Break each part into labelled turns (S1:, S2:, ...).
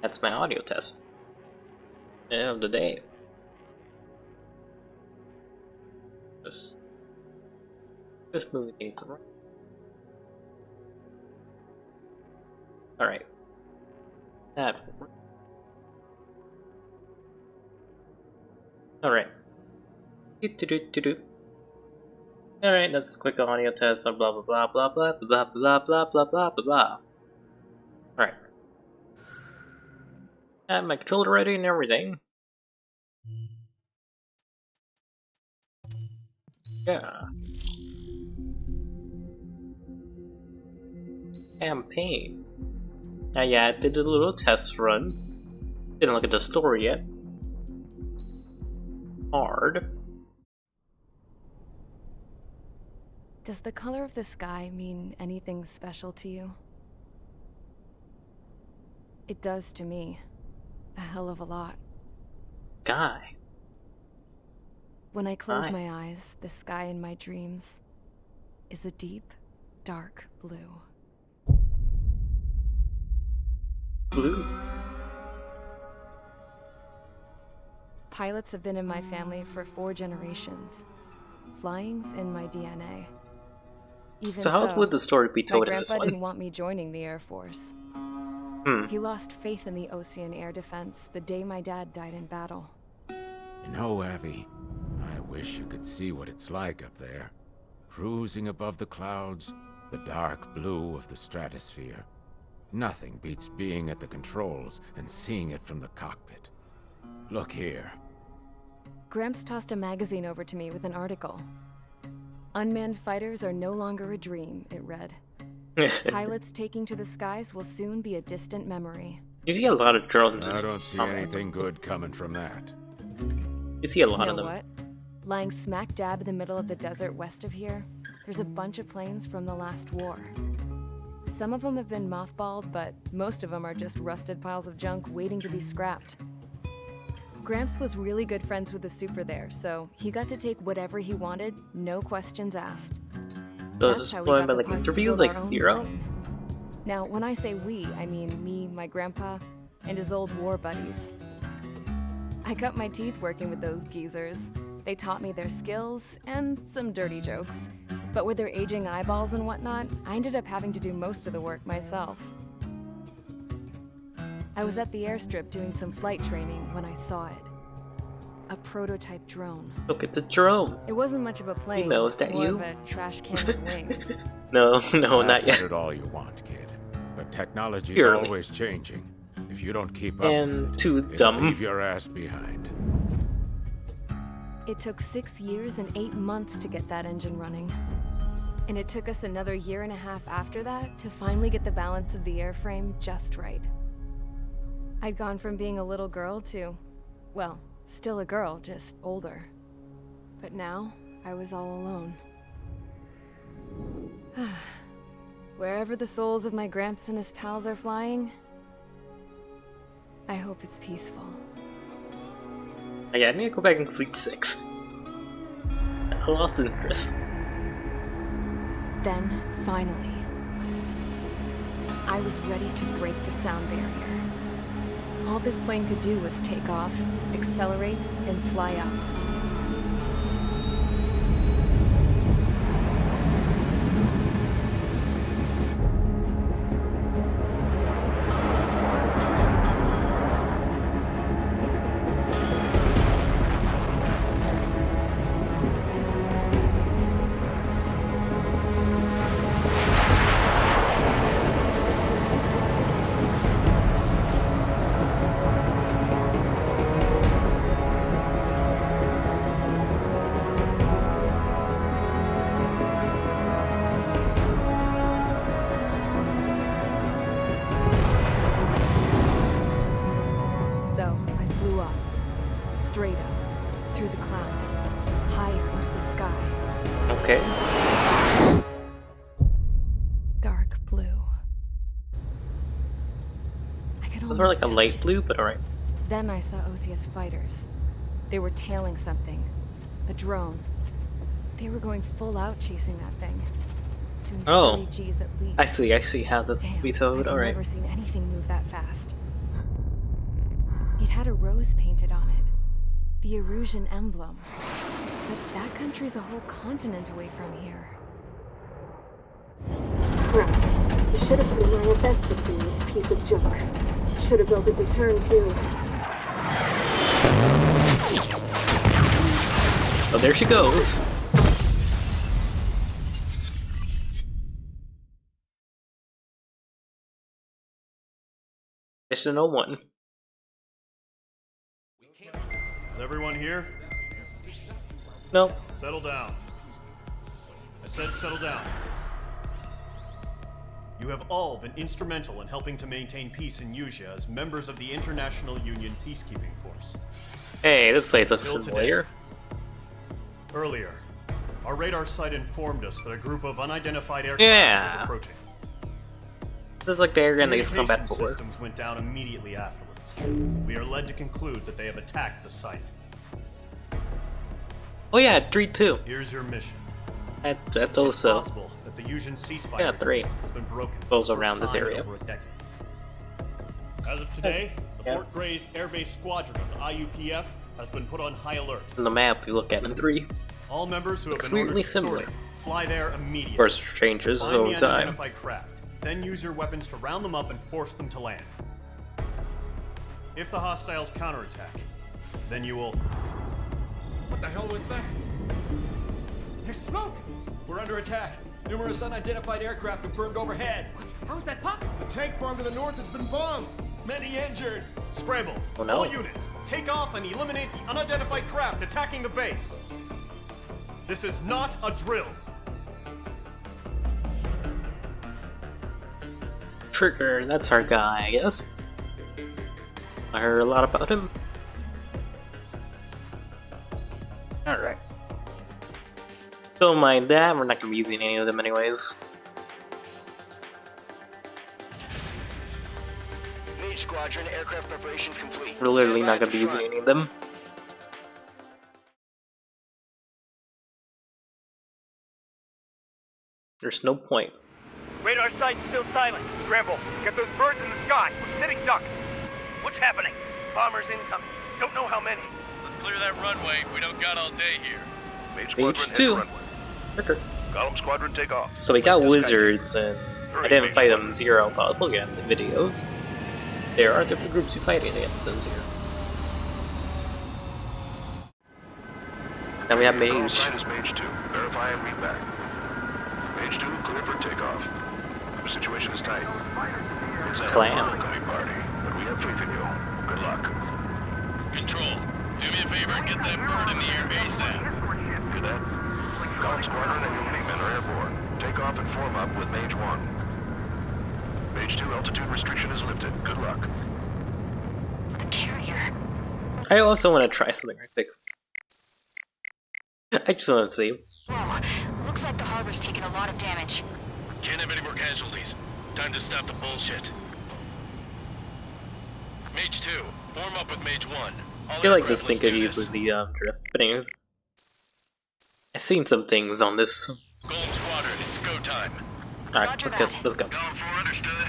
S1: That's my audio test of the day. Just moving things around. Alright. That will work. Alright. Alright, that's a quick audio test of blah blah blah blah blah blah blah blah blah blah blah blah. Alright. I have my controller ready and everything. Yeah. Campaign. Now yeah, I did a little test run. Didn't look at the story yet. Hard.
S2: Does the color of the sky mean anything special to you? It does to me. A hell of a lot.
S1: Guy.
S2: When I close my eyes, the sky in my dreams is a deep, dark blue.
S1: Blue.
S2: Pilots have been in my family for 4 generations. Flying's in my DNA. Even
S1: So how would the story be told
S2: my
S1: in this
S2: grandpa
S1: one?
S2: didn't want me joining the Air Force. He lost faith in the Ocean Air Defense the day my dad died in battle.
S3: You know, Abby, I wish you could see what it's like up there. Cruising above the clouds, the dark blue of the stratosphere. Nothing beats being at the controls and seeing it from the cockpit. Look here.
S2: Gramps tossed a magazine over to me with an article. Unmanned fighters are no longer a dream, it read. Pilots taking to the skies will soon be a distant memory.
S1: You see a lot of drones.
S3: I don't see anything good coming from that.
S1: You see a lot
S2: You
S1: of
S2: know
S1: them.
S2: what? Lying smack dab in the middle of the desert west of here, there's a bunch of planes from the last war. Some of them have been mothballed, but most of them are just rusted piles of junk waiting to be scrapped. Gramps was really good friends with the super there, so he got to take whatever he wanted, no questions asked.
S1: So
S2: That's
S1: this
S2: how we
S1: one
S2: got
S1: by
S2: the
S1: like
S2: parts to
S1: interview,
S2: build
S1: like
S2: our own
S1: 0.
S2: plane. Now, when I say we, I mean me, my grandpa, and his old war buddies. I cut my teeth working with those geezers. They taught me their skills and some dirty jokes. But with their aging eyeballs and whatnot, I ended up having to do most of the work myself. I was at the airstrip doing some flight training when I saw it. A prototype drone.
S1: Look, it's a drone.
S2: It wasn't much of a plane,
S1: Emo, is that
S2: more
S1: you?
S2: of a trash can with wings.
S1: No, no,
S3: Laugh
S1: not
S3: at
S1: yet.
S3: it all you want, kid. But technology's
S1: Purely.
S3: always changing. If you don't keep up
S1: And
S3: with it,
S1: too
S3: it'll
S1: dumb.
S3: leave your ass behind.
S2: It took 6 years and 8 months to get that engine running. And it took us another 1.5 years after that to finally get the balance of the airframe just right. I'd gone from being a little girl to, well, still a girl, just older. But now, I was all alone. Wherever the souls of my Gramps and his pals are flying, I hope it's peaceful.
S1: Yeah, I need to go back and complete 6. I lost interest.
S2: Then, finally, I was ready to break the sound barrier. All this plane could do was take off, accelerate, and fly up. So, I flew up, straight up, through the clouds, higher into the sky.
S1: Okay.
S2: Dark blue. I could
S1: Those were like
S2: almost
S1: a
S2: touch
S1: light
S2: it.
S1: blue, but alright.
S2: Then I saw Osius fighters. They were tailing something. A drone. They were going full out chasing that thing. doing
S1: Oh.
S2: 30 Gs at least.
S1: I see how that's
S2: Damn,
S1: vetoed.
S2: I've
S1: Alright.
S2: never seen anything move that fast. It had a rose painted on it. The Erusian emblem. But that country's a whole continent away from here.
S4: Crap. You should have put in my events with me, this piece of junk. Should have built a return too.
S1: Oh, there she goes. Mission 01.
S5: Is everyone here?
S1: No.
S5: Settle down. I said settle down. You have all been instrumental in helping to maintain peace in Yuzha as members of the International Union Peacekeeping Force.
S1: Hey, this place looks
S5: Till
S1: familiar.
S5: Earlier, our radar site informed us that a group of unidentified aircraft
S1: Yeah.
S5: was approaching.
S1: This is like the airgun they used to combat
S5: Communication
S1: for.
S5: systems went down immediately afterwards. We are led to conclude that they have attacked the site.
S1: Oh yeah, 3-2.
S5: Here's your mission.
S1: That's
S5: It's
S1: also
S5: possible that the Yuzhan ceasefire
S1: Yeah, 3.
S5: agreement has been broken for
S1: goes
S5: the first
S1: around this
S5: time in
S1: area.
S5: over a decade. As of today, the
S1: Yeah.
S5: Fort Grays Air Base Squadron of the IUPF has been put on high alert.
S1: on the map you look at in 3.
S5: All members who have
S1: Looks
S5: been ordered
S1: weirdly
S5: to
S1: similar.
S5: sortie, fly there immediately.
S1: Of course, changes
S5: Find
S1: over
S5: the
S1: time.
S5: unidentified craft, then use your weapons to round them up and force them to land. If the hostiles counterattack, then you will...
S6: What the hell was that?
S5: There's smoke!
S6: We're under attack. Numerous unidentified aircraft confirmed overhead.
S7: How is that possible? The tank farm to the north has been bombed.
S6: Many injured.
S5: Scramble!
S1: Oh, no.
S5: All units, take off and eliminate the unidentified craft attacking the base! This is not a drill!
S1: Trigger, that's our guy, I guess. I heard a lot about him. Alright. Don't mind that, we're not gonna be using any of them anyways.
S8: Mage Squadron, aircraft preparations complete.
S1: We're literally
S8: Stand
S1: not
S8: by
S1: gonna
S8: at
S1: be
S8: the
S1: using
S8: front.
S1: any of them. There's no point.
S9: Radar site's still silent. Scramble. Get those birds in the sky. We're sitting ducks. What's happening? Bombers incoming. Don't know how many.
S10: Let's clear that runway. We don't got all day here.
S9: Mage
S1: H2. Trigger.
S9: Column Squadron, take off.
S1: So we got wizards, and I didn't fight them zero, but I was looking at the videos. There are different groups you fight against in zero. Then we have Mage.
S9: Site is Mage 2. Verify and read back. Mage 2, clear for takeoff. The situation is tight. It's a
S1: Clan.
S9: homecoming party, but we have faith in you. Good luck.
S10: Control, do me a favor and get that bird in the air ASAP.
S9: Cadet, Column Squadron and your wingmen are airborne. Take off and form up with Mage 1. Mage 2, altitude restriction is lifted. Good luck.
S4: The carrier.
S1: I also want to try something right quick. I just want to see.
S4: Whoa. Looks like the harbor's taken a lot of damage.
S10: Can't have any more casualties. Time to stop the bullshit. Mage 2, form up with Mage 1.
S1: I feel like this thing could use the drift, but anyways. I've seen some things on this.
S10: Golem Squadron, it's go time.
S1: Alright, let's go, let's go.
S9: Column 4, understood.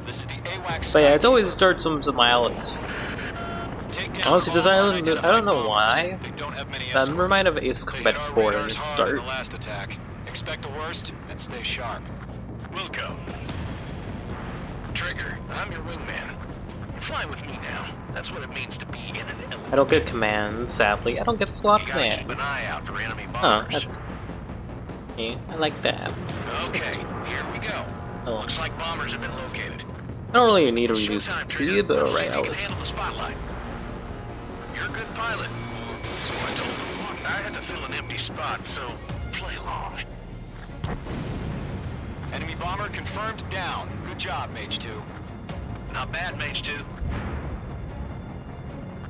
S8: This is the AWACS.
S1: But yeah, it's always starts some islands. Honestly, this island, I don't know why. I'm reminded of Ace Combat 4 in its start.
S8: Last attack. Expect the worst and stay sharp.
S9: Wilco. Trigger, I'm your wingman. You're flying with me now. That's what it means to be in an element.
S1: I don't get commands, sadly. I don't get squad
S9: You gotta keep an
S1: commands.
S9: eye out for enemy
S1: Huh,
S9: bombers.
S1: that's... Yeah, I like that.
S9: Okay, here we go.
S1: Oh.
S9: Looks like bombers have been located.
S1: I don't really need to reduce
S9: Showtime,
S1: speed,
S9: Trigger.
S1: but
S9: Let's see
S1: alright,
S9: if
S1: I
S9: you can
S1: was...
S9: handle the spotlight. You're a good pilot. So I told him. I had to fill an empty spot, so play along.
S8: Enemy bomber confirmed down. Good job, Mage 2.
S9: Not bad, Mage 2.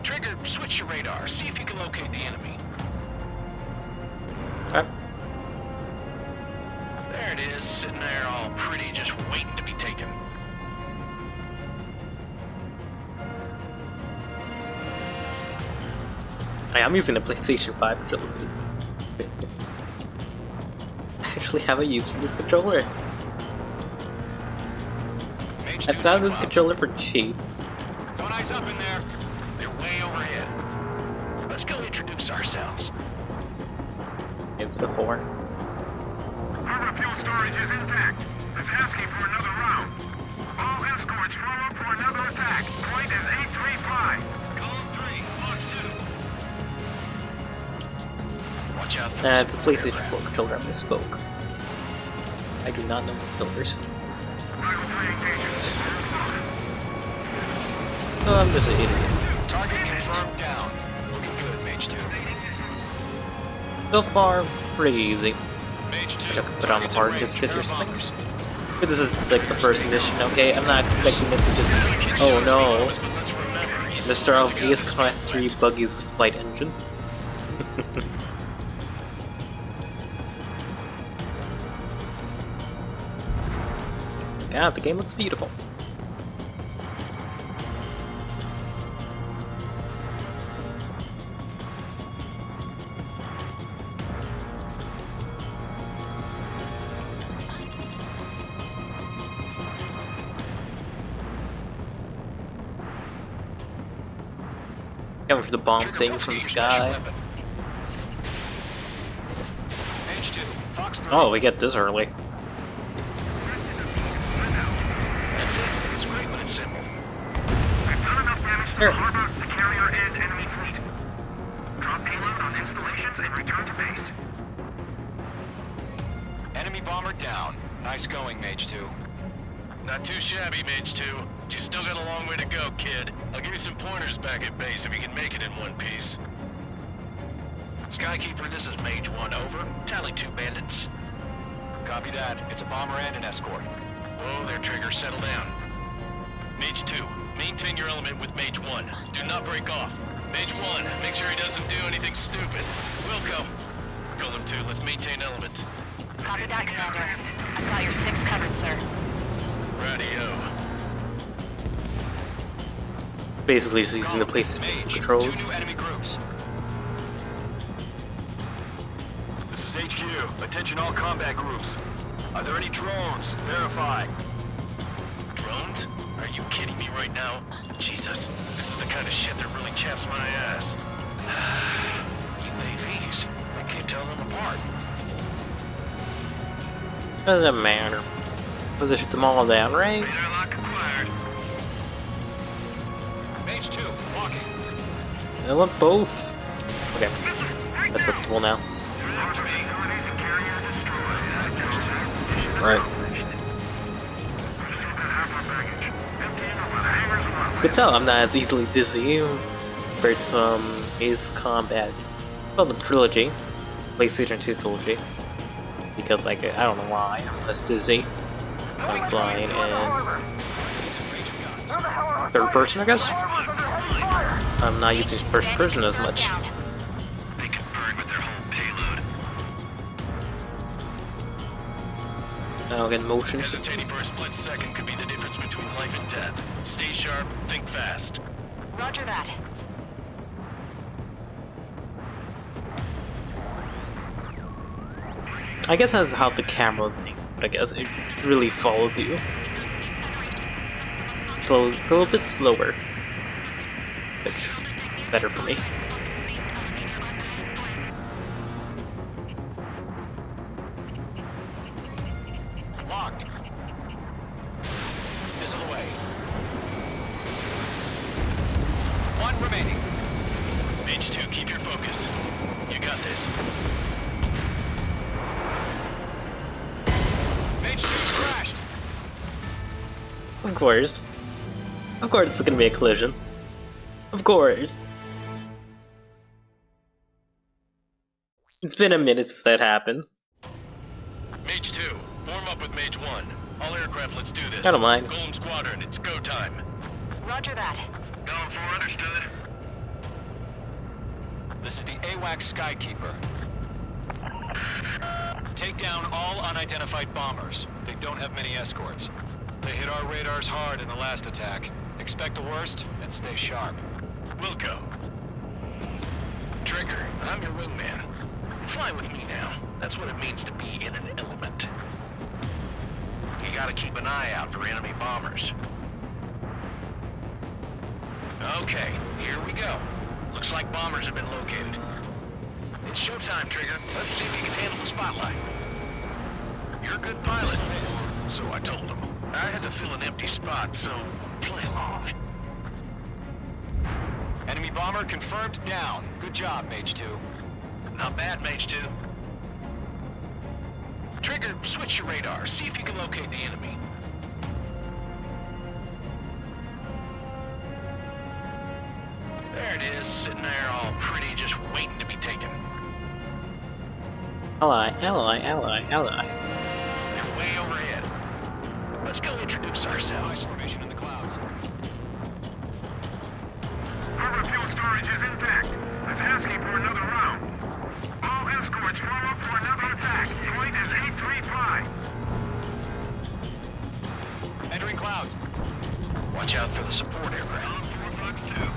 S9: Trigger, switch your radar. See if you can locate the enemy.
S1: Okay.
S9: There it is, sitting there all pretty, just waiting to be taken.
S1: Hey, I'm using a PlayStation 5 controller. actually have a use for this controller.
S8: Mage
S1: I
S8: 2's
S1: found
S8: in
S1: this
S8: clouds.
S1: controller for cheap.
S8: Don't eyes up in there.
S9: They're way overhead. Let's go introduce ourselves.
S1: Instead of 4.
S9: Harbor fuel storage is intact. It's asking for another round. All escorts form up for another attack. Point is 835.
S10: Column 3, Fox 2.
S9: Watch out for
S1: It's a PlayStation 4 controller, I misspoke. I do not know controllers. Oh, I'm just an idiot.
S8: Target confirmed down. Looking good, Mage 2.
S1: So far, pretty easy.
S8: Mage 2.
S1: I could put on the
S8: target's
S1: hard
S8: in range.
S1: difficulty or
S8: Air
S1: something.
S8: bombers.
S1: But this is like the first mission, okay? I'm not expecting it to just... Oh no.
S10: But let's remember, he's
S1: Mr. Ace Class 3 Buggy's flight engine. God, the game looks beautiful. Coming for the bomb things from the sky.
S8: Mage 2. Fox 3.
S1: Oh, we get this early.
S9: That's it. It's great when it's simple.
S7: We've done enough damage to
S1: Sure.
S7: the harbor to carry our and enemy fleet. Drop payload on installations and return to base.
S8: Enemy bomber down. Nice going, Mage 2.
S10: not too shabby, Mage 2. But you still got a long way to go, kid. I'll give you some pointers back at base if you can make it in one piece.
S9: Skykeeper, this is Mage 1, over. Tally 2 bandits.
S8: Copy that. It's a bomber and an escort.
S10: Whoa there, Trigger. Settle down. Mage 2, maintain your element with Mage 1. Do not break off. Mage 1, make sure he doesn't do anything stupid. Wilco. Golem 2, let's maintain element.
S11: Copy that, Commander. I've got your 6 covered, sir.
S10: Radio.
S1: Basically just using the PlayStation
S8: Mage.
S1: controls.
S8: 2 new enemy groups.
S9: This is HQ. Attention all combat groups. Are there any drones? Verify.
S10: Drones? Are you kidding me right now? Jesus, this is the kind of shit that really chaps my ass.
S9: UAVs. I can't tell them apart.
S1: Doesn't matter. Position them all down, right?
S10: Radar lock acquired.
S8: Mage 2, walking.
S1: I want both. Okay, that's acceptable now. Right. You can tell I'm not as easily dizzy compared to Ace Combat. Well, the trilogy, PlayStation 2 trilogy, because like I don't know why I'm less dizzy. I'm flying in third person, I guess. I'm not using first person as much.
S10: They can burn with their whole payload.
S1: Now again, motion
S10: Hesitating
S1: sickness.
S10: for a split second could be the difference between life and death. Stay sharp, think fast.
S11: Roger that.
S1: I guess that's how the camera's aimed, but I guess it really follows you. It's a little bit slower, which better for me.
S8: Locked. Missile away. One remaining.
S10: Mage 2, keep your focus. You got this.
S8: Mage 2 crashed.
S1: Of course. Of course it's gonna be a collision. Of course. It's been a minute since that happened.
S10: Mage 2, form up with Mage 1. All aircraft, let's do this.
S1: I don't mind.
S10: Golem Squadron, it's go time.
S11: Roger that.
S10: Going for understood.
S8: This is the AWACS Skykeeper. Take down all unidentified bombers. They don't have many escorts. They hit our radars hard in the last attack. Expect the worst and stay sharp.
S10: Wilco. Trigger, I'm your wingman. Fly with me now. That's what it means to be in an element. You gotta keep an eye out for enemy bombers. Okay, here we go. Looks like bombers have been located. It's showtime, Trigger. Let's see if you can handle the spotlight. You're a good pilot. So I told him. I had to fill an empty spot, so play along.
S8: Enemy bomber confirmed down. Good job, Mage 2.
S10: Not bad, Mage 2. Trigger, switch your radar. See if you can locate the enemy. There it is, sitting there all pretty, just waiting to be taken.
S1: Ally, ally, ally, ally.
S10: They're way overhead. Let's go introduce ourselves.
S8: Formation in the clouds.
S7: Our fuel storage is intact. It's asking for another round. All escorts form up for another attack. Point is 835.
S8: Entering clouds.
S10: Watch out for the support aircraft.
S7: 452.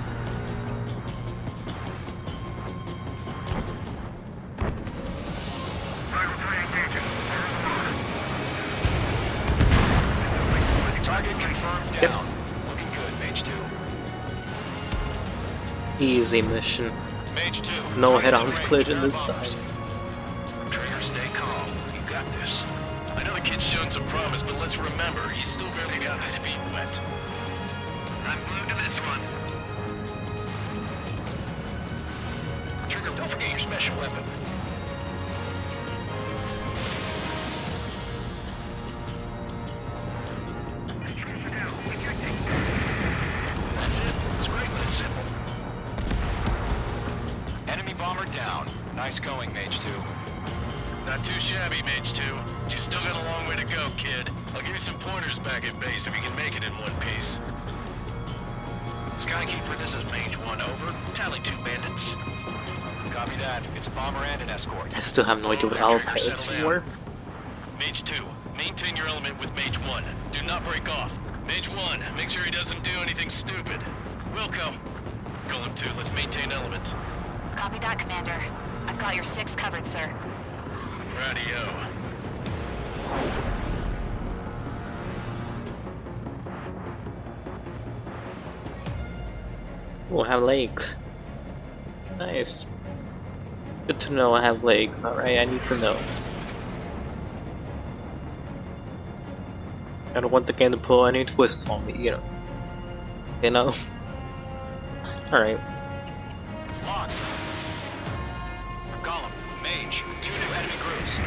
S8: Target confirmed down. Looking good, Mage 2.
S1: Easy mission.
S8: Mage 2.
S1: No
S8: targets
S1: head-on
S8: in range.
S1: collision this time.
S8: Bombers.
S10: Trigger, stay calm. You got this. I know the kid's shown some promise, but let's remember, he's still barely got his feet wet.
S7: I'm glued to this one.
S10: Trigger, don't forget your special weapon. That's it. It's great, but it's simple.
S8: Enemy bomber down. Nice going, Mage 2.
S10: Not too shabby, Mage 2. You still got a long way to go, kid. I'll give you some pointers back at base if you can make it in one piece. Skykeeper, this is Mage 1, over. Tally 2 bandits.
S8: Copy that. It's a bomber and an escort.
S1: I still have no idea what Alpha is for.
S10: Mage 2, maintain your element with Mage 1. Do not break off. Mage 1, make sure he doesn't do anything stupid. Wilco. Golem 2, let's maintain element.
S11: Copy that, Commander. I've got your 6 covered, sir.
S10: Radio.
S1: Oh, I have legs. Nice. Good to know I have legs, alright? I need to know. I don't want the game to pull any twists on me, you know. You know? Alright.
S8: Locked. Column. Mage. 2 new enemy groups.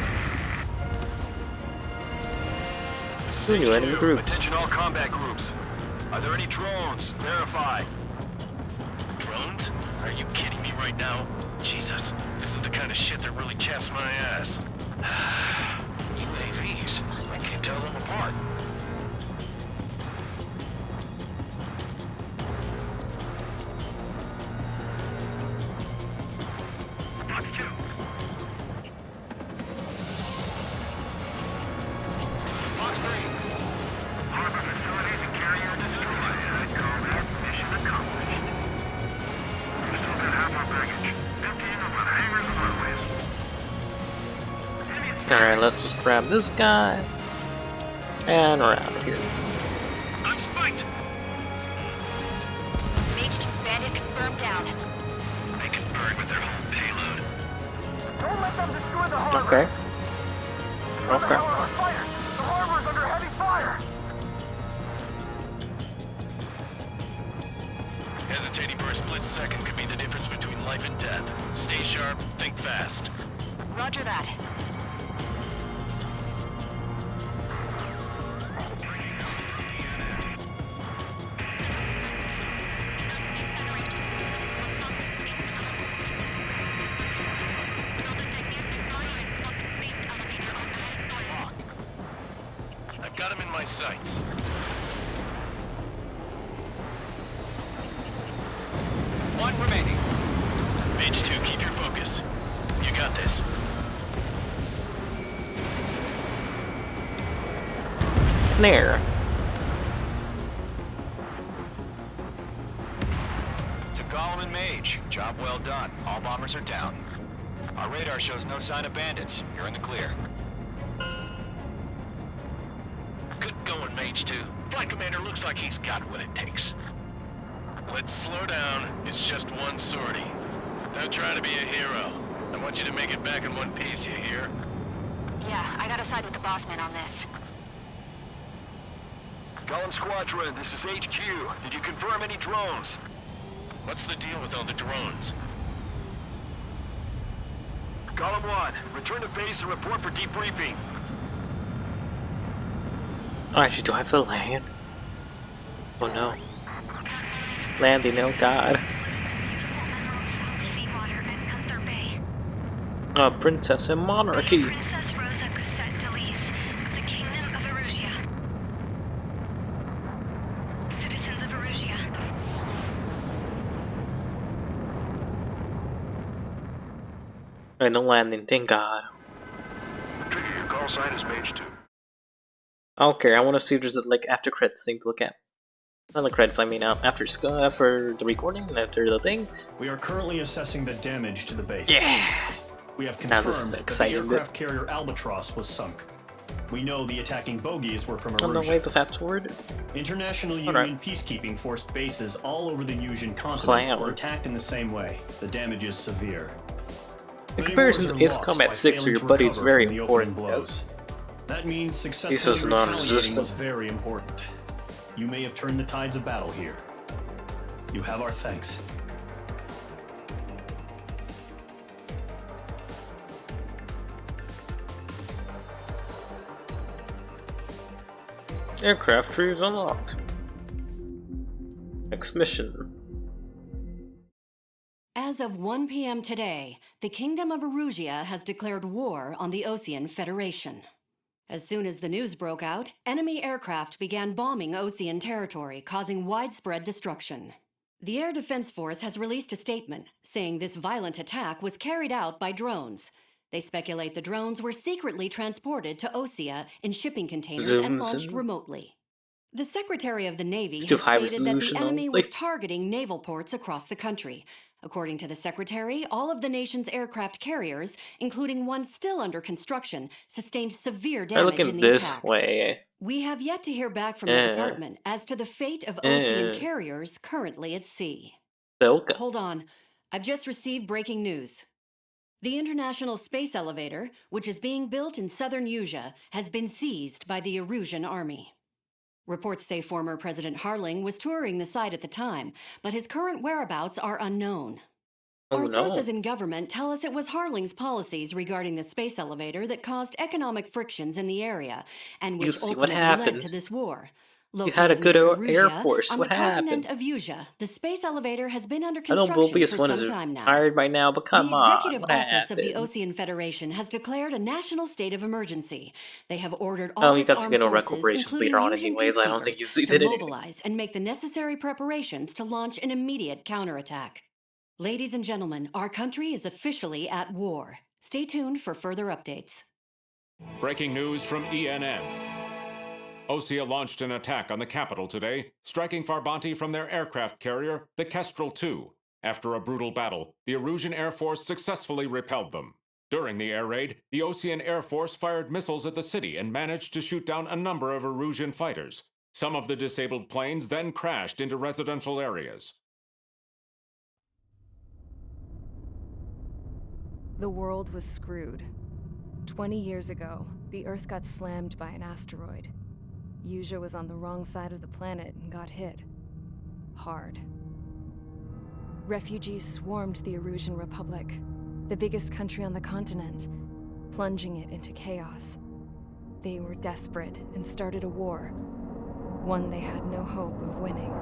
S1: 2 new enemy groups.
S9: Attention all combat groups. Are there any drones? Verify.
S10: Drones? Are you kidding me right now? Jesus, this is the kind of shit that really chaps my ass. UAVs. I can't tell them apart.
S8: Fox 3.
S7: Harbor facilities and carriers destroyed. I'd call that mission accomplished. We still got half our baggage. Emptying over the hangars and runways.
S1: Alright, let's just grab this guy. And we're out of here.
S7: I'm spiked.
S11: Mage 2's bandit confirmed down.
S7: They can burn with their whole payload.
S4: Don't let them destroy the harbor.
S1: Okay. Okay.
S4: Fire! The harbor's under heavy fire!
S10: Hesitating for a split second could be the difference between life and death. Stay sharp, think fast.
S11: Roger that.
S10: I've got him in my sights.
S8: One remaining.
S10: Mage 2, keep your focus. You got this.
S1: There.
S8: To Golem and Mage. Job well done. All bombers are down. Our radar shows no sign of bandits. You're in the clear.
S10: Good going, Mage 2. Flight Commander looks like he's got what it takes. Let's slow down. It's just one sortie. Don't try to be a hero. I want you to make it back in one piece, you hear?
S11: Yeah, I gotta side with the boss man on this.
S9: Column Squadron, this is HQ. Did you confirm any drones?
S10: What's the deal with all the drones?
S9: Column 1, return to base and report for debriefing.
S1: Oh, actually, do I have to land? Oh no. Landing, oh god. A princess in monarchy.
S11: Princess Rosa Cosette Delise of the Kingdom of Erusia. Citizens of Erusia.
S1: No landing, thank god.
S9: Trigger, your call sign is Mage 2.
S1: I don't care, I want to see if there's a, like, after credits thing to look at. Not the credits, I mean, after the recording, after the thing.
S5: We are currently assessing the damage to the base.
S1: Yeah!
S5: We have
S1: Now this
S5: confirmed
S1: is
S5: that the
S1: exciting.
S5: aircraft carrier Albatross was sunk. We know the attacking bogies were from
S1: On the way
S5: Erusia.
S1: to fast forward.
S5: International Union
S1: Alright.
S5: peacekeeping forced bases all over the Yusian continent
S1: Clown.
S5: were attacked in the same way. The damage is severe.
S1: In
S5: Many
S1: comparison
S5: wars
S1: to
S5: are
S1: Ace
S5: lost
S1: Combat
S5: by
S1: 6, where
S5: failing
S1: your
S5: to
S1: buddy is
S5: recover
S1: very
S5: from the
S1: important.
S5: opening blows. That means
S1: This is
S5: successfully
S1: non-resistant.
S5: retaliating was very important. You may have turned the tides of battle here. You have our thanks.
S1: Aircraft trees unlocked. Next mission.
S12: As of 1 p.m. today, the Kingdom of Erusia has declared war on the Osean Federation. As soon as the news broke out, enemy aircraft began bombing Osean territory, causing widespread destruction. The Air Defense Force has released a statement saying this violent attack was carried out by drones. They speculate the drones were secretly transported to Osea in shipping containers and
S1: Zooms
S12: launched
S1: in.
S12: remotely. The Secretary of the Navy
S1: It's too
S12: has
S1: high
S12: stated that the
S1: resolution,
S12: enemy
S1: only.
S12: was targeting naval ports across the country. According to the Secretary, all of the nation's aircraft carriers, including one still under construction, sustained severe
S1: I
S12: damage
S1: look
S12: in
S1: in
S12: the
S1: this
S12: attacks.
S1: way.
S12: We have yet to hear back from the department as to the fate of Osean carriers currently at sea.
S1: Okay.
S12: Hold on. I've just received breaking news. The International Space Elevator, which is being built in southern Yuja, has been seized by the Erusian army. Reports say former President Harling was touring the site at the time, but his current whereabouts are unknown.
S1: Oh,
S12: Our
S1: no.
S12: sources in government tell us it was Harling's policies regarding the space elevator that caused economic frictions in the area, and
S1: You
S12: which
S1: see what
S12: ultimately led
S1: happened.
S12: to this war.
S1: You had a
S12: Located
S1: good
S12: near
S1: Air
S12: Erusia,
S1: Force.
S12: on
S1: What
S12: the continent
S1: happened?
S12: of Yuja, the space elevator has been under
S1: I know
S12: construction
S1: Mobius
S12: for
S1: one
S12: some
S1: is
S12: time now.
S1: tired by now, but come
S12: the
S1: on.
S12: Executive
S1: What
S12: Office of the
S1: happened?
S12: Osean Federation has declared a national state of emergency. They have ordered all
S1: Oh, you
S12: its
S1: got to
S12: armed
S1: get no
S12: forces,
S1: reparations
S12: including
S1: later on
S12: Yusian
S1: anyways. I don't think you
S12: peacekeepers,
S1: did
S12: to
S1: it.
S12: mobilize and make the necessary preparations to launch an immediate counterattack. Ladies and gentlemen, our country is officially at war. Stay tuned for further updates.
S13: Breaking news from ENN. Osea launched an attack on the capital today, striking Farbanti from their aircraft carrier, the Kestrel II. After a brutal battle, the Erusian Air Force successfully repelled them. During the air raid, the Osean Air Force fired missiles at the city and managed to shoot down a number of Erusian fighters. Some of the disabled planes then crashed into residential areas.
S2: The world was screwed. 20 years ago, the Earth got slammed by an asteroid. Yuja was on the wrong side of the planet and got hit. Hard. Refugees swarmed the Erusian Republic, the biggest country on the continent, plunging it into chaos. They were desperate and started a war, one they had no hope of winning.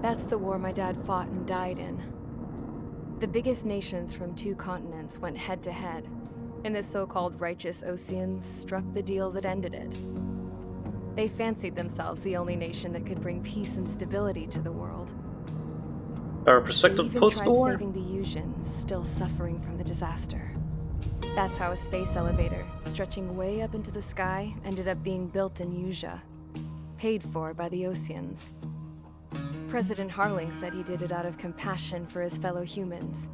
S2: That's the war my dad fought and died in. The biggest nations from 2 continents went head-to-head, and the so-called righteous Oseans struck the deal that ended it. They fancied themselves the only nation that could bring peace and stability to the world.
S1: Our
S2: They
S1: perspective
S2: even
S1: post-war?
S2: tried saving the Yusians, still suffering from the disaster. That's how a space elevator, stretching way up into the sky, ended up being built in Yuja, paid for by the Oseans. President Harling said he did it out of compassion for his fellow humans.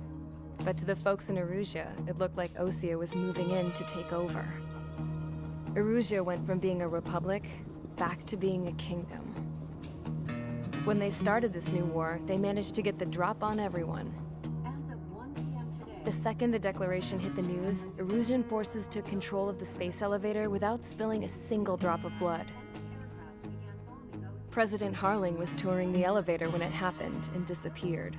S2: But to the folks in Erusia, it looked like Osea was moving in to take over. Erusia went from being a republic back to being a kingdom. When they started this new war, they managed to get the drop on everyone. The second the declaration hit the news, Erusian forces took control of the space elevator without spilling a single drop of blood. President Harling was touring the elevator when it happened and disappeared.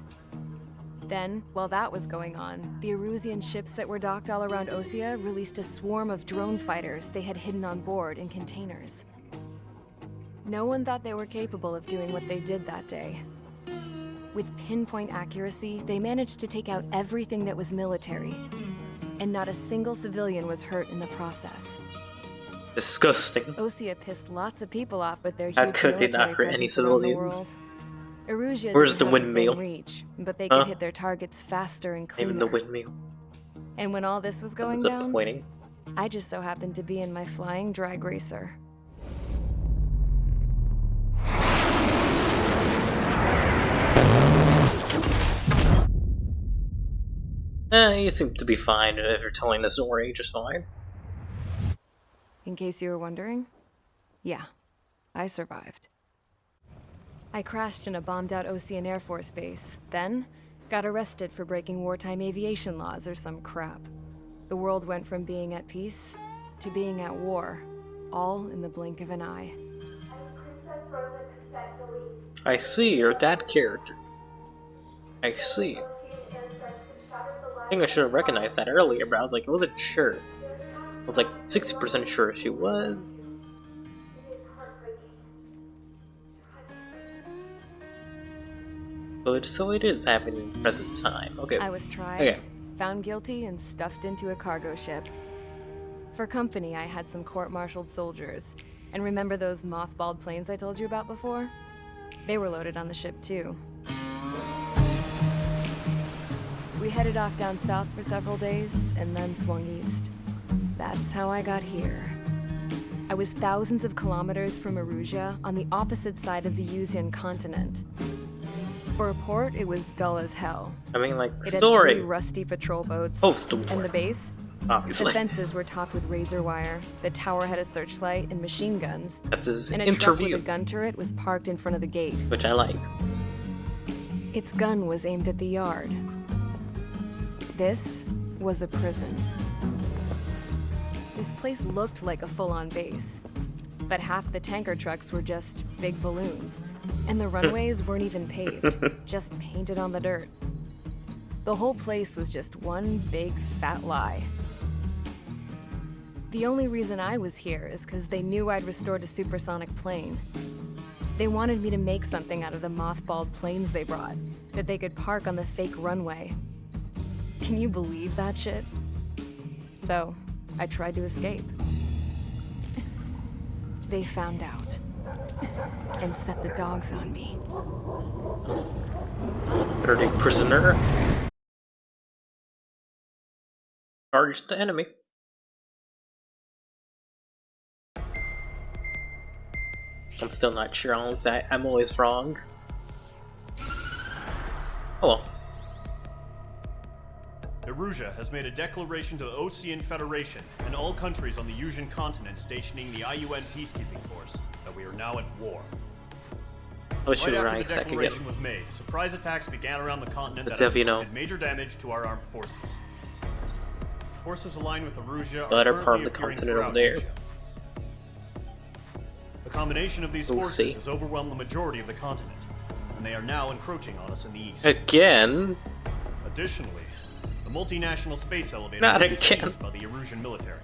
S2: Then, while that was going on, the Erusian ships that were docked all around Osea released a swarm of drone fighters they had hidden on board in containers. No one thought they were capable of doing what they did that day. With pinpoint accuracy, they managed to take out everything that was military, and not a single civilian was hurt in the process.
S1: Disgusting.
S2: Osea pissed lots of people off with their huge
S1: How could they not
S2: military
S1: hurt any
S2: presence around the
S1: civilians?
S2: world. Erusia
S1: Where's
S2: didn't
S1: the
S2: have
S1: windmill?
S2: same reach, but they
S1: Huh?
S2: could hit their targets faster and cleaner.
S1: Even the windmill.
S2: And when all this was going down,
S1: Disappointing.
S2: I just so happened to be in my flying drag racer.
S1: You seem to be fine if you're telling the story just fine.
S2: In case you were wondering, yeah, I survived. I crashed in a bombed-out Osean Air Force base, then got arrested for breaking wartime aviation laws or some crap. The world went from being at peace to being at war, all in the blink of an eye.
S1: I see, you're that character. I see. I think I should have recognized that earlier, but I was like, I wasn't sure. I was like 60% sure she was. But so it is happening in present time. Okay.
S2: I was tried,
S1: Okay.
S2: found guilty, and stuffed into a cargo ship. For company, I had some court-martialed soldiers. And remember those mothballed planes I told you about before? They were loaded on the ship too. We headed off down south for several days, and then swung east. That's how I got here. I was thousands of kilometers from Erusia, on the opposite side of the Yuzian continent. For a port, it was dull as hell.
S1: I mean, like,
S2: It had
S1: story.
S2: 3 rusty patrol boats.
S1: Oh, story.
S2: And the base?
S1: Obviously.
S2: The fences were topped with razor wire. The tower had a searchlight and machine guns.
S1: That's his
S2: and a truck
S1: interview.
S2: with a gun turret was parked in front of the gate.
S1: Which I like.
S2: Its gun was aimed at the yard. This was a prison. This place looked like a full-on base, but half the tanker trucks were just big balloons, and the runways weren't even paved, just painted on the dirt. The whole place was just one big fat lie. The only reason I was here is because they knew I'd restored a supersonic plane. They wanted me to make something out of the mothballed planes they brought, that they could park on the fake runway. Can you believe that shit? So, I tried to escape. They found out, and set the dogs on me.
S1: Dirty prisoner. Charge the enemy. I'm still not sure on that. I'm always wrong. Oh well.
S5: Erusia has made a declaration to the Osean Federation and all countries on the Yusian continent stationing the IUN peacekeeping force that we are now at war.
S1: Oh, shoot,
S5: right
S1: right,
S5: after the
S1: second
S5: declaration was made, surprise attacks began around the continent
S1: Let's
S5: that
S1: have you know.
S5: inflicted major damage to our armed forces. Forces aligned with Erusia
S1: The
S5: are
S1: other part of
S5: currently
S1: the
S5: appearing
S1: continent over
S5: throughout
S1: there.
S5: Asia. The combination of these
S1: We'll
S5: forces
S1: see.
S5: has overwhelmed the majority of the continent, and they are now encroaching on us in the east.
S1: Again?
S5: Additionally, the multinational space elevator
S1: Not
S5: was
S1: again.
S5: seized by the Erusian military.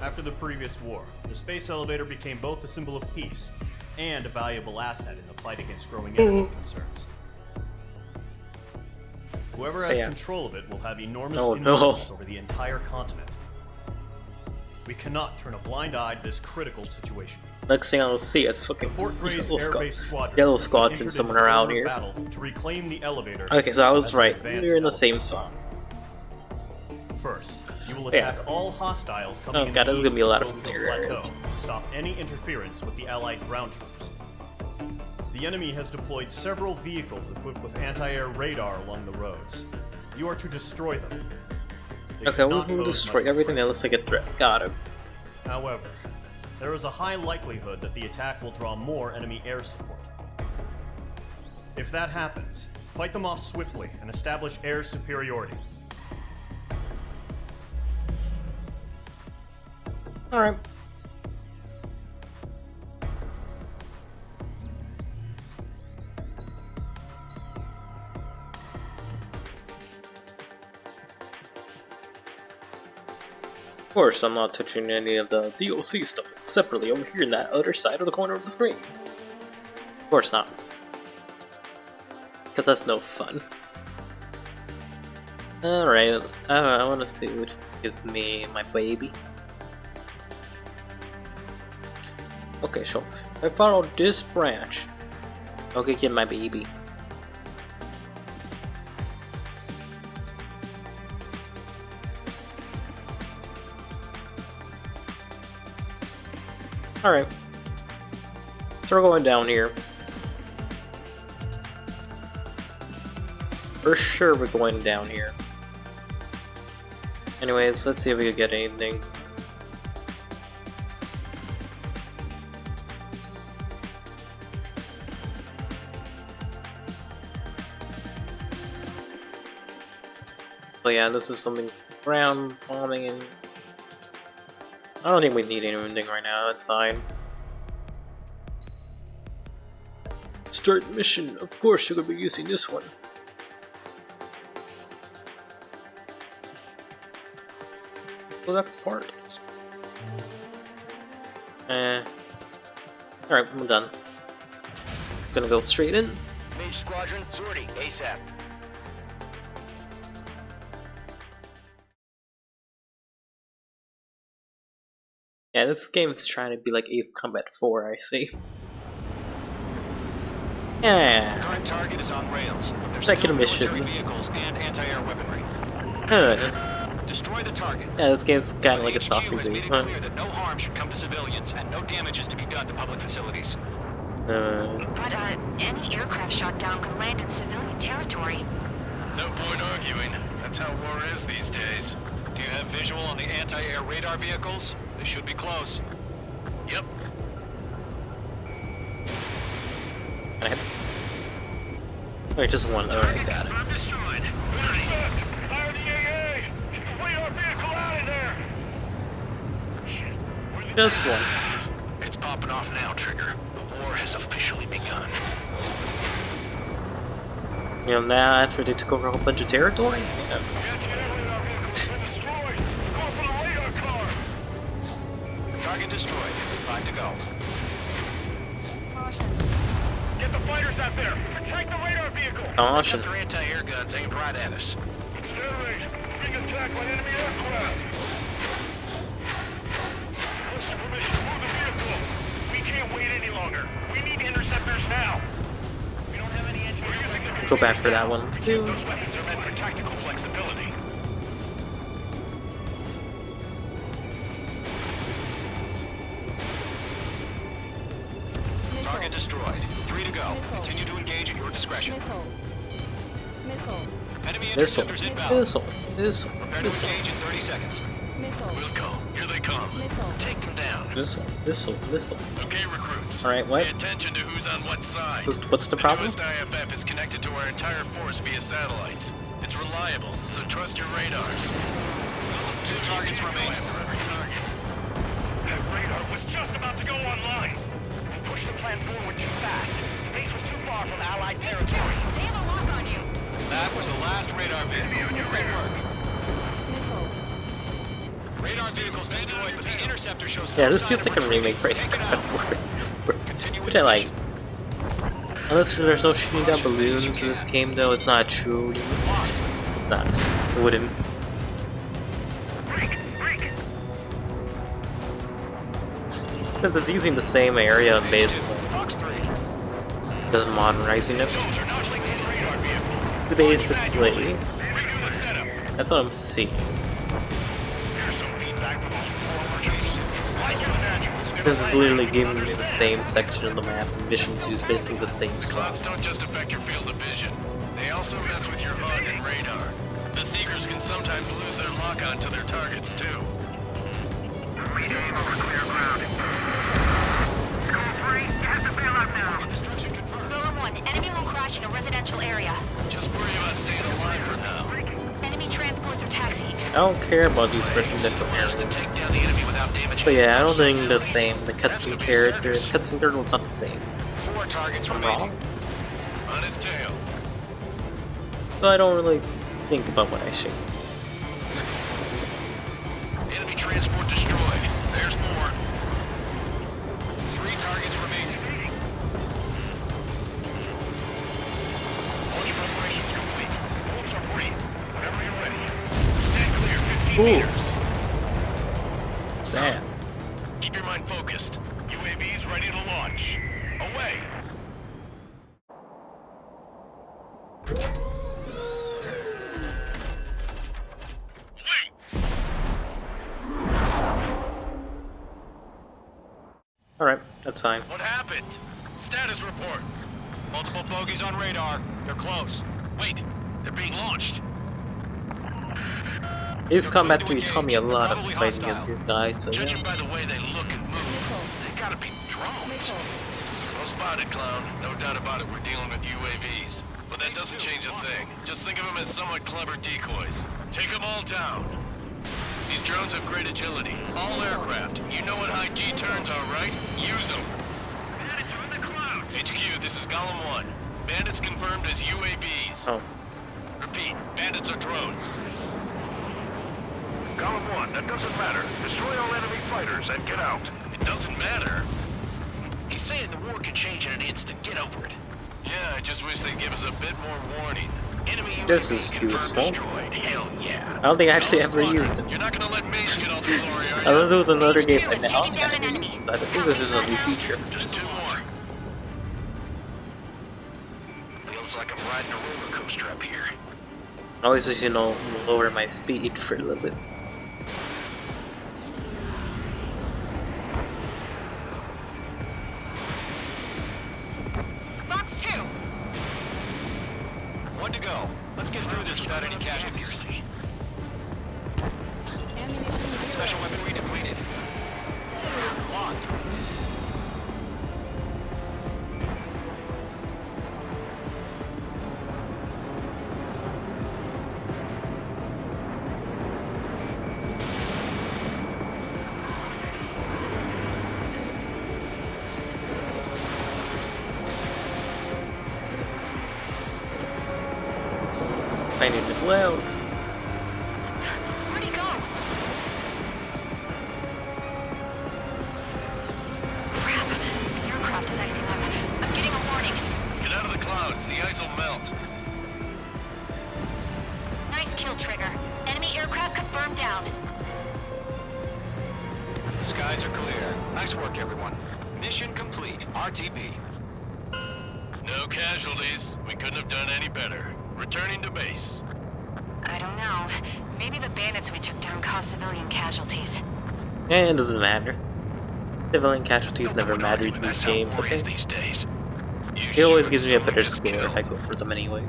S5: After the previous war, the space elevator became both a symbol of peace and a valuable asset in the fight against growing energy concerns. Whoever has
S1: Yeah.
S5: control of it will have enormous
S1: Oh,
S5: influence
S1: no.
S5: over the entire continent. We cannot turn a blind eye to this critical situation.
S1: Next thing I'll see is fucking
S5: The Fort Grace
S1: yellow,
S5: Air Base Squadron
S1: yellow
S5: has
S1: squads
S5: entered
S1: and someone
S5: into
S1: around
S5: forward
S1: here.
S5: battle to reclaim the elevator.
S1: Okay, so I was
S5: as an
S1: right.
S5: advanced
S1: We're in the
S5: elevator.
S1: same spot.
S5: First, you will
S1: Yeah.
S5: attack all hostiles coming
S1: Oh
S5: in
S1: god,
S5: the
S1: there's gonna be a lot of
S5: east slope
S1: familiar
S5: the plateau
S1: areas.
S5: to stop any interference with the Allied ground troops. The enemy has deployed several vehicles equipped with anti-air radar along the roads. you are to destroy them. They
S1: Okay,
S5: should
S1: we
S5: not
S1: can
S5: pose
S1: destroy
S5: much
S1: everything that
S5: threat.
S1: looks like a threat. Got it.
S5: However, there is a high likelihood that the attack will draw more enemy air support. If that happens, fight them off swiftly and establish air superiority.
S1: Alright. Of course, I'm not touching any of the DLC stuff separately over here in that other side of the corner of the screen. Of course not. Because that's no fun. Alright, I want to see which gives me my baby. Okay, so if I follow this branch, I'll get my baby. Alright. So we're going down here. For sure we're going down here. Anyways, let's see if we can get anything. So yeah, this is something ground bombing, and I don't think we need anything right now, that's fine. Start mission, of course you're gonna be using this one. Select parts. Alright, I'm done. Gonna go straight in.
S14: Mage Squadron, sortie, ASAP.
S1: Yeah, this game is trying to be like Ace Combat 4, I see. Yeah.
S8: Current target is on rails, but there's
S1: Second
S8: still
S1: mission.
S8: military vehicles and anti-air weaponry. Destroy the target.
S1: Yeah, this game's kind of like a
S8: HQ
S1: soft
S8: has made it
S1: reboot.
S8: clear that no harm should come to civilians and no damage is to be done to public facilities.
S11: But, any aircraft shot down could land in civilian territory.
S10: No point arguing. That's how war is these days.
S8: Do you have visual on the anti-air radar vehicles? They should be close.
S10: Yep.
S1: Wait, just one. Alright, got it.
S7: Fire the AA! Get the radar vehicle out of there!
S1: Just one.
S10: It's popping off now, Trigger. The war has officially begun.
S1: You know, now after they took over a whole bunch of territory? Yeah.
S8: Target destroyed. 5 to go.
S7: Get the fighters out there! Protect the radar vehicle!
S1: Caution.
S10: Their anti-air guns aimed right at us.
S7: Accelerate! Being attacked by enemy aircraft! Listen, permission to move the vehicle! We can't wait any longer! We need interceptors now! We don't have any engineers.
S1: Go back for that one soon.
S10: Those weapons are meant for tactical flexibility.
S8: Target destroyed. 3 to go. Continue to engage at your discretion. Enemy
S1: Missile.
S8: interceptors inbound.
S1: Missile.
S8: Prepare to engage in 30 seconds.
S10: Wilco, here they come. Take them down.
S1: Missile.
S10: Okay, recruits.
S1: Alright, what?
S10: Pay attention to who's on what side.
S1: What's the problem?
S10: newest IFF is connected to our entire force via satellites. It's reliable, so trust your radars.
S8: 2 targets remain.
S7: That radar was just about to go online! We pushed the plan forward too fast. The base was too far from Allied territory.
S11: They have a lock on you.
S8: That was the last radar vehicle. Great work. Radar vehicles destroyed, but the interceptor shows
S1: Yeah,
S8: no
S1: this
S8: sign
S1: feels
S8: of
S1: like a remake for
S8: retreat.
S1: Ace
S8: Take it
S1: Combat
S8: out.
S1: 4.
S8: Continue
S1: Which
S8: with
S1: I like.
S8: the
S1: Unless there's no shooting down balloons in this game, though, it's not true.
S8: Lost.
S1: Nah, it wouldn't. Since it's using the same area, basically.
S8: Fox 3.
S1: Just modernizing it. Basically. That's what I'm seeing. This is literally giving me the same section of the map, and Mission 2 is basically the same spot.
S10: Clouds don't just affect your field of vision. They also mess with your HUD and radar. The Seekers can sometimes lose their lock-on to their targets, too.
S7: Readying over clear ground. Call 3, you have to bail out now.
S8: Destruction confirmed.
S11: Golem 1, enemy will crash in a residential area.
S10: Just worry about staying alive for now.
S11: Enemy transports are taxiing.
S1: I don't care about these residential areas.
S10: Take down the enemy without damaging.
S1: But yeah, I don't think the same. The cutscene character, the cutscene character was not the same.
S8: 4 targets
S1: I'm
S8: remaining.
S1: wrong.
S10: On his tail.
S1: So I don't really think about what I see.
S10: Enemy transport destroyed. There's more.
S8: 3 targets remaining.
S10: Launch preparations complete. Bolts are free. Whenever you're ready. Stand clear, 15
S1: Ooh.
S10: meters.
S1: Sad.
S10: Keep your mind focused. UAVs ready to launch. Away.
S1: Alright, that's fine.
S10: What happened? Status report.
S8: Multiple bogeys on radar. They're close.
S10: Wait, they're being launched.
S1: Ace Combat 3 taught me a lot of fighting against these guys, so
S10: Judging
S1: yeah.
S10: by the way they look and move, they gotta be drones. Well spotted, clown. No doubt about it, we're dealing with UAVs. But that doesn't change a thing. Just think of them as somewhat clever decoys. Take them all down. These drones have great agility. All aircraft. You know what high G turns are, right? Use them. Bandits are in the clouds. HQ, this is Golem 1. Bandits confirmed as UAVs.
S1: Oh.
S10: Repeat, bandits are drones.
S9: Golem 1, that doesn't matter. Destroy all enemy fighters and get out.
S10: It doesn't matter.
S14: He's saying the war can change in an instant. Get over it.
S10: Yeah, I just wish they'd give us a bit more warning.
S14: Enemy
S1: This
S14: UAV
S1: is
S14: confirmed
S1: useful.
S14: destroyed. Hell yeah.
S1: I don't think I actually ever used it.
S10: You're not gonna let Mace get all the glory, are you?
S1: Unless it was another game,
S11: Two
S1: but
S11: is
S1: now I
S11: taking down an
S1: haven't used
S11: enemy.
S1: it. I think this is a new feature.
S10: Just 2 more.
S14: Feels like I'm riding a roller coaster up here.
S1: I always just, lower my speed for a little bit.
S11: Fox 2.
S8: 1 to go. Let's get through this without any casualties. Special weaponry depleted. Locked.
S1: I need to loud.
S11: Where'd he go? Crap. The aircraft is icing up. I'm getting a warning.
S10: Get out of the clouds. The ice will melt.
S11: Nice kill, Trigger. Enemy aircraft confirmed down.
S8: The skies are clear. Nice work, everyone. Mission complete. RTB.
S10: No casualties. We couldn't have done any better. Returning to base.
S11: I don't know. Maybe the bandits we took down caused civilian casualties.
S1: It doesn't matter. Civilian casualties never matter in these games, okay?
S14: These days.
S1: It always gives me a better score if I go for them anyway.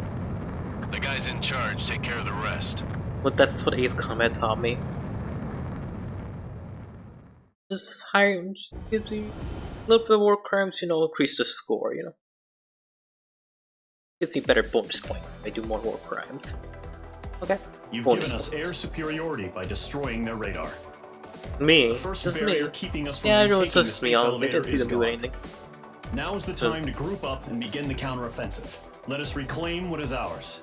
S10: The guys in charge take care of the rest.
S1: But that's what Ace Combat taught me. Just higher, just gives you a little bit of war crimes, increase the score, Gives me better bonus points if I do more war crimes. Okay.
S5: You've
S1: bonus
S5: given us
S1: points.
S5: air superiority by destroying their radar.
S1: Me?
S5: The first
S1: Just
S5: barrier
S1: me?
S5: keeping us from
S1: Yeah, I know
S5: retaking
S1: it's
S5: the
S1: just me,
S5: space
S1: honestly. I
S5: elevator
S1: didn't see
S5: is
S1: them do
S5: gone.
S1: anything.
S5: Now is the time to group up and begin the counteroffensive. Let us reclaim what is ours.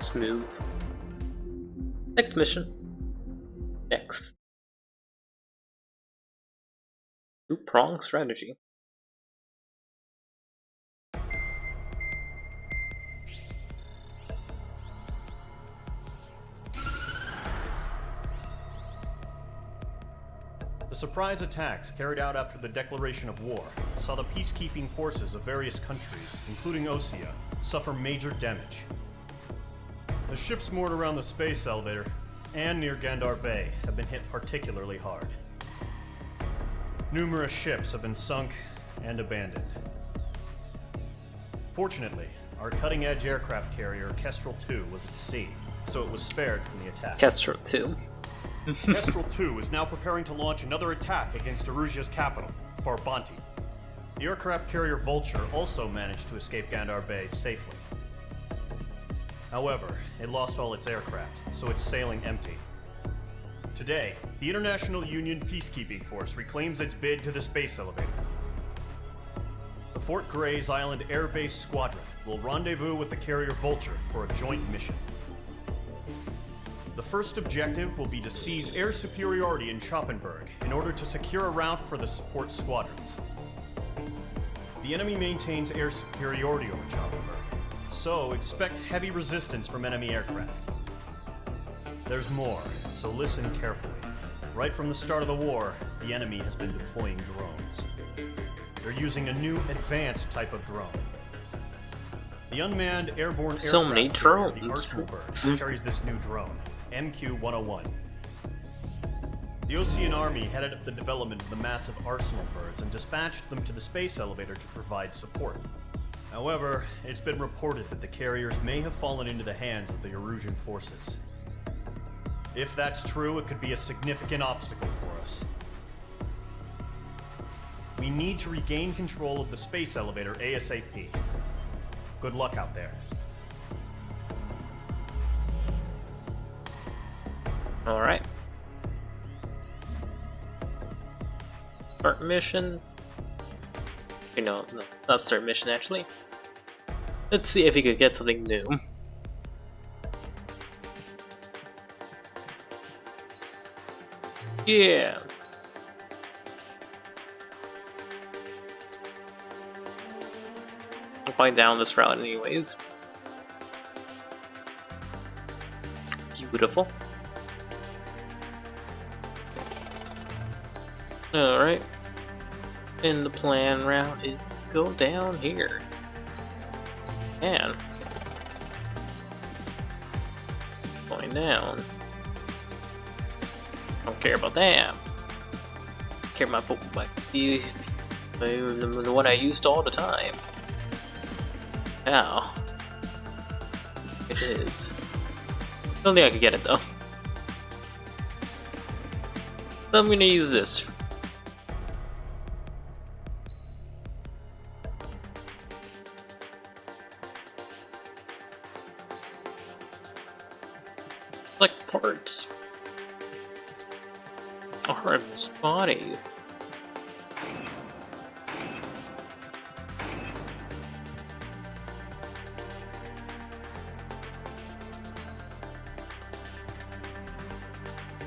S1: Smooth. Next mission. Next. Two-prong strategy.
S5: surprise attacks carried out after the declaration of war saw the peacekeeping forces of various countries, including Osea, suffer major damage. The ships moored around the space elevator and near Gandar Bay have been hit particularly hard. Numerous ships have been sunk and abandoned. Fortunately, our cutting-edge aircraft carrier Kestrel 2 was at sea, so it was spared from the attack.
S1: Kestrel 2.
S5: Kestrel 2 is now preparing to launch another attack against Erusia's capital, Farbanti. The aircraft carrier Vulture also managed to escape Gandar Bay safely. However, it lost all its aircraft, so it's sailing empty. Today, the International Union Peacekeeping Force reclaims its bid to the space elevator. The Fort Gray's Island Air Base Squadron will rendezvous with the carrier Vulture for a joint mission. The first objective will be to seize air superiority in Schoppenberg in order to secure a route for the support squadrons. The enemy maintains air superiority over Schoppenberg, so expect heavy resistance from enemy aircraft. There's more, so listen carefully. Right from the start of the war, the enemy has been deploying drones. They're using a new advanced type of drone. The unmanned airborne
S1: So many
S5: aircraft carrier, the
S1: drones.
S5: Arsenalberg, carries this new drone, MQ-101. The Osean Army headed up the development of the massive Arsenalbergs and dispatched them to the space elevator to provide support. However, it's been reported that the carriers may have fallen into the hands of the Erusian forces. If that's true, it could be a significant obstacle for us. We need to regain control of the space elevator ASAP. Good luck out there.
S1: Alright. Start mission. Okay, no, not start mission actually. Let's see if we could get something new. Yeah. I'm going down this route anyways. Beautiful. Alright. And the plan route is go down here. And going down. Don't care about that. Care about the one I used all the time. Now it is. Don't think I could get it though. So I'm gonna use this. Select parts. Arm's body.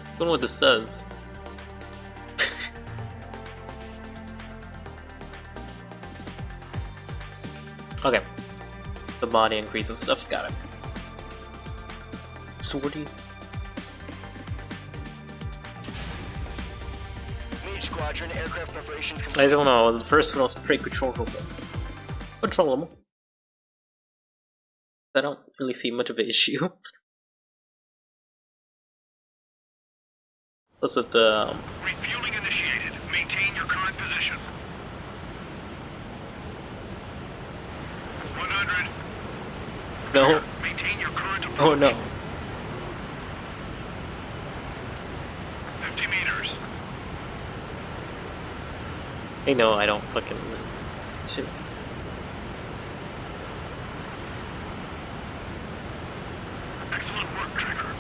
S1: I don't know what this says. Okay. The body increase of stuff, got it. Swordy.
S15: Mage Squadron, aircraft preparations complete.
S1: I don't know, the first one was pretty controllable. Controllable. I don't really see much of an issue. What's it,
S7: Refueling initiated. Maintain your current position. 100.
S1: No.
S7: Maintain your current approach.
S1: Oh no.
S7: 50 meters.
S1: Hey, no, I don't fucking... Shit.
S7: Excellent work, Trigger.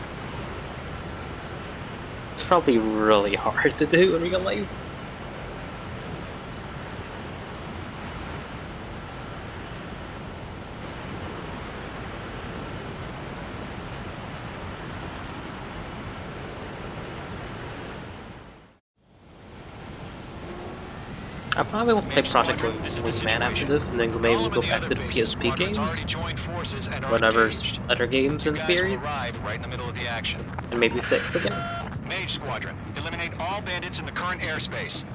S1: It's probably really hard to do in real life. I probably will play Project Wingman after this, and then maybe go back to the PSP games, whatever other games in the series, and maybe 6 again.
S8: Mage Squadron, eliminate all bandits in the current airspace.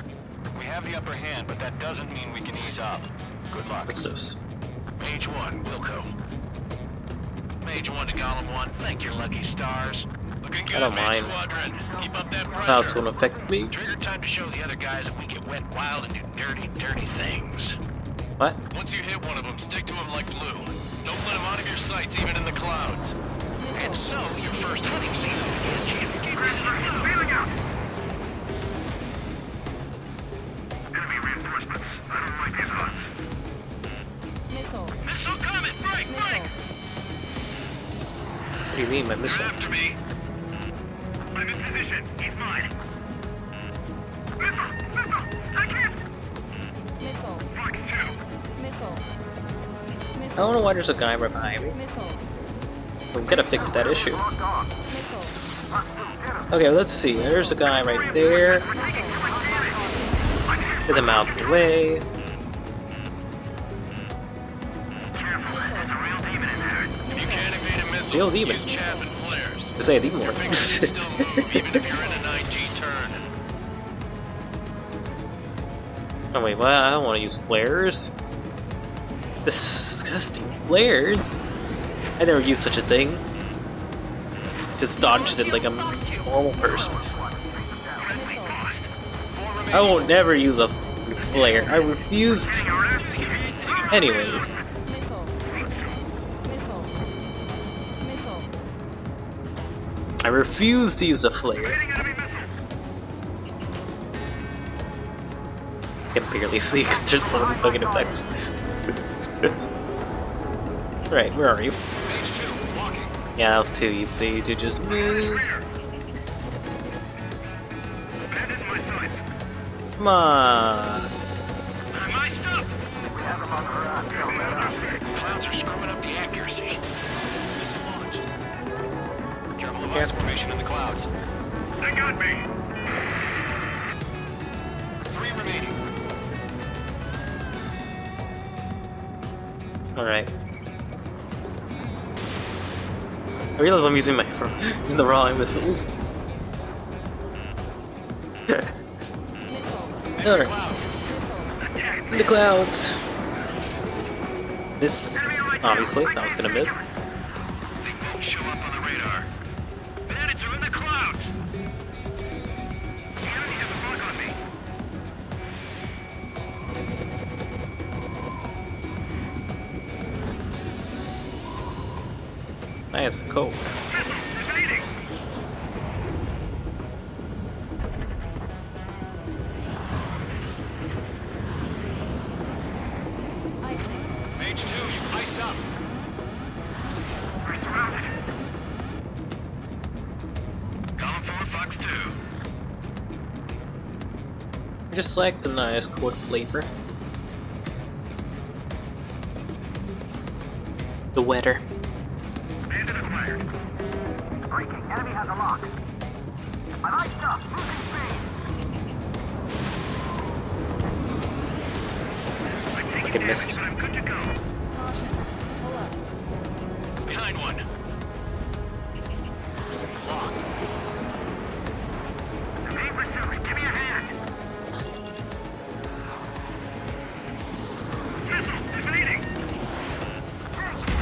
S8: We have the upper hand, but that doesn't mean we can ease up. Good luck.
S1: What's this?
S14: Mage 1, Wilco. Mage 1 to Golem 1, thank your lucky stars. Looking good,
S1: I don't
S14: Mage
S1: mind.
S14: Squadron. Keep up that pressure.
S1: Clouds won't affect me.
S14: Trigger time to show the other guys that we get wet wild and do dirty, dirty things.
S1: What?
S10: Once you hit one of them, stick to him like glue. Don't let him out of your sights, even in the clouds.
S14: And so, your first hunting season begins.
S7: Feeling out! Enemy reinforcements. I don't like these odds.
S14: Missile coming! Break! Break!
S1: What do you mean by missile?
S14: After me.
S7: I'm in position. He's mine. Missile! Missile! I can't! Fox 2.
S1: I don't know why there's a guy right behind me. We've got to fix that issue. Okay, let's see. There's a guy right there. Get him out of the way. Real demon.
S10: Use chaff and flares.
S1: I say a demon.
S10: Your fingers can still move even if you're in a 9G turn.
S1: Oh wait, what? I don't want to use flares. Disgusting flares. I never used such a thing. Just dodged it like a normal person. I will never use a flare. I refuse. Anyways. I refuse to use a flare. I can barely see because there's so many fucking effects. Right, where are you? Yeah, that was too easy to just miss. Come on.
S14: Clouds are screwing up the accuracy.
S8: Missile launched. Careful of ice formation in the clouds.
S7: They got me.
S8: 3 remaining.
S1: Alright. I realize I'm using using the wrong missiles. Alright. In the clouds. Miss. Obviously, I was gonna miss.
S14: They won't show up on the radar. Bandits are in the clouds.
S7: The enemy has a mark on me.
S1: Nice, cool.
S8: Mage 2, you've iced up.
S7: We're surrounded.
S14: Column 4, Fox 2.
S1: Just like the nice cold flavor. The wetter.
S7: Bandit acquired. Breaking. Enemy has a lock. I like stuff. Losing speed.
S1: Like it missed.
S7: I'm good to go.
S14: Behind one.
S8: Locked.
S7: I'm being pursued. Give me a hand. Missile. Evading.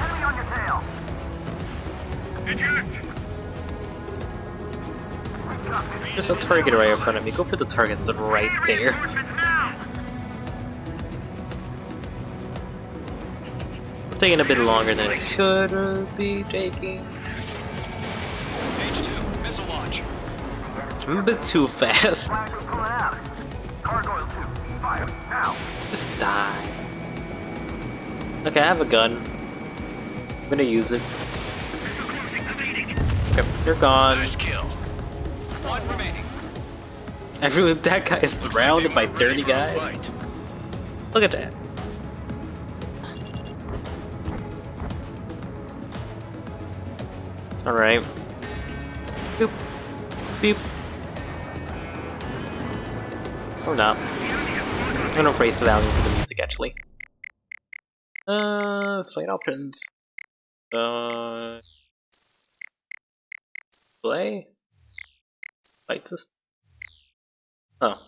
S7: Enemy on your tail. Eject.
S1: There's a target right in front of me. Go for the target that's right there. I'm taking a bit longer than it should be taking.
S8: Mage 2, missile launch.
S1: I'm a bit too fast.
S7: Gargoyle 2. Fire. Now.
S1: Just die. Okay, I have a gun. I'm gonna use it. Okay, you're gone.
S14: Nice kill.
S8: 1 remaining.
S1: Everyone, that guy is surrounded by dirty guys. Look at that. Alright. Boop. Beep. Or not. I'm gonna face value for the music actually. Flight options. Play? fight system? Oh.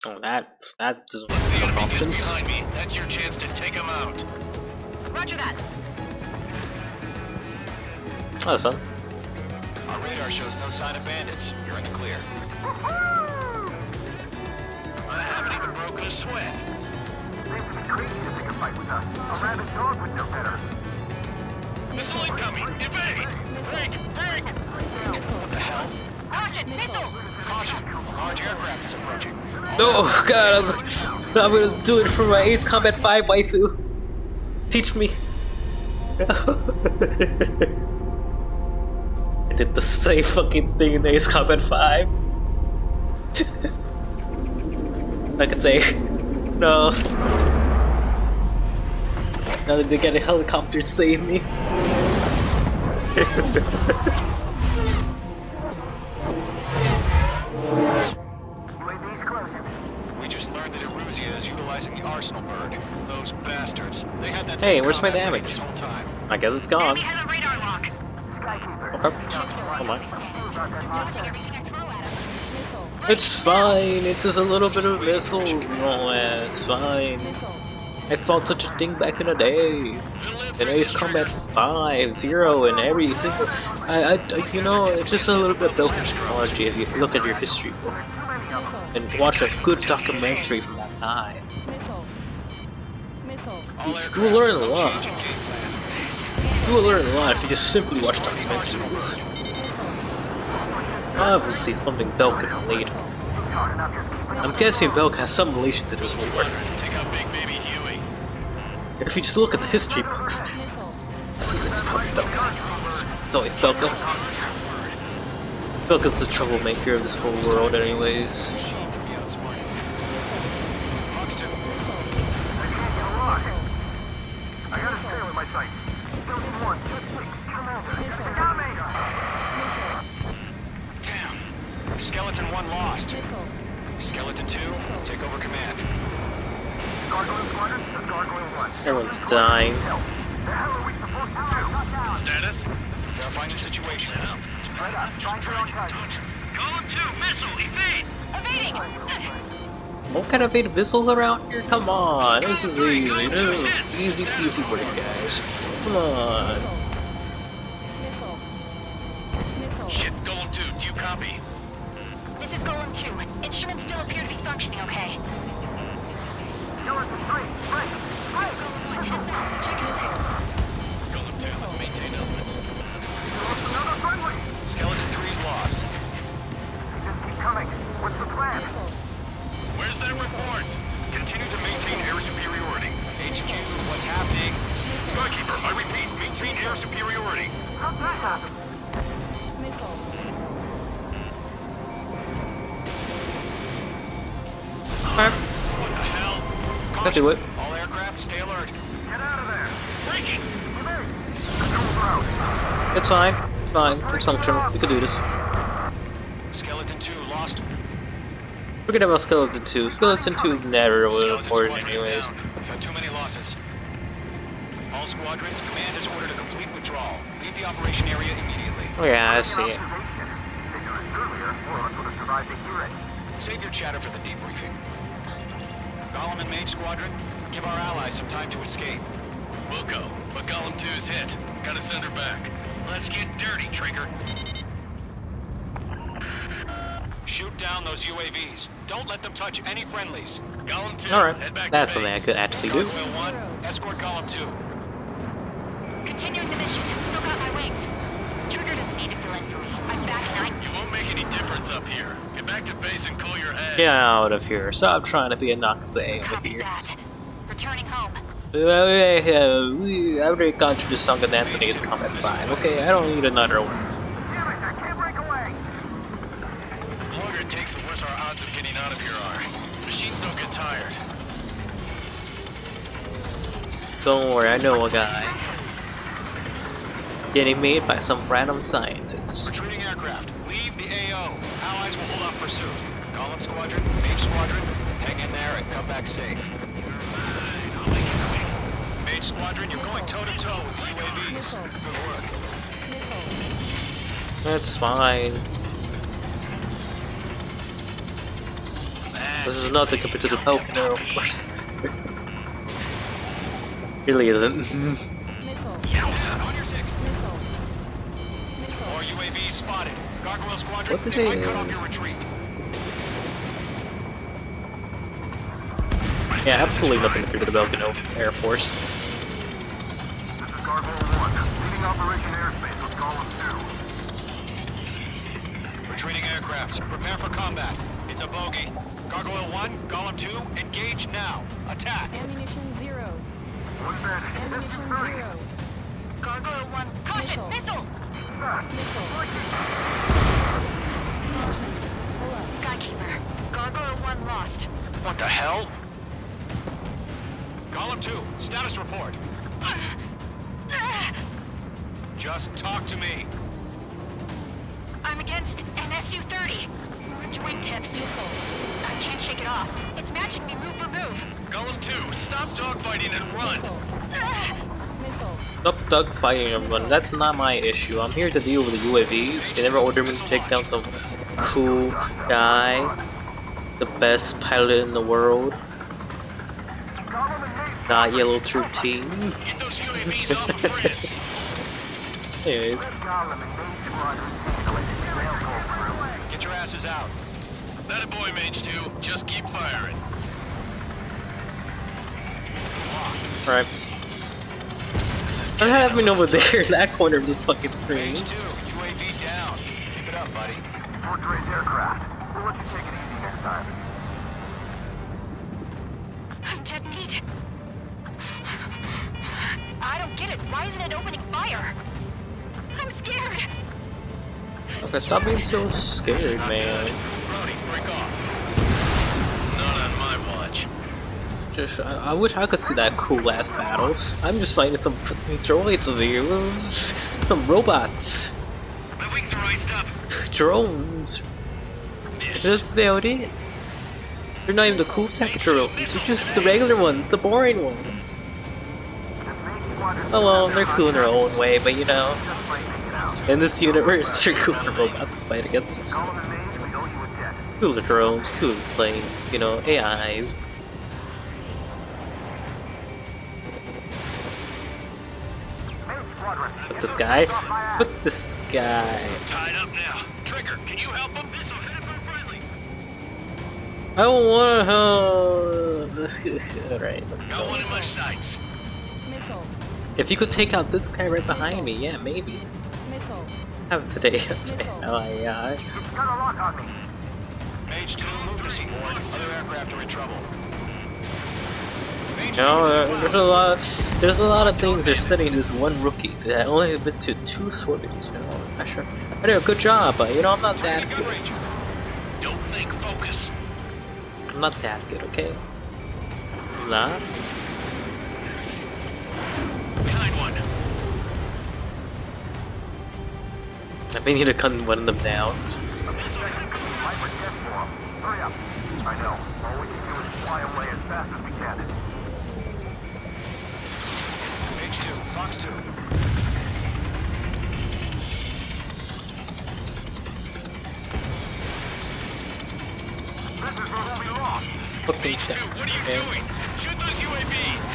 S1: Oh, that doesn't have options.
S10: Behind me. That's your chance to take them out.
S11: Roger that.
S1: Oh, that's fun.
S8: Our radar shows no sign of bandits. You're in the clear.
S10: I haven't even broken a sweat.
S7: Seems to be crazy to pick a fight with us. A rabid dog would know better.
S10: Missile incoming! Evade! Break! Break!
S8: What the hell?
S11: Caution! Missile!
S8: Caution! A large aircraft is approaching.
S1: No, God, I'm gonna do it for my Ace Combat 5 waifu. Teach me. I did the same fucking thing in Ace Combat 5. I can say, no. Now that they get a helicopter to save me.
S8: We just learned that Eruzia is utilizing the Arsenal bird. Those bastards. They had that.
S1: Hey, where's my
S8: combat ready
S1: damage?
S8: this whole time.
S1: I guess it's gone.
S11: Enemy has a radar lock.
S1: Okay. Oh my. It's fine, it's just a little bit of missiles and all that, it's fine. I fought such a thing back in the day. In Ace Combat 5, 0, and every single... you know, it's just a little bit of broken technology if you look at your history book. And watch a good documentary from that time. You will learn a lot. You will learn a lot if you just simply watch documentaries. Obviously something Belk can relate. I'm guessing Belk has some relation to this war. If you just look at the history books, it's probably Belk. It's always Belk. Belk is the troublemaker of this whole world anyways.
S7: I gotta stay with my sight. Building 1, 6,
S8: Damn. Skeleton 1 lost. Skeleton 2, take over command.
S7: Gargoyle Squadron to Gargoyle 1.
S1: Everyone's dying.
S7: The hell are we supposed to do?
S10: Status?
S8: Verifying the situation.
S7: Right up. Find your own target.
S10: Column 2, missile, evade!
S11: Evading!
S1: What kind of bait missiles around here? Come on, this is easy. This is easy peasy work, guys. Come on.
S10: Shit, Golem 2, do you copy?
S11: This is Golem 2. Instruments still appear to be functioning okay.
S7: Skeleton 3, break! Break!
S11: Heads up. Check your six.
S10: Golem 2, let's maintain elements.
S7: Another friendly!
S8: Skeleton 3's lost.
S7: Just keep coming. What's the plan?
S10: Where's that report?
S7: Continue to maintain air superiority.
S8: HQ, what's happening?
S7: Skykeeper, I repeat, maintain air superiority. How'd that happen?
S1: Alright,
S8: What the hell?
S1: I'll do it.
S8: All aircraft, stay alert.
S7: Get out of there!
S10: Breaking!
S7: Controls are out.
S1: It's fine. It's fine. It's functional. We can do this.
S8: Skeleton 2 lost.
S1: Forget about Skeleton 2. Skeleton 2 is never really
S8: Skeleton
S1: important
S8: Squadron is
S1: anyways.
S8: down. We've had too many losses. All squadrons, command has ordered a complete withdrawal. Leave the operation area immediately.
S1: Oh yeah, I see it.
S8: Save your chatter for the debriefing. Golem and Mage Squadron, give our allies some time to escape.
S10: Wilco, but Golem 2's hit. Gotta send her back. Let's get dirty, Trigger.
S8: Shoot down those UAVs. Don't let them touch any friendlies.
S10: Golem 2,
S1: Alright,
S10: head back
S1: that's
S10: to
S1: something I
S10: base.
S1: could actually do.
S8: Gargoyle 1, escort Golem 2.
S11: Continuing the mission. Still got my wings. Trigger doesn't need to fill in for me. I'm back and
S10: You won't make any difference up here. Get back to base and cool your head.
S1: Get out of here. Stop trying to be a Nakusei over
S11: Copy
S1: here.
S11: that. Returning home.
S1: I already got you the song and dance in Ace Combat 5. Okay, I don't need another one.
S7: Damn it, I can't break away!
S10: The longer it takes, the worse our odds of getting out of here are. Machines don't get tired.
S1: Don't worry, I know a guy. Getting made by some random scientist.
S8: Retreating aircraft, leave the AO. Allies will hold off pursuit. Golem Squadron, Mage Squadron, hang in there and come back safe. Mage Squadron, you're going toe-to-toe with the UAVs. Good work.
S1: That's fine. This is nothing compared to the Pelican Air Force. Really isn't.
S8: Yowza. On your six. More UAVs spotted. Gargoyle Squadron,
S1: What did
S8: they might
S1: they-
S8: cut off your retreat.
S1: Yeah, absolutely nothing compared to the Pelican Air Force.
S7: This is Gargoyle 1. Leading Operation Airspace with Column 2.
S8: Retreating aircrafts, prepare for combat. It's a bogey. Gargoyle 1, Golem 2, engage now. Attack.
S4: Ammunition 0.
S7: One bed.
S4: Ammunition 0.
S11: Gargoyle 1, caution, missile! Skykeeper, Gargoyle 1 lost.
S8: What the hell? Golem 2, status report. Just talk to me.
S11: I'm against an Su-30. Orange wingtips. I can't shake it off. It's matching me move for move.
S10: Golem 2, stop dogfighting and run.
S1: Stop dogfighting everyone. That's not my issue. I'm here to deal with the UAVs. You never ordered me to take down some cool guy, the best pilot in the world. Not Yellow Troop Team.
S10: Get those UAVs off of France.
S1: Anyways,
S8: Get your asses out.
S10: That a boy, Mage 2. Just keep firing.
S1: alright. What happened over there in that corner of this fucking screen?
S8: Mage 2, UAV down. Keep it up, buddy.
S7: Fortress aircraft. We'll let you take it easy next time.
S11: I'm dead meat. I don't get it. Why isn't it opening fire? I'm scared.
S1: Okay, stop being so scared, man.
S10: Brody, break off. Not on my watch.
S1: Just, I wish I could see that cool ass battle. I'm just fighting some fucking droids over here. Some robots.
S10: My wings are iced up.
S1: Drones. That's about it. They're not even the cool type of drones. They're just the regular ones, the boring ones. Oh well, they're cool in their own way, but you know, in this universe, they're cooler robots to fight against. Cooler drones, cooler planes, you know, AIs. Fuck this guy. Fuck this guy.
S10: Tied up now. Trigger, can you help him?
S1: I don't wanna Alright.
S10: Got one in my sights.
S1: If you could take out this guy right behind me, yeah, maybe. Have today. Oh, yeah.
S8: Mage 2, move to support. Other aircraft are in trouble. Mage
S1: You know,
S8: 2 is
S1: there's a lot of things they're sending this one rookie that only have been to 2 sorties, you know. I did a good job, but you know, I'm not that good.
S10: Don't think, focus.
S1: I'm not that good, okay? I'm not.
S10: Behind one.
S1: I may need to cut one of them down.
S7: Hurry up. I know. All we can do is fly away as fast as we can.
S8: Mage 2, Fox 2.
S7: This is where we'll be lost.
S1: Fucking shit.
S10: What are you doing? Shoot those UAVs.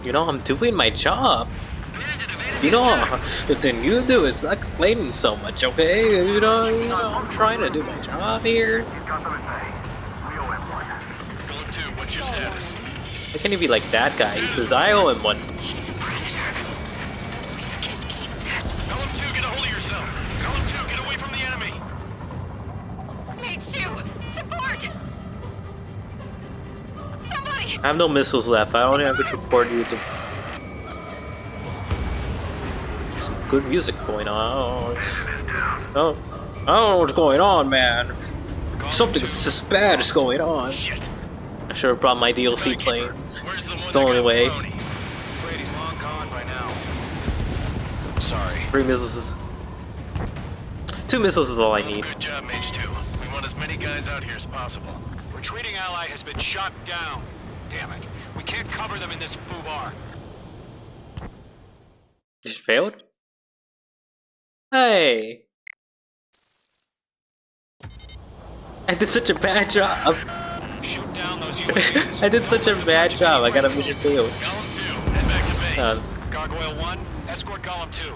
S1: You know, I'm doing my job. You know, then you do is not complaining so much, okay? You know, I'm trying to do my job here.
S10: Golem 2, what's your status?
S1: How can you be like that guy? He says, I owe him one.
S10: Golem 2, get a hold of yourself. Golem 2, get away from the enemy.
S11: Mage 2, support! Somebody!
S1: I have no missiles left. I only have to support you to... Some good music going on. Oh, I don't know what's going on, man. Something bad is going on. I should have brought my DLC planes. It's the only way.
S8: Afraid he's long gone by now. Sorry.
S1: 3 missiles. 2 missiles is all I need.
S10: Good job, Mage 2. We want as many guys out here as possible.
S8: Retreating ally has been shot down. Damn it. We can't cover them in this foobar.
S1: You failed? Hey! I did such a bad job.
S8: Shoot down those UAVs.
S1: I did such a bad job. I got a mission failed.
S8: Gargoyle 1, escort Golem 2.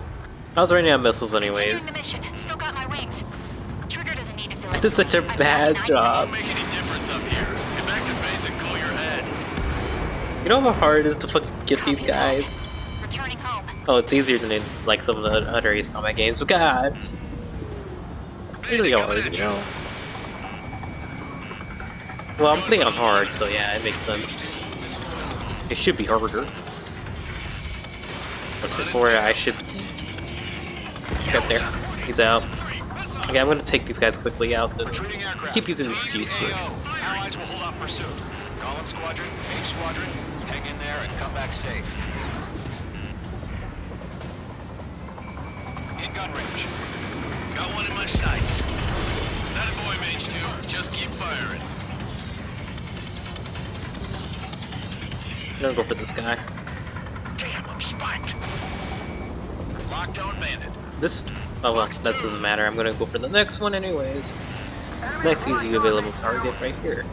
S1: I was running out of missiles
S11: Continuing
S1: anyways.
S11: the mission. Still got my wings. Trigger doesn't need to fill
S1: I
S11: it.
S1: did such a bad job.
S10: Make any difference up here. Get back to base and call your head.
S1: You know how hard it is to fucking get these guys?
S11: Returning home.
S1: Oh, it's easier than it's like some of the other Ace Combat games. But God, it's really hard, you know. Well, I'm playing on hard, so yeah, it makes sense. It should be harder. But before I should get there. He's out. Okay, I'm gonna take these guys quickly out and keep using this jeep for
S8: Allies will hold off pursuit. Golem Squadron, Mage Squadron, hang in there and come back safe. In gun range.
S10: Got one in my sights. That boy, Mage 2. Just keep firing.
S1: I'm gonna go for this guy.
S10: Damn, I'm spiked. Lockdown bandit.
S1: This. Oh well, that doesn't matter. I'm gonna go for the next one anyways. Next easy available target right here.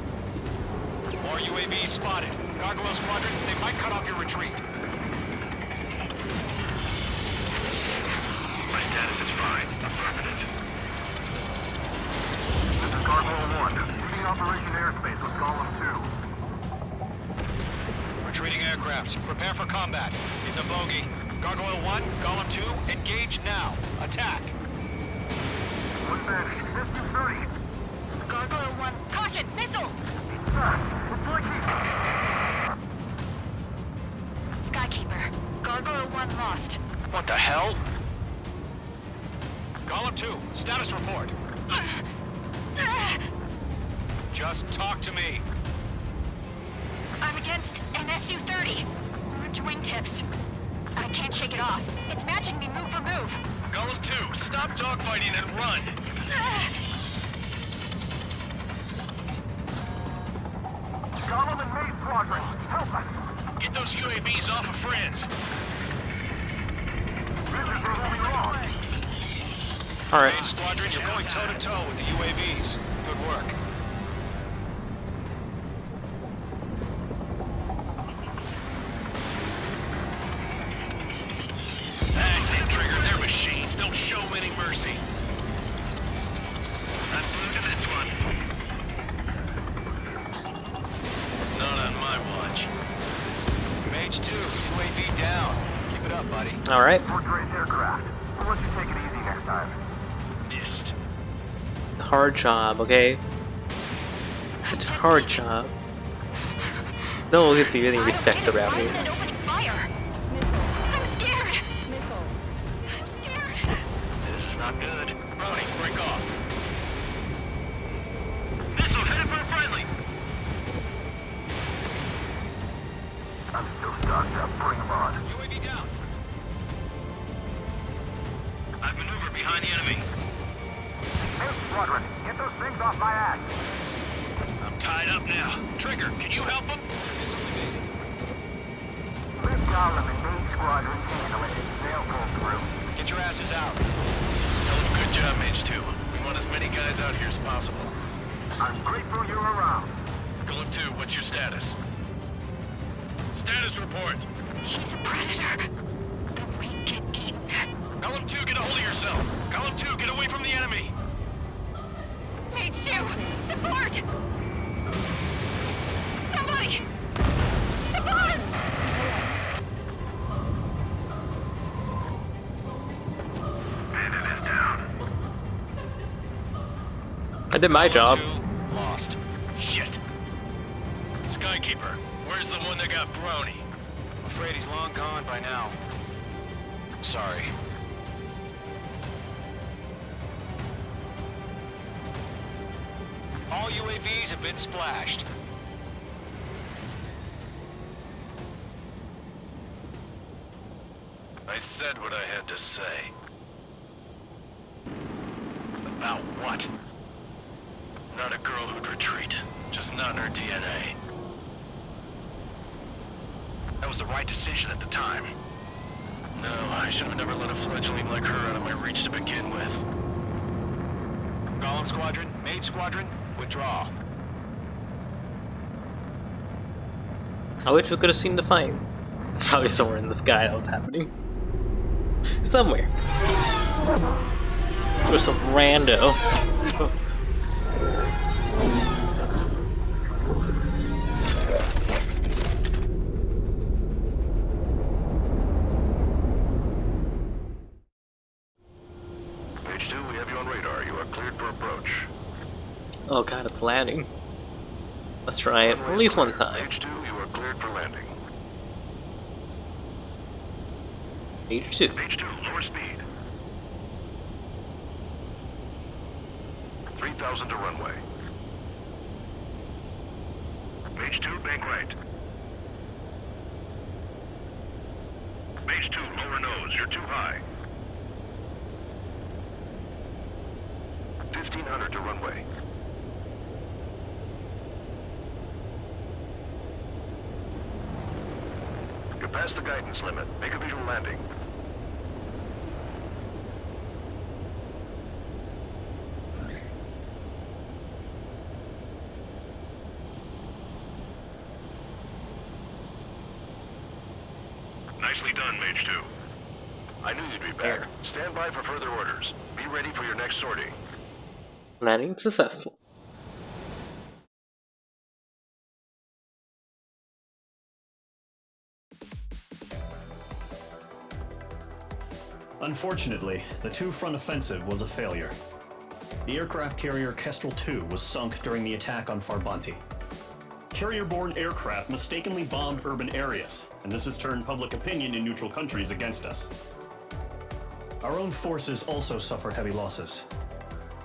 S8: More UAVs spotted. Gargoyle Squadron, they might cut off your retreat.
S7: My status is fine. Affirmative. This is Gargoyle 1. Leading Operation Airspace with Golem 2.
S8: Retreating aircrafts. Prepare for combat. It's a bogey. Gargoyle 1, Golem 2, engage now. Attack.
S7: One baddie. SU-30.
S11: Gargoyle 1. Caution! Missile! Skykeeper. Gargoyle 1 lost.
S8: What the hell? Golem 2, status report. Just talk to me.
S11: I'm against an SU-30. Orange wingtips. I can't shake it off. It's matching me move for move.
S10: Golem 2, stop dogfighting and run.
S7: Golem and Mage Squadron, help us!
S10: Get those UAVs off of friends.
S7: This is where we'll be wrong.
S1: Alright.
S8: Mage Squadron, you're going toe-to-toe with the UAVs. Good work.
S10: That's it, Trigger. They're machines. Don't show any mercy. I flew to this one. Not on my watch.
S8: Mage 2, UAV down. Keep it up, buddy.
S1: Alright.
S7: Portrait aircraft. We'll let you take it easy next time.
S10: Missed.
S1: Hard job, okay? It's a hard job. No one gets you any respect around
S11: Why is
S1: here.
S11: it opening fire? I'm scared. I'm scared.
S10: This is not good. Brownie, break off. Missile, headed for a friendly.
S7: I'm still stocked up. Bring them on.
S8: UAV down.
S10: I've maneuvered behind the enemy.
S7: Mage Squadron, get those things off my ass.
S10: I'm tied up now. Trigger, can you help him?
S7: Let Golem and Mage Squadron handle it. They'll pull through.
S8: Get your asses out.
S10: Tell him good job, Mage 2. We want as many guys out here as possible.
S7: I'm grateful you're around.
S10: Golem 2, what's your status? Status report.
S11: He's a predator. The weak get eaten.
S10: Golem 2, get a hold of yourself. Golem 2, get away from the enemy.
S11: Mage 2, support! Somebody! Support!
S7: Bandit is down.
S1: I did my job.
S8: Lost.
S10: Shit. Skykeeper, where's the one that got Brownie?
S8: I'm afraid he's long gone by now. Sorry. All UAVs have been splashed.
S10: I said what I had to say. About what? Not a girl who'd retreat. Just not in her DNA. That was the right decision at the time. No, I should have never let a fledgling like her out of my reach to begin with.
S8: Golem Squadron, Mage Squadron,
S10: Withdraw.
S1: I wish we could have seen the fight. It's probably somewhere in the sky that was happening. Somewhere. Or some rando.
S9: Page 2, we have you on radar. You are cleared for approach.
S1: Oh god, it's landing. Let's try it at least one time.
S9: Page 2, you are cleared for landing.
S1: Page 2.
S9: Page 2, lower speed. 3,000 to runway. Page 2, bank right. Page 2, lower nose. You're too high. 1,500 to runway. You're past the guidance limit. Make a visual landing. Nicely done, Mage 2. I knew you'd be back. Stand by for further orders. Be ready for your next sortie.
S1: Landing successful.
S5: Unfortunately, the two-front offensive was a failure. The aircraft carrier Kestrel II was sunk during the attack on Farbanti. Carrier-borne aircraft mistakenly bombed urban areas, and this has turned public opinion in neutral countries against us. Our own forces also suffered heavy losses.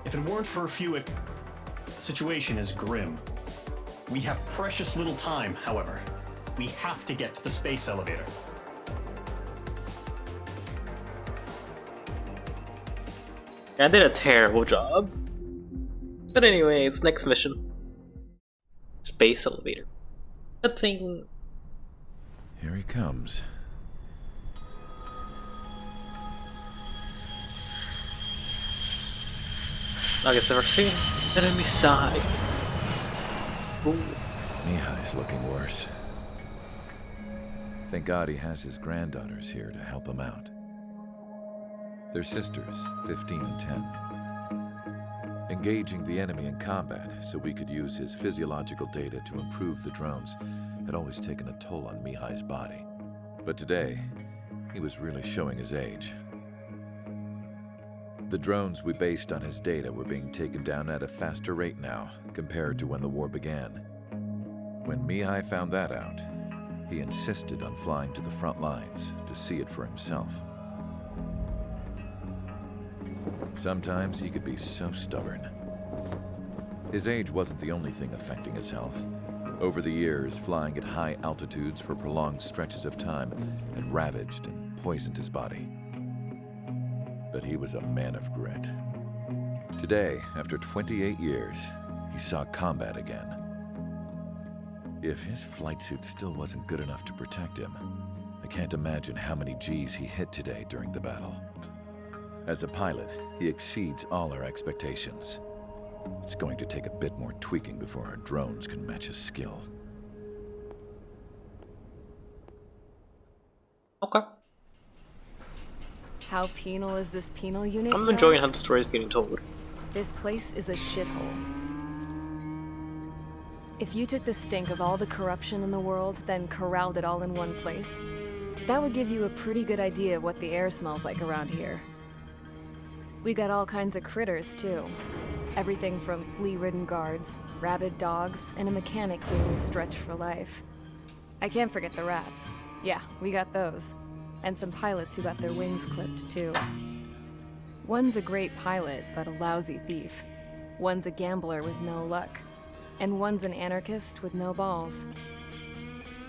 S5: If it weren't for a few, the situation is grim. We have precious little time, however. We have to get to the space elevator.
S1: I did a terrible job. But anyways, next mission. Space elevator. Good thing.
S16: Here he comes.
S1: I guess I've seen enemy side. Ooh.
S16: Mihai's looking worse. Thank God he has his granddaughters here to help him out. They're sisters, 15 and 10. Engaging the enemy in combat so we could use his physiological data to improve the drones had always taken a toll on Mihai's body. But today, he was really showing his age. The drones we based on his data were being taken down at a faster rate now compared to when the war began. When Mihai found that out, he insisted on flying to the front lines to see it for himself. Sometimes he could be so stubborn. His age wasn't the only thing affecting his health. Over the years, flying at high altitudes for prolonged stretches of time had ravaged and poisoned his body. But he was a man of grit. Today, after 28 years, he saw combat again. If his flight suit still wasn't good enough to protect him, I can't imagine how many Gs he hit today during the battle. As a pilot, he exceeds all our expectations. It's going to take a bit more tweaking before our drones can match his skill.
S1: Okay.
S2: How penal is this penal unit?
S1: I'm enjoying how the story's getting told.
S2: This place is a shithole. If you took the stink of all the corruption in the world, then corralled it all in one place, that would give you a pretty good idea of what the air smells like around here. We got all kinds of critters, too. Everything from flea-ridden guards, rabid dogs, and a mechanic doing the stretch for life. I can't forget the rats. Yeah, we got those. And some pilots who got their wings clipped, too. One's a great pilot, but a lousy thief. One's a gambler with no luck. And one's an anarchist with no balls.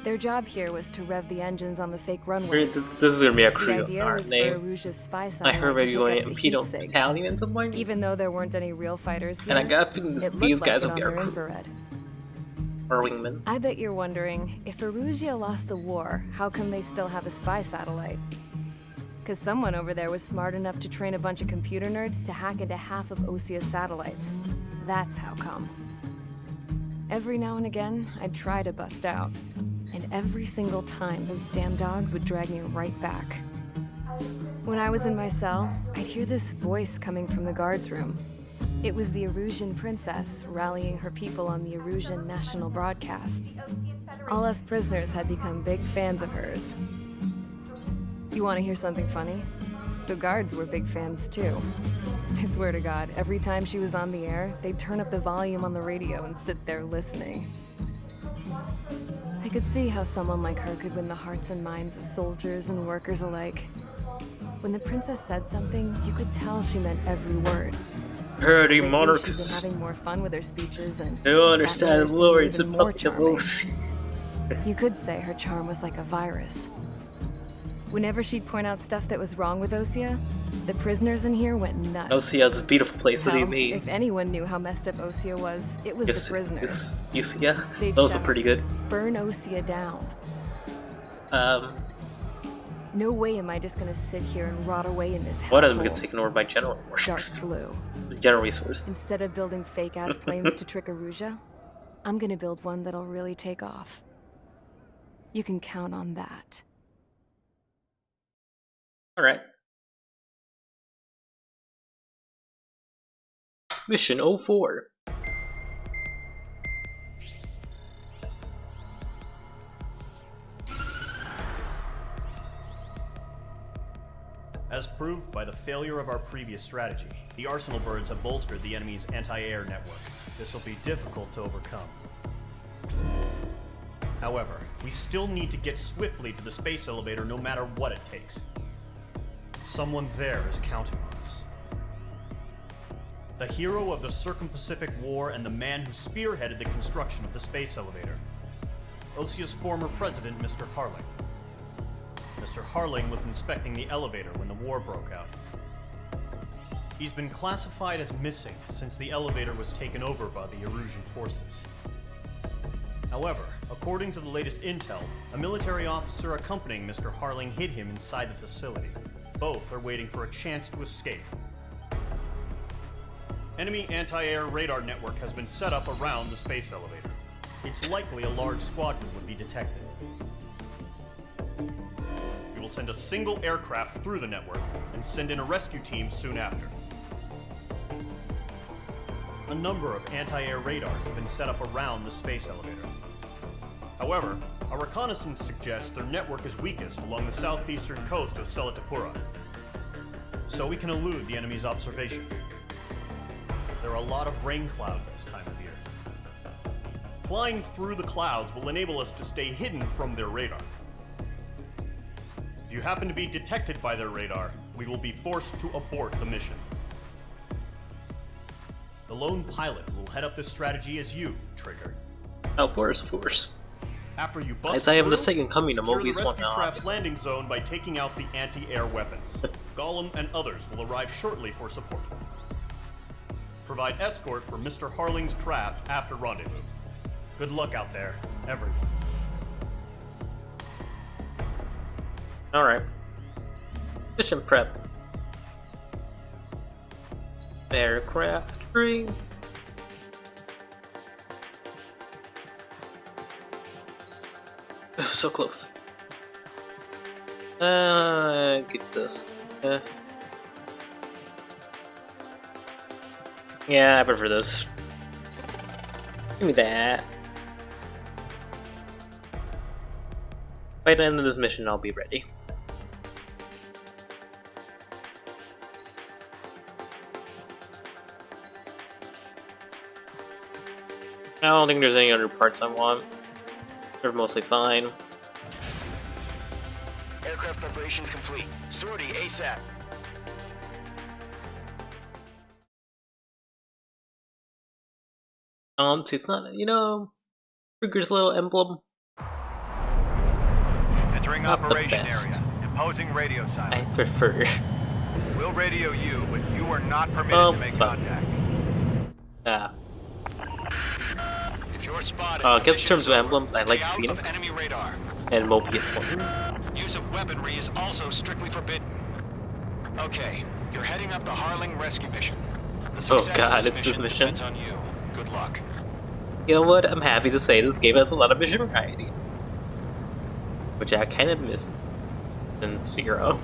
S2: Their job here was to rev the engines on the fake runways.
S1: This is gonna be a
S2: The
S1: crew
S2: idea was for
S1: name.
S2: Aruja's spy
S1: I
S2: satellite
S1: heard
S2: to
S1: maybe
S2: pick
S1: going
S2: up the
S1: Imperial
S2: heat sig.
S1: Battalion at some point.
S2: Even though there weren't any real fighters here,
S1: And I got these
S2: it looked like
S1: guys
S2: it
S1: will be
S2: on
S1: our
S2: their
S1: crew.
S2: infrared.
S1: Or wingmen.
S2: I bet you're wondering, if Erusea lost the war, how come they still have a spy satellite? Because someone over there was smart enough to train a bunch of computer nerds to hack into half of Osea's satellites. That's how come. Every now and again, I'd try to bust out. And every single time, those damn dogs would drag me right back. When I was in my cell, I'd hear this voice coming from the guards room. It was the Erusian princess rallying her people on the Erusian national broadcast. All us prisoners had become big fans of hers. You want to hear something funny? The guards were big fans too. I swear to God, every time she was on the air, they'd turn up the volume on the radio and sit there listening. I could see how someone like her could win the hearts and minds of soldiers and workers alike. When the princess said something, you could tell she meant every word.
S1: Pretty
S2: Lately,
S1: monarchs.
S2: she's been having more fun with her speeches and
S1: I don't understand
S2: that
S1: lorries
S2: even
S1: and
S2: more
S1: fucking
S2: charming.
S1: wolves.
S2: You could say her charm was like a virus. Whenever she'd point out stuff that was wrong with Osea, the prisoners in here went nuts.
S1: Osea's a beautiful place, what do you
S2: Hell,
S1: mean?
S2: If anyone knew how messed up Osea was, it was the prisoners.
S1: Osea?
S2: They'd
S1: Those are
S2: shout,
S1: pretty good.
S2: "Burn Osea down." No way am I just gonna sit here and rot away in this hellhole.
S1: One of them gets taken over by General
S2: Dark
S1: Works.
S2: Blue.
S1: General Resource.
S2: Instead of building fake-ass planes to trick Erusia, I'm gonna build one that'll really take off. You can count on that.
S1: Alright. Mission 04.
S5: As proved by the failure of our previous strategy, the Arsenal birds have bolstered the enemy's anti-air network. This will be difficult to overcome. However, we still need to get swiftly to the space elevator no matter what it takes. Someone there is counting on us. The hero of the Circum-Pacific War and the man who spearheaded the construction of the space elevator. Osea's former president, Mr. Harling. Mr. Harling was inspecting the elevator when the war broke out. He's been classified as missing since the elevator was taken over by the Erusian forces. However, according to the latest intel, a military officer accompanying Mr. Harling hid him inside the facility. Both are waiting for a chance to escape. Enemy anti-air radar network has been set up around the space elevator. It's likely a large squadron would be detected. We will send a single aircraft through the network and send in a rescue team soon after. A number of anti-air radars have been set up around the space elevator. However, our reconnaissance suggests their network is weakest along the southeastern coast of Selatapura, so we can elude the enemy's observation. There are a lot of rain clouds this time of year. Flying through the clouds will enable us to stay hidden from their radar. If you happen to be detected by their radar, we will be forced to abort the mission. The lone pilot will head up this strategy as you, Trigger.
S1: Of course.
S5: After you bust
S1: As I am the
S5: through,
S1: second coming of
S5: secure the
S1: Mobius one
S5: rescue
S1: now,
S5: craft's
S1: obviously.
S5: landing zone by taking out the anti-air weapons. Gollum and others will arrive shortly for support. Provide escort for Mr. Harling's craft after rendezvous. Good luck out there, everyone.
S1: Alright. Mission prep. Aircraft 3. So close. Get this. Yeah, I prefer this. Give me that. By the end of this mission, I'll be ready. I don't think there's any other parts I want. They're mostly fine.
S15: Aircraft preparations complete. Sortie ASAP.
S1: It's not, you know, Trigger's little emblem.
S7: Entering
S1: Not the
S7: operation
S1: best.
S7: area. Imposing radio
S1: I
S7: silence.
S1: prefer.
S7: We'll radio you, but you are not permitted to make contact.
S8: If you're spotted,
S1: I guess in terms of
S8: mission is
S1: emblems,
S8: over.
S1: I like
S8: Stay out
S1: Phoenix
S8: of enemy radar.
S1: and Mobius one.
S8: Use of weaponry is also strictly forbidden. Okay, you're heading up the Harling rescue mission. The
S1: Oh
S8: success
S1: god,
S8: of
S1: it's this mission.
S8: depends on you. Good luck.
S1: You know what? I'm happy to say this game has a lot of mission variety, which I kind of missed in Zero.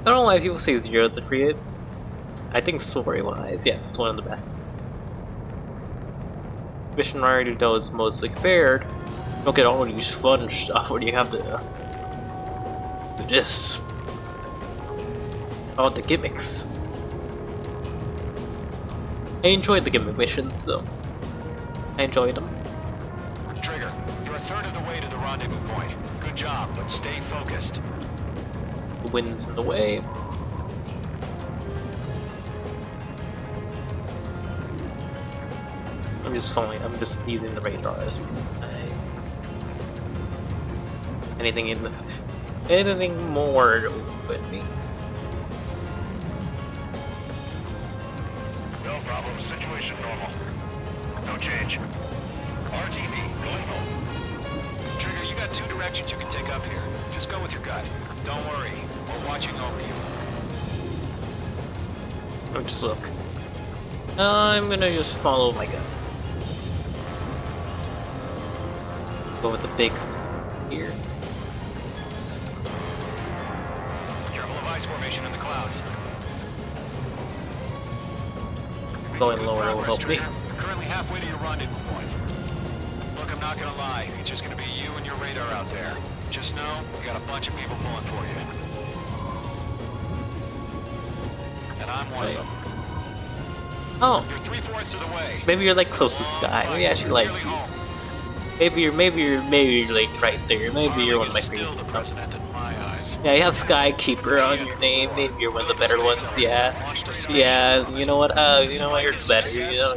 S1: I don't know why people say Zero is a free. I think story-wise, yeah, it's one of the best. Mission variety though is mostly compared. You don't get all these fun stuff when you have to do this. All the gimmicks. I enjoyed the gimmick missions, so I enjoyed them.
S8: Trigger, you're a third of the way to the rendezvous point. Good job, but stay focused.
S1: The wind's in the way. I'm just using the radars. Anything more with me?
S7: No problem. Situation normal. No change. RTV, going home.
S8: Trigger, you got two directions you can take up here. Just go with your gut. Don't worry, we're watching over you.
S1: Oh, just look. I'm gonna just follow my gut. Go with the big here.
S8: Careful of ice formation in the clouds.
S1: Going lower will help me.
S8: You're currently halfway to your rendezvous point. Look, I'm not gonna lie. It's just gonna be you and your radar out there. Just know, you got a bunch of people pulling for you. And I'm one of them.
S1: Oh.
S8: You're 3/4 of the way.
S1: Maybe you're like close to Sky. Maybe I should like you. Maybe you're like right there. Maybe you're one of my favorites. Yeah, you have Skykeeper on your name. Maybe you're one of the better ones. Yeah, yeah. You know what? You're better. You know,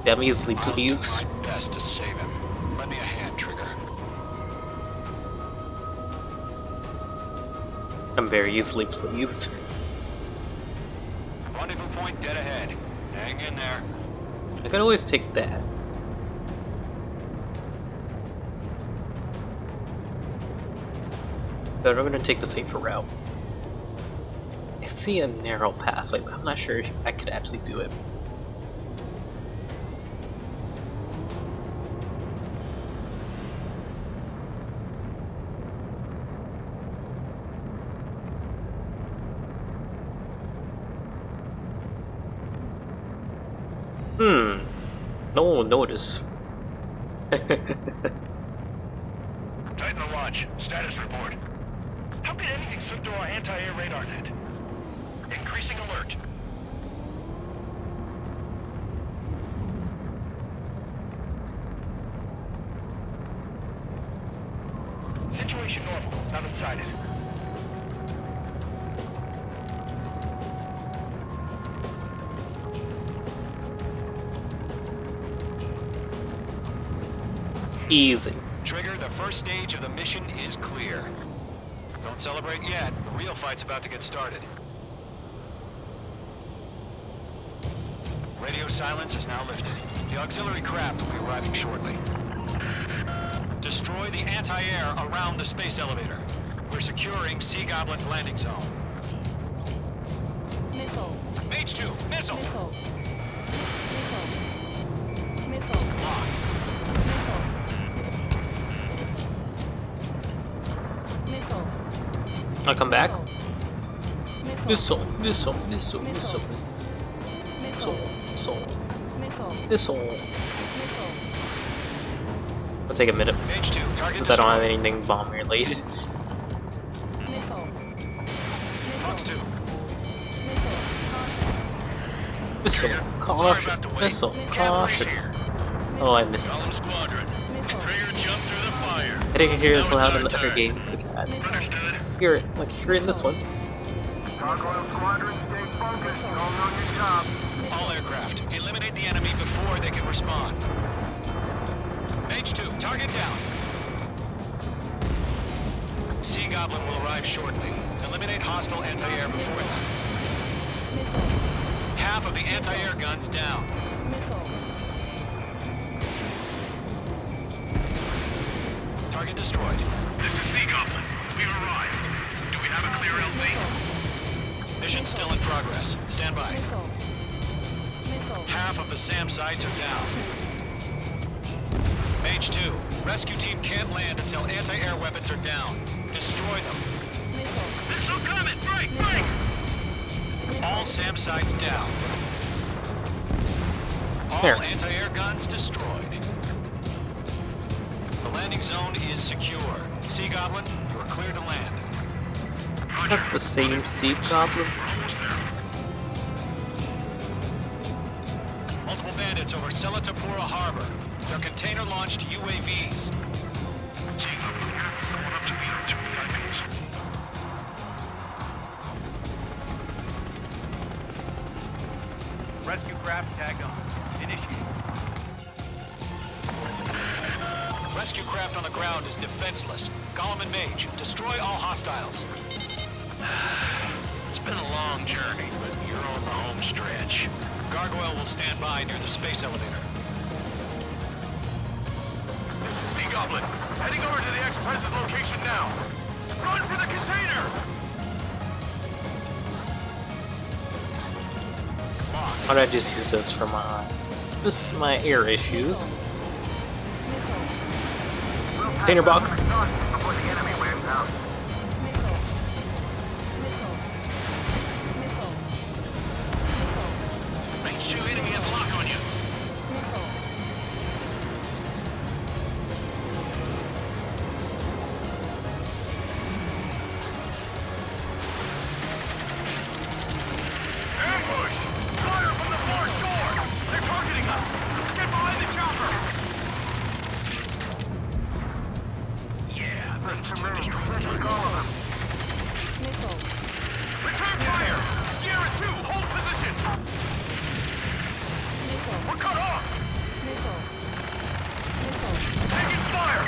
S1: yeah, I'm easily pleased.
S8: Best to save him. Lend me a hand, Trigger.
S1: I'm very easily pleased.
S8: Rendezvous point dead ahead. Hang in there.
S1: I could always take that. But I'm gonna take the safer route. I see a narrow pathway, but I'm not sure if I could actually do it. No one will notice.
S7: Titan to launch. Status report. How could anything slip through our anti-air radar net? Increasing alert. Situation normal. Not unsighted.
S1: Easy.
S8: Trigger, the first stage of the mission is clear. Don't celebrate yet. The real fight's about to get started. Radio silence is now lifted. The auxiliary craft will be arriving shortly. Destroy the anti-air around the space elevator. We're securing Sea Goblin's landing zone.
S2: Missile.
S8: Mage 2, missile!
S2: Missile.
S8: Locked.
S1: I'll come back. Missile, missile, missile, missile, missile, missile, missile. I'll take a minute because I don't have anything bomb related.
S8: Fox 2.
S1: Missile, caution, missile, caution. Oh, I missed it. I didn't hear it as loud in the other games, but God. Hear it, like hear it in this one.
S7: Gargoyle Squadron, stay focused. You all know your job.
S8: All aircraft, eliminate the enemy before they can respond. Mage 2, target down. Sea Goblin will arrive shortly. Eliminate hostile anti-air before them. Half of the anti-air guns down. Target destroyed.
S7: This is Sea Goblin. We've arrived. Do we have a clear LZ?
S8: Mission still in progress. Stand by. Half of the SAM sites are down. Mage 2, rescue team can't land until anti-air weapons are down. Destroy them.
S10: Missile coming! Break! Break!
S8: All SAM sites down. All anti-air guns destroyed. The landing zone is secure. Sea Goblin, you are clear to land.
S1: Not the same Sea Goblin.
S8: Multiple bandits over Selatapura Harbor. They're container-launched UAVs.
S10: Rescue craft tag on. Initiate.
S8: Rescue craft on the ground is defenseless. Gollum and Mage, destroy all hostiles.
S10: It's been a long journey, but you're on the home stretch.
S8: Gargoyle will stand by near the space elevator.
S10: Sea Goblin, heading over to the Express's location now. Run for the container!
S1: Why don't I just use this for my air issues? Container box.
S10: Range 2 enemy has a lock on you. Ambush! Fire from the far shore! They're targeting us! Get behind the chopper! Yeah, that's too many. Take all of them. Return fire! Sierra 2, hold position! We're cut off! Taking fire!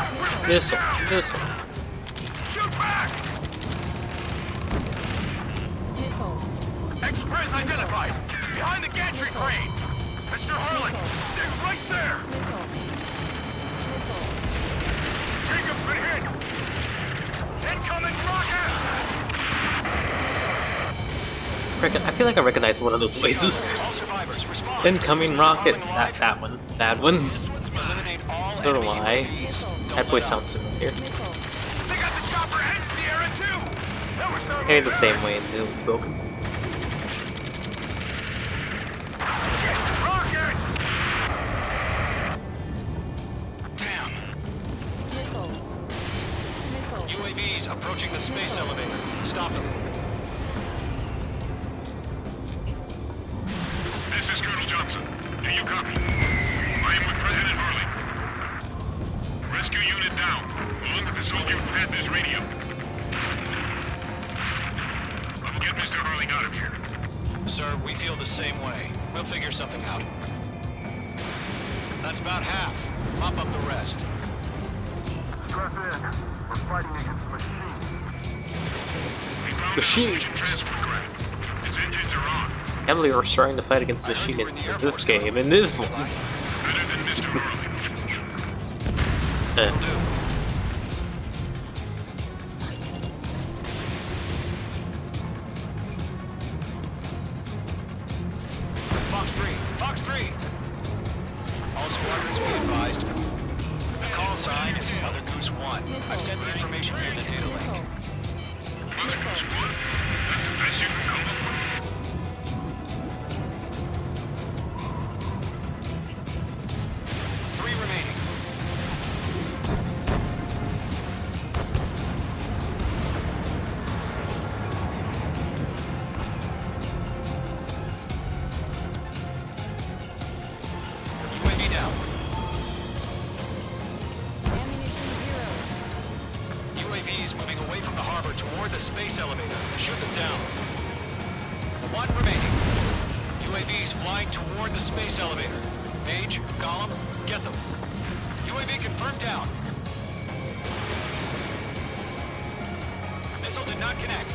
S1: Missile. Missile.
S10: Shoot back! Express identified! Behind the gantry crane! Mr. Harlan! They're right there! Jacob's been hit! Incoming rocket!
S1: I feel like I recognize one of those places. Incoming rocket. That one. That one. I don't know why. That voice sounds familiar.
S10: They got the chopper and Sierra too!
S1: Maybe the same way it was spoken.
S8: UAVs approaching the space elevator. Stop them.
S7: This is Colonel Johnson. Do you copy? I am with President Harley. Rescue unit down, along with the soldier who had this radio. I will get Mr. Harley out of here.
S8: Sir, we feel the same way. We'll figure something out. That's about half. Mop up the rest.
S7: Stress in. We're fighting against machines.
S1: Machines!
S7: His engines are on.
S1: Emily, we're starting to fight against machine in this game, in this one.
S7: Better than Mr. Harley.
S8: Fox 3! Fox 3! All squadrons be advised. The call sign is Mother Goose 1. I've sent the information via the data link.
S7: Mother Goose 1. That's the best you can come up with.
S8: Three remaining. UAV down. UAVs moving away from the harbor toward the space elevator. Shoot them down. One remaining. UAVs flying toward the space elevator. Mage, Gollum, get them. UAV confirmed down. Missile did not connect.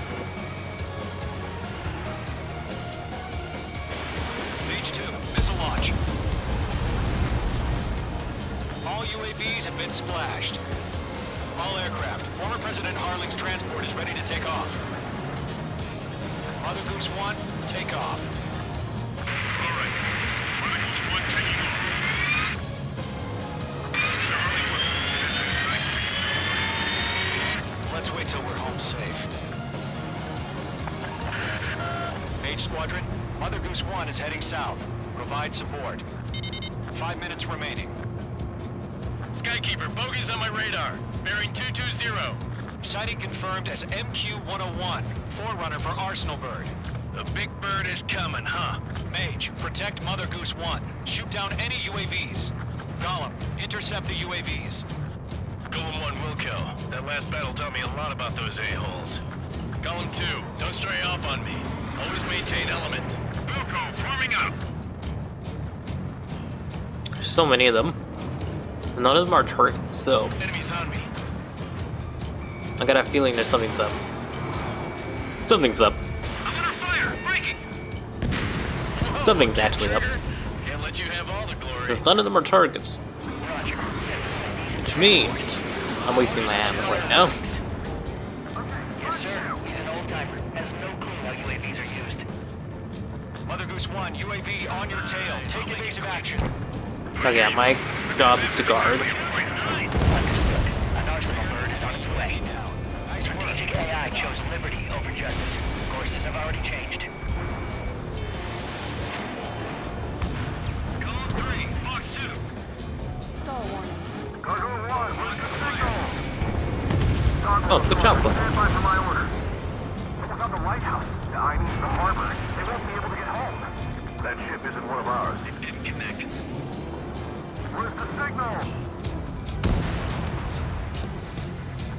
S8: Mage 2, missile launch. All UAVs have been splashed. All aircraft. Former President Harling's transport is ready to take off. Mother Goose 1, take off.
S7: Alright. Mother Goose 1 taking off.
S8: Let's wait till we're home safe. Mage Squadron, Mother Goose 1 is heading south. Provide support. 5 minutes remaining.
S10: Skykeeper, bogey's on my radar. Bearing 220.
S8: Sighting confirmed as MQ-101, forerunner for Arsenal Bird.
S10: The big bird is coming, huh?
S8: Mage, protect Mother Goose 1. Shoot down any UAVs. Gollum, intercept the UAVs.
S10: Golem 1 Wilco. That last battle taught me a lot about those a-holes. Golem 2, don't stray off on me. Always maintain element.
S7: Wilco, forming up.
S1: There's so many of them. None of them are turrets, so
S10: Enemies on me.
S1: I got a feeling there's something's up. Something's up.
S7: I'm under fire. Breaking.
S10: Whoa,
S1: Something's actually up.
S10: Can't let you have all the glory.
S1: Because none of them are targets. Which means I'm wasting my ammo right now.
S14: Yes, sir. He's an old-timer. Has no clue how UAVs are used.
S8: Mother Goose 1, UAV on your tail. Take evasive action.
S1: Okay, my job is to guard.
S14: An Arsenal Bird is on its way.
S8: Nice work.
S14: Strategic AI chose liberty over justice. Courses have already changed.
S7: Golem 3, Fox 2. Cargo 1, where's the signal?
S1: Oh, good job, bud.
S7: Stand by for my order. Someone's on the White House. I mean the harbor. They won't be able to get home. That ship isn't one of ours.
S10: It didn't connect.
S7: Where's the signal?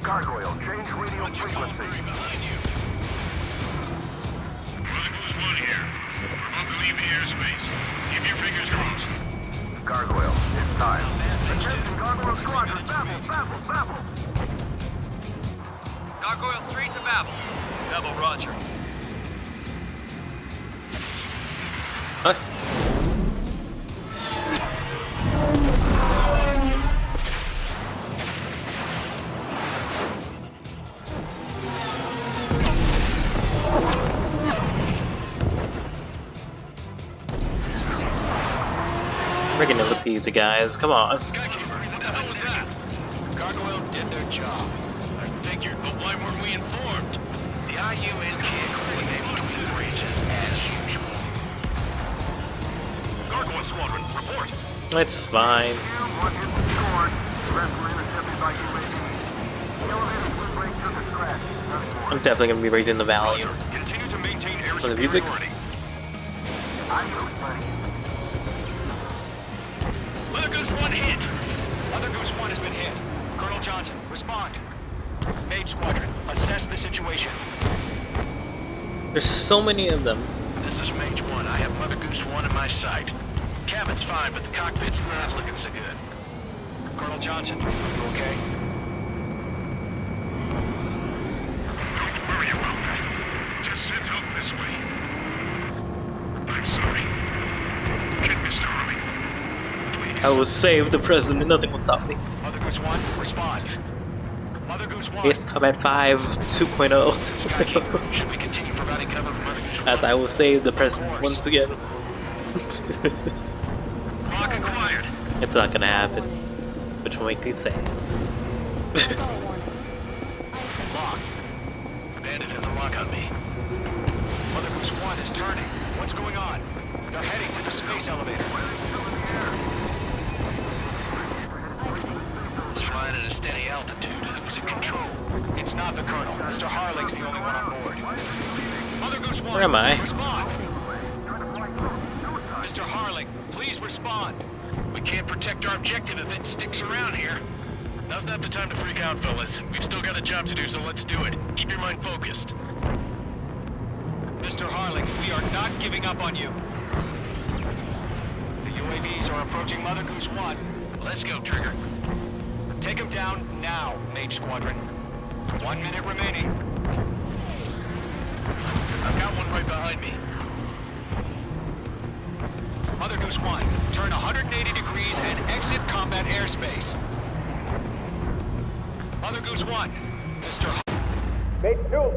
S7: Gargoyle, change radio frequency.
S10: Behind you.
S7: Mother Goose 1 here. We're about to leave the airspace. Keep your fingers crossed. Gargoyle, it's time. Attention, Gargoyle Squadron. Babel.
S6: Gargoyle 3 to Babel. Babel, roger.
S1: Huh? Freaking know the pizza, guys. Come on.
S10: Skykeeper, what the hell was that?
S8: Gargoyle did their job.
S10: I figured, but why weren't we informed? The IUN can't coordinate between branches as usual.
S7: Gargoyle Squadron, report.
S1: It's fine.
S7: One hit and scored. The rest were intercepted by UAV. The elevator blue brake took a crash. Nothing more.
S1: I'm definitely gonna be raising the value.
S7: Continue to maintain air
S1: For the music?
S7: superiority. I'm moved, buddy.
S10: Mother Goose 1 hit.
S8: Mother Goose 1 has been hit. Colonel Johnson, respond. Mage Squadron, assess the situation.
S1: There's so many of them.
S10: This is Mage 1. I have Mother Goose 1 in my sight. Cabin's fine, but the cockpit's not looking so good.
S8: Colonel Johnson, you okay?
S7: Don't worry about that. Just send help this way. I'm sorry. Get Mr. Harley.
S1: I will save the president. Nothing will stop me.
S8: Mother Goose 1, respond. Mother Goose 1.
S1: It's Combat 5 2.0.
S10: Skykeeper, should we continue providing cover for Mother Goose 1?
S1: As I will save the president once again.
S7: Lock acquired.
S1: It's not gonna happen. Which will make me sad.
S8: Locked.
S10: Bandit has a lock on me.
S8: Mother Goose 1 is turning. What's going on? They're heading to the space elevator.
S10: It's flying at a steady altitude. Who's in control?
S8: It's not the Colonel. Mr. Harling's the only one on board. Mother Goose 1,
S1: Where am I?
S8: respond. Mr. Harling, please respond.
S10: We can't protect our objective if it sticks around here. Now's not the time to freak out, fellas. We've still got a job to do, so let's do it. Keep your mind focused.
S8: Mr. Harling, we are not giving up on you. The UAVs are approaching Mother Goose 1.
S10: Let's go, Trigger.
S8: Take them down now, Mage Squadron. 1 minute remaining.
S10: I've got one right behind me.
S8: Mother Goose 1, turn 180 degrees and exit combat airspace. Mother Goose 1, Mr.
S7: Mate 2.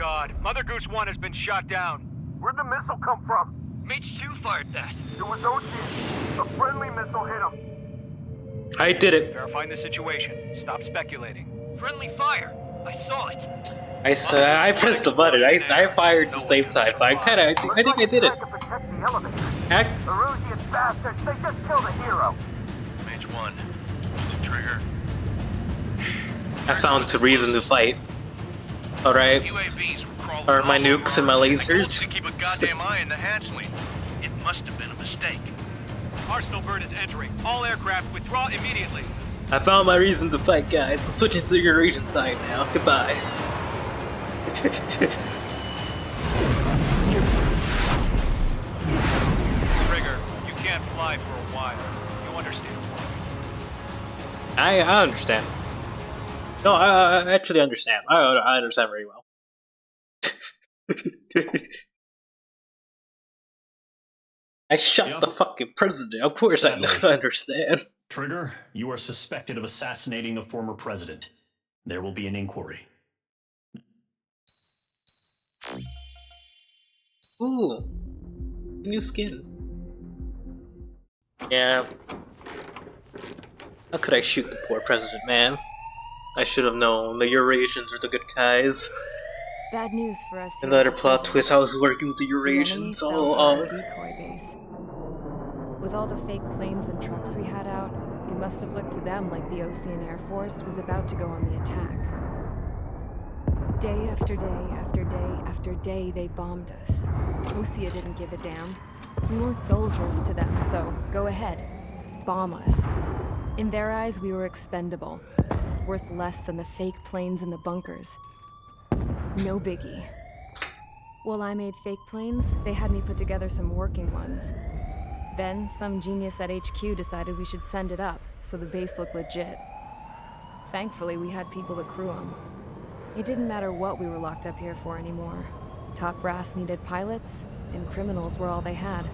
S10: God. Mother Goose 1 has been shot down.
S7: Where'd the missile come from?
S15: Mage 2 fired that.
S7: It was Ocean. A friendly missile hit him.
S1: I did it.
S10: Verifying the situation. Stop speculating.
S15: Friendly fire. I saw it.
S1: I pressed the button. I fired at the same time, so I think I did it. Heck.
S7: Erusian bastards, they just killed a hero.
S10: Mage 1. Is it Trigger?
S1: I found a reason to fight. Alright.
S10: UAVs were crawling
S1: Are my
S10: all
S1: nukes and my
S10: over us. I told
S1: lasers?
S10: you to keep a goddamn eye on the hatchling. It must have been a mistake. Arsenal bird is entering. All aircraft withdraw immediately.
S1: I found my reason to fight, guys. I'm switching to your Eurasian side now. Goodbye.
S10: Trigger, you can't fly for a while. You understand?
S1: I understand. No, I actually understand. I understand very well. I shot the fucking president. Of course I understand.
S5: Trigger, you are suspected of assassinating the former president. There will be an inquiry.
S1: Ooh. New skin. Yeah. How could I shoot the poor president, man? I should have known. The Eurasians are the good guys.
S2: Bad news for us.
S1: Another plot twist. I was working with the Eurasians all along.
S2: Decoy base. With all the fake planes and trucks we had out, it must have looked to them like the Ocean Air Force was about to go on the attack. Day after day after day after day, they bombed us. Osea didn't give a damn. We weren't soldiers to them, so go ahead. Bomb us. In their eyes, we were expendable. Worth less than the fake planes in the bunkers. No biggie. While I made fake planes, they had me put together some working ones. Then, some genius at HQ decided we should send it up, so the base looked legit. Thankfully, we had people to crew them. It didn't matter what we were locked up here for anymore. Top brass needed pilots, and criminals were all they had.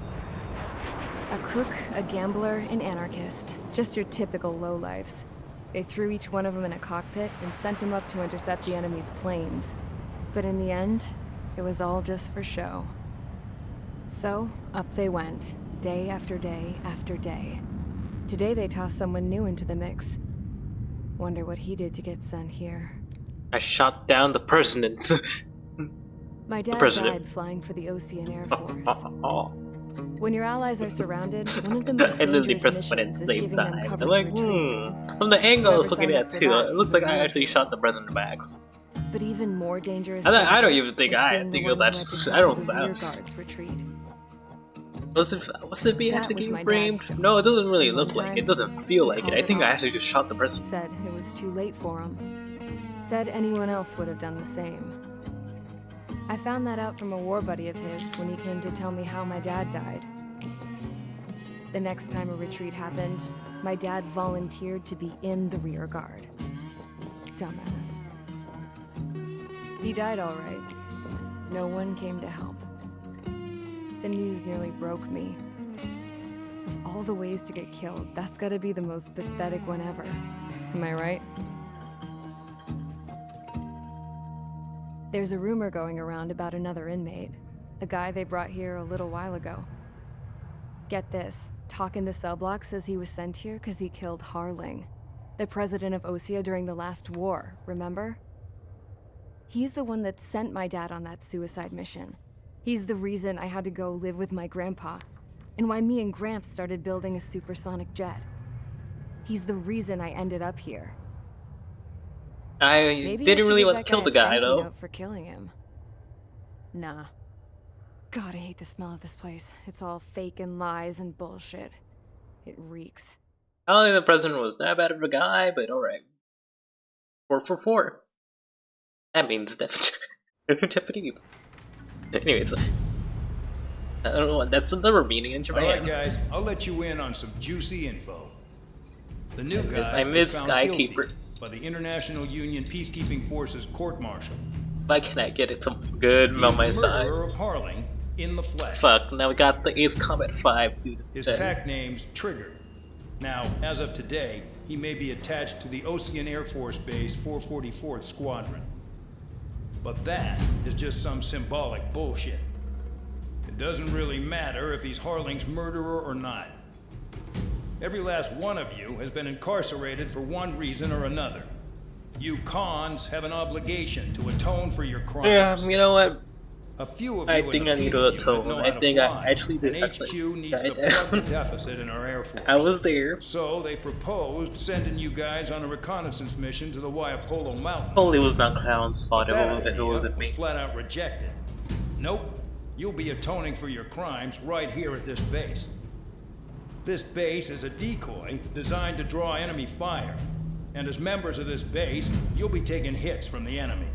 S2: A crook, a gambler, an anarchist. Just your typical lowlifes. They threw each one of them in a cockpit and sent them up to intercept the enemy's planes. But in the end, it was all just for show. So, up they went, day after day after day. Today they tossed someone new into the mix. Wonder what he did to get sent here.
S1: I shot down the president.
S2: My dad died flying for the Ocean Air Force. When your allies are surrounded, one of the most
S1: and then they
S2: dangerous
S1: press the button at the
S2: missions is
S1: same
S2: giving them
S1: time.
S2: cover
S1: They're like,
S2: to retreat.
S1: From the angle I was
S2: Whoever
S1: looking
S2: signed
S1: at
S2: up for
S1: too,
S2: that
S1: it looks like I
S2: was
S1: actually shot the president back.
S2: But even more dangerous.
S1: I don't even think I
S2: was
S1: think
S2: being the one who
S1: that's.
S2: had
S1: I
S2: to
S1: don't.
S2: help the rear
S1: That's.
S2: guards retreat.
S1: Was it me
S2: That
S1: actually
S2: was
S1: getting
S2: my
S1: framed?
S2: dad's job.
S1: No, it doesn't really
S2: One
S1: look like it.
S2: time,
S1: It doesn't feel like it. I think I
S2: called
S1: actually just shot the president.
S2: Said it was too late for him. Said anyone else would have done the same. I found that out from a war buddy of his when he came to tell me how my dad died. The next time a retreat happened, my dad volunteered to be in the rear guard. Dumbass. He died all right. No one came to help. The news nearly broke me. Of all the ways to get killed, that's gotta be the most pathetic one ever. Am I right? There's a rumor going around about another inmate. A guy they brought here a little while ago. Get this, talk in the cell block says he was sent here because he killed Harling, the president of Osea during the last war, remember? He's the one that sent my dad on that suicide mission. He's the reason I had to go live with my grandpa, and why me and Gramps started building a supersonic jet. He's the reason I ended up here.
S1: I
S2: Maybe
S1: didn't
S2: should
S1: really
S2: give
S1: want
S2: that
S1: to kill
S2: guy
S1: the
S2: a
S1: guy
S2: thank you
S1: though.
S2: note for killing him. Nah. God, I hate the smell of this place. It's all fake and lies and bullshit. It reeks.
S1: I don't think the president was that bad of a guy, but alright. 4 for 4. That means Japanese. Anyways. I don't know what that's another meaning in Japan.
S17: Alright guys, I'll let you in on some juicy info. The new guy
S1: I miss
S17: was found guilty
S1: Skykeeper.
S17: by the International Union Peacekeeping Forces court-martial.
S1: Why can't I get it some good on my
S17: He's the
S1: side?
S17: murderer of Harling in the flesh.
S1: Fuck, now we got the Ace Combat 5, dude.
S17: His TAC name's Trigger. Now, as of today, he may be attached to the Ocean Air Force Base 444th Squadron. But that is just some symbolic bullshit. It doesn't really matter if he's Harling's murderer or not. Every last one of you has been incarcerated for one reason or another. You cons have an obligation to atone for your crimes.
S1: Yeah, you know what?
S17: A few of
S1: I
S17: you
S1: think I need to atone. I think I actually did
S17: HQ needs to plug the deficit in our Air Force.
S1: I was there.
S17: So they proposed sending you guys on a reconnaissance mission to the Waiapolo Mountains.
S1: Holy, it was not Clown's fault if it wasn't me.
S17: Flat out rejected. Nope. You'll be atoning for your crimes right here at this base. This base is a decoy designed to draw enemy fire. And as members of this base, you'll be taking hits from the enemy.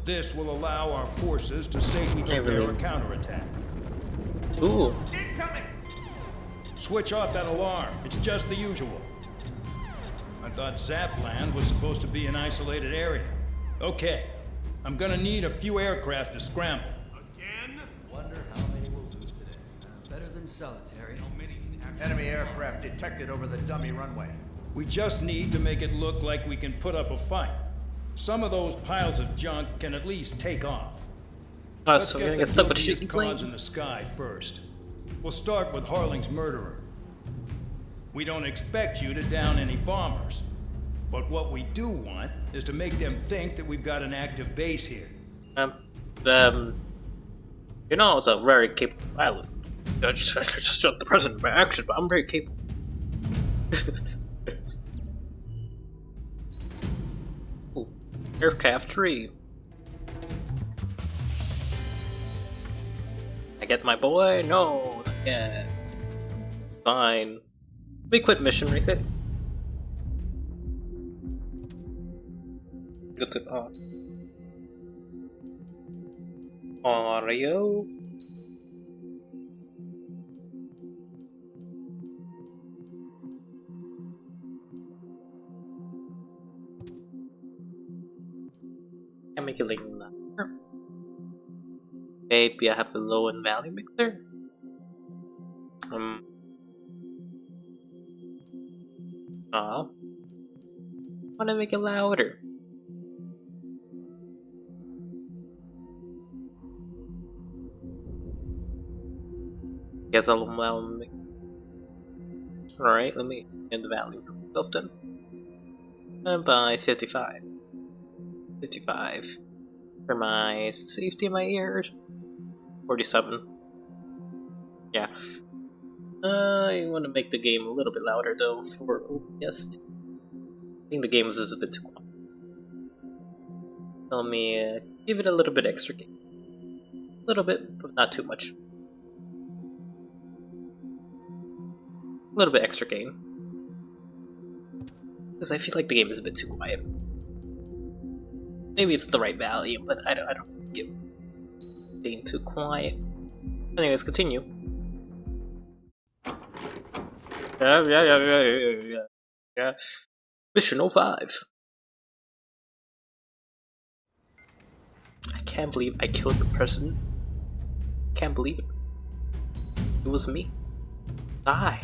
S17: This will allow our forces to safely prepare a counterattack.
S1: Ooh.
S17: Incoming! Switch off that alarm. It's just the usual. I thought Zapland was supposed to be an isolated area. Okay. I'm gonna need a few aircraft to scramble.
S15: Again? Wonder how many we'll lose today. Better than solitary. How many can actually...
S18: Enemy aircraft detected over the dummy runway.
S17: We just need to make it look like we can put up a fight. Some of those piles of junk can at least take off.
S1: So we're gonna get stuck with shitty
S17: planes in
S1: planes.
S17: the sky first. We'll start with Harling's murderer. We don't expect you to down any bombers. But what we do want is to make them think that we've got an active base here.
S1: You know, I was a very capable pilot. I just shot the president by accident, but I'm very capable. Ooh, aircraft 3. I get my boy? No, not yet. Fine. We quit mission, we quit. Go to Oreo. Can make it like that. Maybe I have the low and value mixer. Wanna make it louder. Guess I'll allow me. Alright, let me get the value for myself then. And by 55. 55. For my safety in my ears. 47. Yeah. I want to make the game a little bit louder though for OBS. I think the game is a bit too quiet. Let me give it a little bit extra gain. A little bit, but not too much. A little bit extra gain. Because I feel like the game is a bit too quiet. Maybe it's the right value, but I don't get being too quiet. Anyways, continue. Yeah. Mission 05. I can't believe I killed the president. Can't believe it. It was me. Die.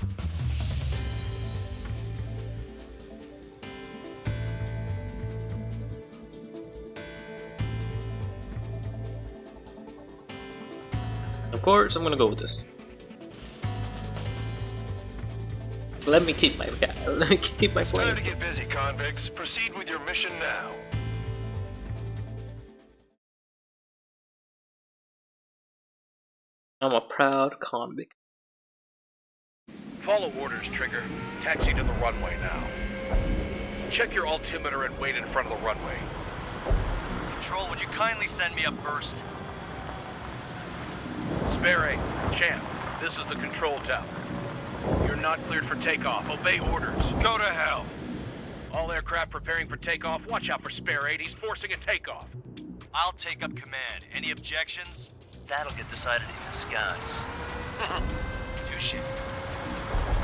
S1: Of course, I'm gonna go with this. Let me keep my
S9: It's time
S1: planes.
S9: to get busy, convicts. Proceed with your mission now.
S1: I'm a proud convict.
S10: Follow orders, Trigger. Taxi to the runway now. Check your altimeter and wait in front of the runway.
S15: Control, would you kindly send me up first?
S10: Spare 8, Champ, this is the control tower. You're not cleared for takeoff. Obey orders.
S9: Go to hell.
S10: All aircraft preparing for takeoff. Watch out for Spare 8. He's forcing a takeoff.
S15: I'll take up command. Any objections? That'll get decided in the skies. Touche.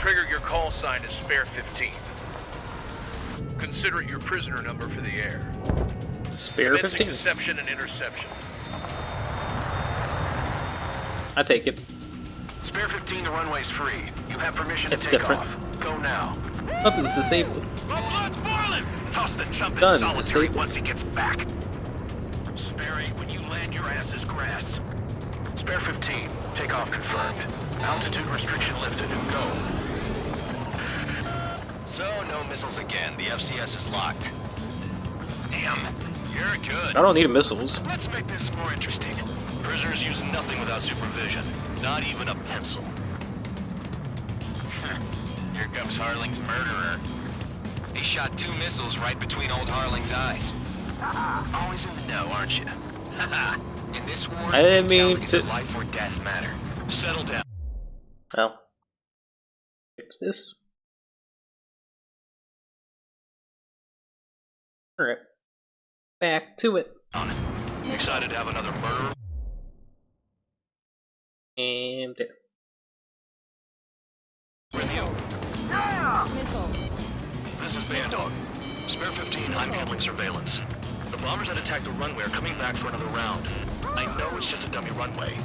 S10: Trigger, your call sign is Spare 15. Consider it your prisoner number for the air.
S1: Spare 15.
S10: Deception and interception.
S1: I take it.
S9: Spare 15, the runway's free. You have permission
S1: It's
S9: to take
S1: different.
S9: off. Go now.
S1: Weapons disabled.
S10: Let's boil him!
S9: Toss the chump in
S1: Gun
S9: solitary
S1: disabled.
S9: once he gets back.
S10: Spare 8, when
S9: grass. Spare 15. Takeoff confirmed. Altitude restriction lifted. Go.
S10: So, no missiles again. The FCS is locked. Damn, you're good.
S1: I don't need missiles.
S10: Let's make this more interesting. Prisoners use nothing without supervision. Not even a pencil. Here comes Harling's murderer. He shot 2 missiles right between old Harling's eyes. Always in the know, aren't you? In this war,
S1: I didn't mean
S10: fatalities
S1: to.
S10: of life or death matter. Settle down.
S1: Well, fix this. All right, back to it.
S10: Excited to have another murderer?
S1: And there.
S10: With you. This is Bandog. Spare 15, I'm handling surveillance. The bombers that attacked the runway are coming back for another round. I know it's just a dummy runway.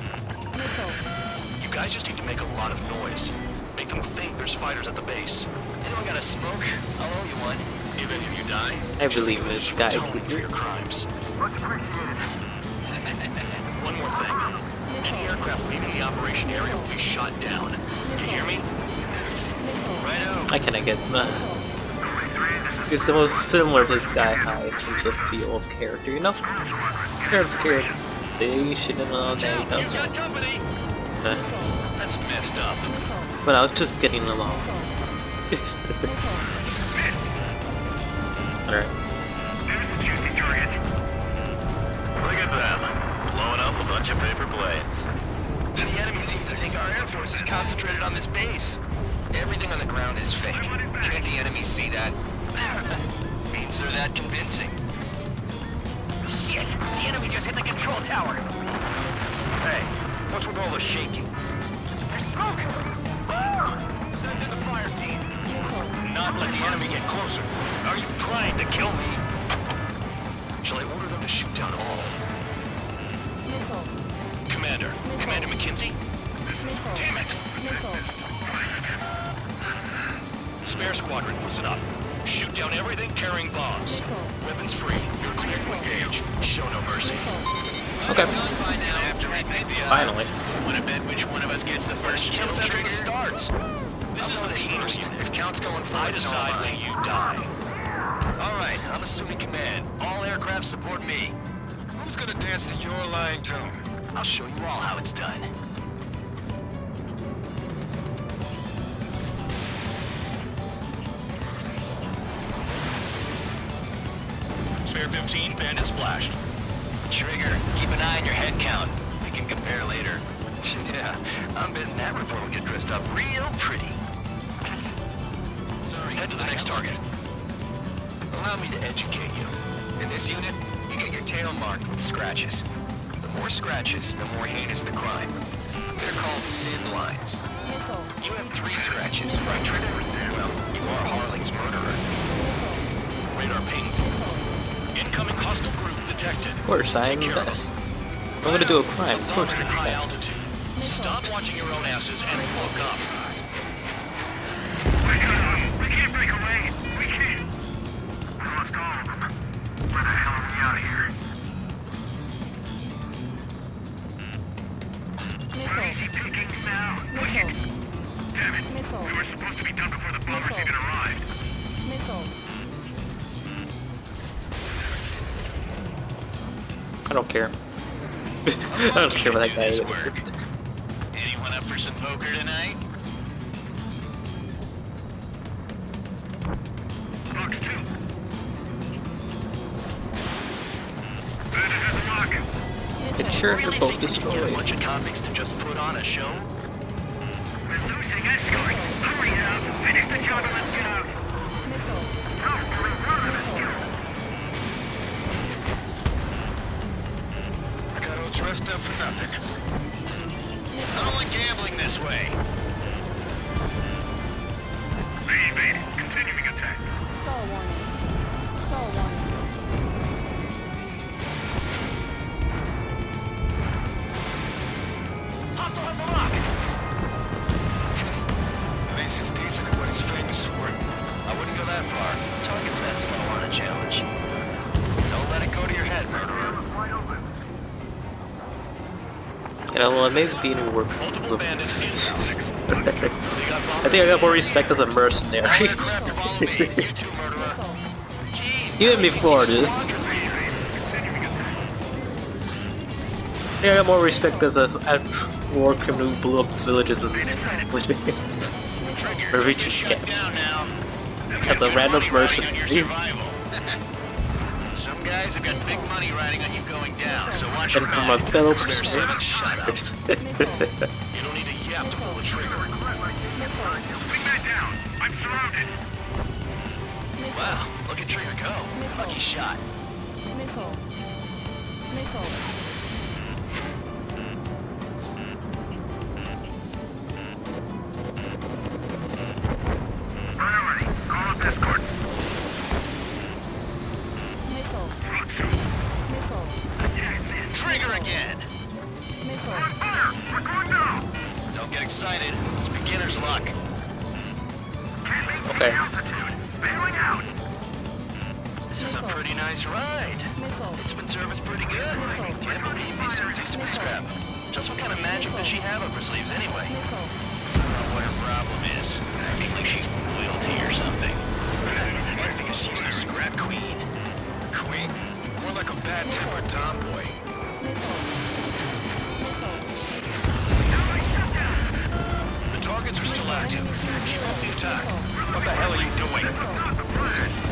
S10: You guys just need to make a lot of noise. Make them think there's fighters at the base. Anyone got a smoke? I'll owe you one. If any of you die,
S1: I believe this guy.
S10: for your crimes. Much appreciated. One more thing. Any aircraft leaving the operation area will be shot down. You hear me? Righto.
S1: I cannot get. It's the most similar to Sky High in terms of feel of character, you know? In terms of characterization and all that.
S10: That's messed up.
S1: But I was just getting along. Alright.
S10: Look at them. Blowing up a bunch of paper planes. The enemy seems to think our Air Force is concentrated on this base. Everything on the ground is fake. Can't the enemy see that? Means they're that convincing. Shit! The enemy just hit the control tower! Hey, what's with all the shaking? There's smoke! Send in the fire team. Not let the enemy get closer. Are you trying to kill me? Shall I order them to shoot down all? Commander McKenzie? Damn it! Spare squadron, listen up. Shoot down everything carrying bombs. Weapons free. You're cleared to engage. Show no mercy.
S1: Okay.
S10: Finally. Want to bet which one of us gets the first kill after the starts? This is the penal unit. If count's going for I decide when you die. Alright, I'm assuming command. All aircraft support me. Who's gonna dance to your lying tune? I'll show you all how it's done. Spare 15, bandit splashed. Trigger, keep an eye on your head count. We can compare later. Yeah, I'm betting that report will get dressed up real pretty. Sorry. Head to the next target. Allow me to educate you. In this unit, you get your tail marked with scratches. The more scratches, the more heinous the crime. They're called sin lines. You have 3 scratches, right, Trigger? Well, you are Harling's murderer. Radar ping. Incoming hostile group detected.
S1: Of course, I'm the best. I'm gonna do a crime. Of course, I'm the
S10: High
S1: best.
S10: altitude. Stop watching your own asses and look up.
S7: We can't break away. We can't. We lost all of them. Where the hell are we out of here? We're easy pickings now. Quick. Damn it. We were supposed to be done before the bombers even arrived.
S1: I don't care. I don't care what that guy is.
S10: Anyone up for some poker tonight?
S7: Box 2. Bandit has a rocket.
S1: It's sure
S10: Really
S1: they're both
S10: think we can get
S1: destroyed.
S10: a bunch of convicts to just put on a show?
S7: We're losing escort. Hurry now. Finish the job and let's get out. No, we're running this job.
S10: I got all dressed up for nothing. I don't like gambling this way.
S7: They evaded. Continuing attack.
S4: Stall warning. Stall warning.
S10: Hostile has a rocket! This is decent at what he's famous for. I wouldn't go that far. Target's that slow on a challenge. Don't let it go to your head, murderer.
S1: You know, well, maybe being a work. I think I got more respect as a mercenary. Even before this. I think I got more respect as a war criminal who blew up villages and refugee camps. As a random mercenary.
S14: Some guys have got big money riding on you going down, so watch your
S1: And from my
S14: mouth.
S1: fellow
S14: Spare
S1: prisoners.
S8: You don't need a yap to pull the trigger.
S7: Bring that down. I'm surrounded.
S14: Wow, look at Trigger go. Lucky shot.
S7: Priority. Call up escort.
S14: Trigger again.
S7: On fire. We're going down.
S14: Don't get excited. It's beginner's luck.
S1: Okay.
S7: Bailing out.
S14: This is a pretty nice ride. It's been serviced pretty good. Can't believe these things used to be scrap. Just what kind of magic does she have up her sleeves anyway? I don't know what her problem is. I mean, like she's royalty or something. That's because she's the scrap queen.
S8: Queen? More like a bad-tempered tomboy. The targets are still active. Keep up the attack.
S14: What the hell are you doing?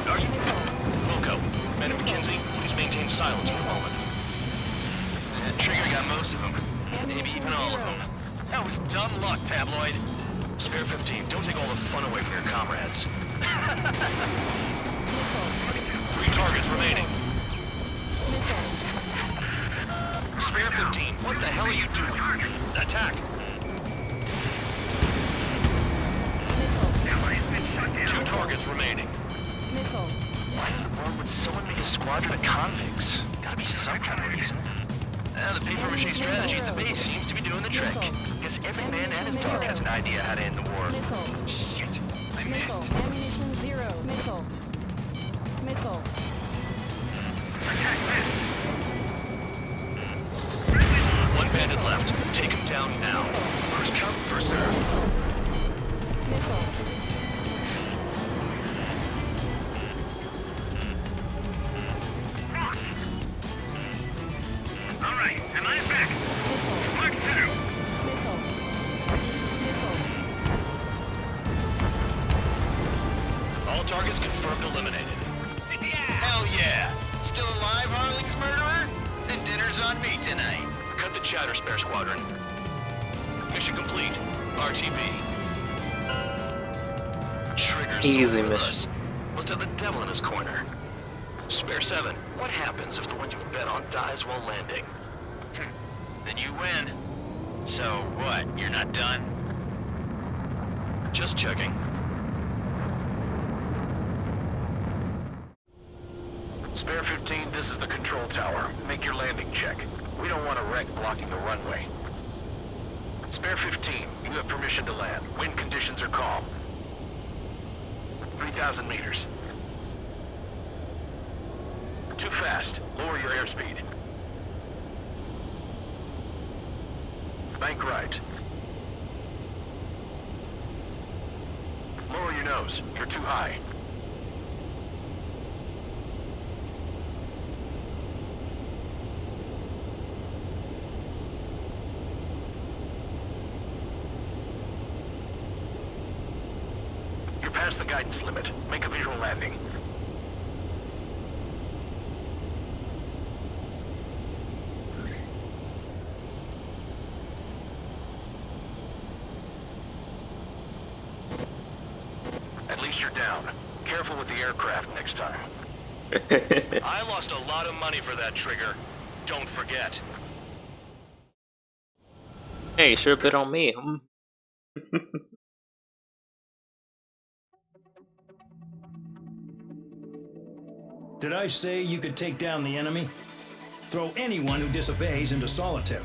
S8: Are you... Wilco, Man and McKinsey, please maintain silence for a moment.
S14: Trigger got most of them. Maybe even all of them. That was dumb luck, Tabloid.
S8: Spare 15, don't take all the fun away from your comrades. 3 targets remaining. Spare 15, what the hell are you doing? Attack! 2 targets remaining.
S14: Why in the world would someone make a squadron of convicts? Gotta be some kind of reason. The paper-mache strategy at the base seems to be doing the trick. Guess every man and his dog has an idea how to end the war. Shit, I missed.
S2: Ammunition 0. Missile.
S8: One bandit left. Take him down now. First come, first serve.
S7: Alright, am I back? Mark 2.
S8: All targets confirmed eliminated.
S14: Hell yeah! Still alive, Harling's murderer? Then dinner's on me tonight.
S8: Cut the chatter, Spare Squadron. Mission complete. RTB. Trigger's still
S1: Easy
S8: with
S1: mission.
S8: us. Must have the devil in his corner. Spare 7, what happens if the one you've bet on dies while landing?
S14: Then you win. So what, you're not done?
S8: Just checking.
S9: Spare 15, this is the control tower. Make your landing check. We don't want a wreck blocking the runway. Spare 15, you have permission to land. Wind conditions are calm. 3,000 meters. Too fast. Lower your airspeed. Bank right. Lower your nose. You're too high. You're past the guidance limit. Make a visual landing. At least you're down. Careful with the aircraft next time.
S8: I lost a lot of money for that trigger. Don't forget.
S1: Hey, sure bit on me.
S17: Did I say you could take down the enemy? Throw anyone who disobeys into solitary.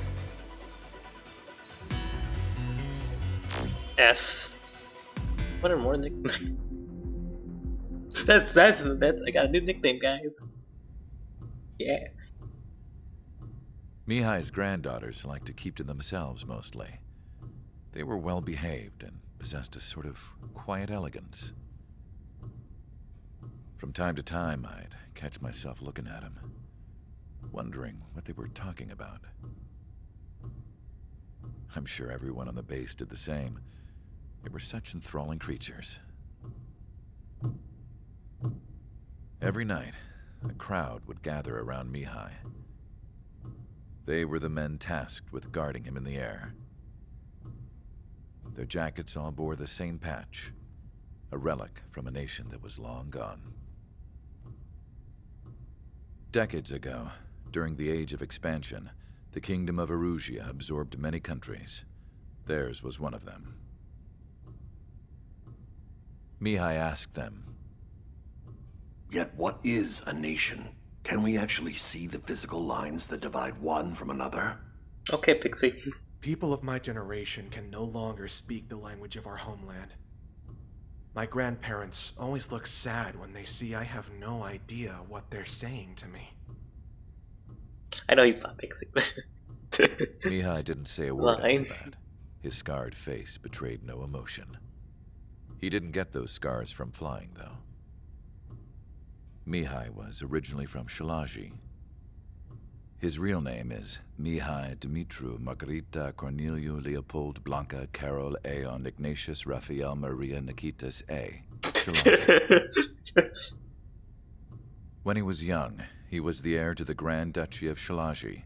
S1: S. What are more nicknames? that's I got a new nickname, guys. Yeah.
S16: Mihai's granddaughters liked to keep to themselves mostly. They were well behaved and possessed a sort of quiet elegance. From time to time, I'd catch myself looking at them, wondering what they were talking about. I'm sure everyone on the base did the same. They were such enthralling creatures. Every night, a crowd would gather around Mihai. They were the men tasked with guarding him in the air. Their jackets all bore the same patch, a relic from a nation that was long gone. Decades ago, during the Age of Expansion, the Kingdom of Erusia absorbed many countries. Theirs was one of them. Mihai asked them,
S19: "Yet what is a nation? Can we actually see the physical lines that divide one from another?"
S1: Okay, Pixie.
S20: People of my generation can no longer speak the language of our homeland. My grandparents always look sad when they see I have no idea what they're saying to me.
S1: I know he's not Pixie.
S16: Mihai didn't say a word after that. His scarred face betrayed no emotion. He didn't get those scars from flying, though. Mihai was originally from Shalaji. His real name is Mihai Dumitru Margarita Corneliu Leopold Blanca Carol Aeon Ignatius Raphael Maria Nikitas A. Shalaji. When he was young, he was the heir to the Grand Duchy of Shalaji.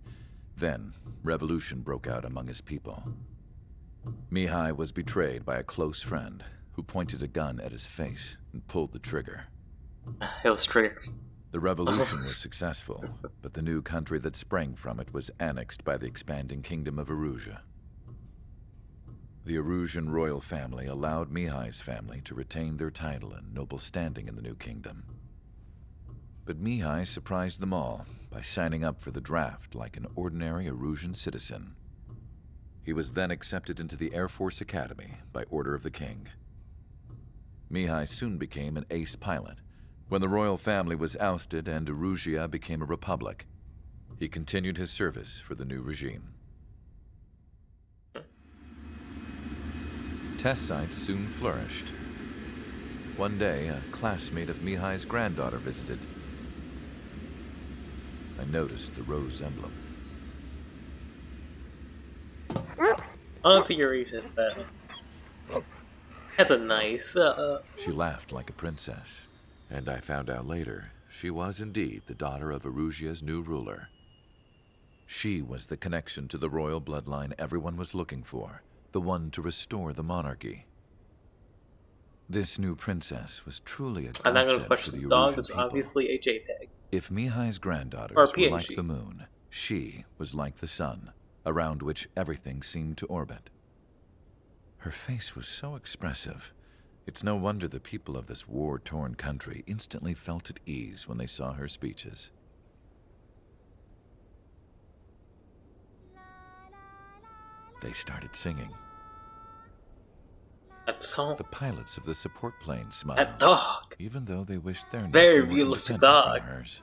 S16: Then, revolution broke out among his people. Mihai was betrayed by a close friend who pointed a gun at his face and pulled the trigger.
S1: It was trigger.
S16: The revolution was successful, but the new country that sprang from it was annexed by the expanding Kingdom of Erusia. The Erusian royal family allowed Mihai's family to retain their title and noble standing in the new kingdom. But Mihai surprised them all by signing up for the draft like an ordinary Erusian citizen. He was then accepted into the Air Force Academy by order of the king. Mihai soon became an ace pilot. When the royal family was ousted and Erusia became a republic, he continued his service for the new regime. Test sites soon flourished. One day, a classmate of Mihai's granddaughter visited. I noticed the rose emblem.
S1: I don't think you're racist, that. That's a nice,
S16: She laughed like a princess, and I found out later she was indeed the daughter of Erusia's new ruler. She was the connection to the royal bloodline everyone was looking for, the one to restore the monarchy. This new princess was truly a
S1: I'm not
S16: godsend
S1: gonna
S16: to
S1: question
S16: the
S1: the dog,
S16: Erusian
S1: it's
S16: people.
S1: obviously a JPEG.
S16: If Mihai's granddaughters
S1: Or a
S16: were like
S1: PNG.
S16: the moon, she was like the sun, around which everything seemed to orbit. Her face was so expressive. It's no wonder the people of this war-torn country instantly felt at ease when they saw her speeches. They started singing.
S1: That song.
S16: The pilots of the support plane smiled.
S1: That dog.
S16: Even though they wished their
S1: Very
S16: nation were
S1: realistic
S16: independent
S1: dog.
S16: from hers.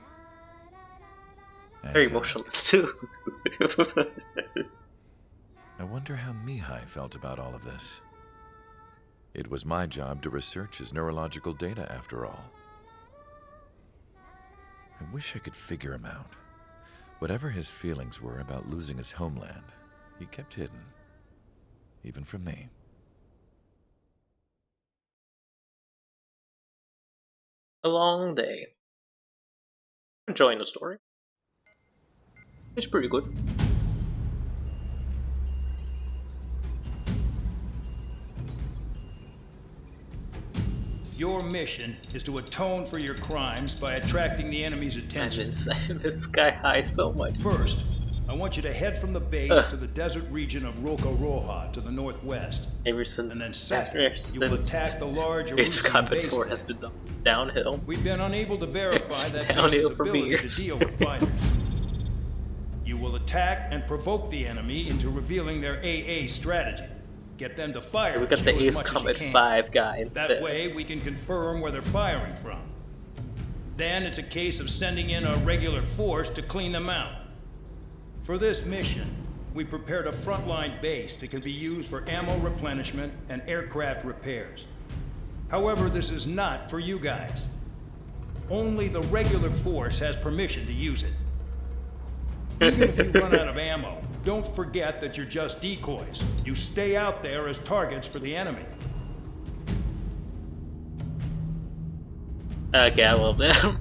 S1: Very
S16: Angelic.
S1: emotionless too.
S16: I wonder how Mihai felt about all of this. It was my job to research his neurological data, after all. I wish I could figure him out. Whatever his feelings were about losing his homeland, he kept hidden, even from me.
S1: A long day. Enjoying the story. It's pretty good.
S17: Your mission is to atone for your crimes by attracting the enemy's attention.
S1: I miss Sky High so much.
S17: First, I want you to head from the base to the desert region of Roca-Roja to the northwest.
S1: Ever since,
S17: And then second, you will attack the large
S1: Ace
S17: Erusian
S1: Combat
S17: base
S1: 4
S17: there.
S1: has been downhill.
S17: We've been unable to verify
S1: It's
S17: that
S1: downhill
S17: base's
S1: for me.
S17: ability to deal with fighters. You will attack and provoke the enemy into revealing their AA strategy. Get them to fire.
S1: We got
S17: at
S1: the
S17: you as
S1: Ace
S17: much as
S1: Combat
S17: you can.
S1: 5 guy instead.
S17: That way, we can confirm where they're firing from. Then it's a case of sending in a regular force to clean them out. For this mission, we prepared a frontline base that can be used for ammo replenishment and aircraft repairs. However, this is not for you guys. Only the regular force has permission to use it. Even if you run out of ammo, don't forget that you're just decoys. You stay out there as targets for the enemy.
S1: Okay, I love that.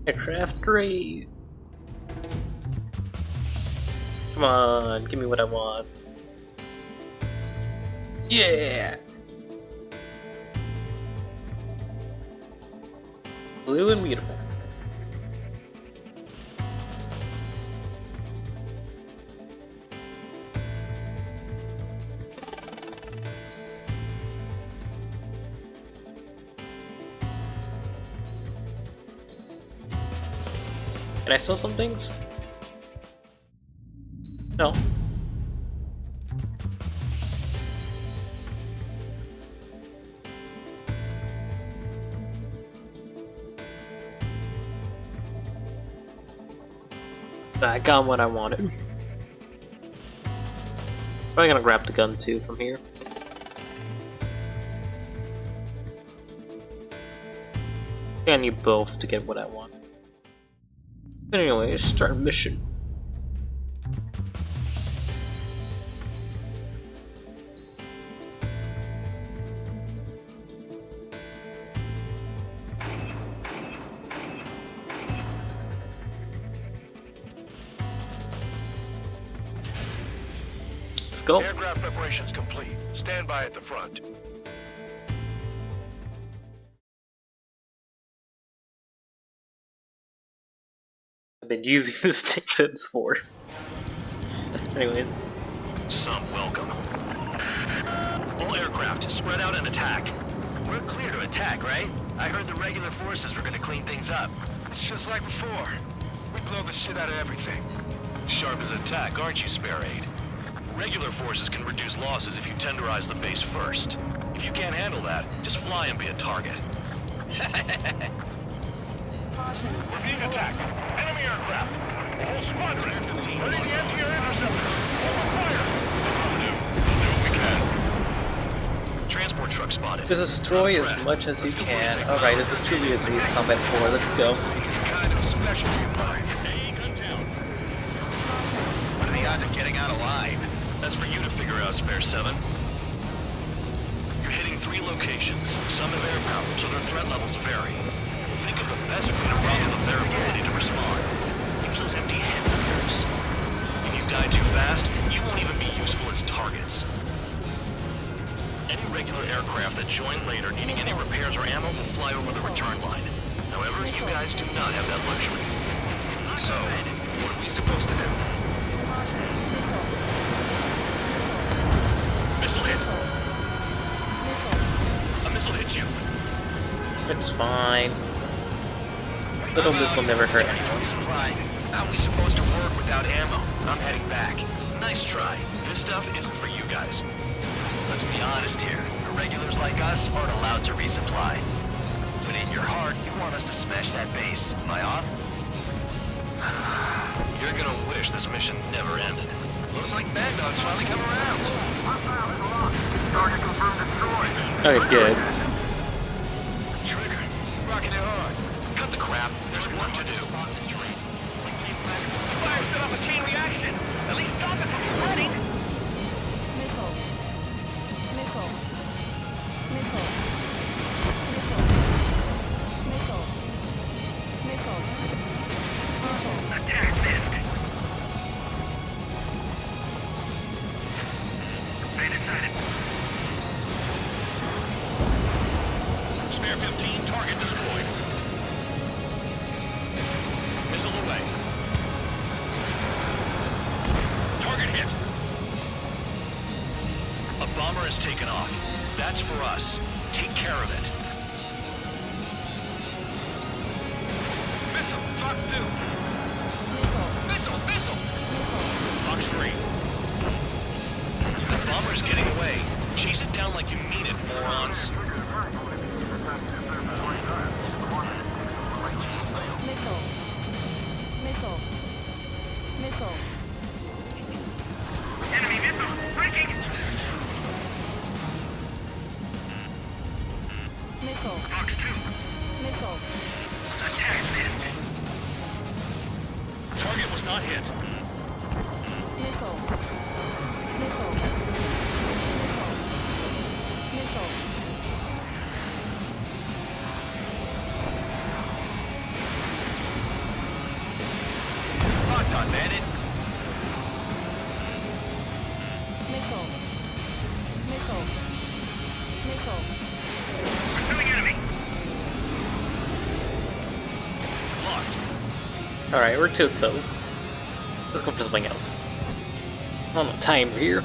S1: Aircraft great. Come on, give me what I want. Yeah! Blue and beautiful. Can I sell some things? No. I got what I wanted. Probably gonna grab the gun too from here. I need both to get what I want. But anyway, start mission. Let's go.
S7: Aircraft preparations complete. Stand by at the front.
S1: I've been using this thing since 4. Anyways.
S8: Some welcome. All aircraft, spread out and attack.
S14: We're clear to attack, right? I heard the regular forces were gonna clean things up.
S7: It's just like before. We blow the shit out of everything.
S8: Sharp as attack, aren't you, Spare Aid? Regular forces can reduce losses if you tenderize the base first. If you can't handle that, just fly and be a target.
S7: We're being attacked. Enemy aircraft. Whole squadron. Ready to anti-air interceptor. Open fire. We'll do what we can.
S8: Transport truck spotted.
S1: Just destroy as much as you can. Alright, this is truly a Ace Combat 4. Let's go.
S7: Kind of specialty of mine.
S14: What are the odds of getting out alive?
S8: That's for you to figure out, Spare 7. You're hitting 3 locations. Some have air power, so their threat levels vary. Think of the best way to rob them of their ability to respond. Use those empty heads of yours. If you die too fast, you won't even be useful as targets. Any regular aircraft that join later needing any repairs or ammo will fly over the return line. However, you guys do not have that luxury.
S14: So, what are we supposed to do?
S8: Missile hit. A missile hit you.
S1: It's fine. Little missile never hurt anyone.
S14: Supplied. How are we supposed to work without ammo? I'm heading back.
S8: Nice try. This stuff isn't for you guys.
S14: Let's be honest here. Irregulars like us aren't allowed to resupply. But in your heart, you want us to smash that base. Am I off?
S8: You're gonna wish this mission never ended.
S14: Looks like Mad Dog's finally come around.
S7: Target confirmed destroyed.
S1: Okay, good.
S14: Trigger. Rocking it hard.
S8: Cut the crap. There's work to do.
S7: Fire set off a chain reaction. At least stop it from spreading. Attack missed. They decided.
S8: Spare 15, target destroyed. Missile away. Target hit. A bomber has taken off. That's for us. Take care of it.
S7: Missile. Fox 2. Missile.
S8: Fox 3. The bomber's getting away. Chase it down like you mean it, morons.
S2: Missile. Missile.
S7: Enemy missile! Breaking!
S2: Missile.
S7: Fox 2.
S2: Missile.
S7: Attack missed.
S8: Target was not hit.
S2: Missile. Missile. Missile.
S14: Locked on, bandit.
S2: Missile. Missile. Missile.
S7: Pursuing enemy.
S8: Locked.
S1: Alright, we're too close. Let's go for something else. On the time here.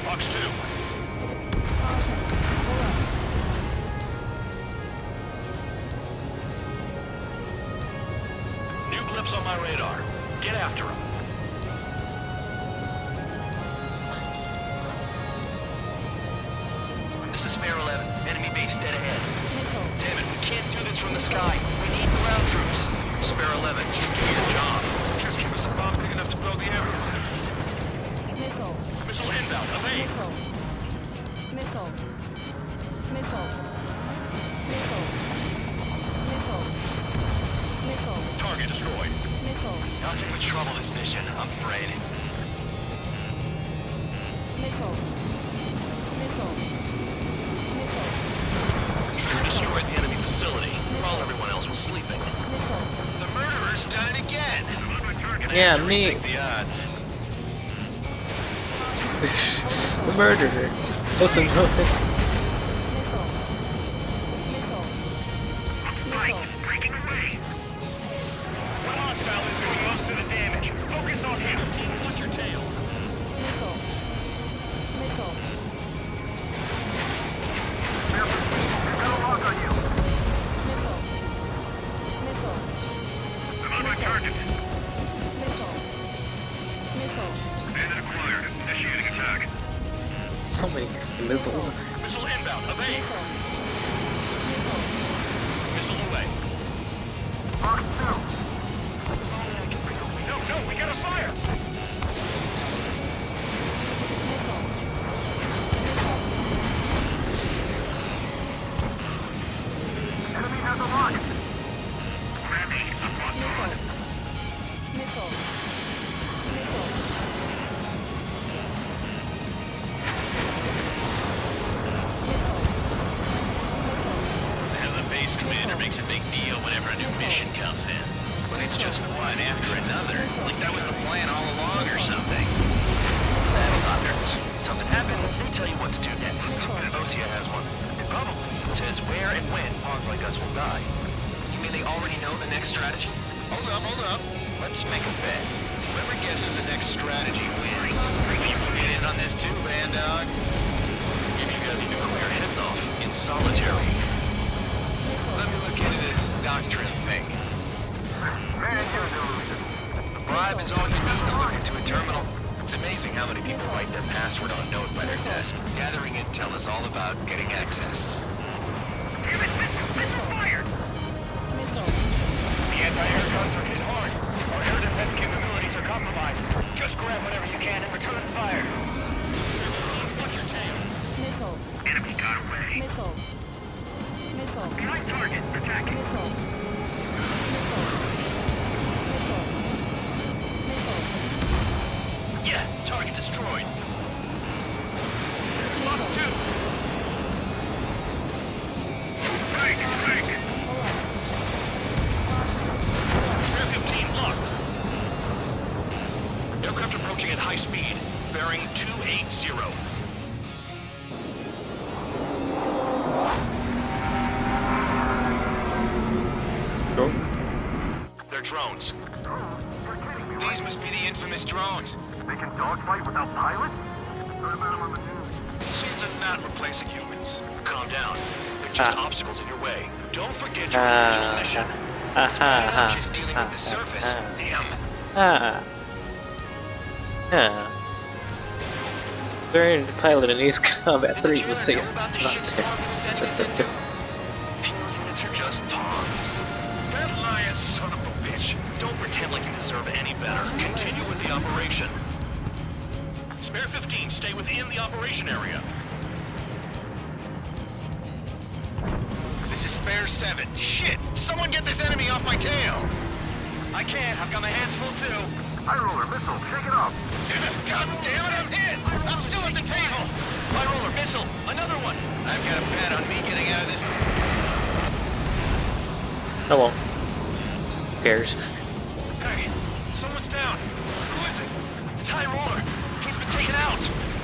S8: Fox 2. New blips on my radar. Get after them.
S14: This is Spare 11. Enemy base dead ahead. Damn it, we can't do this from the sky. We need ground troops.
S8: Spare 11, just do your job.
S14: Just give us a bomb big enough to blow the area.
S2: Missile.
S8: Missile inbound. Evade.
S2: Missile. Missile. Missile. Missile. Missile. Missile.
S8: Target destroyed.
S2: Missile.
S14: Nothing but trouble this mission, I'm afraid.
S2: Missile. Missile. Missile.
S8: Trigger destroyed the enemy facility while everyone else was sleeping.
S14: The murderer's done it again.
S1: Yeah, me.
S14: Take the odds.
S1: The murderer. Also known as.
S7: Breaking away. One hostile is doing most of the damage. Focus on him.
S8: Watch your tail.
S2: Missile. Missile.
S7: Lock on you.
S2: Missile. Missile.
S7: I'm on my target.
S2: Missile. Missile.
S7: Bandit acquired. Initiating attack.
S1: So many missiles.
S8: Missile inbound. Evade. Missile away.
S7: Fox 2. No, we gotta fire. Enemy has a lock. Ready. I'm on target.
S2: Missile. Missile.
S10: As a base commander makes a big deal whenever a new mission comes in. But it's just one after another. Like that was the plan all along or something.
S14: That'll not hurt. Something happens, they tell you what to do next. Osea has one. It probably says where and when pawns like us will die. You mean they already know the next strategy?
S10: Hold up. Let's make a bet. Whoever guesses the next strategy wins. You can get in on this too, Band Dog.
S8: You guys need to clear your heads off in solitary.
S10: Let me look into this doctrine thing.
S14: A bribe is all you need to look into a terminal. It's amazing how many people write their password on a note by their desk. Gathering intel is all about getting access.
S7: Damn it, missile fired. The anti-air guns are hit hard. Our air defense capabilities are compromised. Just grab whatever you can and return fire.
S8: Watch your tail.
S2: Missile.
S7: Enemy got away.
S2: Missile. Missile.
S7: Behind target. Attacking.
S2: Missile. Missile. Missile. Missile.
S14: Yeah, target destroyed.
S7: Fox 2. Break.
S8: Spare 15 locked. Aircraft approaching at high speed. Bearing 280.
S1: Go.
S8: They're drones.
S14: These must be the infamous drones.
S7: They can dogfight without pilots? Heard about them on the news.
S8: Machines are not replacing humans. Calm down. They're just obstacles in your way. Don't forget your original mission.
S14: Just dealing with the surface. Damn.
S1: Learn to pilot in Ace Combat 3 would say it's
S14: About the shit storm we were sending us into. Pure units are just pawns.
S7: That liar son of a bitch.
S8: Don't pretend like you deserve any better. Continue with the operation. Spare 15, stay within the operation area.
S14: This is Spare 7. Shit! Someone get this enemy off my tail! I can't. I've got my hands full too.
S7: High roller missile, shake it off.
S14: God damn it, I'm hit! I'm still at the table! High roller missile, another one! I've got a bet on me getting out of this.
S1: Oh well. Who cares?
S14: Hey, someone's down. Who is it? It's High roller. He's been taken out.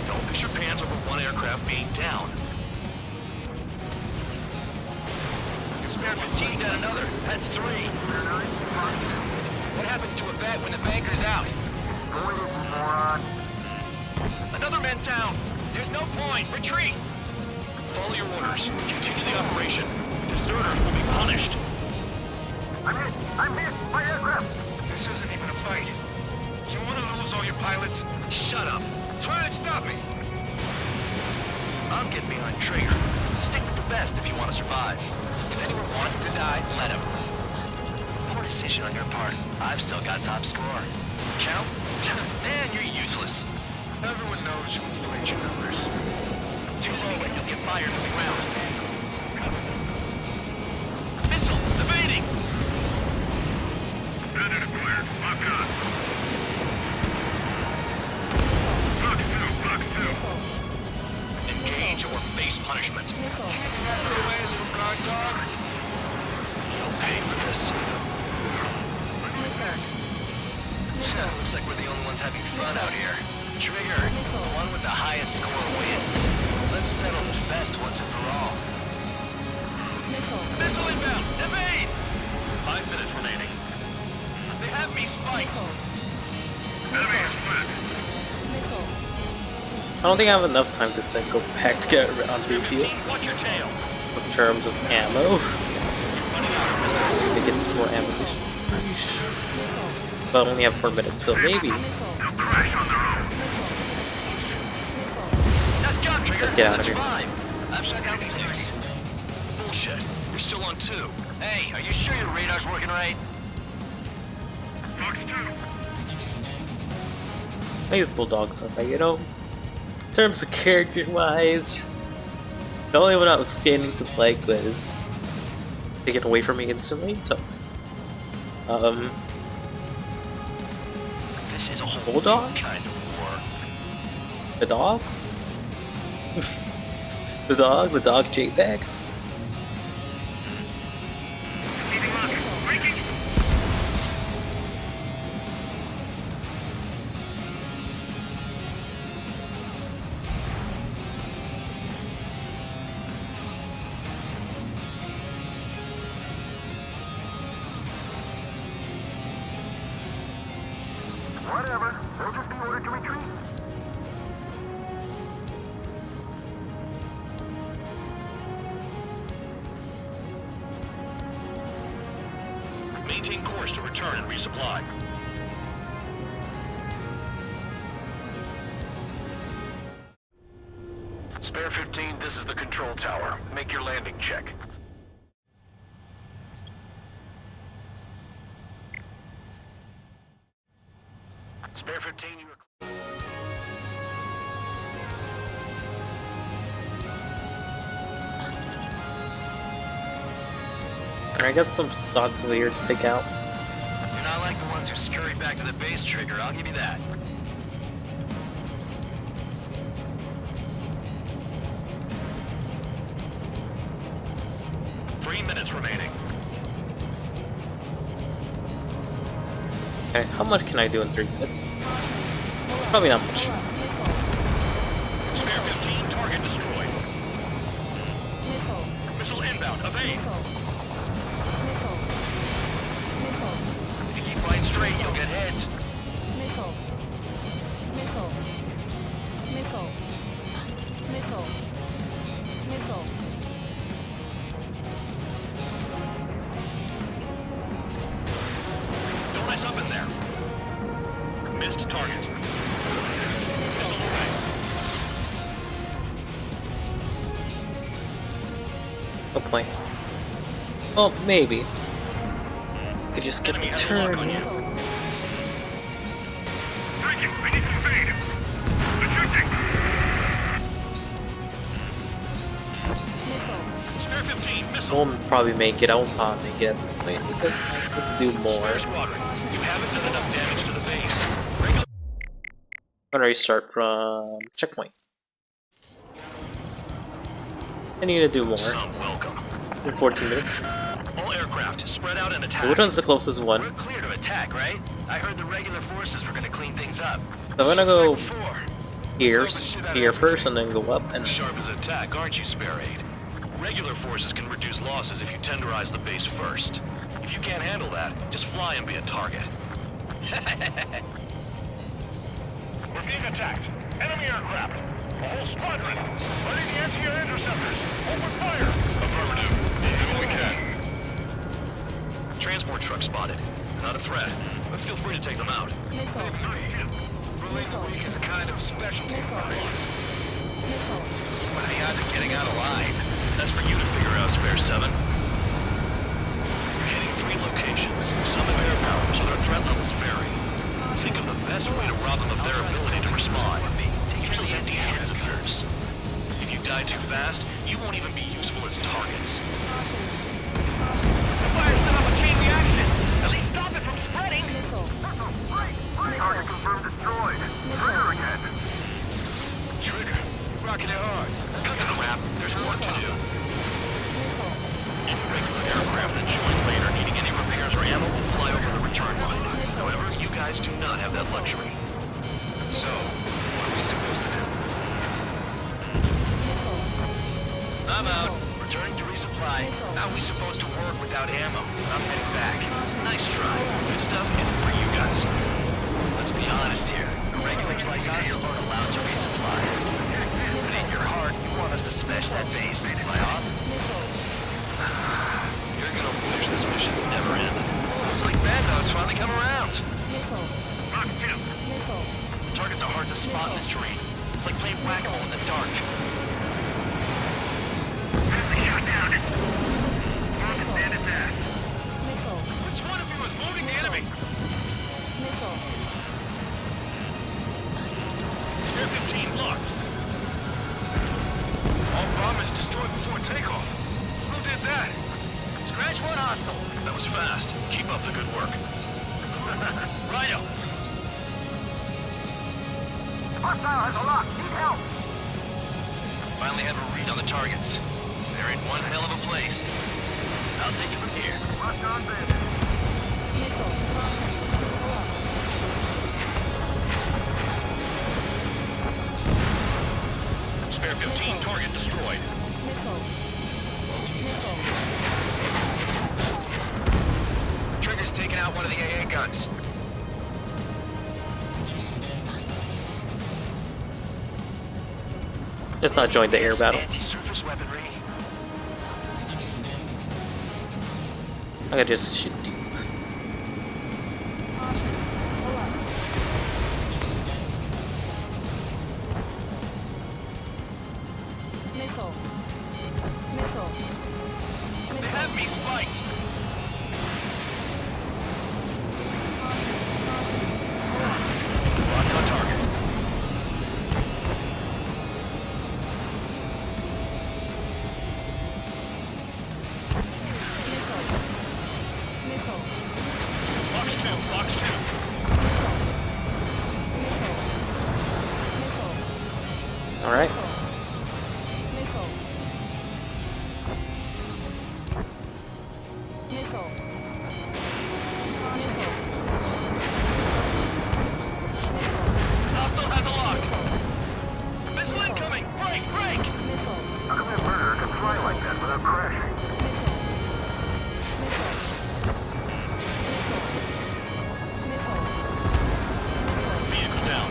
S8: Don't piss your pants over one aircraft being down.
S14: Spare 15's got another. That's 3. What happens to a bet when the banker's out? Another man down. There's no point. Retreat.
S8: Follow your orders. Continue the operation. Deserters will be punished.
S7: I'm hit! I'm hit! My aircraft!
S14: This isn't even a fight. You want to lose all your pilots?
S8: Shut up.
S14: Try and stop me. I'm getting behind Trigger. Stick with the best if you want to survive. If anyone wants to die, let him. Poor decision on your part. I've still got top score. Count? Man, you're useless. Everyone knows you inflate your numbers. Too low and you'll get fired from the ground. Missile! Evading!
S7: Predator acquired. Lock on. Block 2.
S8: Engage or face punishment.
S14: Away, little guard dog.
S8: You'll pay for this.
S14: Looks like we're the only ones having fun out here. Trigger, the one with the highest score wins. Let's settle who's best once and for all. Missile inbound! Evade!
S8: 5 minutes remaining.
S14: They have me spiked.
S7: Enemy is split.
S1: I don't think I have enough time to go back to get around the field
S8: Watch your tail.
S1: in terms of ammo. To get some more ammunition. But I only have 4 minutes, so maybe.
S7: They'll crash on their own.
S14: That's job, Trigger.
S1: Let's get out of here.
S14: I've shut down 6.
S8: Bullshit. You're still on 2.
S14: Hey, are you sure your radar's working right?
S7: Fox 2.
S1: I use Bulldogs up, you know. In terms of character-wise, the only one I was standing to like was taken away from me instantly. So,
S14: This is a whole
S1: Bulldog?
S14: kind of war.
S1: The dog, the dog JPEG.
S7: Receiving rocket. Breaking. Whatever. They'll just be ordered to retreat.
S8: Maintain course to return and resupply.
S9: Spare 15, this is the control tower. Make your landing check. Spare 15, you are...
S1: I got some thoughts over here to take out.
S14: You're not like the ones who scurried back to the base, Trigger. I'll give you that.
S8: Minutes remaining.
S1: Okay, how much can I do in 3 minutes? Probably not much.
S8: Spare 15, target destroyed. Missile inbound, evade.
S14: If you keep flying straight, you'll get hit.
S8: Don't mess up in there. Missed target. Missile away.
S1: a point. Well, maybe. Could just get the turn.
S7: Breaking, we need to invade. Attempting.
S8: Spare 15, missile.
S1: I won't probably make it. I won't probably make it at this point because I need to do more.
S8: Spare squadron, you haven't done enough damage to the base.
S1: I'm gonna restart from checkpoint. I need to do more.
S8: Some welcome.
S1: In 14 minutes.
S8: All aircraft, spread out and attack.
S1: So which one's the closest one?
S14: We're clear to attack, right? I heard the regular forces were gonna clean things up.
S1: So I'm gonna go
S14: Just like before.
S1: here first and then go up and
S8: Sharp as attack, aren't you, Spare 8? Regular forces can reduce losses if you tenderize the base first. If you can't handle that, just fly and be a target.
S7: We're being attacked. Enemy aircraft. A whole squadron. Ready the anti-air interceptors. Open fire. Affirmative. Do what we can.
S8: Transport truck spotted. Not a threat, but feel free to take them out.
S14: Ruling the week is a kind of specialty of mine. What are the odds of getting out alive?
S8: That's for you to figure out, Spare 7. You're hitting 3 locations. Some have air power, so their threat levels vary. Think of the best way to rob them of their ability to respond. Use those empty heads of yours. If you die too fast, you won't even be useful as targets.
S7: The fire set off a chain reaction. At least stop it from spreading. Target confirmed destroyed. Trigger again.
S14: Trigger. Rocking it hard.
S8: Cut the crap. There's work to do. Regular aircraft that join later needing any repairs or ammo will fly over the return line. However, you guys do not have that luxury.
S14: So, what are we supposed to do? I'm out. Returning to resupply. How are we supposed to work without ammo? I'm heading back.
S8: Nice try. This stuff isn't for you guys.
S14: Let's be honest here. Regulars like us aren't allowed to resupply. But in your heart, you want us to smash that base. Am I off?
S8: You're gonna wish this mission never ended.
S14: Looks like Bad Dog's finally come around.
S7: Mark 2.
S14: Targets are hard to spot in this terrain. It's like playing whack-a-mole in the dark.
S7: Shot down. Target bandit back.
S14: Which one of you is loading the enemy?
S8: Spare 15 locked.
S14: All bombers destroyed before takeoff. Who did that? Scratch one hostile.
S8: That was fast. Keep up the good work.
S14: Rhino.
S7: Hostile has a lock. Need help.
S14: Finally have a read on the targets. They're in one hell of a place. I'll take it from here.
S7: Locked on bandit.
S8: Spare 15 target destroyed.
S14: Trigger's taking out one of the AA guns.
S1: let's not join the air battle.
S14: Anti-surface weaponry.
S1: I could just shoot dudes.
S14: They have me spiked.
S8: Locked on target. Fox 2, Fox 2.
S1: All right.
S14: Hostile has a lock. Missile incoming. Break, break.
S7: How come that murderer can fly like that without crashing?
S8: Vehicle down.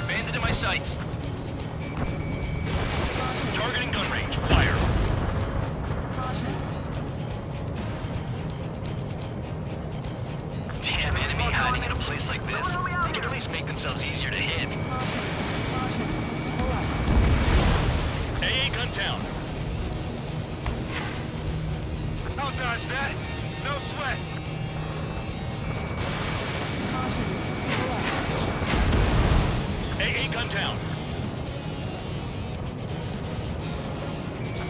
S14: Bandit in my sights.
S8: Targeting gun range. Fire.
S14: Damn enemy hiding in a place like this, they can at least make themselves easier to hit.
S10: AA gun down.
S7: I'll dodge that. No sweat.
S10: AA gun down.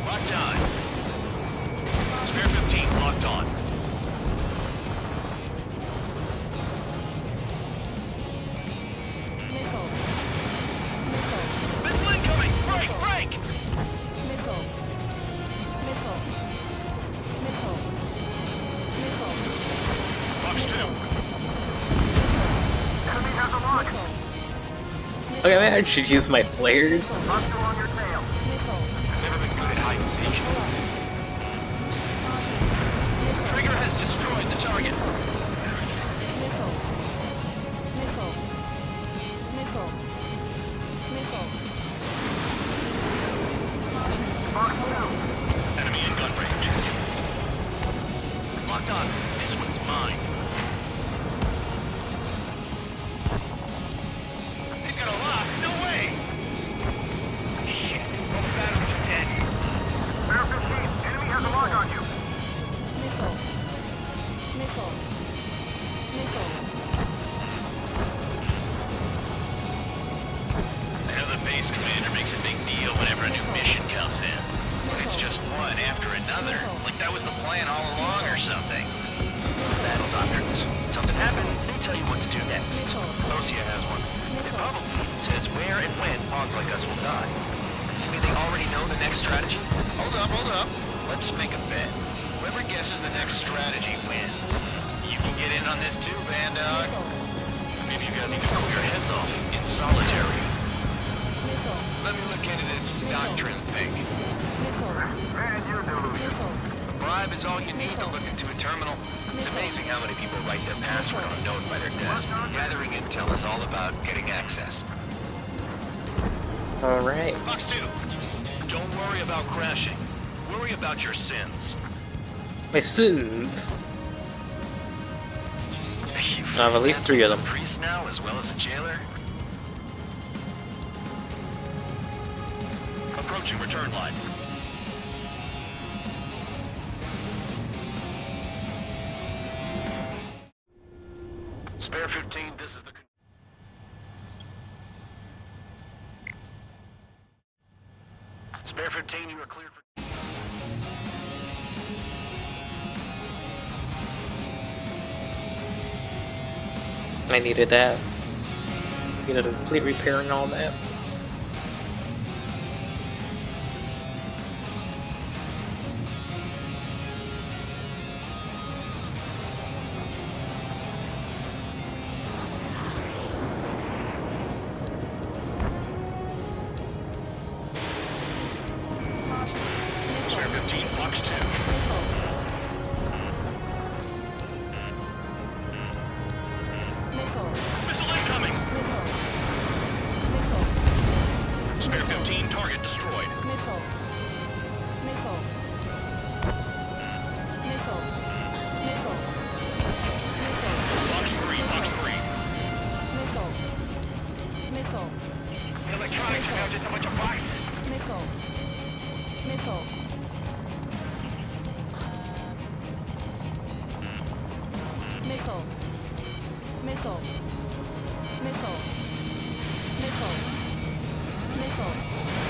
S14: Locked on.
S10: Spare 15 locked on.
S14: Missile incoming! Break! Break!
S10: Fox 2.
S7: Enemy has a lock.
S1: Okay, maybe I should use my flares.
S7: Hostile on your tail.
S14: Never been good at hide and seek. Trigger has destroyed the target.
S10: Enemy in gun range.
S14: Locked on. This one's mine. They've got a lock. No way! Shit. Both batteries are dead.
S7: Spare 15. Enemy has a lock on you.
S14: I know the base commander makes a big deal whenever a new mission comes in. But it's just one after another. Like that was the plan all along or something. Battle doctrines. Something happens, they tell you what to do next. Osea has one. It probably says where and when pawns like us will die. You mean they already know the next strategy? Hold up. Let's make a bet. Whoever guesses the next strategy wins. You can get in on this too, Bandog.
S10: Maybe you guys need to cool your heads off in solitary.
S14: Let me look into this doctrine thing.
S7: Man, you're delusional.
S14: A bribe is all you need to look into a terminal. It's amazing how many people write their password on a note by their desk. Gathering intel is all about getting access.
S1: Alright.
S14: Fox 2.
S10: Don't worry about crashing. Worry about your sins.
S1: My sins.
S14: You
S1: I have at least 3 of them.
S14: a priest now as well as a jailer?
S10: Approaching return line.
S9: Spare 15, this is the... Spare 15, you are cleared for...
S1: I needed that. Needed a complete repair and all that.
S10: Spare 15, Fox 2. Missile incoming! Spare 15, target destroyed. Fox 3, Fox 3.
S7: The electronics are now just a bunch of boxes.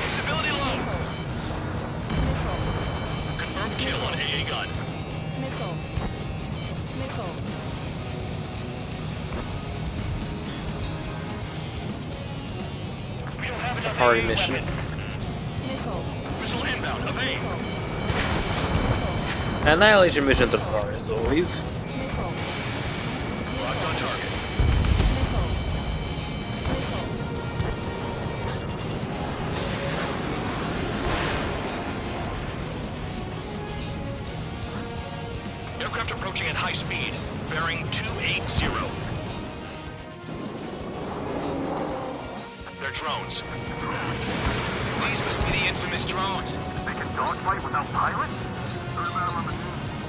S14: Visibility low.
S10: Confirmed kill on AA gun.
S1: It's a hard mission.
S10: Missile inbound, evade.
S1: Annihilation missions are hard as always.
S10: Locked on target. Aircraft approaching at high speed, bearing 280. They're drones.
S14: These must be the infamous drones.
S7: They can dogfight without pilots?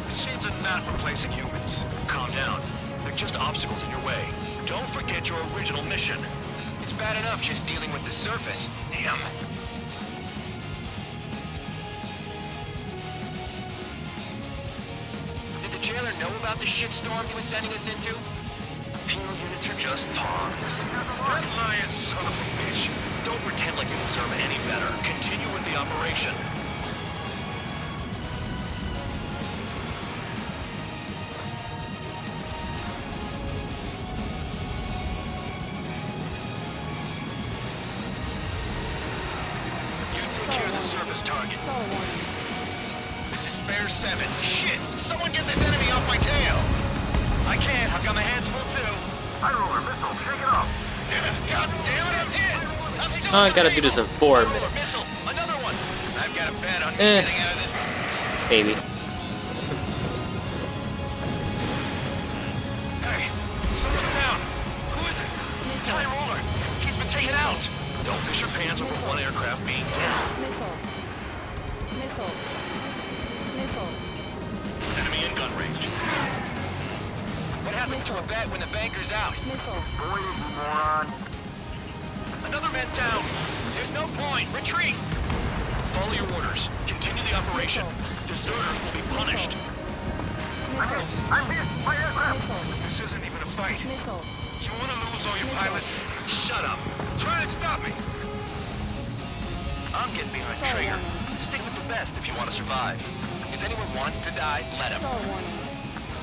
S14: Machines are not replacing humans.
S10: Calm down. They're just obstacles in your way.
S9: Don't forget your original mission.
S14: It's bad enough just dealing with the surface. Damn. Did the jailer know about the shitstorm he was sending us into? Penal units are just pawns.
S9: That lying son of a bitch. Don't pretend like you deserve any better. Continue with the operation.
S14: You take care of the surface target. This is Spare 7. Shit! Someone get this enemy off my tail! I can't. I've got my hands full too.
S7: High roller missile, shake it off.
S14: God damn it, I'm hit! I'm still
S1: I gotta do this in 4 minutes.
S14: Another one! I've got a bet on getting out of this.
S1: Maybe.
S14: Hey, someone's down. Who is it? High roller. He's been taken out.
S9: Don't piss your pants over one aircraft being down.
S4: Missile.
S9: Enemy in gun range.
S14: What happens to a bet when the banker's out?
S7: Boy, you moron.
S14: Another man down. There's no point. Retreat.
S9: Follow your orders. Continue the operation. Deserters will be punished.
S7: I'm hit. My aircraft.
S14: This isn't even a fight. You want to lose all your pilots?
S9: Shut up.
S14: Try and stop me. I'm getting behind Trigger. Stick with the best if you want to survive. If anyone wants to die, let him.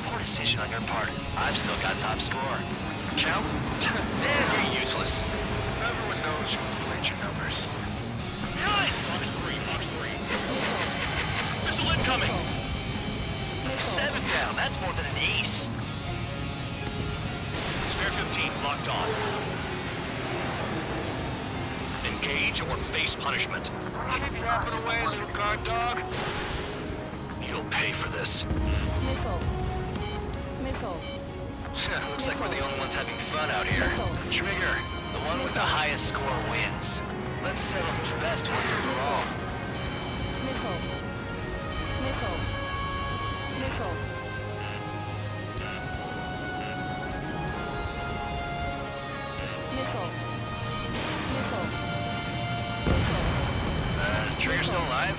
S14: Poor decision on your part. I've still got top score. Count? You're useless. Everyone knows you played your numbers.
S9: Behind! Fox 3, Fox 3. Missile incoming!
S14: 7 down. That's more than an ace.
S9: Spare 15 locked on. Engage or face punishment.
S14: Keep yapping away, little guard dog.
S9: You'll pay for this.
S14: Looks like we're the only ones having fun out here. Trigger, the one with the highest score wins. Let's settle who's best once and for all. Is Trigger still alive?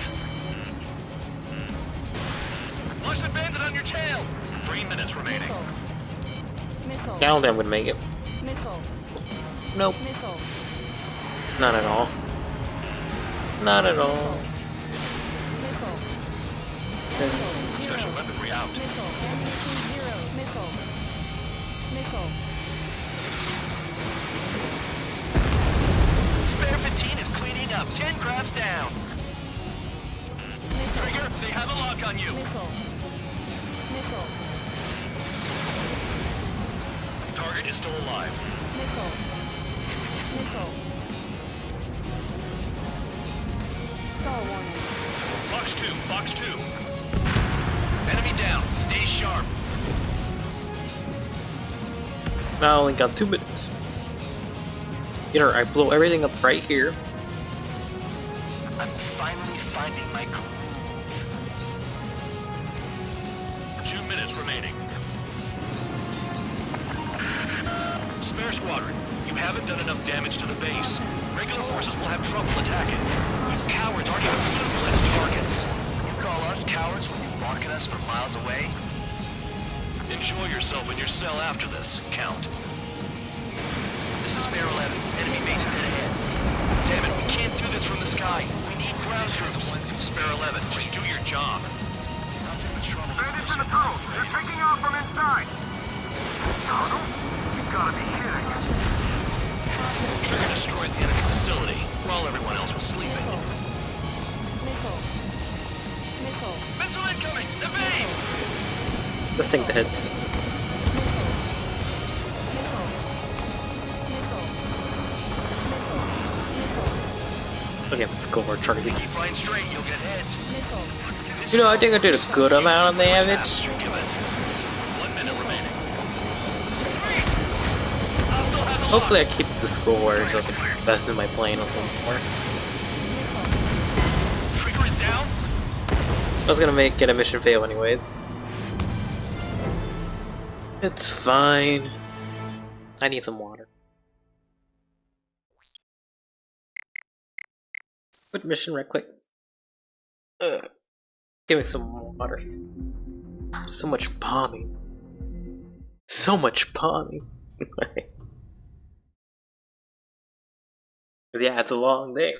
S14: Launch the bandit on your tail!
S9: 3 minutes remaining.
S1: Countdown would make it. Nope. Not at all. Not at all.
S9: Special weaponry out.
S14: Spare 15 is cleaning up. 10 crafts down. Trigger, they have a lock on you.
S9: Target is still alive. Fox 2, Fox 2.
S14: Enemy down. Stay sharp.
S1: Now I only got 2 minutes. Either I blow everything up right here.
S14: I'm finally finding my groove.
S9: 2 minutes remaining. Spare squadron, you haven't done enough damage to the base. Regular forces will have trouble attacking. You cowards aren't even suitable as targets.
S14: You call us cowards when you bark at us from miles away?
S9: Enjoy yourself in your cell after this, Count.
S14: This is Spare 11. Enemy base dead ahead. Damn it, we can't do this from the sky. We need ground troops.
S9: Spare 11, just do your job.
S14: Nothing but trouble.
S7: Bandits in the tunnel. They're taking off from inside. Tunnel? You've got to be kidding.
S9: Trigger destroyed the enemy facility while everyone else was sleeping.
S14: Missile incoming! Evade!
S1: Let's take the hits. Okay, let's go for targets.
S14: Flying straight, you'll get hit.
S1: You know, I think I did a good amount of damage.
S9: 1 minute remaining.
S1: Hopefully I keep the score so I can invest in my plane a little more.
S14: Trigger is down.
S1: I was gonna get a mission fail anyways. It's fine. I need some water. Quick mission right quick. Give me some water. So much bombing. So much bombing. Yeah, it's a long day.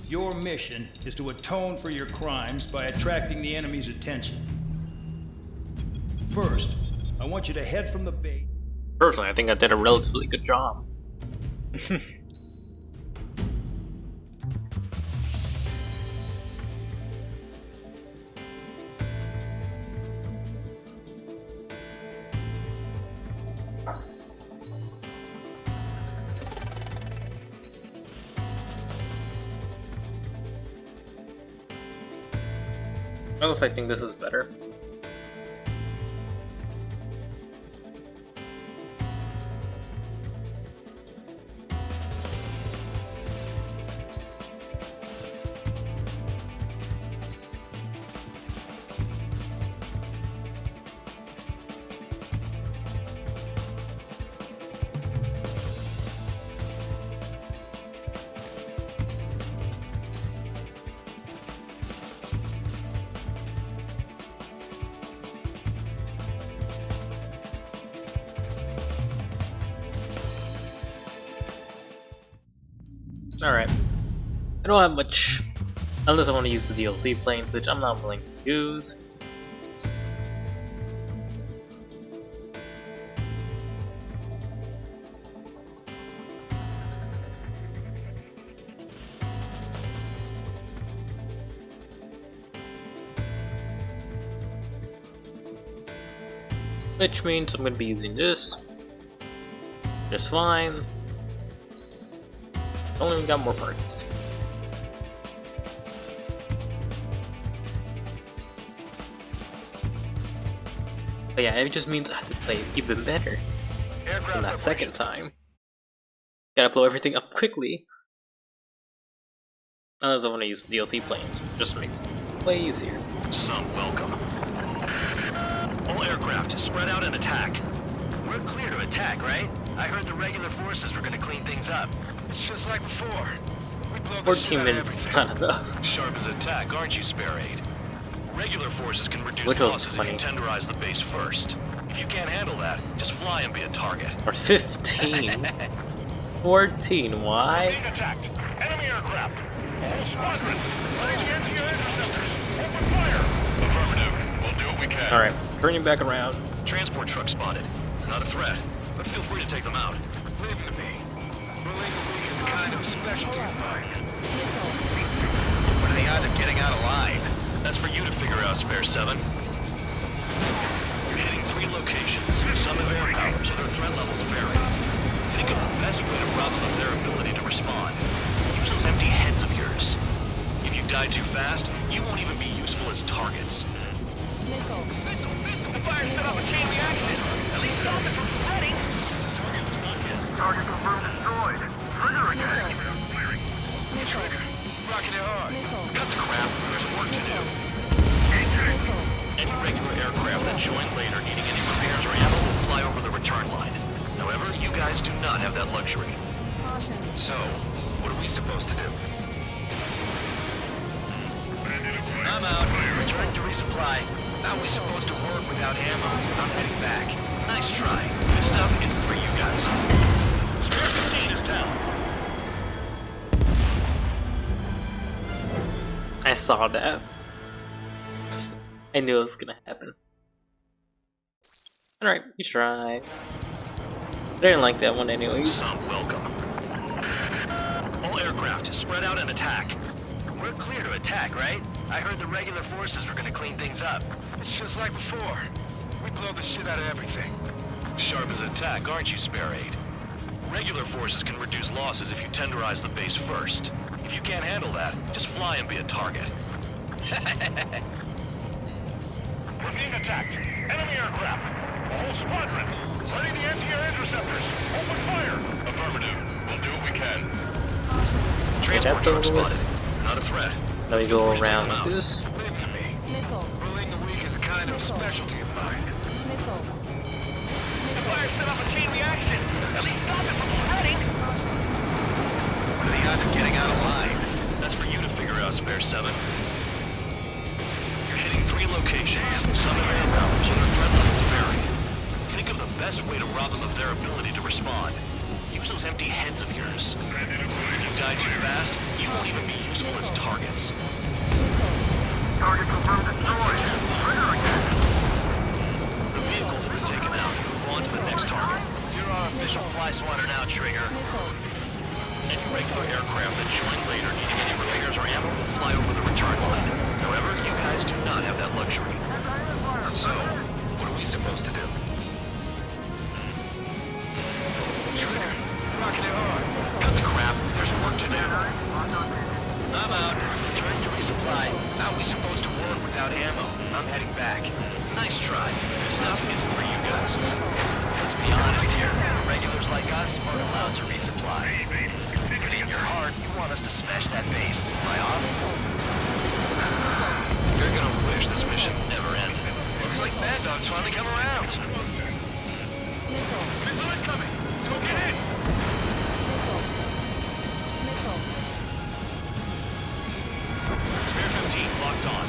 S17: Your mission is to atone for your crimes by attracting the enemy's attention. First, I want you to head from the base.
S1: Personally, I think I did a relatively good job. Honestly, I think this is better. Alright. I don't have much, unless I want to use the DLC planes, which I'm not willing to use. Which means I'm going to be using this just fine. Only got more parts. But yeah, it just means I have to play even better than that second time. Gotta blow everything up quickly. Unless I want to use DLC planes, just makes it way easier.
S8: Some welcome. All aircraft, spread out and attack.
S14: We're clear to attack, right? I heard the regular forces were gonna clean things up. It's just like before. We blow the
S1: 14 minutes is not enough.
S8: Sharp as attack, aren't you, Spare Aid? Regular forces can reduce
S1: Which was
S8: losses
S1: funny.
S8: if you tenderize the base first. If you can't handle that, just fly and be a target.
S1: Or 15. 14, why?
S7: Attacked. Enemy aircraft. All squadrons. Letting the NCO interceptors. Open fire.
S10: Affirmative. We'll do what we can.
S1: Alright, turning back around.
S8: Transport truck spotted. They're not a threat, but feel free to take them out.
S9: Leave them to me. Believing we is a kind of specialty of mine.
S14: What are the odds of getting out alive?
S8: That's for you to figure out, Spare 7. You're hitting 3 locations. Some have air power, so their threat levels vary. Think of the best way to rob them of their ability to respond. Use those empty heads of yours. If you die too fast, you won't even be useful as targets.
S7: The fire set off a chain reaction. At least stop it from spreading. Target confirmed destroyed. Trigger attack.
S8: Trigger. Rocking it hard. Cut the crap. There's work to do. Any regular aircraft that join later needing any repairs or ammo will fly over the return line. However, you guys do not have that luxury.
S14: So, what are we supposed to do? I'm out. Returning to resupply. How are we supposed to work without ammo? I'm heading back.
S8: Nice try. This stuff isn't for you guys. Spare 15 is down.
S1: I saw that. I knew it was gonna happen. Alright, you try. I didn't like that one anyways.
S8: Some welcome. All aircraft, spread out and attack.
S14: We're clear to attack, right? I heard the regular forces were gonna clean things up.
S9: It's just like before. We blow the shit out of everything.
S8: Sharp as attack, aren't you, Spare Aid? Regular forces can reduce losses if you tenderize the base first. If you can't handle that, just fly and be a target.
S7: We're being attacked. Enemy aircraft. All squadrons. Letting the anti-air interceptors. Open fire.
S10: Affirmative. We'll do what we can.
S8: Transport
S1: that's
S8: truck
S1: over
S8: spotted.
S1: with.
S8: Not a threat.
S1: Let me
S8: Feel
S1: go
S8: free to take
S1: around
S8: them
S1: like
S8: out.
S1: this.
S9: Bullying the weak is a kind of specialty of mine. The fire set off a chain reaction. At least stop it from spreading.
S8: What are the odds of getting out alive? That's for you to figure out, Spare 7. You're hitting 3 locations. Some are inbound, so their threat levels vary. Think of the best way to rob them of their ability to respond. Use those empty heads of yours. If you die too fast, you won't even be useful as targets.
S7: Target confirmed destroyed. Trigger again.
S8: The vehicles have been taken out. Move on to the next target.
S15: You're our official fly swatter now, Trigger.
S8: Any regular aircraft that join later needing any repairs or ammo will fly over the return line. However, you guys do not have that luxury.
S9: So, what are we supposed to do? Trigger, rocking it hard.
S8: Cut the crap. There's work to do.
S9: I'm out. Trying to resupply. How are we supposed to work without ammo? I'm heading back.
S8: Nice try. This stuff isn't for you guys.
S15: Let's be honest here. Regulars like us aren't allowed to resupply. But in your heart, you want us to smash that base. Am I off?
S8: You're gonna wish this mission never ended.
S9: Looks like Mad Dog's finally come around. Missile incoming! Don't get in!
S8: Spare 15 locked on.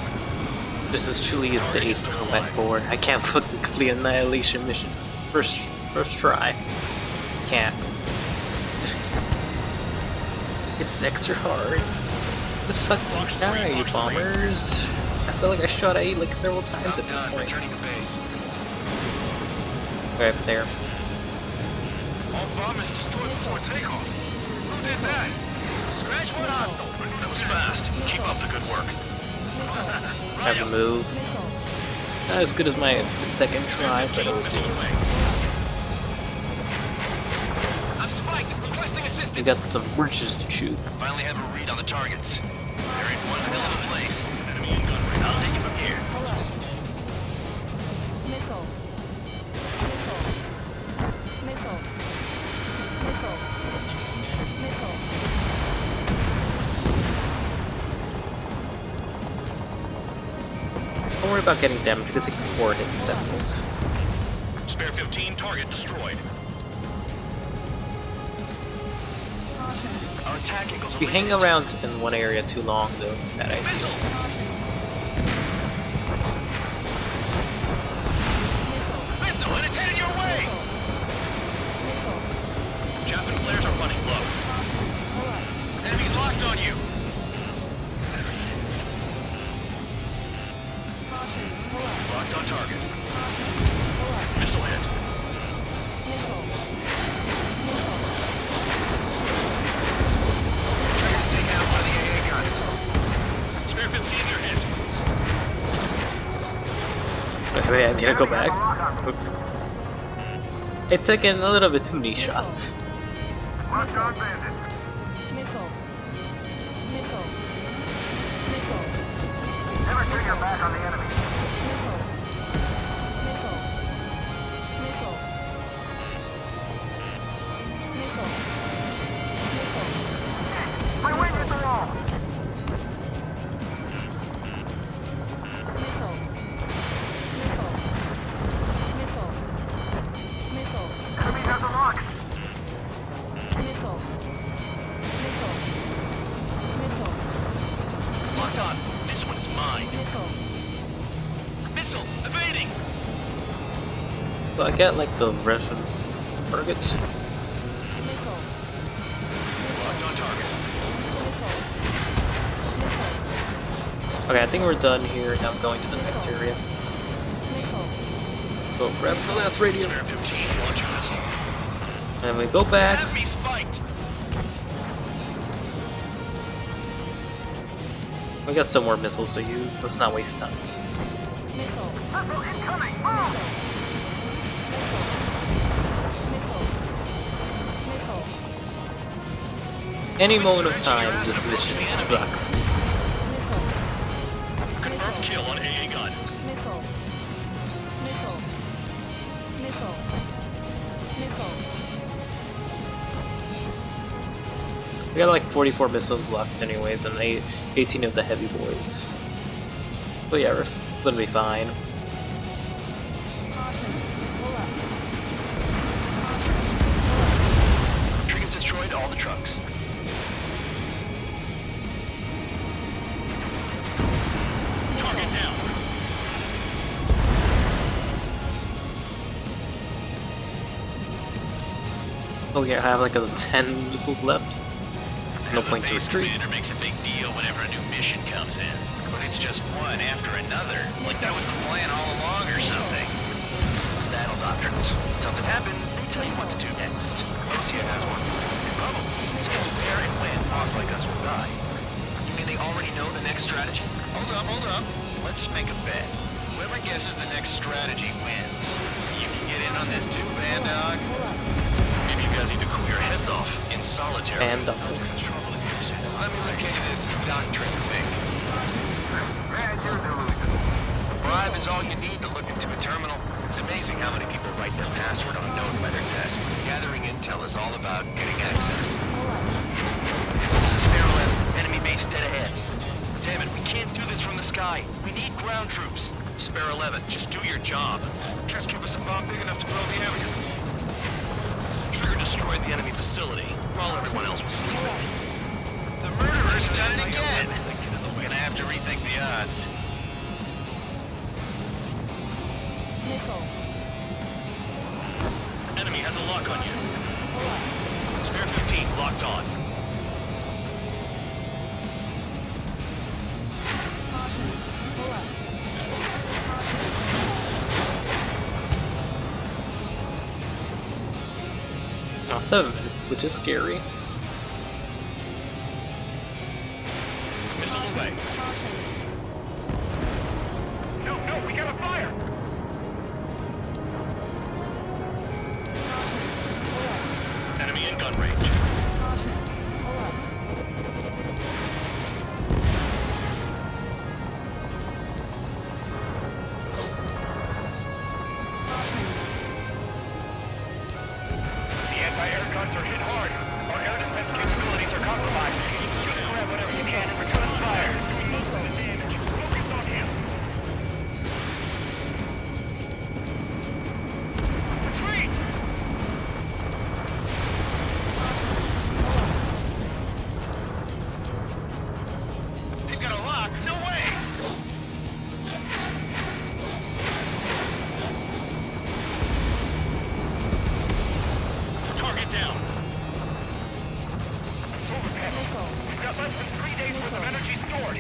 S1: This is truly is the Ace Combat 4. I can't fucking complete Annihilation mission. First try. Can't. It's extra hard. Just fucking die, you bombers. I feel like I shot at you like several times at this point.
S9: Returning to base.
S1: Right there.
S9: All bombers destroyed before takeoff. Who did that? Scratch one hostile.
S8: That was fast. Keep up the good work.
S1: Have to move. Not as good as my second try, but it'll do.
S9: I'm spiked. Requesting assistance.
S1: We got some bridges to shoot.
S15: Finally have a read on the targets. They're in one hell of a place. Enemy in gun range. I'll take it from here.
S1: Don't worry about getting damage, you can take 4 hit seconds.
S8: Spare 15 target destroyed.
S15: Our attack eagles
S1: If you hang around in one area too long, though, bad idea.
S9: Missile, and it's headed your way!
S8: Chaff and flares are running low.
S9: Enemy's locked on you.
S8: Locked on target. Missile hit.
S9: Trigger's taken out by the AA guns.
S8: Spare 15, you're hit.
S1: Okay, I need to go back. It's taking a little bit too many shots.
S7: Locked on bandit. Never turn your back on the enemy. My wing hit the wall. Enemy has a lock.
S15: Locked on. This one's mine. Missile evading.
S1: So I get like the Russian targets.
S8: Locked on target.
S1: Okay, I think we're done here. Now I'm going to the next area. Go grab the last radio.
S8: Spare 15, launch your missile.
S1: And we go back.
S15: Have me spiked.
S1: We got still more missiles to use. Let's not waste time.
S7: Missile incoming. Move.
S1: Any moment of time, this mission sucks.
S8: Confirmed kill on AA gun.
S1: We got like 44 missiles left anyways, and 18 of the heavy boys. But yeah, we're gonna be fine.
S15: Trigger's destroyed all the trucks.
S8: Target down.
S1: Oh yeah, I have like 10 missiles left. No point to
S10: Base
S1: retreat.
S10: commander makes a big deal whenever a new mission comes in. But it's just one after another. Like that was the plan all along or something.
S15: Battle doctrines. Something happens, they tell you what to do next. Osea has one. Probably. So you prepare and when pawns like us will die. You mean they already know the next strategy?
S8: Hold up. Let's make a bet. Whoever guesses the next strategy wins. You can get in on this too, Band Dog. Maybe you guys need to cool your heads off in solitary.
S1: And
S8: Let me look into this doctrine thing. A bribe is all you need to look into a terminal. It's amazing how many people write their password on a note by their desk. Gathering intel is all about getting access.
S15: This is Spare 11. Enemy base dead ahead. Damn it, we can't do this from the sky. We need ground troops.
S8: Spare 11, just do your job.
S15: Just give us a bomb big enough to blow the area.
S8: Trigger destroyed the enemy facility while everyone else was sleeping.
S15: The murderers
S8: done it
S15: again.
S8: We're gonna have to rethink the odds. Enemy has a lock on you. Spare 15 locked on.
S1: Now 7 minutes, which is scary.
S8: Missile away.
S7: No, we got a fire!
S8: Enemy in gun range.
S7: The anti-air guns are hit hard. Our air defense capabilities are compromised. Just grab whatever you can and return fire. Doing most of the damage. Focus on him. Retreat!
S8: They've got a lock. No way! Target down.
S7: We've got less than 3 days worth of energy stored.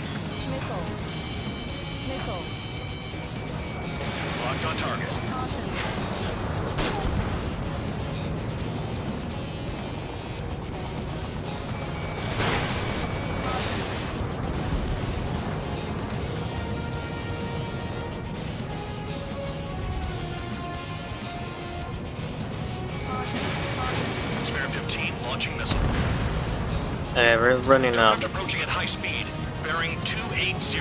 S8: Locked on target. Spare 15 launching missile.
S1: We're running out of
S8: Approaching
S1: missiles.
S8: at high speed, bearing 280.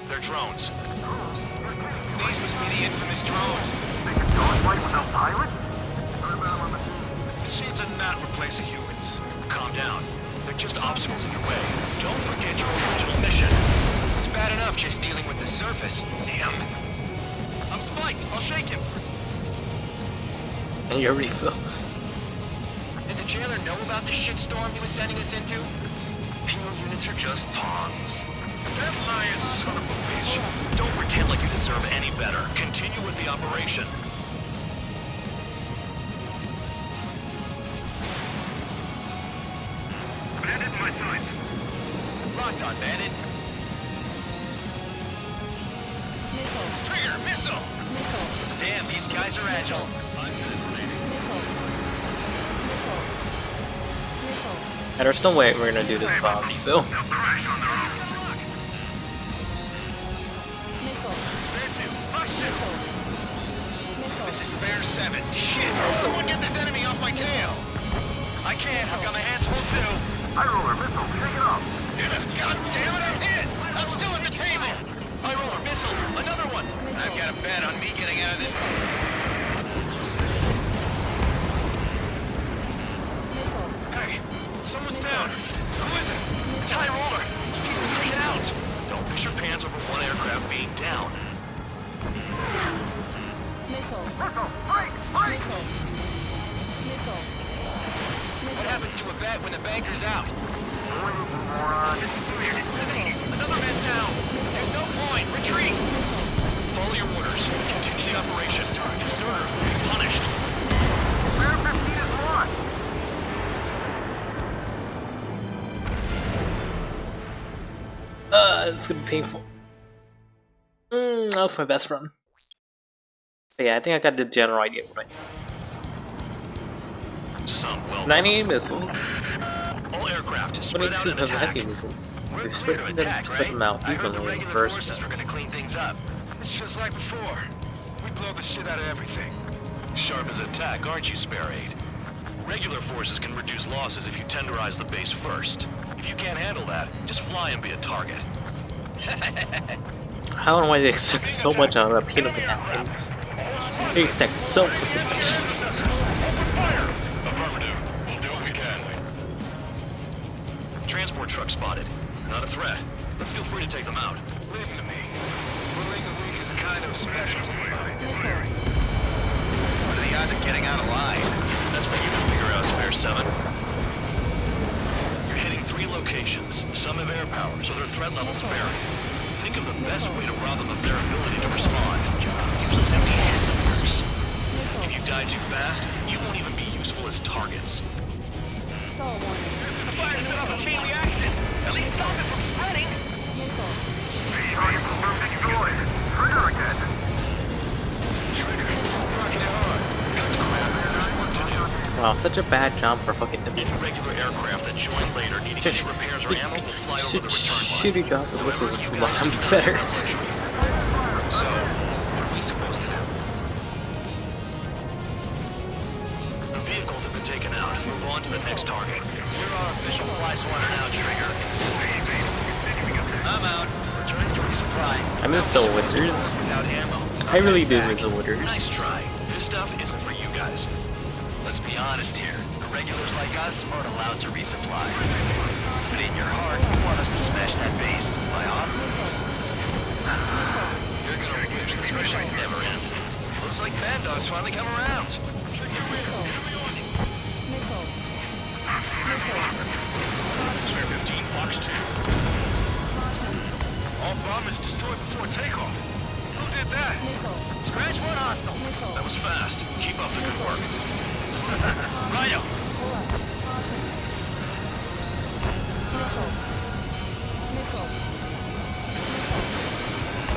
S8: They're drones.
S15: These must be the infamous drones.
S7: They can go and fight without pilots?
S8: Machines are not replacing humans. Calm down. They're just obstacles in your way. Don't forget your original mission.
S15: It's bad enough just dealing with the surface. Damn. I'm spiked. I'll shake him.
S1: And your refill.
S15: Did the jailer know about the shitstorm he was sending us into? Penal units are just pawns.
S8: That lion son of a bitch. Don't pretend like you deserve any better. Continue with the operation.
S7: Bandit in my sight.
S15: Locked on, Bandit.
S8: Trigger, missile!
S15: Damn, these guys are agile.
S8: 5 minutes remaining.
S1: And there's no way we're gonna do this without refill.
S7: They'll crash on their own.
S8: Spare 2, push 2. This is spare 7. Shit! Someone get this enemy off my tail!
S15: I can't. I've got my hands full too.
S7: High roller missile, take it off.
S8: God damn it, I'm hit! I'm still at the table!
S15: High roller missile. Another one.
S8: I've got a bet on me getting out of this.
S14: Someone's down. Who is it? TIE roller. He's been taken out.
S8: Don't piss your pants over one aircraft being down.
S14: What happens to a bat when the banker's out? Another man down. There's no point. Retreat.
S8: Follow your orders. Continue the operation. Deserters will be punished.
S7: Spare 15 is lost.
S1: It's gonna be painful. That was my best run. But yeah, I think I got the general idea right. 98 missiles.
S8: All aircraft spread out
S1: 22
S8: and
S1: of the
S8: attack.
S1: heavy missile.
S14: We're
S1: We've
S14: clear
S1: split
S14: to
S1: them,
S14: attack,
S1: split
S14: right?
S1: them out
S14: I heard the
S1: evenly in the
S14: regular
S1: first
S14: forces were gonna clean things up. It's just like before. We blow the shit out of everything.
S8: Sharp as a tack, aren't you, Spare 8? Regular forces can reduce losses if you tenderize the base first. If you can't handle that, just fly and be a target.
S1: I don't know why they expect so much out of a peanut attack. They expect so fucking much.
S8: Transport truck spotted. Not a threat, but feel free to take them out.
S14: Leave them to me. Willing the weak is a kind of specialty.
S9: What are the odds of getting out alive?
S8: That's for you to figure out, Spare 7. You're hitting 3 locations. Some have air power, so their threat levels vary. Think of the best way to rob them of their ability to respond. Use those empty hands of yours. If you die too fast, you won't even be useful as targets.
S14: The fire set off a chain reaction. At least stop it from spreading.
S7: Target confirmed destroyed. Trigger again.
S14: Rocking it hard.
S8: Cut the crap. There's work to do.
S1: Wow, such a bad job for fucking
S8: Any regular aircraft that join later needing any repairs or ammo will fly over the return line.
S1: shitty jobs and whistles and too much. I'm better.
S14: So, what are we supposed to do?
S8: The vehicles have been taken out. Move on to the next target.
S14: You're our official fly swatter now, Trigger. I'm out. Returning to resupply.
S1: I miss the winters.
S14: Without ammo.
S1: I really do miss the winters.
S8: Nice try. This stuff isn't for you guys.
S14: Let's be honest here. Irregulars like us aren't allowed to resupply. But in your heart, you want us to smash that base. Am I on?
S8: You're gonna wish this mission never ended.
S14: Looks like Bandog's finally come around. Check your rear.
S8: Spare 15, Fox 2.
S14: All bombers destroyed before takeoff. Who did that? Scratch one hostile.
S8: That was fast. Keep up the good work.
S14: Rhino.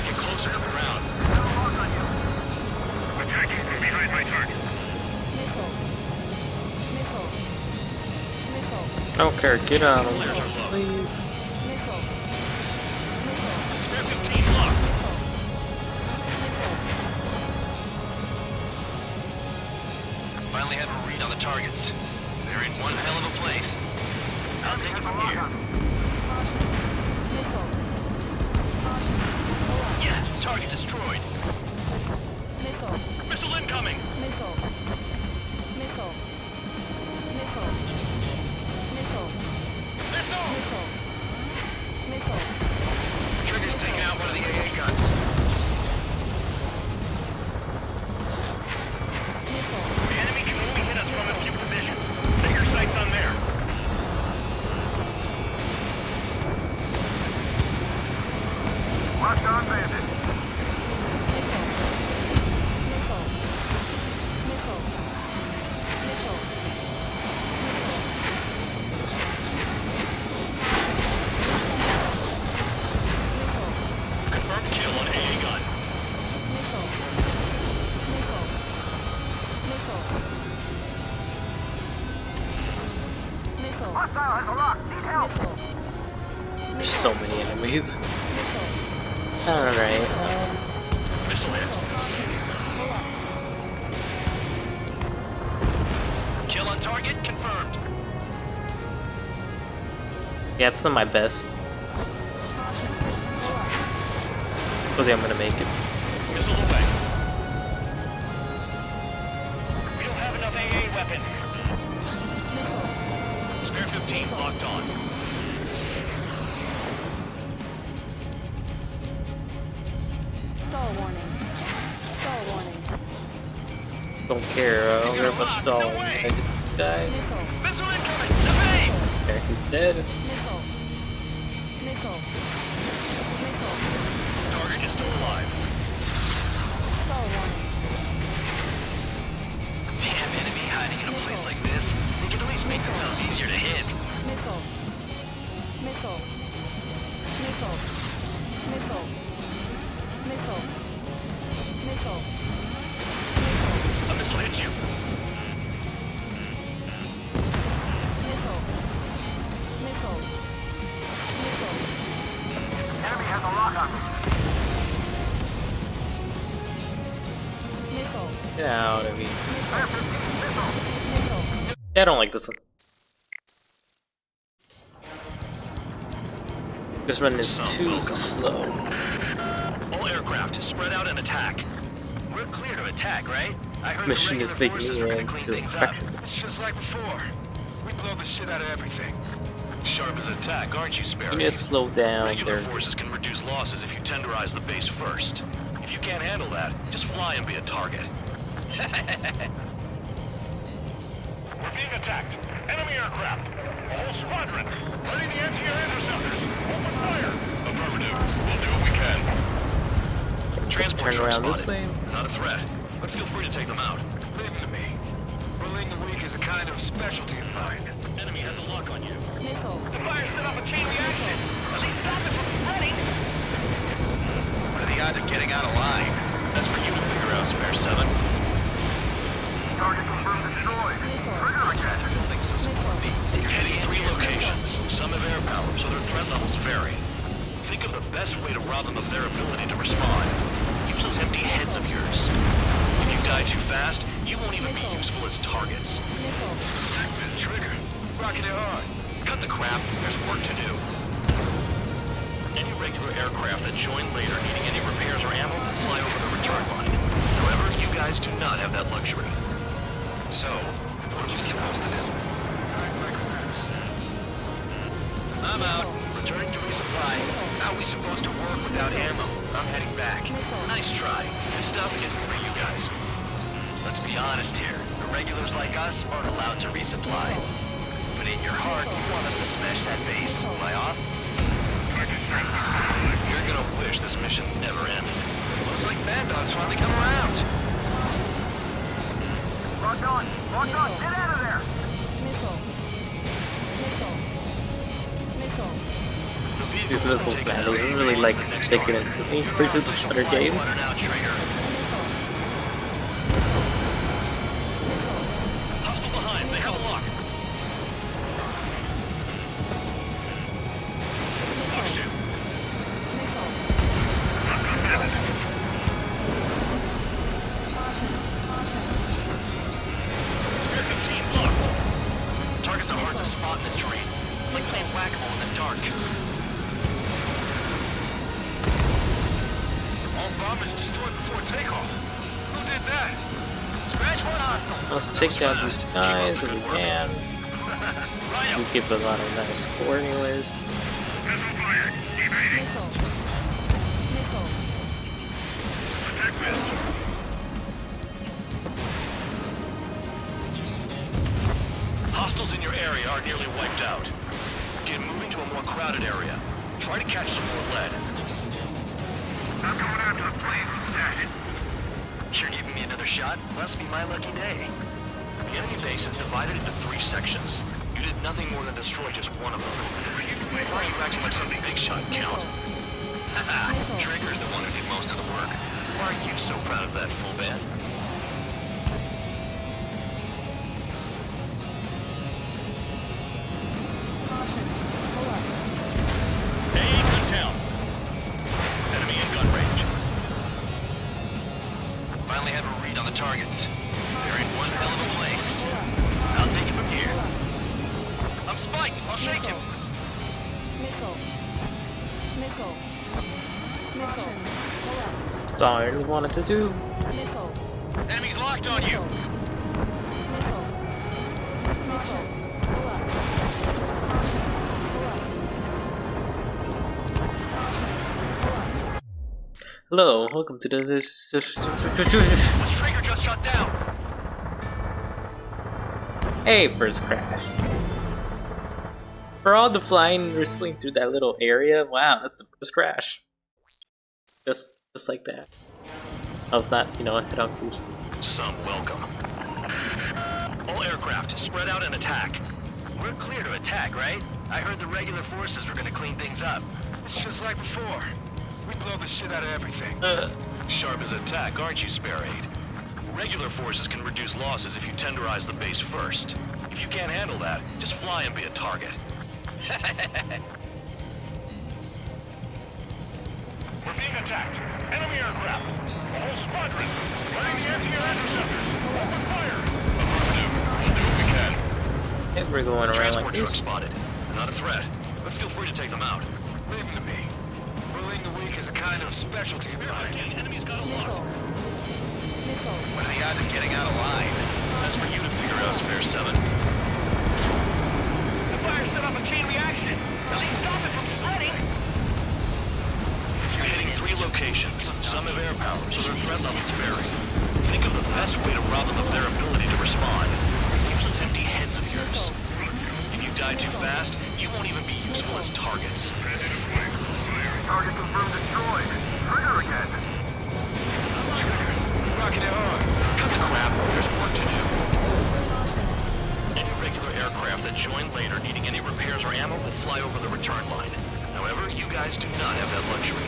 S8: Get closer to the ground.
S7: Attacking from behind my target.
S1: I don't care, get out of here, please.
S8: Spare 15 locked.
S14: Finally have a read on the targets. They're in one hell of a place. I'll take it from here. Yeah, target destroyed.
S8: Missile incoming.
S14: Missile! Trigger's taking out one of the AA guns. The enemy can only hit us from a few positions. Take your sights on there.
S7: Locked on bandit.
S8: Confirmed kill on AA gun.
S7: Hostile has a lock. Need help.
S1: There's so many enemies. Alright,
S8: Missile hit.
S14: Kill on target confirmed.
S1: yeah, it's not my best. Okay, I'm gonna make it.
S8: Missile away.
S14: We don't have enough AA weapons.
S8: Spare 15 Spear-15 locked on.
S4: Stall warning. Stall warning.
S1: Don't care. I don't care about stalling. I just died.
S10: Missile incoming! Evade!
S1: Okay, he's dead.
S4: Nickel. Nickel. Nickel.
S8: Target is still alive.
S4: Stall warning.
S14: Damn enemy hiding in a place like this. They can at least make themselves easier to hit.
S4: Nickel. Nickel. Nickel. Nickel. Nickel. Nickel.
S8: A missile hit you.
S4: Nickel. Nickel. Nickel.
S7: Enemy has a lock on me.
S4: Nickel.
S1: Get out of me.
S4: Nickel.
S1: I don't like this one. This one is too slow.
S8: All aircraft, spread out and attack.
S14: We're clear to attack, right? I heard
S1: Mission
S14: the
S1: is
S14: regular
S1: making
S14: forces
S1: me
S14: were gonna
S1: into
S14: clean things up.
S1: infections.
S7: It's just like before. We blow the shit out of everything.
S8: Sharp as attack, aren't you, Sparrow?
S1: You need to slow down
S8: Regular
S1: there.
S8: forces can reduce losses if you tenderize the base first. If you can't handle that, just fly and be a target.
S7: We're being attacked. Enemy aircraft. A whole squadron. Ready the anti-air interceptors. Open fire. Affirmative. We'll do what we can.
S8: Transport
S1: Turn
S8: truck
S1: around this
S8: spotted.
S1: way.
S8: Not a threat, but feel free to take them out.
S7: Leave them to me. Bullying the weak is a kind of specialty of mine.
S8: Enemy has a lock on you.
S4: Nickel.
S7: The fire set off a chain reaction. At least stop it from spreading.
S14: What are the odds of getting out alive?
S8: That's for you to figure out, Spare 7.
S7: Target confirmed destroyed. Trigger again.
S14: Buildings so support me.
S8: You're hitting 3 locations. Some have air power, so their threat levels vary. Think of the best way to rob them of their ability to respond. Use those empty heads of yours. If you die too fast, you won't even be useful as targets.
S4: Nickel.
S7: Active trigger. Rocking it hard.
S8: Cut the crap, there's work to do. Any regular aircraft that join later needing any repairs or ammo will fly over the return line. However, you guys do not have that luxury.
S14: So, what are we supposed to do? I'm out. Returning to resupply. How are we supposed to work without ammo? I'm heading back.
S8: Nice try. This stuff isn't for you guys.
S14: Let's be honest here. The regulars like us aren't allowed to resupply. But in your heart, you want us to smash that base. Am I off?
S8: You're gonna wish this mission never ended.
S14: Looks like Bad Dog's finally come around.
S7: Locked on. Locked on. Get out of there.
S4: Nickel. Nickel. Nickel.
S1: These missiles, man, they really like sticking it to me. Birds of the Shutter games.
S8: Hostile behind, they have a lock. Box 2. Spear 15 locked.
S14: Targets are hard to spot in this terrain. It's like playing whack-a-mole in the dark.
S7: All bombers destroyed before takeoff. Who did that? Scratch one hostile.
S1: Let's take down these guys if we can. We give them a lot of nice score anyways.
S7: Missile fired. Evading.
S4: Nickel. Nickel.
S7: Attack missile.
S8: Hostiles in your area are nearly wiped out. Get moving to a more crowded area. Try to catch some more lead.
S7: I'm going after the plane from stash.
S14: You're giving me another shot? Must be my lucky day.
S8: The enemy base is divided into 3 sections. You did nothing more than destroy just one of them. Why are you acting like some big shot, Count?
S14: Haha, Trigger's the one who did most of the work.
S8: Why are you so proud of that, full band? Hey, gun down. Enemy in gun range.
S14: Finally have a read on the targets. They're in one hell of a place. I'll take it from here. I'm spiked. I'll shake him.
S4: Nickel. Nickel. Nickel.
S1: That's all I really wanted to do.
S4: Nickel.
S14: Enemy's locked on you.
S4: Nickel. Nickel.
S1: Hello, welcome to this.
S14: Trigger just shut down.
S1: Hey, first crash. For all the flying whistling through that little area, wow, that's the first crash. Just like that. I was not, you know, a head-on cruise.
S10: Some welcome. All aircraft, spread out and attack.
S14: We're clear to attack, right? I heard the regular forces were gonna clean things up. It's just like before. We blow the shit out of everything.
S10: Sharp as attack, aren't you, Spare 8? Regular forces can reduce losses if you tenderize the base first. If you can't handle that, just fly and be a target.
S7: We're being attacked. Enemy aircraft. A whole squadron. Running the anti-air interceptors. Open fire. Affirmative. We'll do what we can.
S1: And we're going around
S10: Transport
S1: like
S10: truck
S1: this.
S10: spotted. They're not a threat, but feel free to take them out.
S14: Leave them to me. Bullying the weak is a kind of specialty of mine.
S10: Enemy's got a lock.
S14: What are the odds of getting out of line?
S10: That's for you to figure out, Spare 7.
S7: The fire set off a chain reaction. At least stop it from spreading.
S10: You're hitting 3 locations. Some have air power, so their threat levels vary. Think of the best way to rob them of their ability to respond. Use those empty heads of yours. If you die too fast, you won't even be useful as targets.
S7: Target confirmed destroyed. Trigger again.
S14: Rocking it hard.
S10: Cut the crap. There's work to do. Any regular aircraft that join later needing any repairs or ammo will fly over the return line. However, you guys do not have that luxury.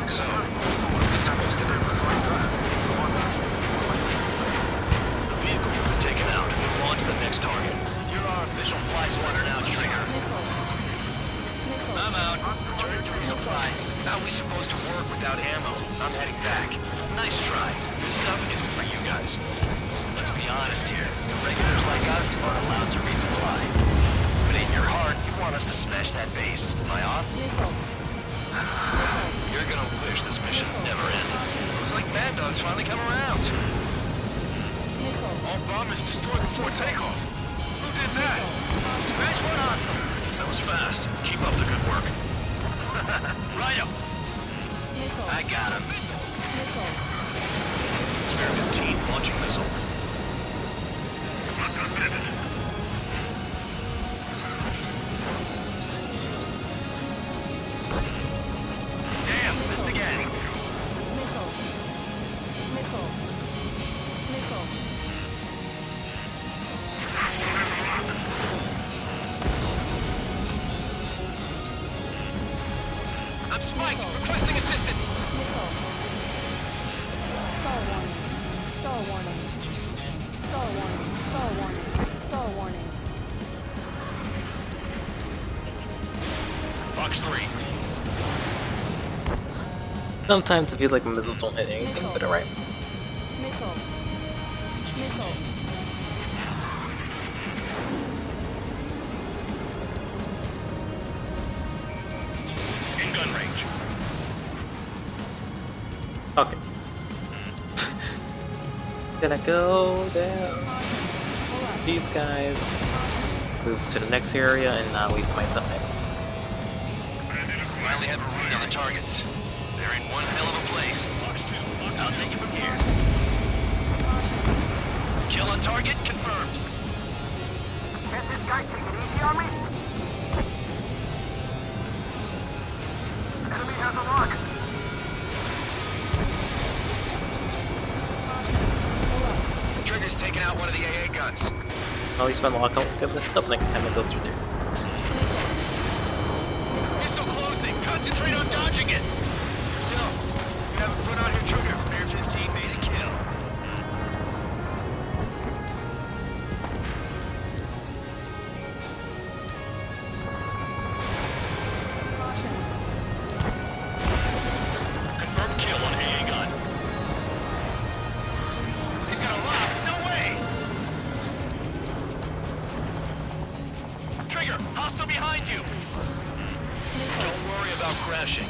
S14: So, what are we supposed to do?
S10: The vehicles have been taken out. Move on to the next target.
S14: You're our official fly swatter now, Trigger. I'm out. Turn to resupply. How are we supposed to work without ammo? I'm heading back.
S10: Nice try. This stuff isn't for you guys.
S14: Let's be honest here. Regulars like us aren't allowed to resupply. But in your heart, you want us to smash that base. Am I off?
S10: You're gonna wish this mission never ended.
S14: Looks like Mad Dog's finally come around. All bombers destroyed before takeoff. Who did that? Scratch one hostile.
S10: That was fast. Keep up the good work.
S14: Right-o. I got him.
S10: Spare 15 launching missile.
S14: Damn, missed again. I'm spiked. Requesting assistance.
S4: Star warning. Star warning. Star warning. Star warning. Star warning.
S10: Fox 3.
S1: Sometimes I feel like missiles don't hit anything, but alright.
S4: Missile. Missile.
S10: In gun range.
S1: Okay. Gonna go down these guys, move to the next area, and not waste my time.
S14: Finally have a read on the targets. They're in one hell of a place.
S10: Fox 2. Fox 2.
S14: I'll take it from here. Kill on target confirmed.
S7: Can't this guy take it easy on me? Enemy has a lock.
S14: Trigger's taking out one of the AA guns.
S1: At least if I lock, I'll get this stuff next time I go through there.
S14: Missile closing. Concentrate on dodging it. Yo, you have a foot on your trigger. Spare 15 made a kill.
S10: Confirm kill on AA gun.
S14: He's got a lock. No way. Trigger, hostile behind you.
S10: Don't worry about crashing.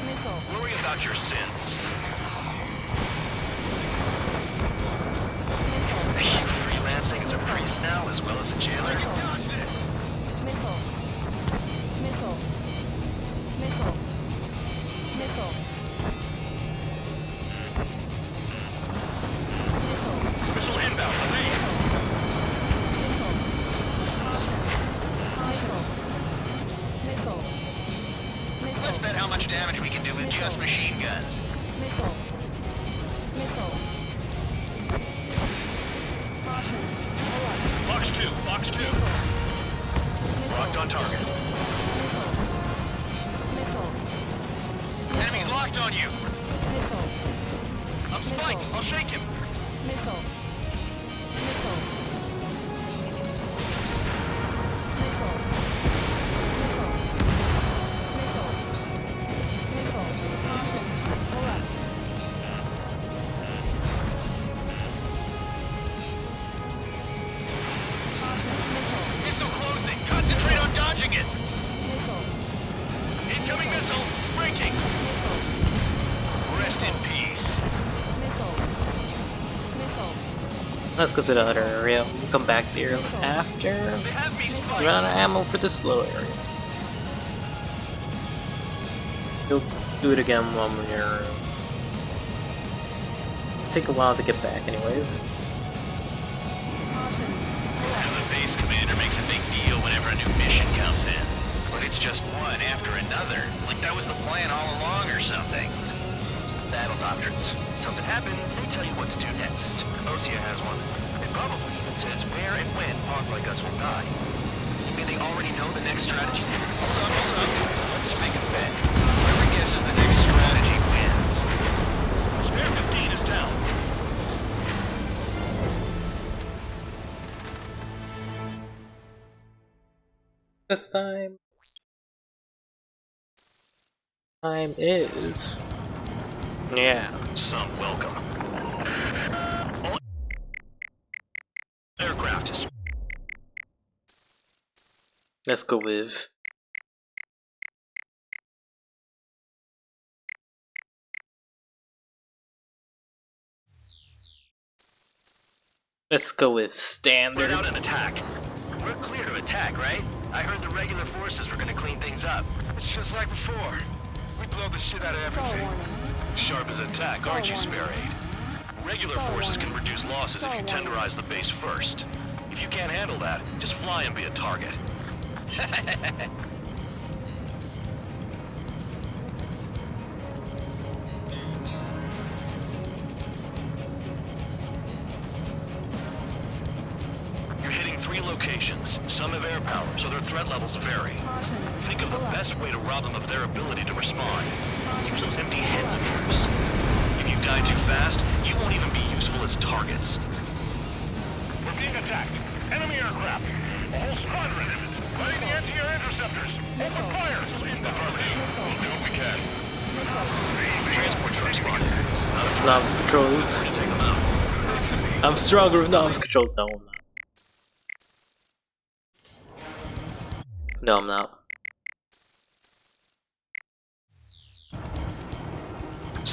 S10: Worry about your sins.
S14: They keep freelancing as a priest now as well as a jailer. Dodge this.
S4: Missile. Missile. Missile. Missile.
S14: much damage we can do with just machine guns.
S4: Missile. Missile. Caution. Alert.
S8: Fox 2, Fox 2. Locked on target.
S4: Missile.
S14: Enemy's locked on you.
S4: Missile.
S14: I'm spiked. I'll shake him.
S4: Missile. Missile.
S14: Missile closing. Concentrate on dodging it. Incoming missile. Breaking. Rest in peace.
S1: Let's go to the other area. We'll come back there after we run out of ammo for the slow area. You'll do it again when you're... Take a while to get back anyways.
S14: The base commander makes a big deal whenever a new mission comes in. But it's just one after another. Like that was the plan all along or something. Battle doctrines. Something happens, they tell you what to do next. Osea has one. It probably even says where and when pawns like us will die. You mean they already know the next strategy? Hold up. Let's make a bet. Whoever guesses the next strategy wins.
S8: Spare 15 is down.
S1: This time is... Yeah.
S8: Some welcome. All aircraft is...
S1: Let's go with... Let's go with standard.
S8: Out and attack.
S14: We're clear to attack, right? I heard the regular forces were gonna clean things up. It's just like before. We blow the shit out of everything.
S8: Sharp as attack, aren't you, Spare 8? Regular forces can reduce losses if you tenderize the base first. If you can't handle that, just fly and be a target. You're hitting 3 locations. Some have air power, so their threat levels vary. Think of the best way to rob them of their ability to respond. Use those empty heads of yours. If you die too fast, you won't even be useful as targets.
S7: We're being attacked. Enemy aircraft. A whole squadron. Fighting the anti-air interceptors. Open fire. We'll do what we can.
S8: Transport truck spotted.
S1: Novice controls.
S8: Take them out.
S1: I'm stronger with novice controls. No, I'm not. No, I'm not.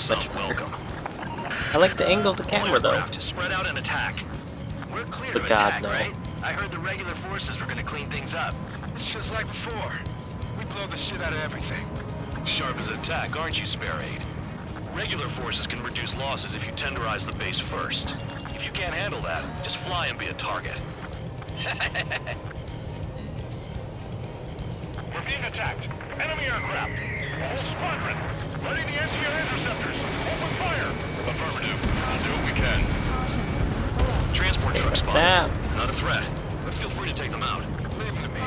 S1: Much welcome. I like the angle of the camera though.
S8: Spread out and attack.
S14: We're clear
S1: But
S14: to
S1: God,
S14: attack,
S1: no.
S14: right? I heard the regular forces were gonna clean things up. It's just like before. We blow the shit out of everything.
S8: Sharp as attack, aren't you, Spare 8? Regular forces can reduce losses if you tenderize the base first. If you can't handle that, just fly and be a target.
S7: We're being attacked. Enemy aircraft. A whole squadron. Ready the anti-air interceptors. Open fire. Affirmative. We'll do what we can.
S8: Transport truck spotted.
S1: Damn.
S8: Not a threat, but feel free to take them out.
S14: Leave them to me.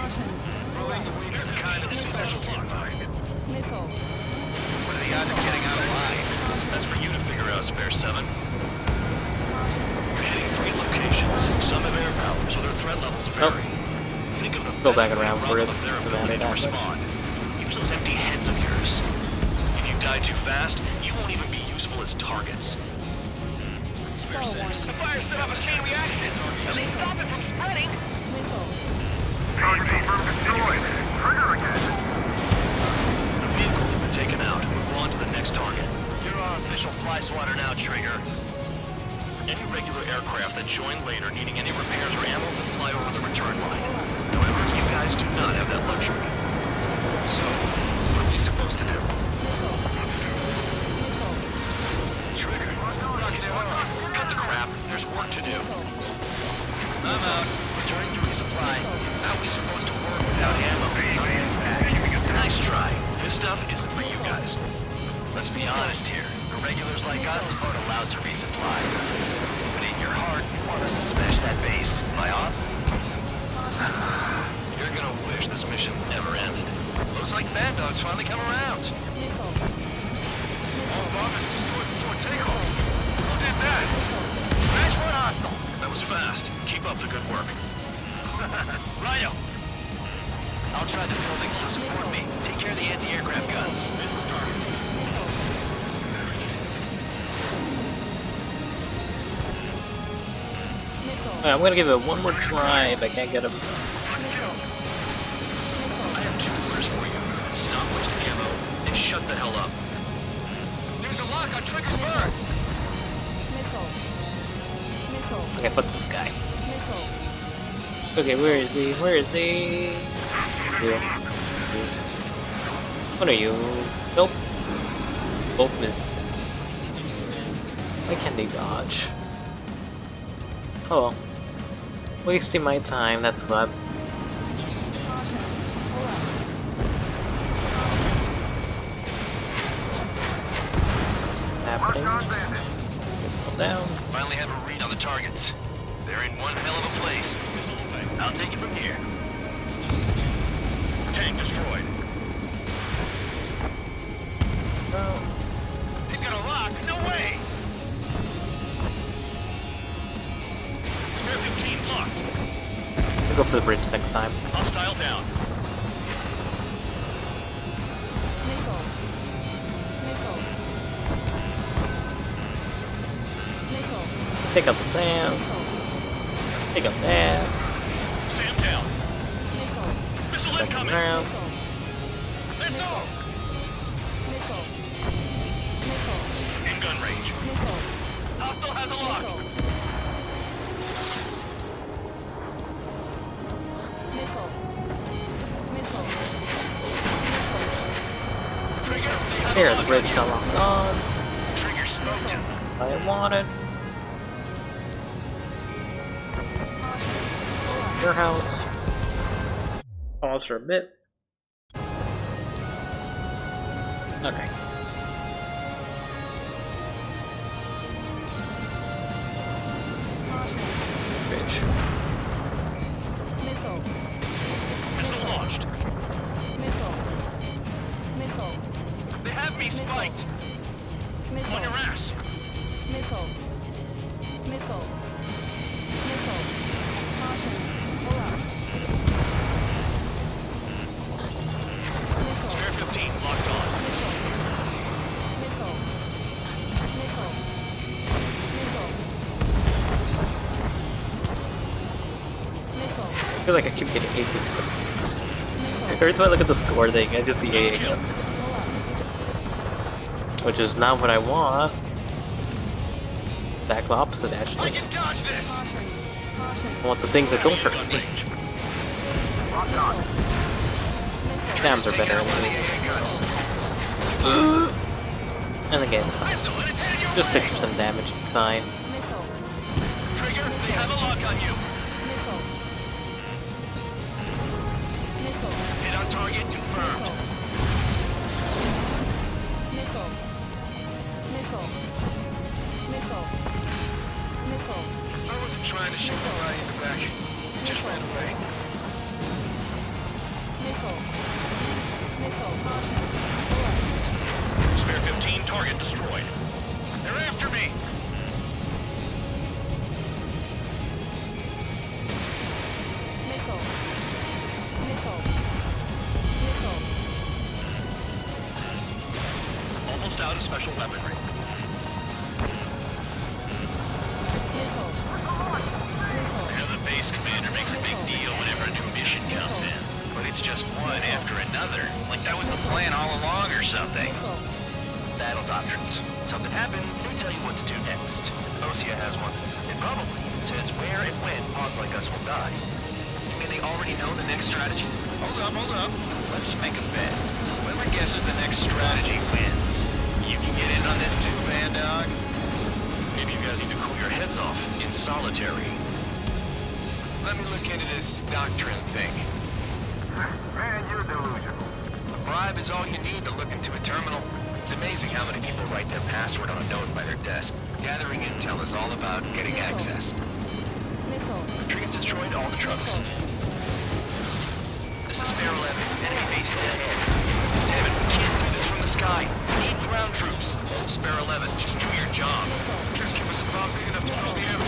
S14: Rolling the weaker kind of specialty of mine. What are the odds of getting out alive?
S8: That's for you to figure out, Spare 7. You're hitting 3 locations. Some have air power, so their threat levels vary. Think of the
S1: Go
S8: best
S1: back
S8: way
S1: around
S8: to
S1: for
S8: rob
S1: it.
S8: them of their
S1: Doesn't
S8: ability
S1: matter
S8: to
S1: that much.
S8: respond. Use those empty heads of yours. If you die too fast, you won't even be useful as targets. Spare 6.
S7: The fire set off a chain reaction. At least stop it from spreading.
S8: Target confirmed destroyed. Trigger again. The vehicles have been taken out. Move on to the next target.
S14: You're on official fly swatter now, Trigger.
S8: Any regular aircraft that join later needing any repairs or ammo will fly over the return line. However, you guys do not have that luxury.
S14: So, what are we supposed to do? Trigger, knock it off.
S8: Cut the crap. There's work to do.
S14: I'm out. Returning to resupply. How are we supposed to work without ammo?
S8: Nice try. This stuff isn't for you guys.
S10: wish this mission never ended.
S14: Looks like Bad Dog's finally come around. All the bombers destroyed before takeoff. Who did that? Smash one hostile.
S10: That was fast. Keep up the good work.
S14: Rhino. I'll try the building, so support me. Take care of the anti-aircraft guns.
S10: Missed target.
S1: Alright, I'm gonna give it one more try if I can't get him.
S10: I have 2 orders for you. Stop wasting ammo and shut the hell up.
S14: There's a lock on Trigger's bird.
S1: Okay, fuck this guy. Okay, where is he? Where is he? Yeah. What are you? Nope. Both missed. Why can't they dodge? Oh well. Wasting my time, that's what. What's happening? Missile down.
S14: Finally have a read on the targets. They're in one hell of a place. I'll take it from here.
S10: Tank destroyed.
S14: They've got a lock. No way.
S10: Spare 15 locked.
S1: I'll go for the bridge next time.
S10: Hostile down.
S1: Take out the sand. Take out that.
S10: Sam down. Missile
S1: Back
S10: incoming.
S1: around.
S14: Missile.
S10: In gun range.
S14: Hostile has a lock. Trigger, they have
S1: There,
S14: a
S1: the
S14: lock
S1: bridge
S14: on
S1: got locked on.
S14: you. Trigger smoked him.
S1: I wanted. Your house. Pause for a bit. Okay. Bridge.
S10: Missile launched.
S14: They have me spiked.
S10: On your ass. Spare 15 locked on.
S1: I feel like I keep getting 8 guns. Every time I look at the score thing, I just see 8 guns. Which is not what I want. Exact opposite, actually.
S14: I can dodge this.
S1: I want the things that don't hurt me. Dams are better anyways. And again, it's just 6% damage, it's fine.
S14: Trigger, they have a lock on you. Hit on target confirmed. I wasn't trying to shoot the guy in the back. Just ran away.
S10: Spare 15 target destroyed.
S14: They're after me.
S10: Almost out of special weaponry. I know the base commander makes a big deal whenever a new mission comes in, but it's just one after another. Like that was the plan all along or something.
S14: Battle doctrines. Something happens, they tell you what to do next. Osea has one. It probably says where and when pawns like us will die. You mean they already know the next strategy?
S10: Hold up. Let's make a bet. Whoever guesses the next strategy wins. You can get in on this too, Bad Dog. Maybe you guys need to cool your heads off in solitary. Let me look into this doctrine thing.
S7: Man, you're delusional.
S10: A bribe is all you need to look into a terminal. It's amazing how many people write their password on a note by their desk. Gathering intel is all about getting access. Trigger's destroyed all the trucks. This is
S14: base dead ahead. Damn it, we can't do this from the sky. We need ground troops.
S8: Spare 11, just do your job.
S14: Just give us a bomb big enough to push the air.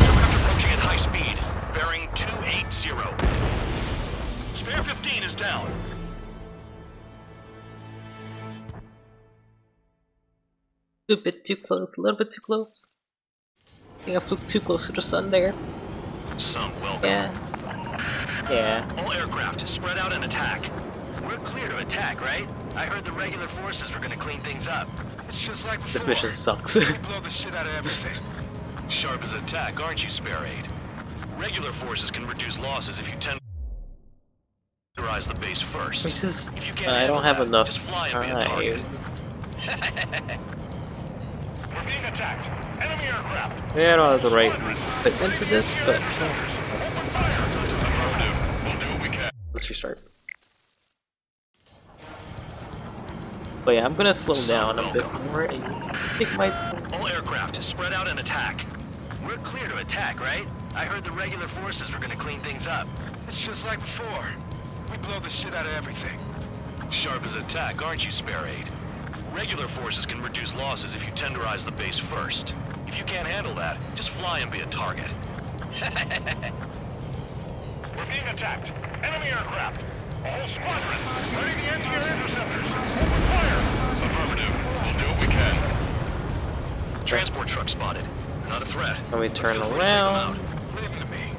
S8: Aircraft approaching at high speed. Bearing 280. Spare 15 is down.
S1: A bit too close, a little bit too close. I think I flew too close to the sun there.
S8: Some welcome.
S1: Yeah.
S8: All aircraft, spread out and attack.
S14: We're clear to attack, right? I heard the regular forces were gonna clean things up. It's just like before.
S1: This mission sucks.
S14: We blow the shit out of everything.
S8: Sharp as attack, aren't you, Spare 8? Regular forces can reduce losses if you tenderize the base first.
S1: Which is,
S8: If you can't
S1: I don't
S8: handle
S1: have
S8: that,
S1: enough
S8: just fly and be a target.
S1: time.
S7: We're being attacked. Enemy aircraft.
S1: Yeah, I don't have the right equipment for this, but
S10: We'll do what we can.
S1: let's restart. But yeah, I'm gonna slow down a bit more and take my time.
S8: All aircraft, spread out and attack.
S14: We're clear to attack, right? I heard the regular forces were gonna clean things up. It's just like before. We blow the shit out of everything.
S8: Sharp as attack, aren't you, Spare 8? Regular forces can reduce losses if you tenderize the base first. If you can't handle that, just fly and be a target.
S7: We're being attacked. Enemy aircraft. All squadrons. Ready the engineer interceptors. Open fire.
S10: Affirmative. We'll do what we can.
S8: Transport truck spotted. Not a threat.
S1: Let me turn
S8: Feel free to take them
S1: around.
S8: out.
S14: Leave them to me.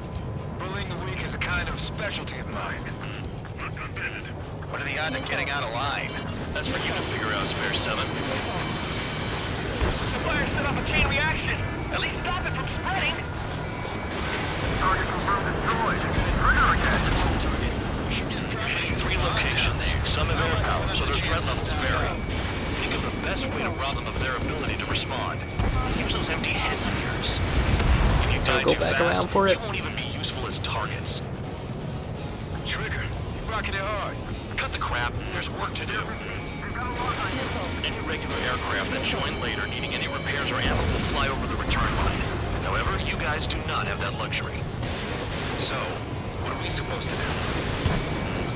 S14: Bullying the weak is a kind of specialty of mine. What are the odds of getting out alive?
S8: That's for you to figure out, Spare 7.
S7: The fire set off a chain reaction. At least stop it from spreading. Target confirmed destroyed. Trigger again.
S8: Hitting 3 locations. Some have air power, so their threat levels vary. Think of the best way to rob them of their ability to respond. Use those empty heads of yours. If you die
S1: go
S8: too
S1: back
S8: fast,
S1: around for it.
S8: you won't even be useful as targets.
S14: Trigger, you're rocking it hard.
S8: Cut the crap. There's work to do. Any regular aircraft that join later needing any repairs or ammo will fly over the return line. However, you guys do not have that luxury.
S14: So, what are we supposed to do?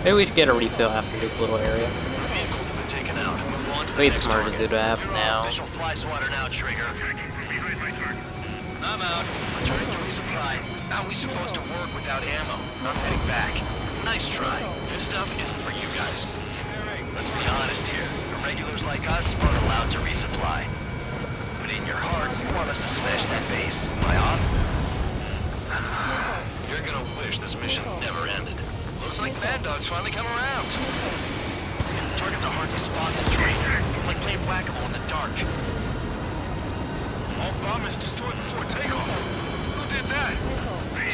S1: Maybe we should get a refill after this little area.
S8: The vehicles have been taken out. Move on to the
S1: Maybe it's
S8: next
S1: smarter to
S8: target.
S1: do that now.
S14: Official fly swatter now, Trigger. I'm out. Returning to resupply. How are we supposed to work without ammo? I'm heading back.
S8: Nice try. This stuff isn't for you guys.
S14: Let's be honest here. The regulars like us aren't allowed to resupply. But in your heart, you want us to smash that base. Am I off?
S8: You're gonna wish this mission never ended.
S14: Looks like Mad Dog's finally come around. Targets are hard to spot this train. It's like playing whack-a-mole in the dark. All bombers destroyed before takeoff. Who did that?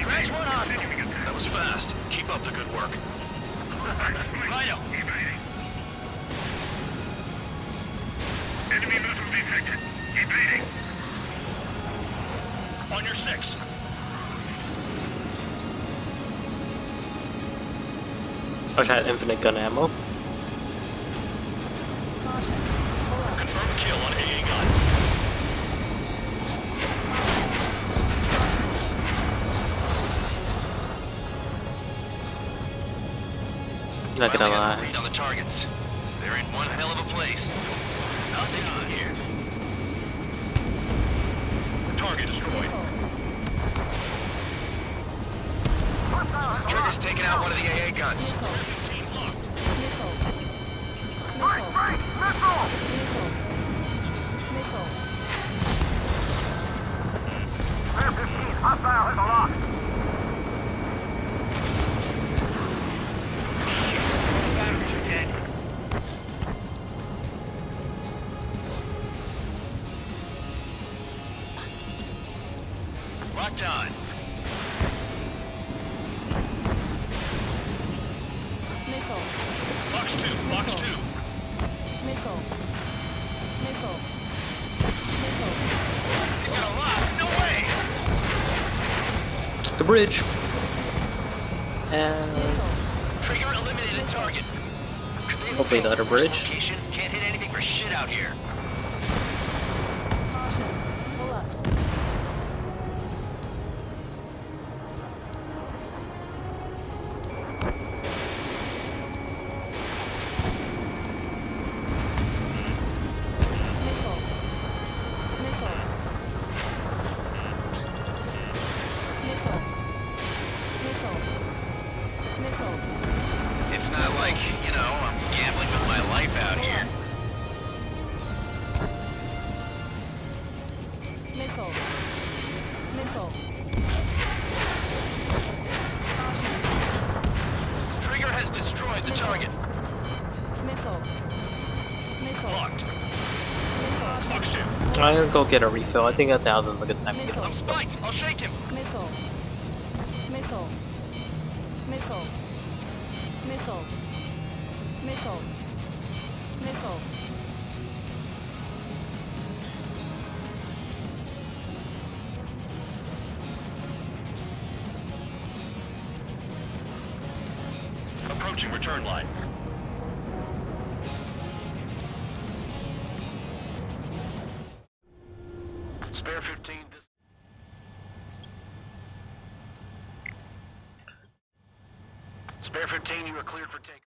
S14: Scratch one hostile.
S8: That was fast. Keep up the good work.
S14: Righto.
S7: Enemy missile detected. Evading.
S8: On your 6.
S1: I had infinite gun ammo.
S8: Confirm kill on AA gun.
S1: Not gonna
S14: Finally got a
S1: lie.
S14: read on the targets. They're in one hell of a place. I'll take you in here.
S8: Target destroyed.
S14: Trigger's taking out one of the AA guns.
S7: Break! Missile! Spare 15. Hostile hit the lock. Batteries are dead.
S14: Locked on.
S8: Fox 2, Fox 2.
S14: You got a lock? No way!
S1: The bridge. And
S14: Trigger eliminated target.
S1: hopefully the other bridge.
S14: Location. Can't hit anything for shit out here. It's not like, you know, I'm gambling with my life out here.
S2: Missile. Missile.
S14: Trigger has destroyed the target.
S2: Missile. Missile.
S10: Locked.
S14: Boxed in.
S1: I'm gonna go get a refill. I think 1,000 is a good time to get
S14: I'm
S1: one.
S14: spiked. I'll shake him.
S2: Missile. Missile. Missile. Missile. Missile. Missile.
S10: Approaching return line.
S9: Spare 15. Spare 15, you are cleared for take.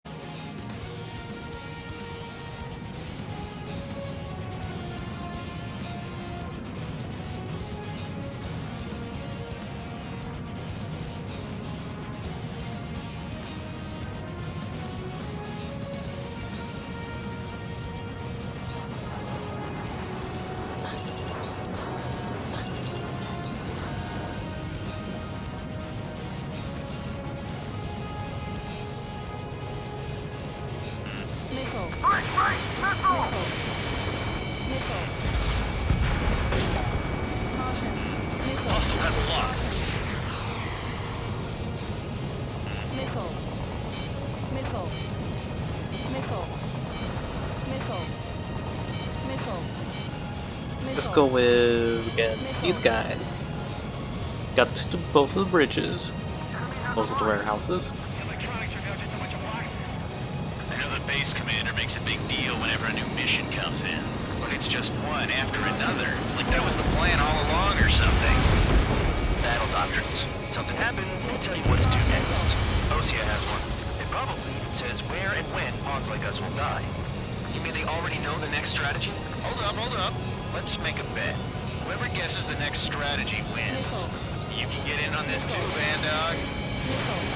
S2: Missile.
S7: Right, missile!
S2: Missile. Caution. Missile.
S10: Hostile has a lock.
S2: Missile. Missile. Missile. Missile. Missile.
S1: Let's go with against these guys. Got to both of the bridges, both of the warehouses.
S10: I know the base commander makes a big deal whenever a new mission comes in, but it's just one after another. Like that was the plan all along or something.
S14: Battle doctrines. Something happens, they tell you what to do next. Osea has one. It probably says where and when pawns like us will die. You mean they already know the next strategy?
S10: Hold up. Let's make a bet. Whoever guesses the next strategy wins. You can get in on this too, Van Dog.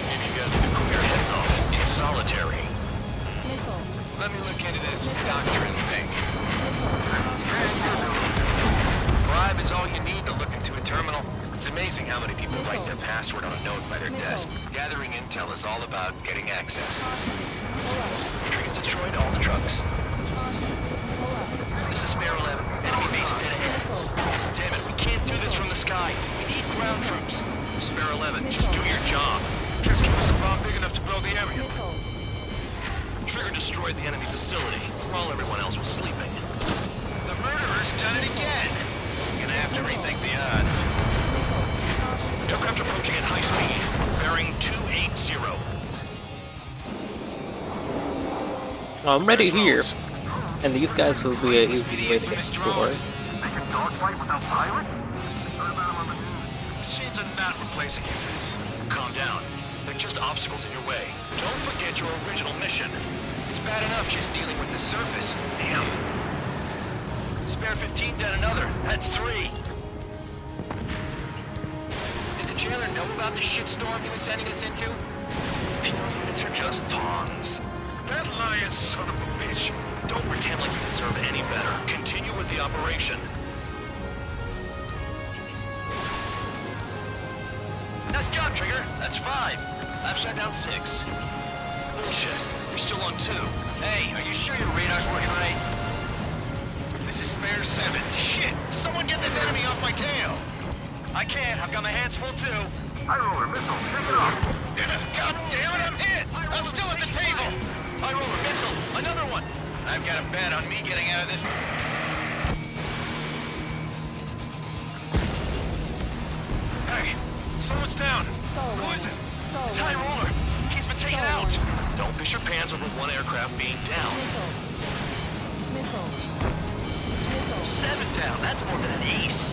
S10: Maybe you guys can cool your heads off in solitary.
S14: Let me look into this doctrine thing. Bribe is all you need to look into a terminal. It's amazing how many people write their password on a note by their desk. Gathering intel is all about getting access. Trigger's destroyed all the trucks. This is Spare 11. Enemy base dead ahead. Damn it, we can't do this from the sky. We need ground troops.
S10: Spare 11, just do your job.
S14: Just give us a bomb big enough to blow the area.
S10: Trigger destroyed the enemy facility while everyone else was sleeping.
S14: The murderer's done it again. You're gonna have to rethink the odds.
S10: Aircraft approaching at high speed, bearing 280.
S1: I'm ready here, and these guys will be an easy way to explore.
S7: They can dogfight without pilots?
S10: Machines are not replacing humans. Calm down. They're just obstacles in your way. Don't forget your original mission.
S14: It's bad enough just dealing with the surface. Damn. Spare 15 dead another. That's 3. Did the jailer know about the shitstorm he was sending us into? Penal units are just pawns.
S10: That liar son of a bitch. Don't pretend like you deserve any better. Continue with the operation.
S14: Nice job, Trigger. That's 5. I've shut down 6.
S10: Bullshit. You're still on 2.
S14: Hey, are you sure your radar's working right? This is Spare 7. Shit! Someone get this enemy off my tail! I can't. I've got my hands full, too.
S7: High roller missile, take it off!
S14: God damn it, I'm hit! I'm still at the table! High roller missile! Another one! I've got a bet on me getting out of this. Hey! Someone's down! Who is it? It's High Roller! He's been taken out!
S10: Don't piss your pants over one aircraft being down.
S14: 7 down! That's more than an ace!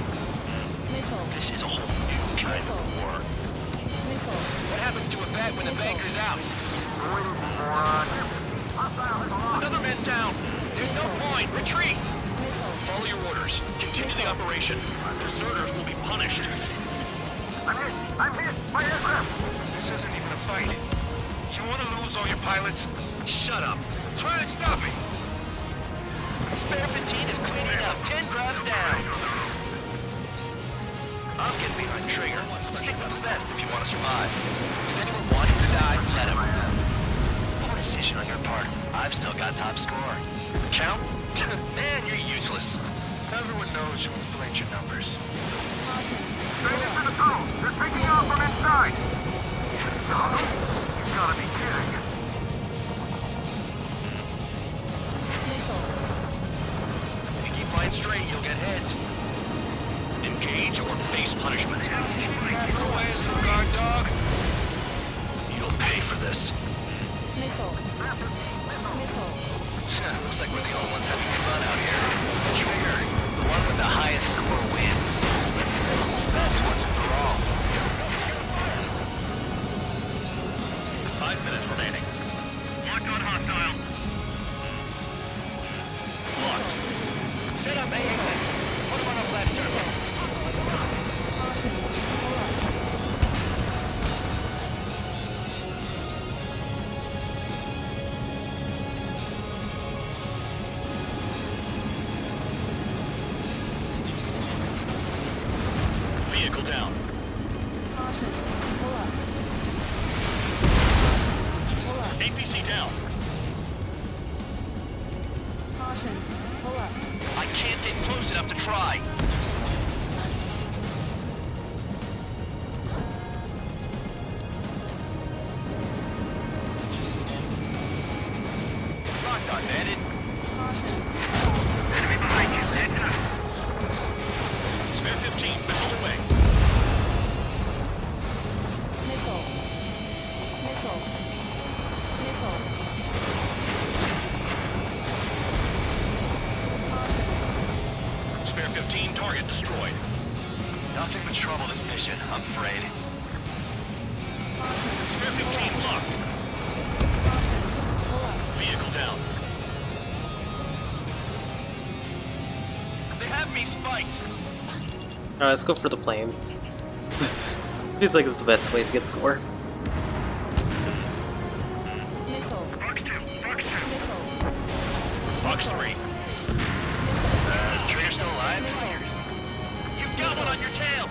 S14: This is a whole new kind of war. What happens to a bet when the banker's out? Another man down! There's no point! Retreat!
S10: Follow your orders. Continue the operation. Deserters will be punished.
S7: I'm hit! My aircraft!
S14: This isn't even a fight.
S7: You want to lose all your pilots? Shut up. Try and stop me.
S14: Spare 15 is cleaning up. 10 grabs down. I'm getting behind the trigger. Stick with the best if you want to survive. If anyone wants to die, let him. Poor decision on your part. I've still got top score. Count? Man, you're useless. Everyone knows you inflate your numbers.
S7: Stay into the tunnel. They're taking off from inside. Tunnel? You gotta be kidding.
S14: If you keep flying straight, you'll get hit.
S8: Engage or face punishment.
S14: Go away, little guard dog.
S8: You'll pay for this.
S14: Looks like we're the only ones having fun out here. Trigger, the one with the highest score wins. Let's settle the best once and for all.
S8: 5 minutes remaining.
S7: Locked on hostile.
S8: Locked.
S14: Set up AA link. Put him on a flash turbo.
S8: Vehicle down. APC down.
S14: I can't get close enough to try. Locked on, bandit.
S7: Enemy behind you. Head up.
S8: Spare 15, missile away. Spare 15, target destroyed.
S14: Nothing but trouble this mission, I'm afraid.
S8: Spare 15 locked. Vehicle down.
S14: They have me spiked.
S1: Alright, let's go for the planes. Feels like it's the best way to get score.
S8: Fox 3.
S14: Is Trigger still alive? You've got one on your tail!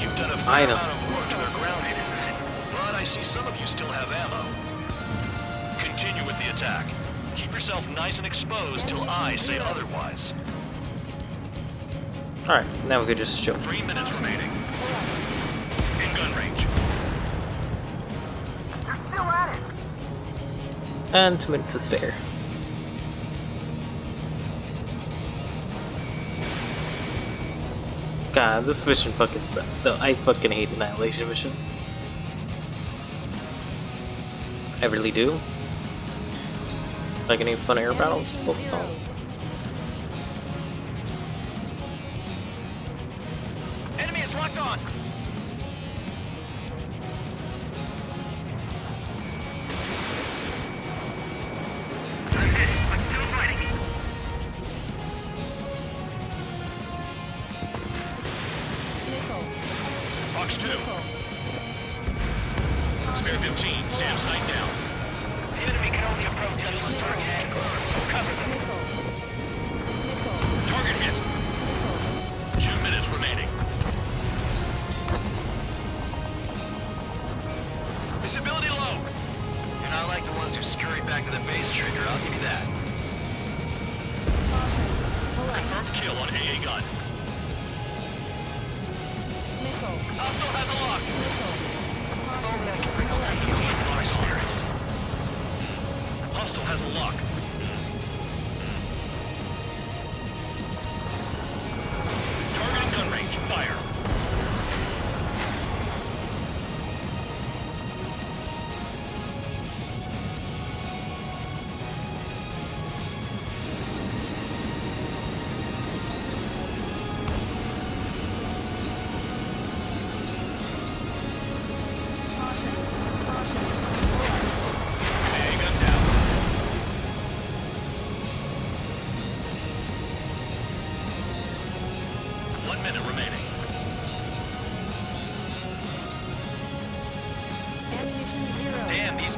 S8: You've done a fair amount of work to their ground units, but I see some of you still have ammo. Continue with the attack. Keep yourself nice and exposed till I say otherwise.
S1: Alright, now we could just show.
S8: 3 minutes remaining. In gun range.
S7: You're still at it.
S1: And 2 minutes to spare. God, this mission fucking sucks. Though I fucking hate Annihilation mission. I really do. Like any fun air battles to focus on.
S14: Enemy is locked on!
S7: I'm still fighting.
S8: Fox 2. Spare 15, SAM sight down.
S14: The enemy can only approach us with certain angles. Cover them.
S8: Target hit. 2 minutes remaining.
S14: Visibility low! You're not like the ones who scurry back to the base, Trigger, I'll give you that.
S8: Confirmed kill on AA gun.
S14: Hostile has a lock! Phone that can bring us back to our spirits.
S8: Hostile has a lock. Targeting gun range. Fire. AA gun down.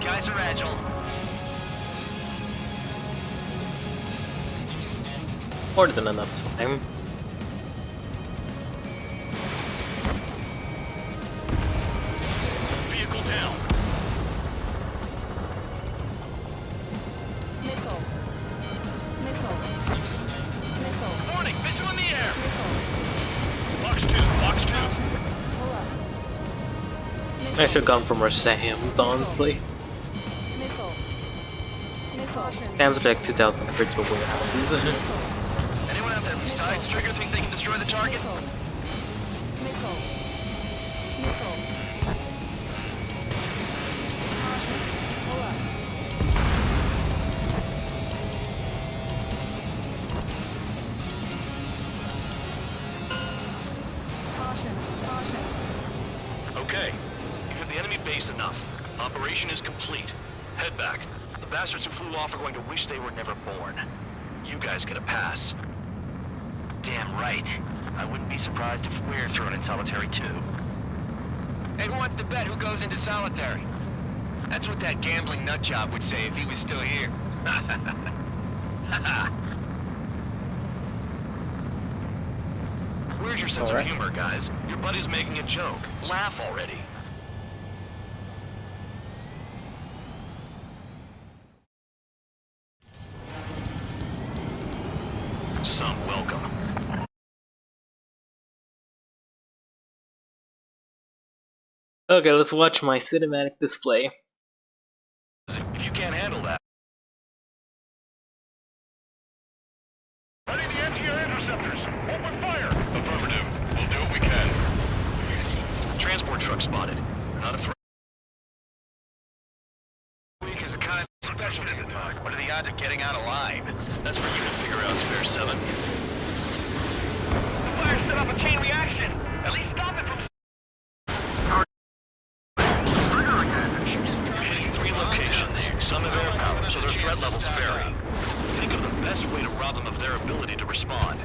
S14: guys are agile.
S1: More than enough time.
S10: Vehicle down.
S14: Warning, missile in the air.
S10: Fox 2, Fox 2.
S1: I should have gone for more Sams, honestly. Sam's are like 2,000 compared to warehouses.
S14: Anyone out there besides Trigger think they can destroy the target?
S10: Okay, you've hit the enemy base enough. Operation is complete. Head back. The bastards who flew off are going to wish they were never born. You guys get a pass.
S14: Damn right. I wouldn't be surprised if we're thrown in solitary too. Hey, who wants to bet who goes into solitary? That's what that gambling nutjob would say if he was still here.
S10: Where's your sense of humor, guys? Your buddy's making a joke. Laugh already. Some welcome.
S1: Okay, let's watch my cinematic display.
S10: If you can't handle that.
S7: Ready the MTR interceptors. Open fire.
S10: Affirmative. We'll do what we can. Transport truck spotted. Not a threat.
S14: Week is a kind of specialty. What are the odds of getting out alive?
S10: That's for you to figure out, Spare 7.
S14: The fire set up a chain reaction. At least stop it from...
S10: You're hitting 3 locations. Some have air power, so their threat levels vary. Think of the best way to rob them of their ability to respond.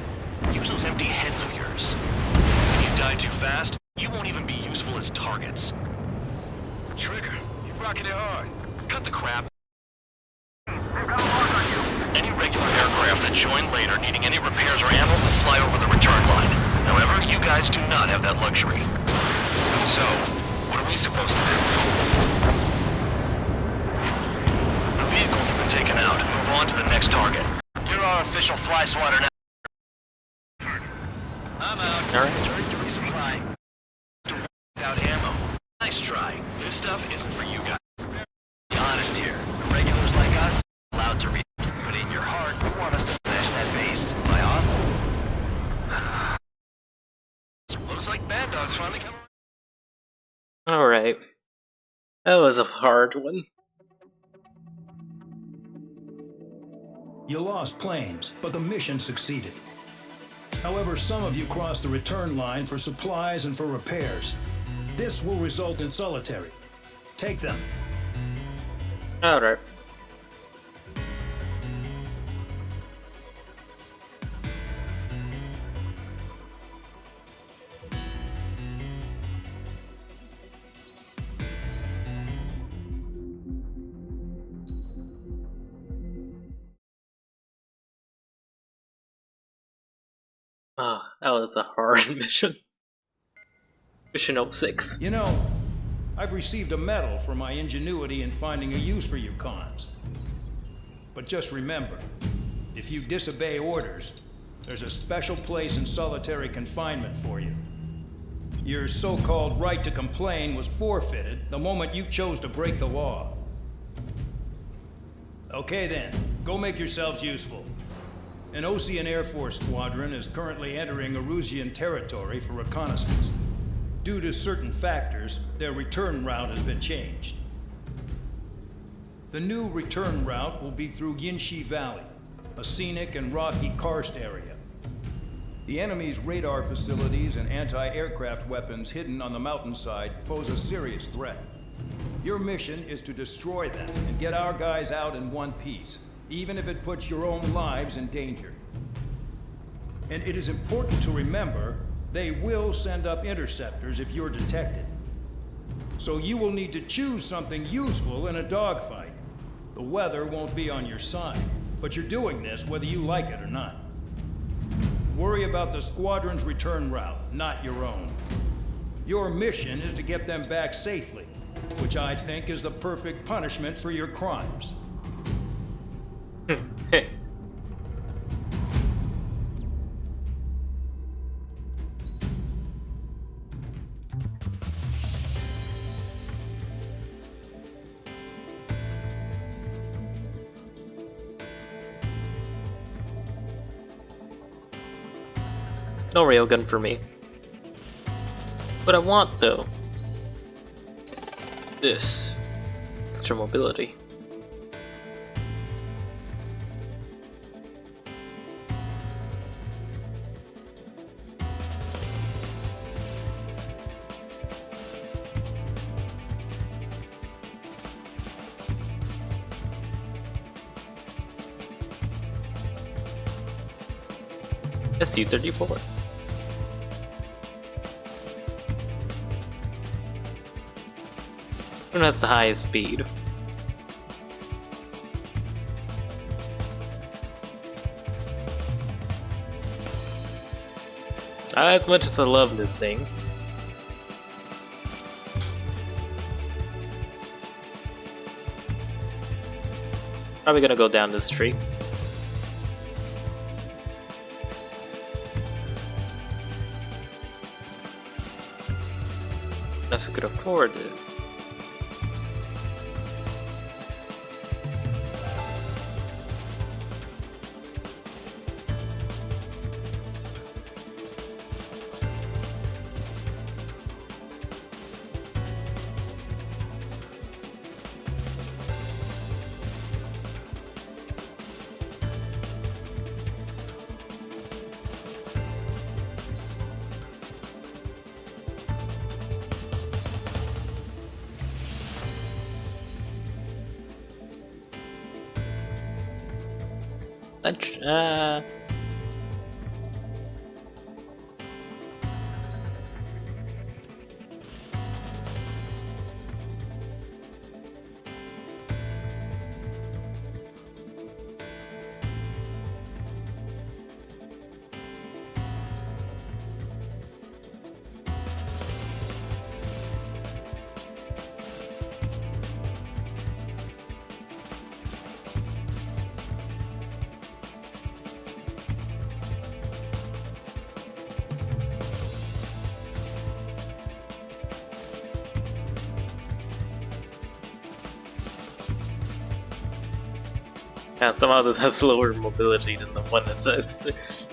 S10: Use those empty heads of yours. If you die too fast, you won't even be useful as targets.
S14: Trigger, you're rocking it hard.
S10: Cut the crap. Any regular aircraft that join later needing any repairs or ammo will fly over the return line. However, you guys do not have that luxury.
S14: So, what are we supposed to do?
S10: The vehicles have been taken out. Move on to the next target.
S14: You're our official fly swatter now. I'm out.
S1: Alright.
S14: Turn to resupply. Without ammo.
S10: Nice try. This stuff isn't for you guys.
S14: Be honest here. The regulars like us, allowed to read. But in your heart, you want us to smash that base. Am I off? Looks like Bad Dog's finally coming.
S1: Alright. That was a hard one.
S17: You lost planes, but the mission succeeded. However, some of you crossed the return line for supplies and for repairs. This will result in solitary. Take them.
S1: Alright. Ah, that was a hard mission. Mission 06.
S17: You know, I've received a medal for my ingenuity in finding a use for you cons. But just remember, if you disobey orders, there's a special place in solitary confinement for you. Your so-called right to complain was forfeited the moment you chose to break the law. Okay then, go make yourselves useful. An Osean Air Force squadron is currently entering Erusian territory for reconnaissance. Due to certain factors, their return route has been changed. The new return route will be through Yinshi Valley, a scenic and rocky karst area. The enemy's radar facilities and anti-aircraft weapons hidden on the mountainside pose a serious threat. Your mission is to destroy them and get our guys out in one piece, even if it puts your own lives in danger. And it is important to remember, they will send up interceptors if you're detected. So you will need to choose something useful in a dogfight. The weather won't be on your side, but you're doing this whether you like it or not. Worry about the squadron's return route, not your own. Your mission is to get them back safely, which I think is the perfect punishment for your crimes.
S1: No railgun for me. What I want, though, this extra mobility. SU-34. Who has the highest speed? As much as I love this thing. Probably gonna go down this street. Unless we could afford it. Yeah, somehow this has slower mobility than the one that says.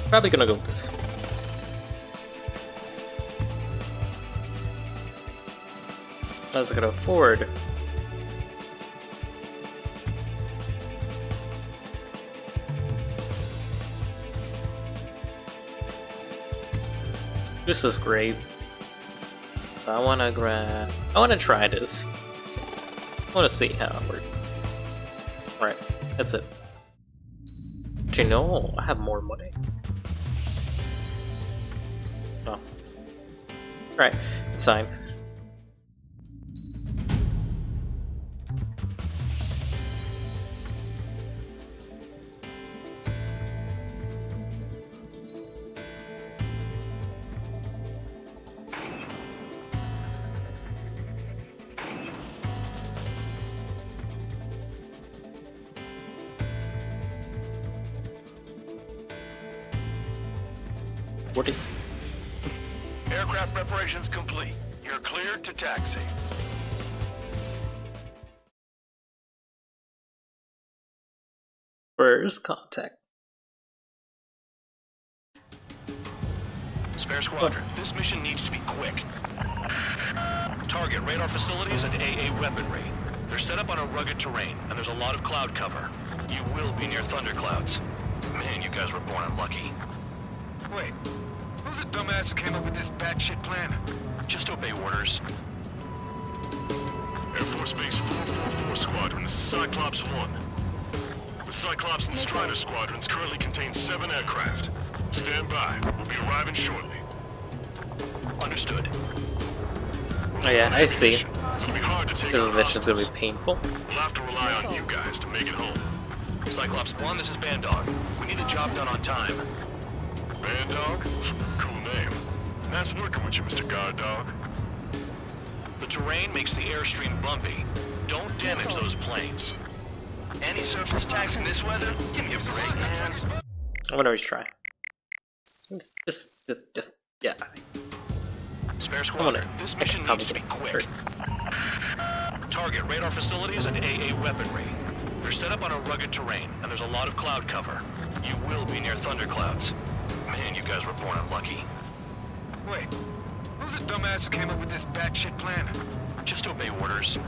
S1: Probably gonna go with this. As I could afford. This is great. I wanna try this. I wanna see how it works. Alright, that's it. Actually, no, I have more money. Oh. Alright, it's fine.
S9: Aircraft preparations complete. You're cleared to taxi.
S1: First contact.
S8: Spare Squadron, this mission needs to be quick. Target radar facilities and AA weaponry. They're set up on a rugged terrain, and there's a lot of cloud cover. You will be near thunderclouds. Man, you guys were born unlucky.
S7: Wait, who's the dumbass who came up with this batshit plan?
S8: Just obey orders.
S10: Air Force Base 444 Squadron, this is Cyclops 1. The Cyclops and Strider squadrons currently contain 7 aircraft. Stand by. We'll be arriving shortly.
S8: Understood.
S1: Oh yeah, I see.
S10: It'll be hard to take
S1: This
S10: out
S1: mission's gonna be
S10: hostiles.
S1: painful.
S10: We'll have to rely on you guys to make it home.
S8: Cyclops 1, this is Bandog. We need the job done on time.
S10: Bandog? Cool name. Nice working with you, Mr. Guard Dog.
S8: The terrain makes the airstream bumpy. Don't damage those planes.
S14: Any surface attacks in this weather? Give me a break, man.
S1: I'm gonna retry. Just, yeah.
S8: Spare Squadron, this mission needs to be quick. Target radar facilities and AA weaponry. They're set up on a rugged terrain, and there's a lot of cloud cover. You will be near thunderclouds. Man, you guys were born unlucky.
S7: Wait, who's the dumbass who came up with this batshit plan?
S8: Just obey orders.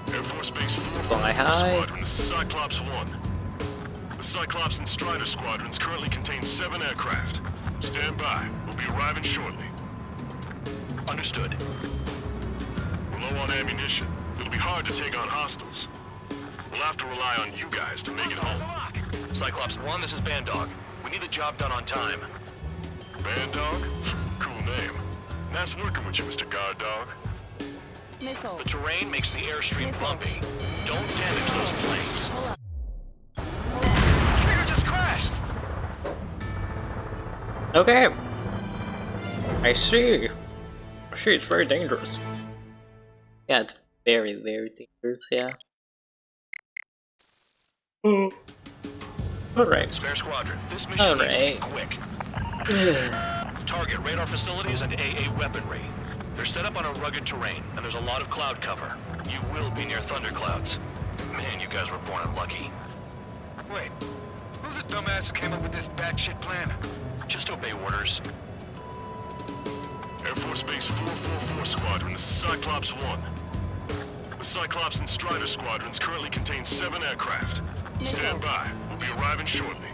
S10: Air Force Base 4
S1: Fly high.
S10: Squadron, this is Cyclops 1. The Cyclops and Strider squadrons currently contain 7 aircraft. Stand by. We'll be arriving shortly.
S8: Understood.
S10: We're low on ammunition. It'll be hard to take on hostiles. We'll have to rely on you guys to make it home.
S8: Cyclops 1, this is Bandog. We need the job done on time.
S10: Bandog? Cool name. Nice working with you, Mr. Guard Dog.
S8: The terrain makes the airstream bumpy. Don't damage those planes.
S7: Trigger just crashed!
S1: Okay. I see. I see, it's very dangerous. Yeah, it's very, very dangerous, yeah. Alright.
S8: Spare Squadron, this mission needs to be quick. Target radar facilities and AA weaponry. They're set up on a rugged terrain, and there's a lot of cloud cover. You will be near thunderclouds. Man, you guys were born unlucky.
S7: Wait, who's the dumbass who came up with this batshit plan?
S8: Just obey orders.
S10: Air Force Base 444 Squadron, this is Cyclops 1. The Cyclops and Strider squadrons currently contain 7 aircraft. Stand by. We'll be arriving shortly.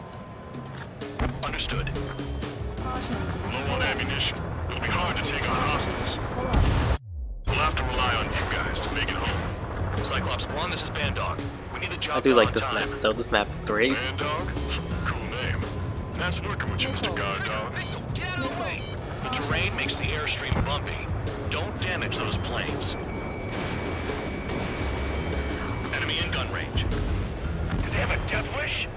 S8: Understood.
S10: We're low on ammunition. It'll be hard to take on hostiles. We'll have to rely on you guys to make it home.
S8: Cyclops 1, this is Bandog. We need the job
S1: I do
S8: done
S1: like
S8: on
S1: this
S8: time.
S1: map, though. This map is great.
S10: Bandog? Cool name. Nice working with you, Mr. Guard Dog.
S7: Get out of the way!
S8: The terrain makes the airstream bumpy. Don't damage those planes. Enemy in gun range.
S7: Do they have a death wish?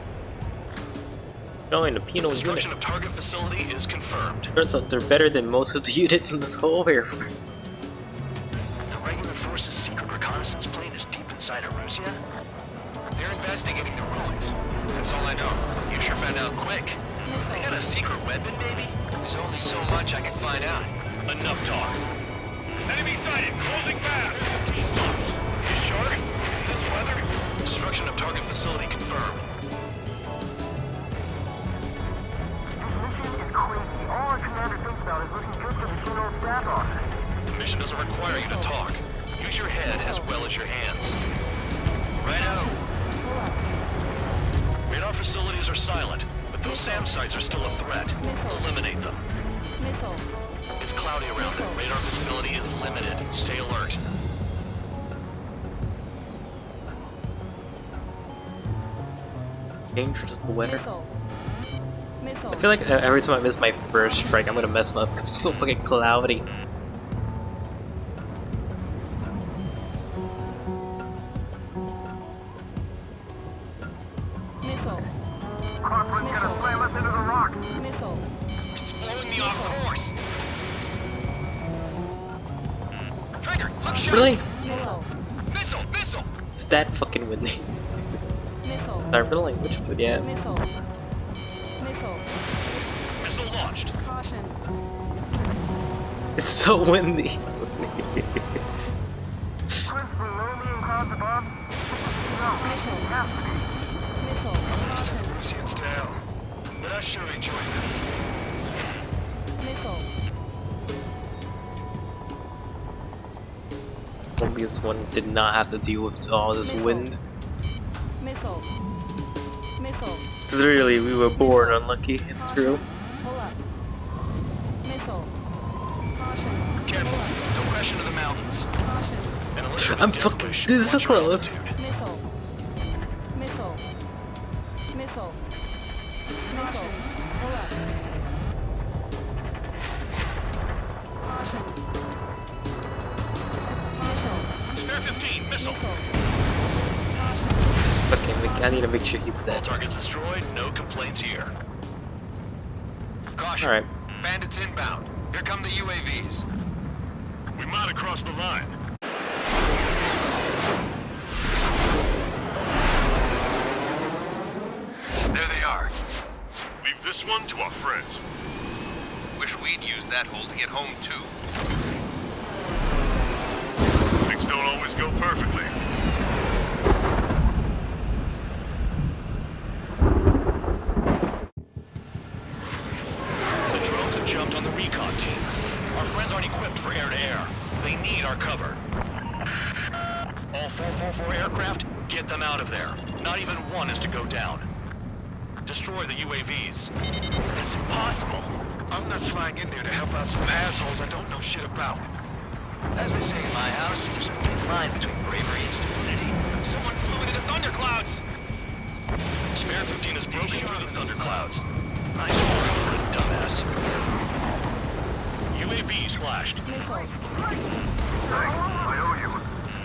S1: Going to penal unit.
S8: Destruction of target facility is confirmed.
S1: Turns out they're better than most of the units in this whole airframe.
S14: The regular force's secret reconnaissance plane is deep inside Erusea?
S7: They're investigating the ruins. That's all I know.
S14: You sure found out quick. They got a secret weapon, maybe?
S7: There's only so much I can find out.
S8: Enough talk.
S7: Enemy sighted! Closing fast! You sure? This weather?
S8: Destruction of target facility confirmed.
S7: All our commander thinks about is looking good for the general staff office.
S8: Mission doesn't require you to talk. Use your head as well as your hands.
S7: Righto.
S8: Radar facilities are silent, but those SAM sites are still a threat. Eliminate them. It's cloudy around them. Radar visibility is limited. Stay alert.
S1: Dangerous weather. I feel like every time I miss my first strike, I'm gonna mess up because it's so fucking cloudy.
S7: Crosswind's gonna slam us into the rock. It's blowing me off course. Trigger, look, shoot.
S1: Really?
S7: Missile, missile.
S1: It's that fucking windy. Sorry for the language, but yeah.
S8: Missile launched.
S1: It's so windy.
S7: Chris, below me and clouds above. No, it has to be. Russians down, but I sure enjoyed
S1: Mobius 1 did not have to deal with all this wind. Literally, we were born unlucky, it's true.
S14: Careful. No crash into the mountains.
S1: I'm fucking. This is so close. I need to make sure he's
S8: All
S1: dead.
S8: targets destroyed, no complaints here.
S9: Caution.
S1: Alright.
S9: Bandits inbound. Here come the UAVs.
S10: We might have crossed the line.
S9: There they are.
S10: Leave this one to our friends.
S9: Wish we'd used that hole to get home, too.
S10: Things don't always go perfectly.
S8: The drones have jumped on the recon team. Our friends aren't equipped for air-to-air. They need our cover. All 444 aircraft, get them out of there. Not even one is to go down. Destroy the UAVs.
S9: It's impossible. I'm not flying in there to help out some assholes I don't know shit about. As they say in my house, there's a thin line between bravery and stupidity. Someone flew into the thunderclouds!
S8: Spare 15 has broken through the thunderclouds. Nice work for a dumbass. UAV splashed.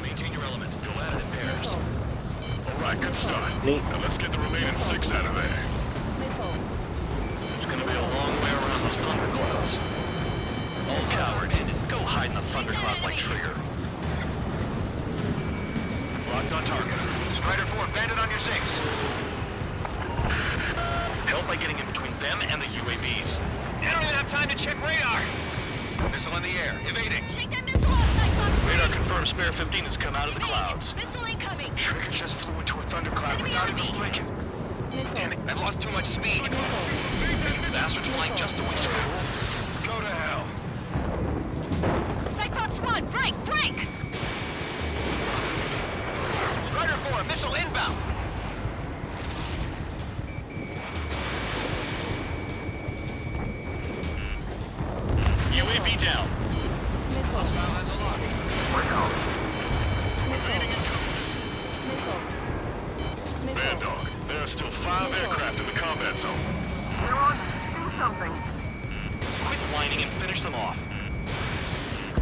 S8: Maintain your element. Go at it in pairs.
S10: Alright, good start.
S1: Neat.
S10: Now let's get the remaining 6 out of there.
S8: It's gonna be a long way around those thunderclouds. All cowards, go hide in the thunderclouds like Trigger. Locked on target.
S9: Strider 4, bandit on your 6.
S8: Help by getting in between them and the UAVs.
S9: You don't even have time to check radar. Missile in the air, evading.
S11: Shake that missile off, Cyclops!
S8: Radar confirmed Spare 15 has come out of the clouds.
S11: Missile incoming!
S9: Trigger just flew into a thundercloud without even blinking. Damn it, I've lost too much speed.
S8: You bastards flying just a waste fuel?
S9: Go to hell.
S11: Cyclops 1, break!
S9: Strider 4, missile inbound.
S8: UAV down.
S9: Hostile has a lock.
S10: Bad dog, there are still 5 aircraft in the combat zone.
S8: Quit whining and finish them off.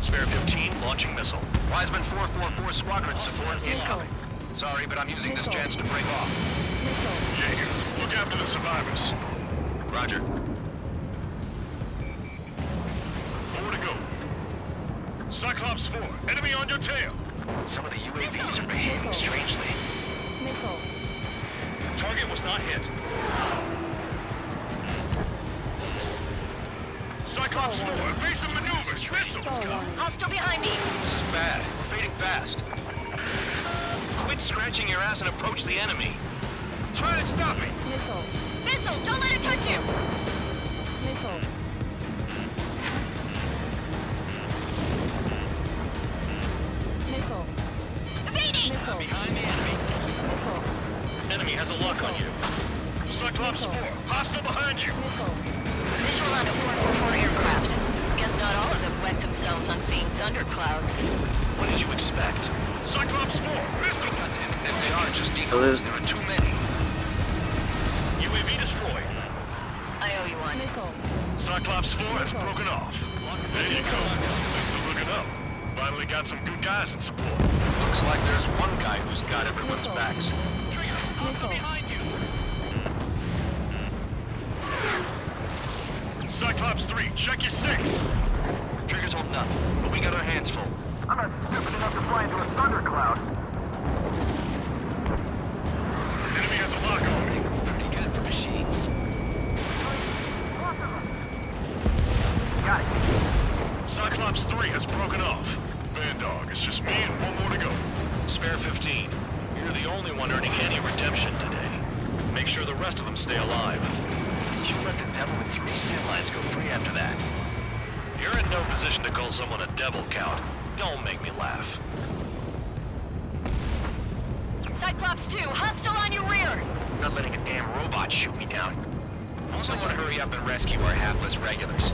S8: Spare 15 launching missile.
S9: Wiseman 444 squadron support incoming. Sorry, but I'm using this chance to break off.
S10: Jaeger, look after the survivors.
S9: Roger.
S10: 4 to go. Cyclops 4, enemy on your tail.
S9: Some of the UAVs are behaving strangely.
S8: Target was not hit.
S10: Cyclops 4, evasive maneuvers, missiles.
S11: Hostile behind me!
S9: This is bad. We're fading fast.
S8: Quit scratching your ass and approach the enemy.
S9: Try to stop me.
S11: Missile, don't let it touch you! Evading!
S9: Behind the enemy.
S8: Enemy has a lock on you.
S10: Cyclops 4, hostile behind you.
S11: Visual on a 444 aircraft. Guess not all of them wet themselves on seeing thunderclouds.
S8: What did you expect?
S10: Cyclops 4, missile.
S9: If they are just decoys, there are too many.
S8: UAV destroyed.
S11: I owe you one.
S10: Cyclops 4 has broken off. There you go. Things are looking up. Finally got some good guys in support.
S9: Looks like there's one guy who's got everyone's backs.
S8: Trigger, hostile behind you.
S10: Cyclops 3, check your 6.
S9: Trigger's holding up, but we got our hands full.
S7: I'm not stupid enough to fly into a thundercloud.
S10: Enemy has a lock on me.
S9: Pretty good for machines.
S7: Got it.
S10: Cyclops 3 has broken off. Bad dog, it's just me and one more to go.
S8: Spare 15. You're the only one earning any redemption today. Make sure the rest of them stay alive.
S9: You let the devil with 3 sin lines go free after that.
S8: You're in no position to call someone a devil, Count. Don't make me laugh.
S11: Cyclops 2, hostile on your rear!
S9: I'm not letting a damn robot shoot me down. Someone hurry up and rescue our hapless regulars.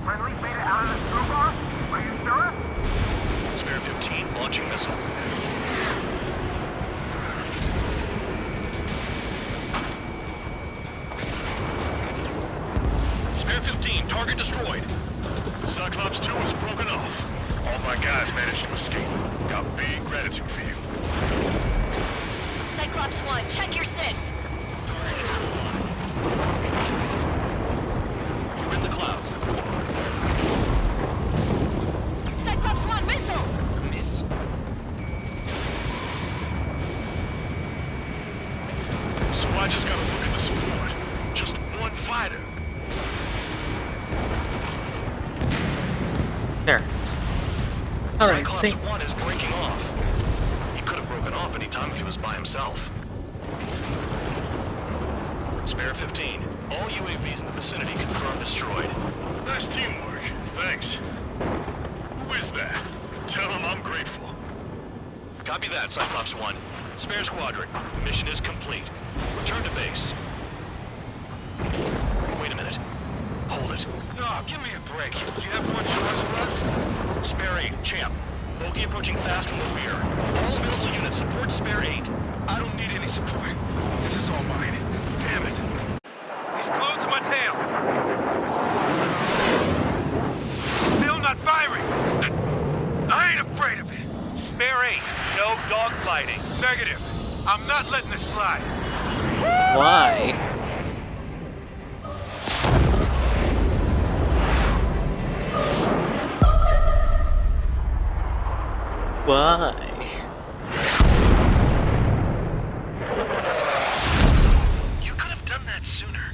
S7: Friendly beta out of the screwbar? Are you sure?
S8: Spare 15 launching missile. Spare 15, target destroyed.
S10: Cyclops 2 has broken off. All my guys managed to escape. Got big gratitude for you.
S11: Cyclops 1, check your 6.
S8: You're in the clouds.
S11: Cyclops 1, missile!
S9: Miss.
S10: So I just gotta look at the support. Just one fighter.
S1: There. Alright,
S8: Cyclops
S1: see.
S8: 1 is breaking off. He could have broken off any time if he was by himself. Spare 15. All UAVs in the vicinity confirmed destroyed.
S10: Nice teamwork. Thanks. Who is that? Tell him I'm grateful.
S8: Copy that, Cyclops 1. Spare squadron. Mission is complete. Return to base. Wait a minute. Hold it.
S10: No, give me a break. You have more chores for us?
S8: Spare 8, Champ. Bogey approaching fast from the rear. All available units support Spare 8.
S10: I don't need any support. This is all mine. Damn it. He's glued to my tail. Still not firing. I ain't afraid of it. Spare 8. No dogfighting. Negative. I'm not letting this slide.
S1: Why? Why?
S10: You could have done that sooner.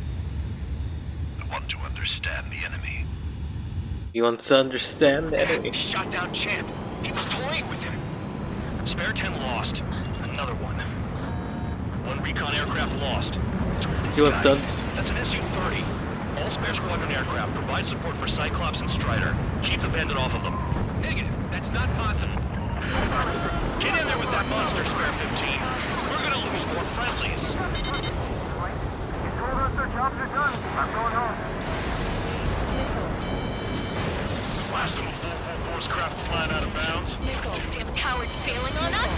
S10: I want to understand the enemy.
S1: You want to understand the enemy?
S8: Shot down Champ. He was toying with him. Spare 10 lost. Another one. One recon aircraft lost. It's with this
S1: You want
S8: guy.
S1: to...
S8: That's an Su-30. All spare squadron aircraft provide support for Cyclops and Strider. Keep the bandit off of them.
S9: Negative. That's not possible.
S8: Get in there with that monster, Spare 15. We're gonna lose more friendlies.
S10: Blast some full force craft flying out of bounds.
S11: These damn cowards bailing on us?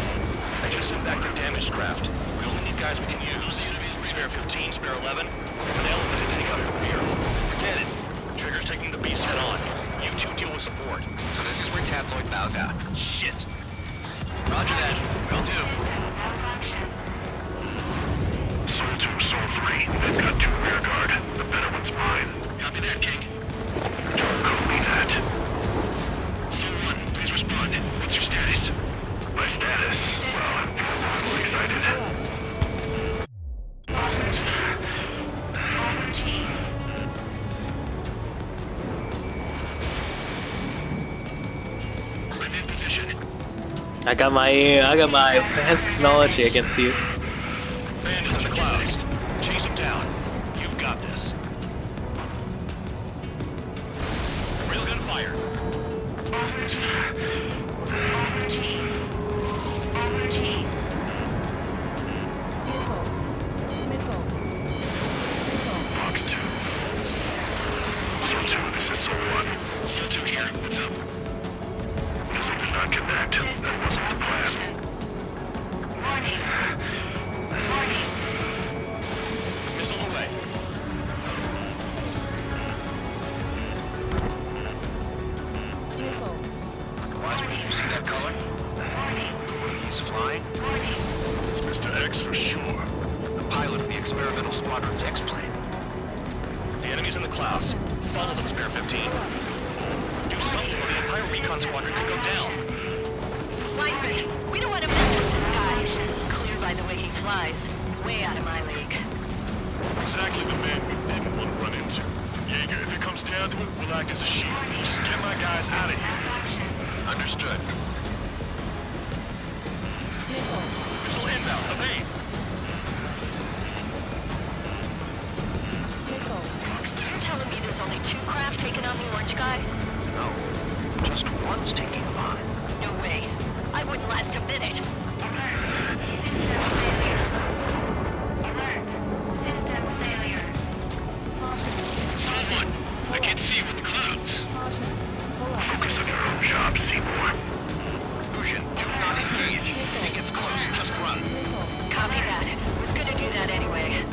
S8: I just sent back their damaged craft. We only need guys we can use. Spare 15, Spare 11, with an element to take out the rear. Forget it. Trigger's taking the beast head on. You two deal with support.
S9: So this is where Tabloid bows out. Shit. Roger that. Will do.
S10: Soul 2, Soul 3. They've got 2 rear guard. The better one's mine.
S9: Copy that, King.
S10: Copy that.
S9: Soul 1, please respond. What's your status?
S10: My status? Well, I'm a little excited.
S9: I'm in position.
S1: I got my advanced technology against you.
S8: Bandits in the clouds. Chase them down. You've got this. Railgun fire.
S10: Box 2. Soul 2, this is Soul 1.
S9: Soul 2 here. What's up?
S10: Missile did not connect. That wasn't the plan.
S8: Missile away.
S9: Wiseman, you see that color? He's flying?
S10: It's Mr. X for sure.
S9: The pilot of the experimental squadron's X-plane.
S8: The enemy's in the clouds. Follow them, Spare 15. Do something or the entire recon squadron could go down.
S11: Wiseman, we don't want to mess with this guy. It's clear by the way he flies. Way out of my league.
S10: Exactly the man we didn't want to run into. Jaeger, if it comes down to it, we'll act as a shield. Just get my guys out of here.
S8: Understood. Missile inbound. Evade.
S11: You're telling me there's only 2 craft taking on the orange guy?
S9: No. Just one's taking him on.
S11: No way. I wouldn't last a minute.
S10: Soul 1, I can't see you with the clouds. Focus on your own job, Seymour.
S9: Fusion, do not engage. If he gets close, just run.
S11: Copy that. Was gonna do that anyway.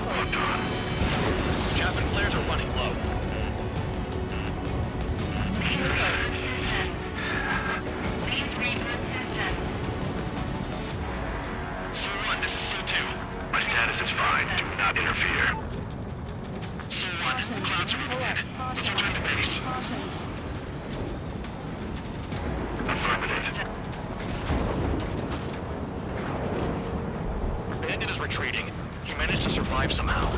S10: Locked on.
S8: retreating. He managed to survive somehow.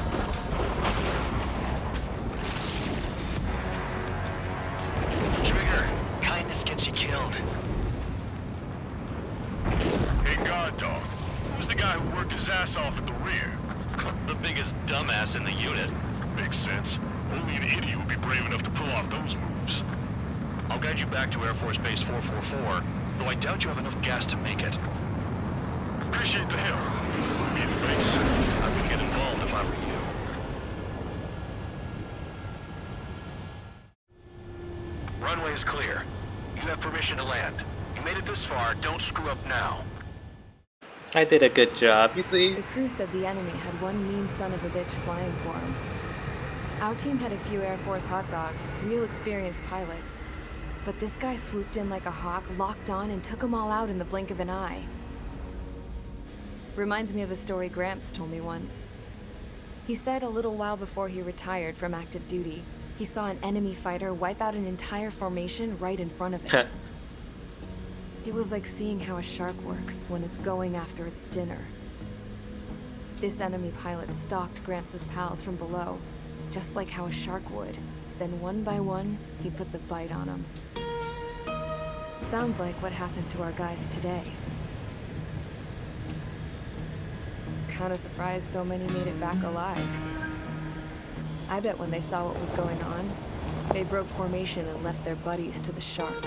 S9: Trigger, kindness gets you killed.
S10: Hey, guard dog. Who's the guy who worked his ass off at the rear?
S8: The biggest dumbass in the unit.
S10: Makes sense. Only an idiot would be brave enough to pull off those moves.
S8: I'll guide you back to Air Force Base 444, though I doubt you have enough gas to make it.
S10: Appreciate the help. Me at the base.
S8: I wouldn't get involved if I were you.
S9: Runway is clear. You have permission to land. You made it this far, don't screw up now.
S1: I did a good job, you see?
S2: The crew said the enemy had one mean son of a bitch flying for him. Our team had a few Air Force hot dogs, real experienced pilots. But this guy swooped in like a hawk, locked on, and took them all out in the blink of an eye. Reminds me of a story Gramps told me once. He said a little while before he retired from active duty, he saw an enemy fighter wipe out an entire formation right in front of him. It was like seeing how a shark works when it's going after its dinner. This enemy pilot stalked Gramps' pals from below, just like how a shark would. Then one by one, he put the bite on them. Sounds like what happened to our guys today. Kinda surprised so many made it back alive. I bet when they saw what was going on, they broke formation and left their buddies to the shark.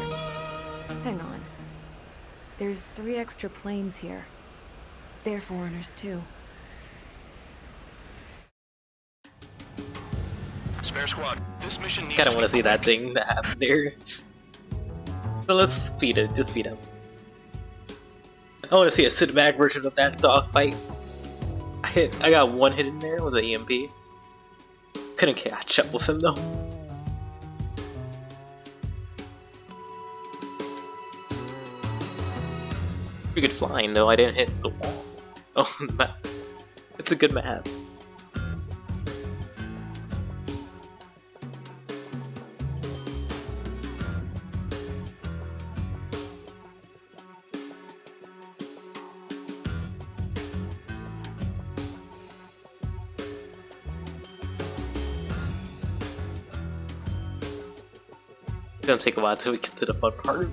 S2: Hang on. There's 3 extra planes here. They're foreigners too.
S8: Spare squad, this mission needs
S1: Kinda
S8: to
S1: wanna
S8: be
S1: see that
S8: quick.
S1: thing that happened there. So let's speed it, just speed him. I wanna see a cinematic version of that dogfight. I got one hit in there with an EMP. Couldn't catch up with him though. Pretty good flying though, I didn't hit the wall. Oh, the map. It's a good map. It's gonna take a while till we get to the fun part.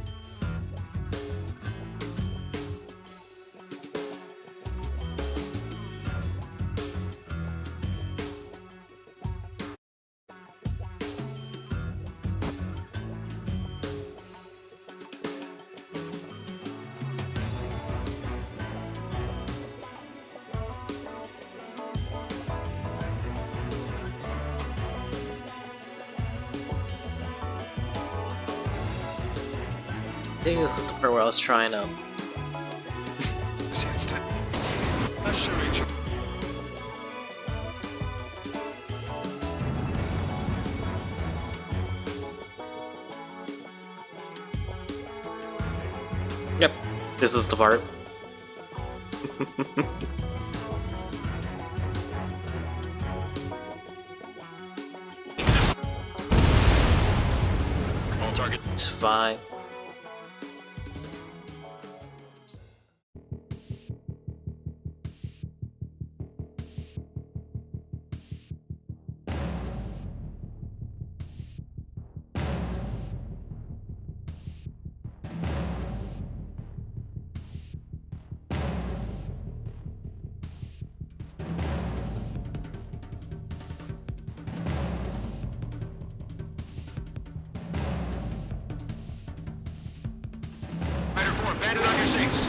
S1: I think this is the part where I was trying to. Yep, this is the part.
S8: All target.
S1: It's fine.
S9: Bandit on your six.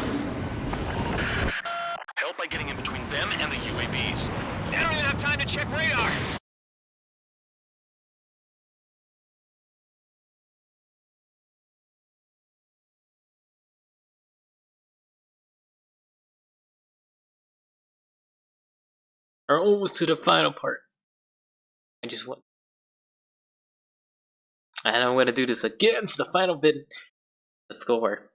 S8: Help by getting in between them and the UAVs.
S9: They don't even have time to check radar.
S1: We're almost to the final part. I just want. And I'm gonna do this again for the final bit. Let's go over.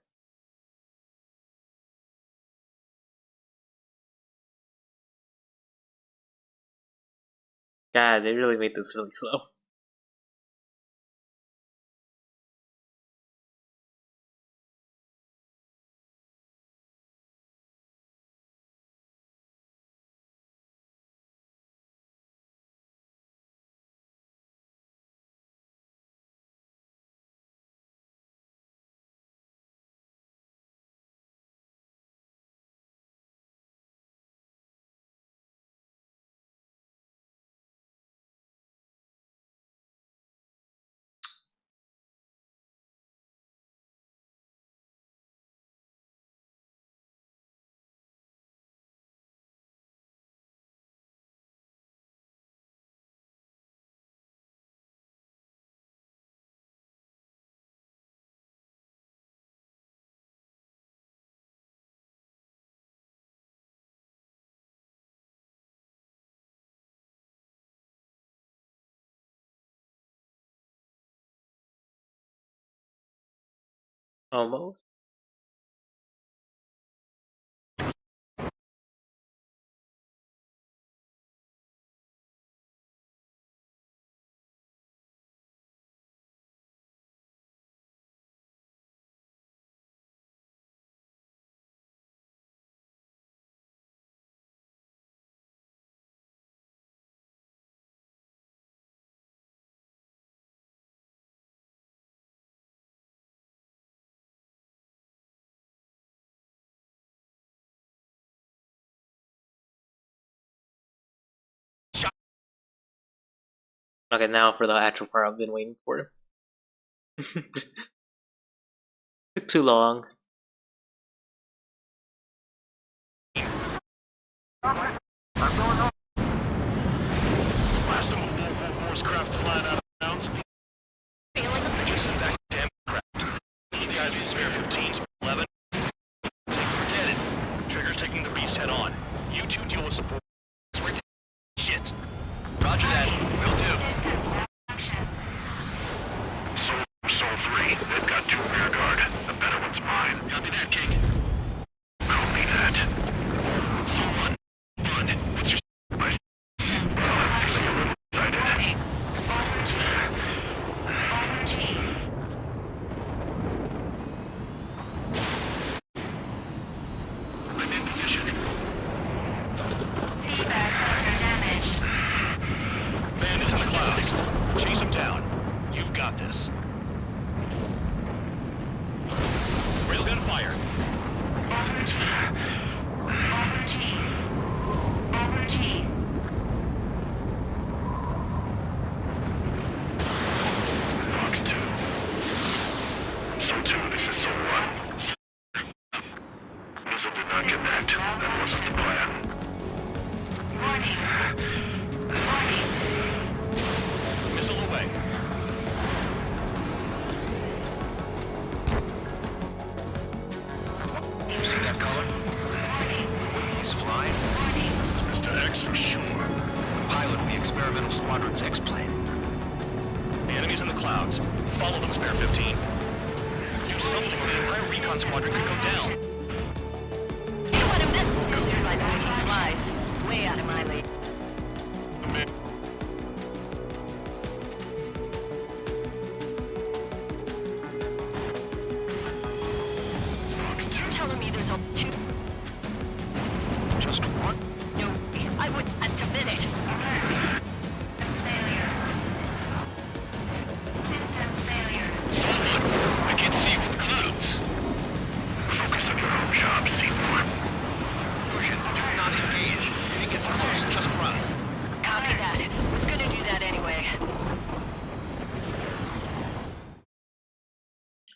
S1: God, they really made this really slow. Almost. Okay, now for the actual part I've been waiting for. Took too long.
S10: Last of them force craft flying out of bounds. Just that damn craft. Need guys with spare 15s, 11. Forget it. Trigger's taking the beast head on. You two deal with support. Shit.
S9: Roger that. Will do.
S7: Soul 3, they've got 2 rear guard. The better one's mine.
S10: Copy that, King.
S7: Copy that.
S10: Soul 1. Bud, what's your...
S7: I'm feeling a little excited.
S10: I'm in position. Bandits in the clouds. Chase them down. You've got this. Railgun fire.
S7: Fox 2. Soul 2, this is Soul 1. Missile did not connect. That wasn't the plan.
S10: Missile away.
S9: You see that color? He's flying.
S10: It's Mr. X for sure.
S9: Pilot of the experimental squadron's X-plane.
S10: The enemy's in the clouds. Follow them, Spare 15. Do something or the entire recon squadron could go down.
S11: You don't want to miss this cleared by blinking flies. Way out of my league. You're telling me there's only 2?
S9: Just one?
S11: No, I wouldn't admit it.
S9: Someone, I can't see you in the clouds.
S7: Focus on your own job, Seymour.
S9: Fusion, do not engage. If he gets close, just run.
S11: Copy that. Was gonna do that anyway.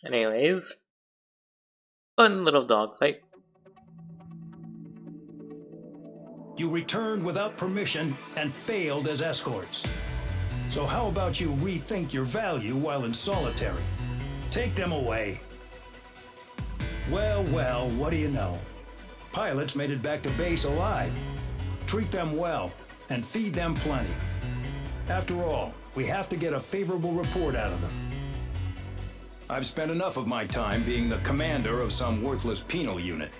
S1: Anyways. Fun little dogfight.
S17: You returned without permission and failed as escorts. So how about you rethink your value while in solitary? Take them away. Well, what do you know? Pilots made it back to base alive. Treat them well and feed them plenty. After all, we have to get a favorable report out of them. I've spent enough of my time being the commander of some worthless penal unit.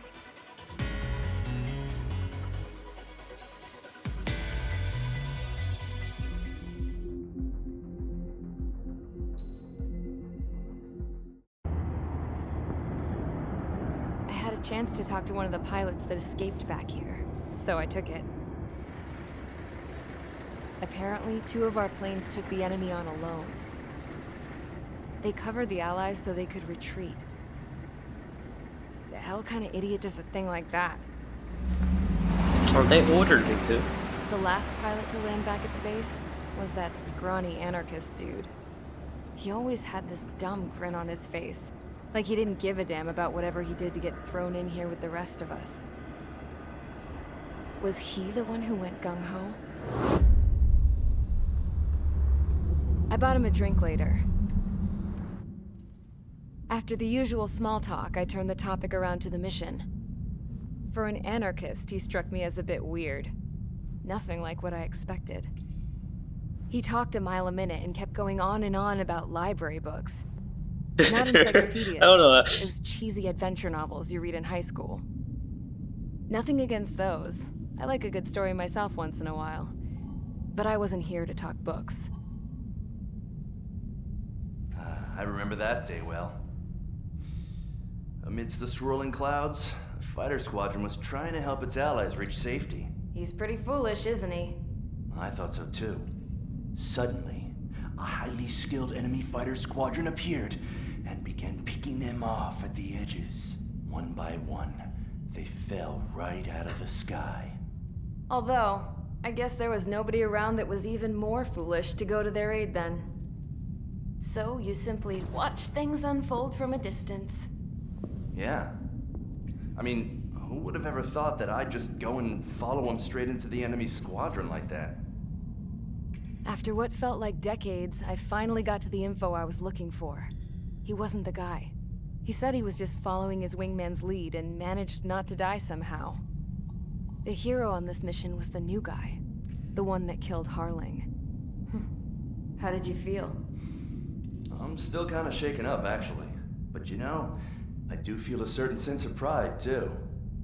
S2: I had a chance to talk to one of the pilots that escaped back here, so I took it. Apparently, 2 of our planes took the enemy on alone. They covered the Allies so they could retreat. The hell kind of idiot does a thing like that?
S1: Or they ordered me to.
S2: The last pilot to land back at the base was that scrawny anarchist dude. He always had this dumb grin on his face, like he didn't give a damn about whatever he did to get thrown in here with the rest of us. Was he the one who went gung-ho? I bought him a drink later. After the usual small talk, I turned the topic around to the mission. For an anarchist, he struck me as a bit weird. Nothing like what I expected. He talked a mile a minute and kept going on and on about library books. Not encyclopedias.
S1: I don't know.
S2: Those cheesy adventure novels you read in high school. Nothing against those. I like a good story myself once in a while. But I wasn't here to talk books.
S15: I remember that day well. Amidst the swirling clouds, the fighter squadron was trying to help its allies reach safety.
S2: He's pretty foolish, isn't he?
S15: I thought so too. Suddenly, a highly skilled enemy fighter squadron appeared and began picking them off at the edges. One by one, they fell right out of the sky.
S2: Although, I guess there was nobody around that was even more foolish to go to their aid then. So you simply watch things unfold from a distance.
S15: Yeah. I mean, who would have ever thought that I'd just go and follow him straight into the enemy squadron like that?
S2: After what felt like decades, I finally got to the info I was looking for. He wasn't the guy. He said he was just following his wingman's lead and managed not to die somehow. The hero on this mission was the new guy. The one that killed Harling. How did you feel?
S15: I'm still kind of shaken up, actually. But you know, I do feel a certain sense of pride, too.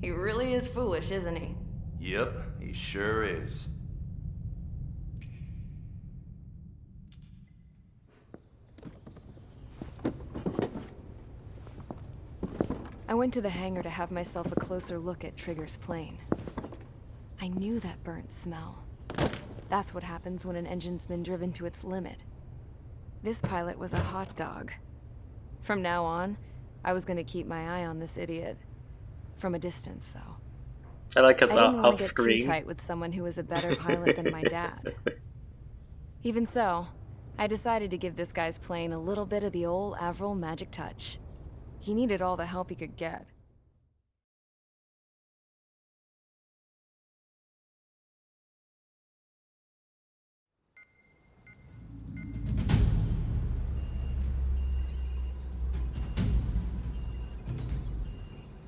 S2: He really is foolish, isn't he?
S15: Yep, he sure is.
S2: I went to the hangar to have myself a closer look at Trigger's plane. I knew that burnt smell. That's what happens when an engine's been driven to its limit. This pilot was a hot dog. From now on, I was gonna keep my eye on this idiot. From a distance, though.
S1: I like it
S2: I didn't want
S1: off
S2: to get
S1: screen.
S2: too tight with someone who was a better pilot than my dad. Even so, I decided to give this guy's plane a little bit of the old Avril magic touch. He needed all the help he could get.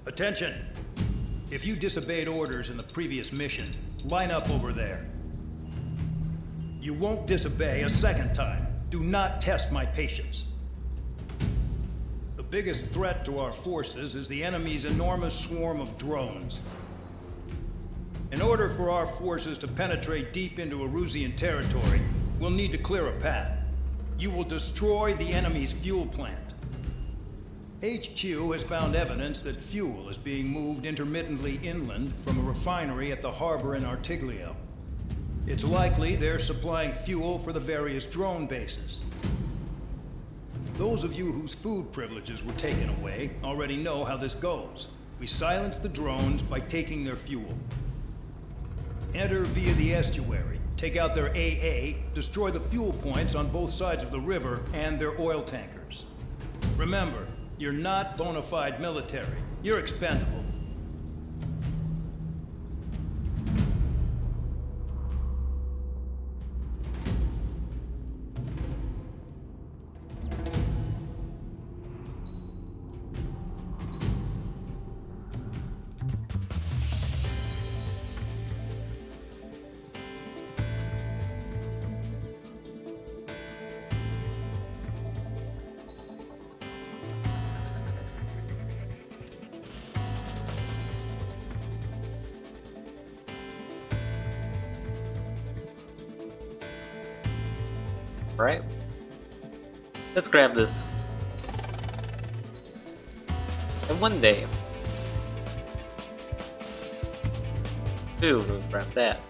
S17: Attention! If you disobeyed orders in the previous mission, line up over there. You won't disobey a second time. Do not test my patience. The biggest threat to our forces is the enemy's enormous swarm of drones. In order for our forces to penetrate deep into Erusian territory, we'll need to clear a path. You will destroy the enemy's fuel plant. HQ has found evidence that fuel is being moved intermittently inland from a refinery at the harbor in Artiglio. It's likely they're supplying fuel for the various drone bases. Those of you whose food privileges were taken away already know how this goes. We silence the drones by taking their fuel. Enter via the estuary, take out their AA, destroy the fuel points on both sides of the river and their oil tankers. Remember, you're not bona fide military. You're expendable.
S1: Right? Let's grab this. And one day, we'll grab that.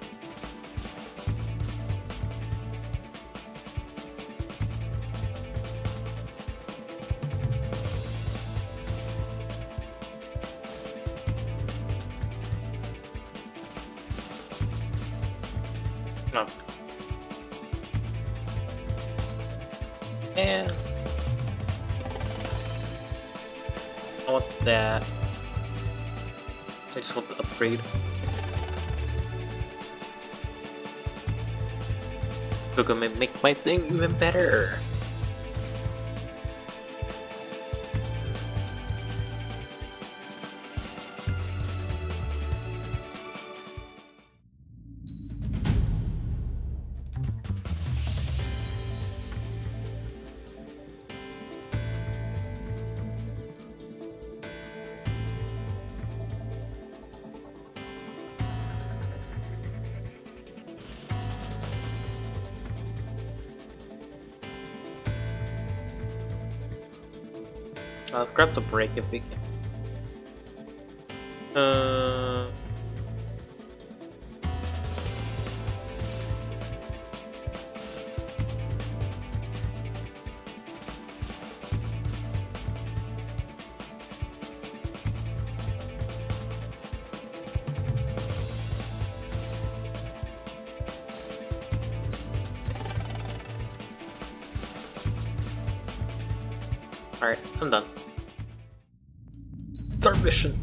S1: No. And I want that. I just want the upgrade. We're gonna make my thing even better. Let's grab the break if we can. Alright, I'm done. It's our mission.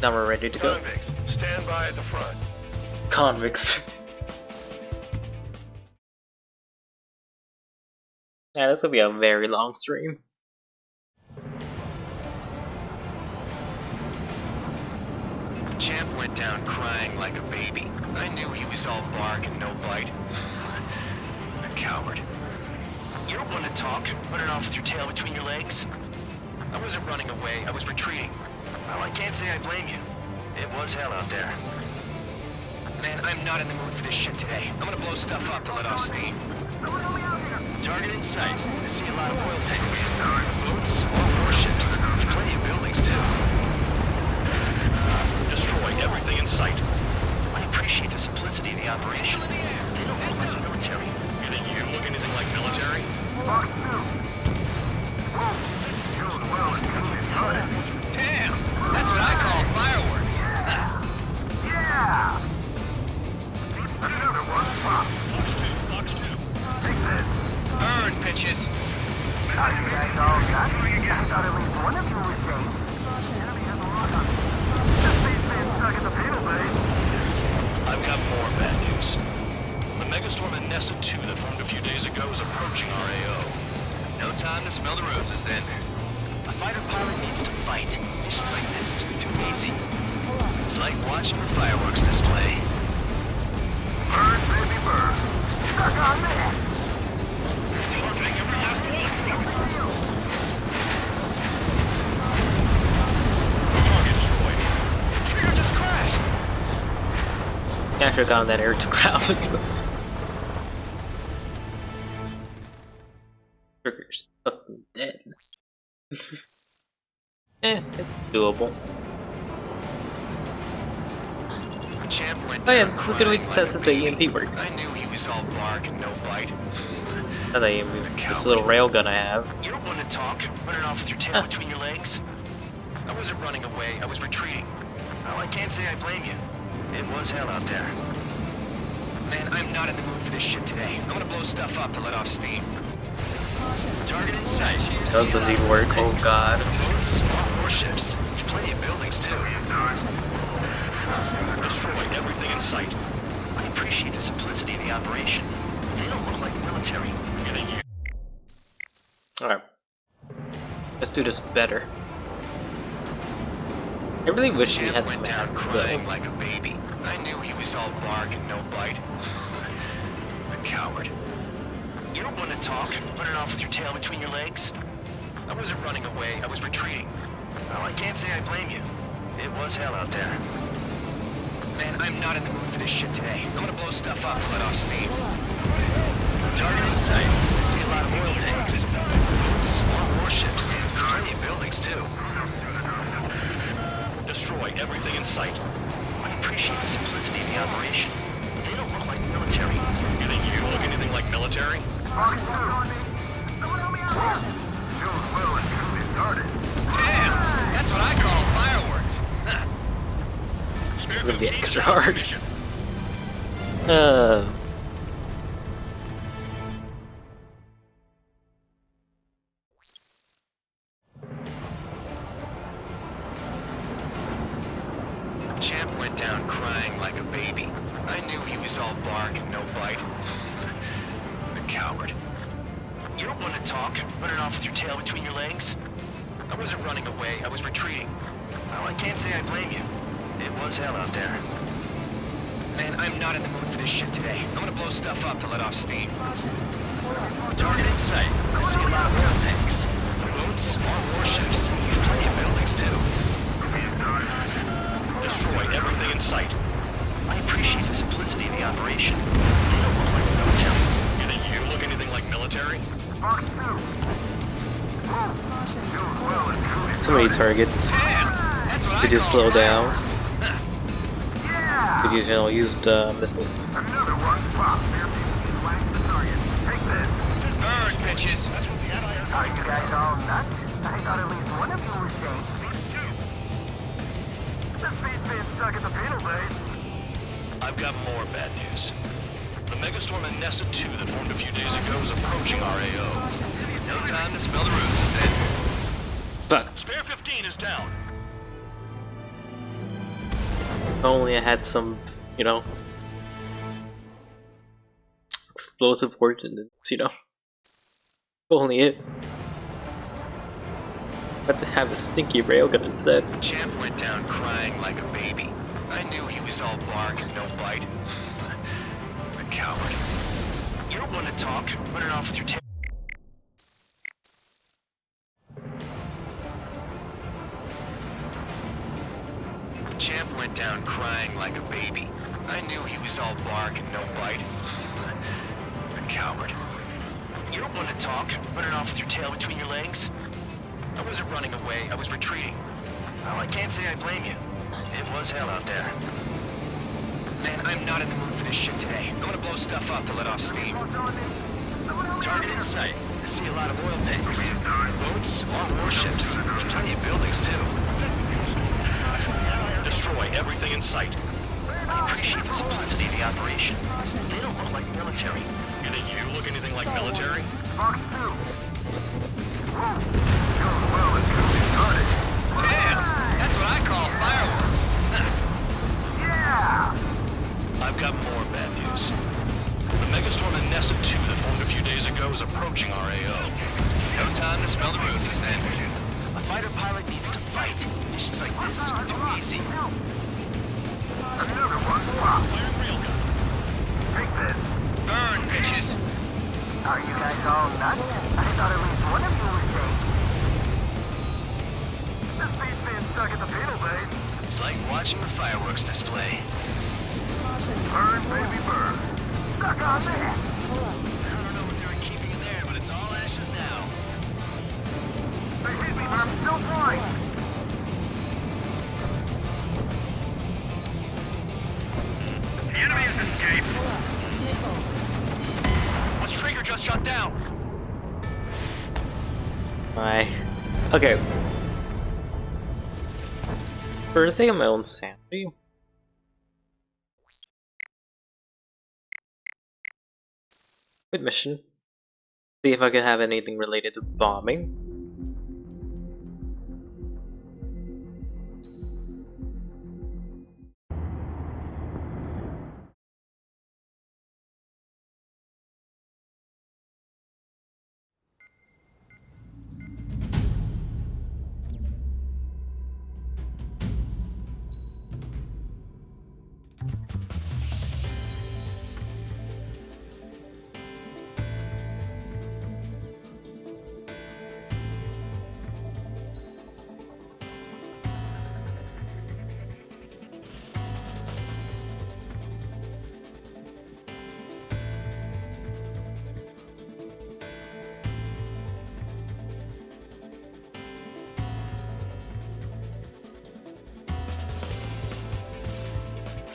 S1: Now we're ready to go.
S7: Convicts, stand by at the front.
S1: Convicts. Yeah, this will be a very long stream.
S9: Champ went down crying like a baby. I knew he was all bark and no bite. A coward. You're one to talk, running off with your tail between your legs. I wasn't running away, I was retreating. Well, I can't say I blame you. It was hell out there. Man, I'm not in the mood for this shit today. I'm gonna blow stuff up to let off steam. Target in sight. I see a lot of oil tanks. Boats, all warships. There's plenty of buildings, too.
S7: Destroy everything in sight.
S9: I appreciate the simplicity of the operation. They don't look like military.
S7: You think you look anything like military?
S9: Damn! That's what I call fireworks.
S7: Yeah! Another one. Fox 2. Take that.
S9: Earn, bitches.
S7: Are you guys all done? I thought at least one of you was safe. Enemy has a lock on me. This spaceman stuck at the Fatal Bay. I've got more bad news. The megastorm in Nessa 2 that formed a few days ago is approaching our AO.
S9: No time to smell the roses, then. A fighter pilot needs to fight. Missions like this are too easy. It's like watching a fireworks display.
S7: Burn, baby, burn. Stuck on me. Targeting every last one. Target destroyed.
S9: Trigger just crashed.
S1: I should have gotten that air to grab us. Trigger's fucking dead. It's doable.
S9: Champ went
S1: Oh yeah,
S9: down
S1: this is a good way to
S9: crying
S1: test
S9: like
S1: if the
S9: a baby.
S1: EMP works.
S9: I knew he was all bark and no bite.
S1: Not the EMP, this little railgun I have.
S9: You're one to talk, running off with your tail between your legs. I wasn't running away, I was retreating. Well, I can't say I blame you. It was hell out there. Man, I'm not in the mood for this shit today. I'm gonna blow stuff up to let off steam. Target in sight.
S1: Does indeed work, oh god.
S9: Boats, warships. There's plenty of buildings, too.
S7: Destroy everything in sight.
S9: I appreciate the simplicity of the operation. They don't look like military.
S7: You think you...
S1: Alright. Let's do this better. I really wish we had the max, though.
S9: Crying like a baby. I knew he was all bark and no bite. A coward. You're one to talk, running off with your tail between your legs. I wasn't running away, I was retreating. Well, I can't say I blame you. It was hell out there. Man, I'm not in the mood for this shit today. I'm gonna blow stuff up to let off steam. Target in sight. I see a lot of oil tanks. Boats, more warships. Plenty of buildings, too.
S7: Destroy everything in sight.
S9: I appreciate the simplicity of the operation. They don't look like military.
S7: You think you look anything like military?
S9: Damn! That's what I call fireworks.
S1: It's gonna be extra hard.
S9: Champ went down crying was all bark and no bite. The coward. You don't want to talk, running off with your tail between your legs? I wasn't running away, I was retreating. Well, I can't say I blame you. It was hell out there. Man, I'm not in the mood for this shit today. I'm gonna blow stuff up to let off steam. Target in sight. I see a lot of oil tanks. Boats, more warships. Plenty of buildings, too.
S8: Destroy everything in sight.
S9: I appreciate the simplicity of the operation. They don't look like military.
S8: You think you look anything like military?
S1: Too many targets. Could you slow down? Could you use the missiles?
S9: Burn, bitches!
S7: Are you guys all nuts? I thought at least one of you was safe. This beat's being stuck at the penal base.
S8: I've got more bad news. The megastorm in Nessa 2 that formed a few days ago is approaching our AO.
S9: No time to smell the roses then.
S1: Fuck.
S8: Spare 15 is down.
S1: If only I had some, you know, explosive ordnance, you know. Only it. But to have a stinky railgun instead.
S9: Champ went down crying like a baby. I knew he was all bark and no bite. The coward. You don't want to talk, running off with your tail. Champ went down crying like a baby. I knew he was all bark and no bite. The coward. You don't want to talk, running off with your tail between your legs? I wasn't running away, I was retreating. Well, I can't say I blame you. It was hell out there. Man, I'm not in the mood for this shit today. I'm gonna blow stuff up to let off steam. Target in sight. I see a lot of oil tanks. Boats, more warships. There's plenty of buildings, too.
S8: Destroy everything in sight.
S9: I appreciate the simplicity of the operation. They don't look like military.
S8: You think you look anything like military?
S9: Damn! That's what I call fireworks.
S7: Yeah!
S8: I've got more bad news. The megastorm in Nessa 2 that formed a few days ago is approaching our AO.
S9: No time to smell the roses then. A fighter pilot needs to fight. Missions like this are too easy.
S7: Another one.
S8: Firing railgun.
S7: Take this.
S9: Burn, bitches!
S7: Are you guys all nuts? I thought at least one of you was safe. This beat's being stuck at the penal base.
S9: It's like watching the fireworks display.
S7: Burn, baby, burn. Stuck on this.
S9: I don't know what they're keeping in there, but it's all ashes now.
S7: They hit me, but I'm still flying.
S9: The enemy has escaped. What's Trigger just shot down?
S1: My. Okay. For the sake of my own sanity. Good mission. See if I can have anything related to bombing.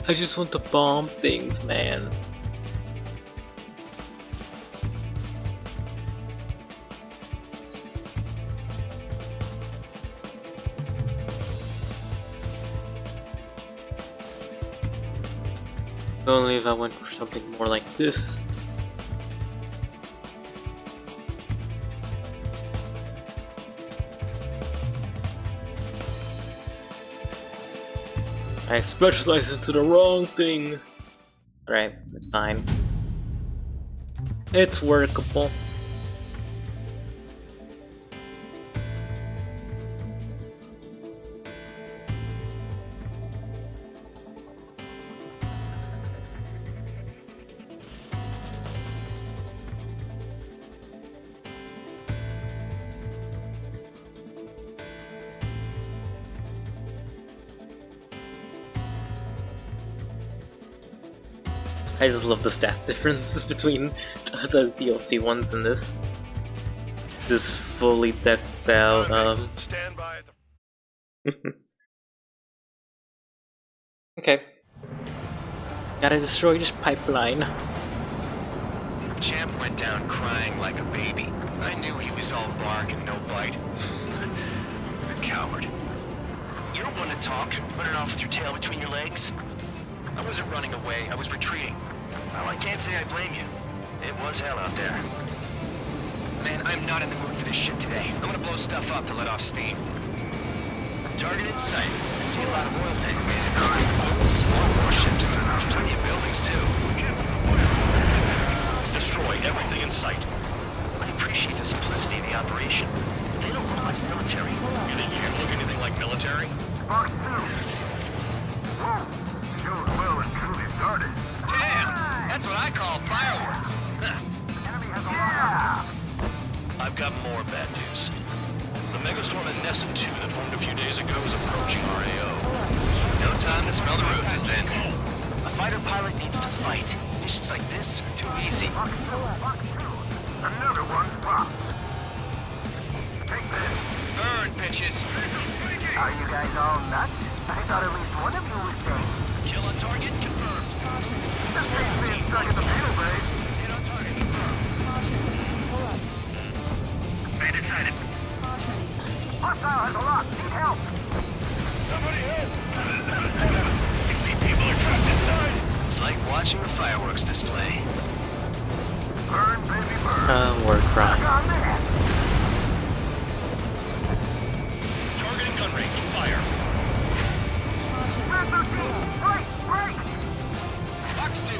S1: I just want to bomb things, man. Only if I went for something more like this. I specialized into the wrong thing. Right, fine. It's workable. I just love the stat differences between the DLC ones and this. This fully decked out,
S10: Stand by at the...
S1: Okay. Gotta destroy this pipeline.
S9: Champ went down crying like a baby. I knew he was all bark and no bite. A coward. You don't want to talk, running off with your tail between your legs. I wasn't running away, I was retreating. Well, I can't say I blame you. It was hell out there. Man, I'm not in the mood for this shit today. I'm gonna blow stuff up to let off steam. Target in sight. I see a lot of oil tanks. Small warships. There's plenty of buildings, too.
S10: Destroy everything in sight.
S9: I appreciate the simplicity of the operation. They don't look like military.
S10: You think you can look anything like military?
S7: Box 2. Whoa. Shows well and truly started.
S9: Damn! That's what I call fireworks.
S7: Enemy has a lot.
S10: I've got more bad news. The megastorm in Nesson 2 that formed a few days ago is approaching our AO.
S9: No time to smell the roses then. A fighter pilot needs to fight. Missions like this are too easy.
S7: Box 2. Another one dropped. Take this.
S9: Burn, bitches.
S7: Are you guys all nuts? I thought at least one of you was dead.
S9: Kill on target confirmed.
S7: This thing's being stuck in the payload bay.
S9: Hit on target confirmed.
S7: Bandit sighted. Hostile has a lock. Need help. Somebody help! 60 people are trapped inside.
S9: It's like watching a fireworks display.
S7: Burn, baby, burn.
S1: War crimes.
S10: Targeting gun range. Fire.
S7: Red 13. Break!
S9: Box 2.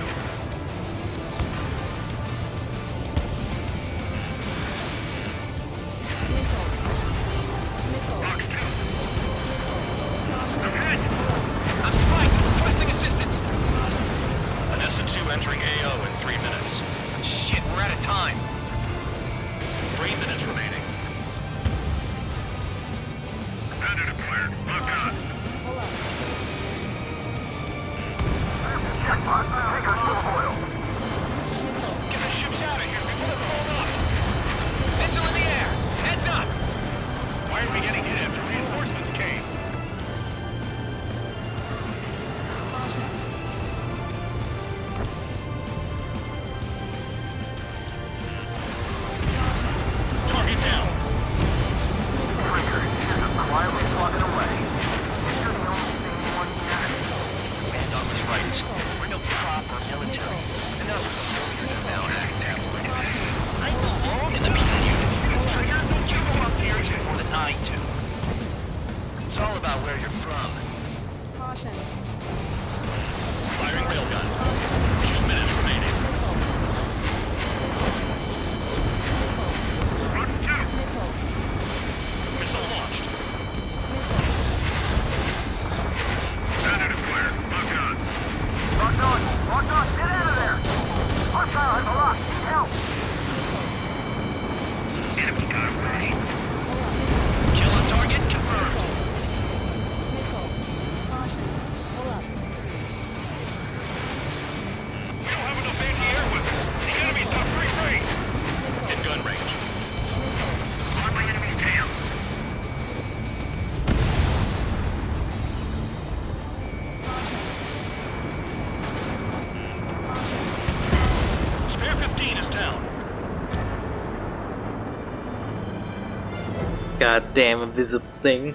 S7: Box 2. Ahead.
S9: I'm spiked. Requesting assistance.
S10: An Nesson 2 entering AO in 3 minutes.
S9: Shit, we're out of time.
S10: 3 minutes remaining.
S7: Standard acquired. Lock on. Checkpoint. Take us to oil.
S9: Get the ships out of here before they're blown up. Missile in the air. Heads up.
S10: Why are we getting hit after reinforcements came? Target down.
S7: Quietly walking away. You're the only thing one here.
S9: Command officer's right. We're no proper military. Enough of those soldiers are now act tabloid. I belong in the community. So you go up here more than I do. It's all about where you're from.
S10: Firing railgun. 2 minutes remaining.
S7: Run 2.
S10: Missile launched.
S7: Standard acquired. Lock on. Locked on. Locked on. Get out of there. Hostile has a lock. Need help. Enemy got away.
S9: Kill on target confirmed.
S10: We don't have enough anti-air weapons. The enemy's got free range. In gun range.
S7: On my enemy's tail.
S10: Spare 15 is down.
S1: Goddamn invisible thing.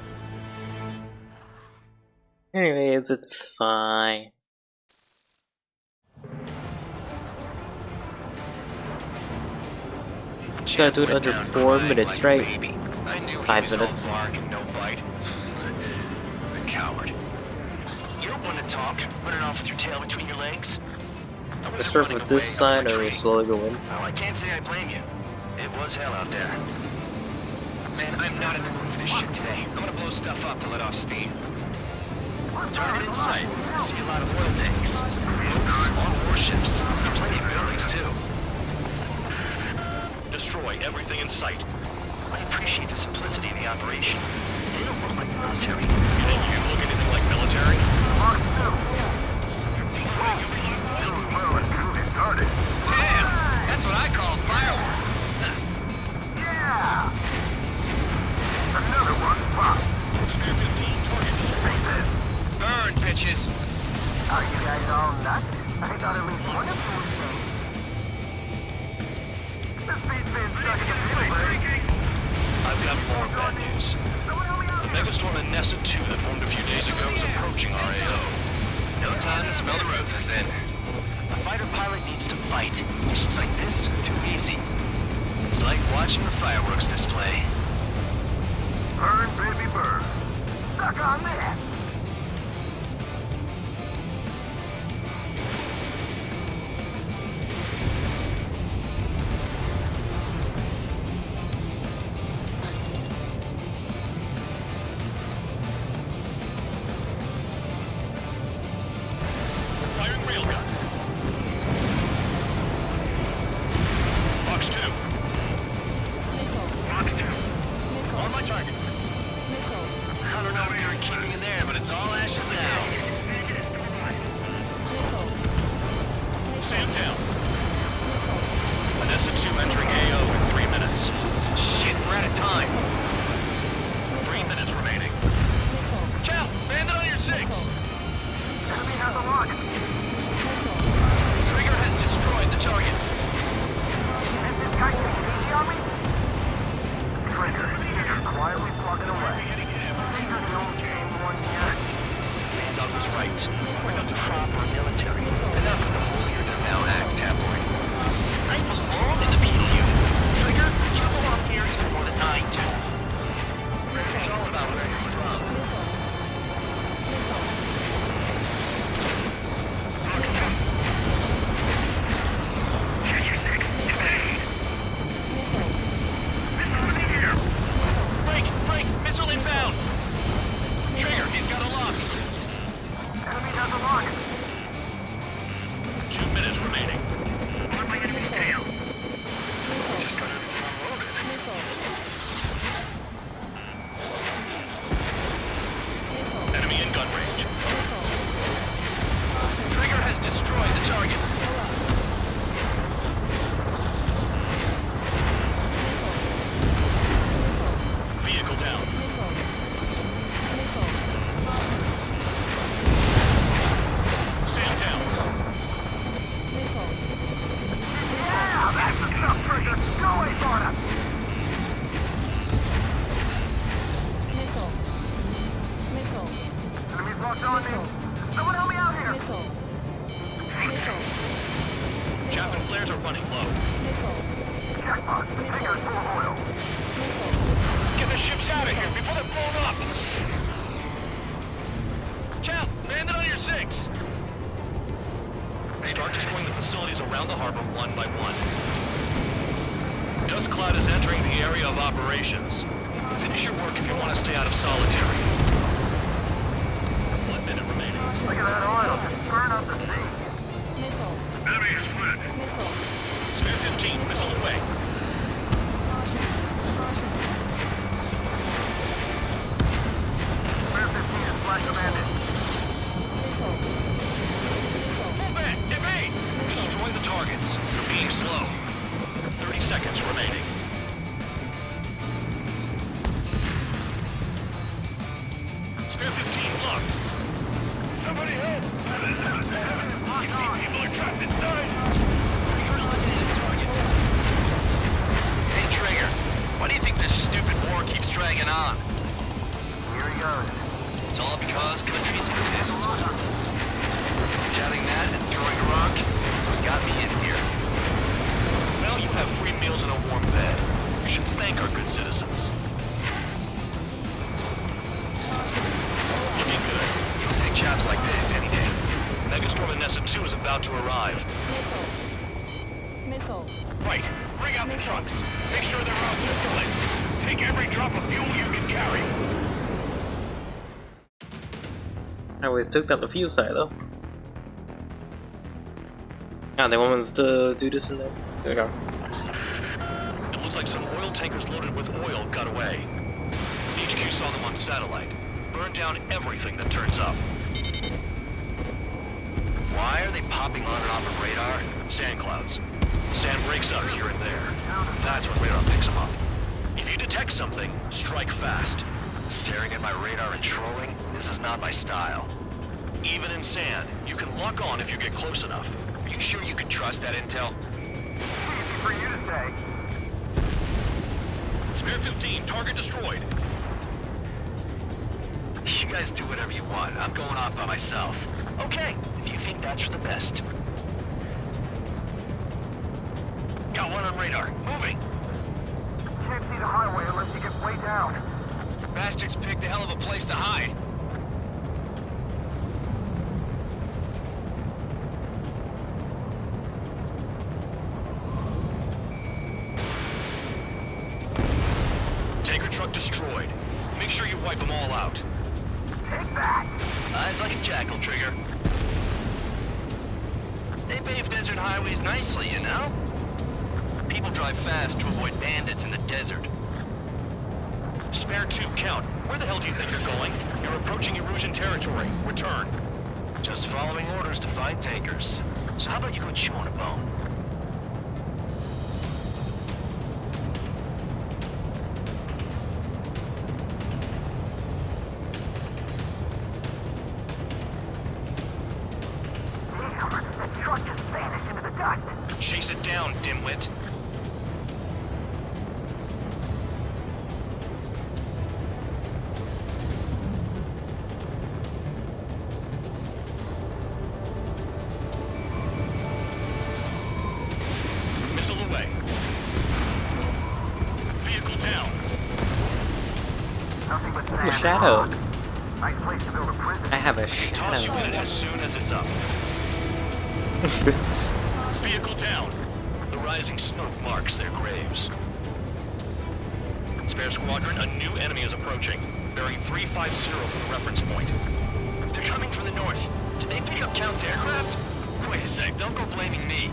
S1: Anyways, it's fine. Gotta do it under 4 minutes, right? 5 minutes.
S9: Bark and no bite. A coward. You don't want to talk, running off with your tail between your legs.
S1: Let's start with this side or we slowly go in.
S14: Well, I can't say I blame you. It was hell out there. Man, I'm not in the mood for this shit today. I'm gonna blow stuff up to let off steam. Target in sight. I see a lot of oil tanks. Boats, all warships. Plenty of buildings, too.
S8: Destroy everything in sight.
S14: I appreciate the simplicity of the operation. They don't look like military.
S8: You think you look anything like military?
S14: Damn! That's what I call fireworks.
S7: Yeah! Another one popped.
S8: Spear 15, target destroyed.
S14: Burn, bitches!
S7: Are you guys all nuts? I thought at least one of you was safe. The speed's been stuck in the middle.
S8: I've got more bad news. The megastorm in Nessa 2 that formed a few days ago is approaching our AO.
S14: No time to smell the roses, then. A fighter pilot needs to fight. Missions like this are too easy. It's like watching the fireworks display.
S7: Burn, baby, burn. Stuck on that.
S8: Firing railgun. Fox 2.
S14: Fox 2. On my target. I don't know what you're keeping in there, but it's all ashes now.
S8: Sam down. Nessa 2 entering AO in 3 minutes.
S14: Shit, we're out of time.
S8: 3 minutes remaining.
S14: Cal, bandit on your 6.
S7: Enemy has a lock.
S14: Trigger has destroyed the target.
S7: Is this guy taking it easy on me? Trigger, you're quietly plugging away. These are the old game one yet.
S14: Sandog was right. We're not proper military. Enough of the holier-than-thou act, tabloid. I belong in the PDU. Trigger, you belong here even more than I do. It's all about where you're from. Break! Missile inbound! Trigger, he's got a lock.
S7: Enemy has a lock.
S8: 2 minutes remaining.
S7: On my enemy tail.
S14: Just got everything unloaded.
S8: Enemy in gun range.
S14: Trigger has destroyed the target.
S8: Vehicle down. Sam down.
S7: Yeah, that's enough, Trigger. Go away for him. Enemy's locked on me. Someone help me out here.
S8: Chaff and flares are running low.
S7: Jackpot. Trigger's full of oil.
S14: Get the ships out of here before they're blown up! Chow, bandit on your 6!
S8: Start destroying the facilities around the harbor one by one. Dust cloud is entering the area of operations. Finish your work if you want to stay out of solitary. 1 minute remaining.
S7: Look at that oil. Just burn up the sea.
S8: Enemy is split. Spare 15, missile away.
S7: Spare 15 is flash commanded.
S8: Destroy the targets. You're being slow. 30 seconds remaining. Spare 15 locked.
S14: Somebody help! People are trapped inside! Hey, Trigger. Why do you think this stupid war keeps dragging on?
S7: Here he goes.
S14: It's all because countries exist. Shouting that and throwing a rock got me in here.
S8: Well, you have free meals and a warm bed. about to arrive.
S10: Missile.
S9: Right. Bring out the trucks. Make sure they're all circulating. Take every drop of fuel you can carry.
S1: I always took down the fuel side though. Ah, they want us to do this in there. There we go.
S8: It looks like some oil tankers loaded with oil got away. HQ saw them on satellite. Burned down everything that turns up.
S9: Why are they popping on and off of radar?
S8: Sand clouds. Sand breaks up here and there. That's when radar picks them up. If you detect something, strike fast.
S9: Staring at my radar and trolling? This is not my style.
S8: Even in sand, you can lock on if you get close enough.
S9: Are you sure you can trust that intel?
S7: Easy for you to say.
S8: Spare 15, target destroyed.
S9: You guys do whatever you want. I'm going off by myself. Okay, if you think that's for the best. Got one on radar. Moving.
S7: Can't see the highway unless you get way down.
S9: Bastards picked a hell of a place to hide.
S8: Tanker truck destroyed. Make sure you wipe them all out.
S7: Take that!
S9: Eyes like a jackal, Trigger. They pave desert highways nicely, you know? People drive fast to avoid bandits in the desert.
S8: Spare 2, count. Where the hell do you think you're going? You're approaching Erusian territory. Return.
S9: Just following orders to find tankers. So how about you go chew on a bone?
S7: Damn, the truck just vanished into the dust.
S8: Chase it down, dimwit. Missile away. Vehicle down.
S7: Nothing but
S1: The
S7: sand.
S1: shadow.
S7: Nice place to build a prison.
S1: I have a
S8: Toss you in it
S1: shadow.
S8: as soon as it's up. Vehicle down. The rising smoke marks their graves. Spare squadron, a new enemy is approaching. Bearing 350 from the reference point.
S9: They're coming from the north. Did they pick up Count's aircraft? Wait a sec, don't go blaming me.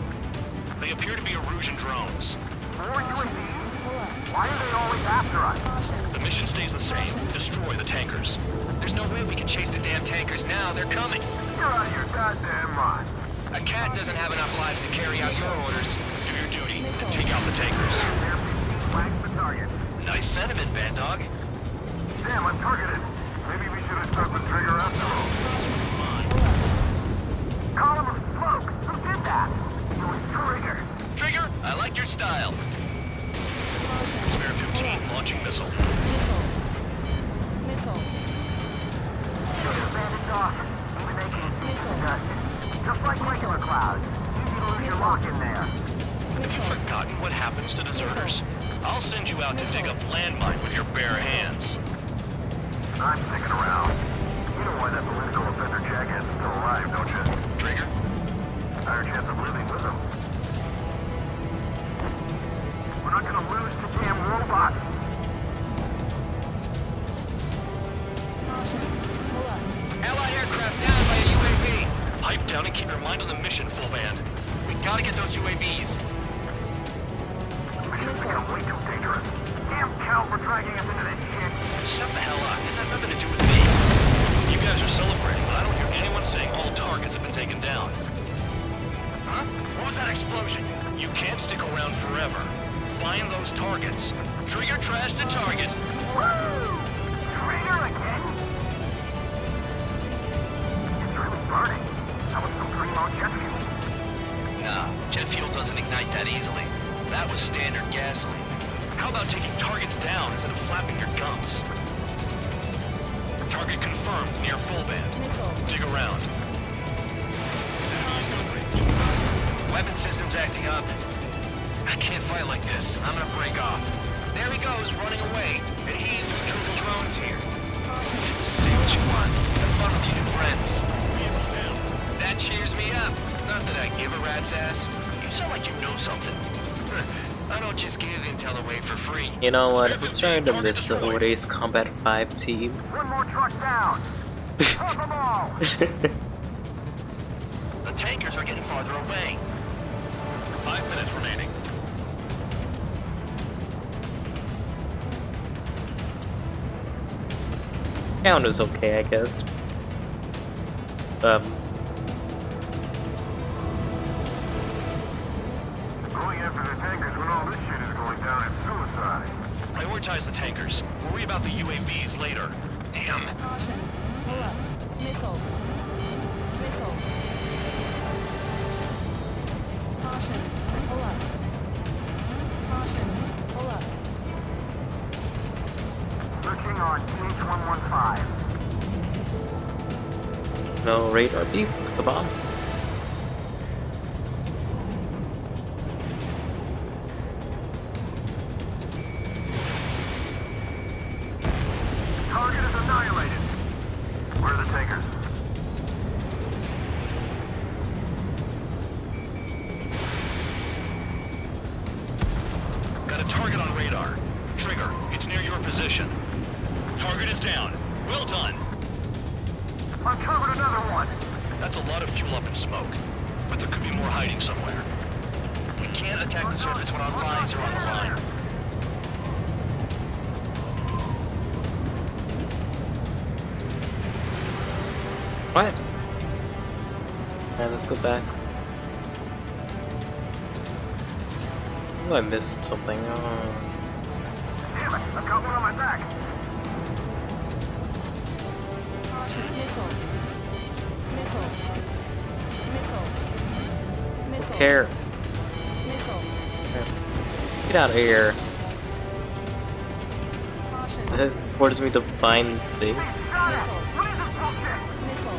S8: They appear to be Erusian drones.
S7: More UAVs? Why are they always after us?
S8: The mission stays the same. Destroy the tankers.
S9: There's no way we can chase the damn tankers now. They're coming.
S7: You're out of your goddamn mind.
S9: A cat doesn't have enough lives to carry out your orders.
S8: Do your duty and take out the tankers.
S7: Air 15 flags the target.
S9: Nice sentiment, Bad Dog.
S7: Damn, I'm targeted. Maybe we should have stuck with Trigger after all. Column of smoke! Who did that? It was Trigger.
S9: Trigger, I like your style.
S8: Spare 15 launching missile.
S10: Missile.
S7: Shoot the bandits off. Even they can't see the dust. Just like regular clouds. Easy to lose your lock in there.
S8: Have you forgotten what happens to deserters? I'll send you out to dig up landmine with your bare hands.
S7: I'm sticking around. You know why that political offender jackass is still alive, don't you?
S8: Trigger?
S7: Higher chance of living with him. We're not gonna lose to damn robots.
S9: Allied aircraft down by a UAV.
S8: Pipe down and keep your mind on the mission, full band.
S9: We gotta get those UAVs.
S7: Mission's become way too dangerous. Damn Cal for dragging us into this shit.
S9: Shut the hell up. This has nothing to do with me.
S8: You guys are celebrating, but I don't hear anyone saying all targets have been taken down.
S9: Huh? What was that explosion?
S8: You can't stick around forever. Find those targets.
S9: Trigger trashed the target.
S7: Woo! Trigger again? It's really burning. That was some primo jet fuel.
S9: Nah, jet fuel doesn't ignite that easily. That was standard gasoline.
S8: How about taking targets down instead of flapping your gums? Target confirmed near full band. Dig around.
S9: Weapon system's acting up. I can't fight like this. I'm gonna break off. There he goes, running away. And he's who drew the drones here. Say what you want. Have fun with your new friends. That cheers me up. Not that I give a rat's ass. You sound like you know something. I don't just give intel away for free.
S1: You know what? I'm starting to miss the old Ace Combat 5 team.
S7: One more truck down. Pop them all.
S9: The tankers are getting farther away.
S8: 5 minutes remaining.
S1: Count is okay, I guess.
S7: Going after the tankers when all this shit is going down is suicide.
S8: Prioritize the tankers. Worry about the UAVs later.
S9: Damn.
S4: Caution. Pull up. Missile. Missile. Caution. Pull up. Caution. Pull up.
S7: Searching on TH-115.
S1: No radar beep. Come on.
S7: Target is annihilated. Where are the tankers?
S8: Got a target on radar. Trigger, it's near your position. Target is down. Well done.
S7: Uncovered another one.
S8: That's a lot of fuel up in smoke. But there could be more hiding somewhere.
S9: We can't attack the surface when our lines are on the line.
S1: What? Alright, let's go back. Oh, I missed something.
S7: Damn it, I've got one on my back.
S4: Caution. Missile. Missile. Missile. Missile.
S1: Care.
S4: Missile.
S1: Get out of here.
S4: Caution.
S1: It forces me to find this thing.
S7: Got it. What is this bullshit?
S4: Missile.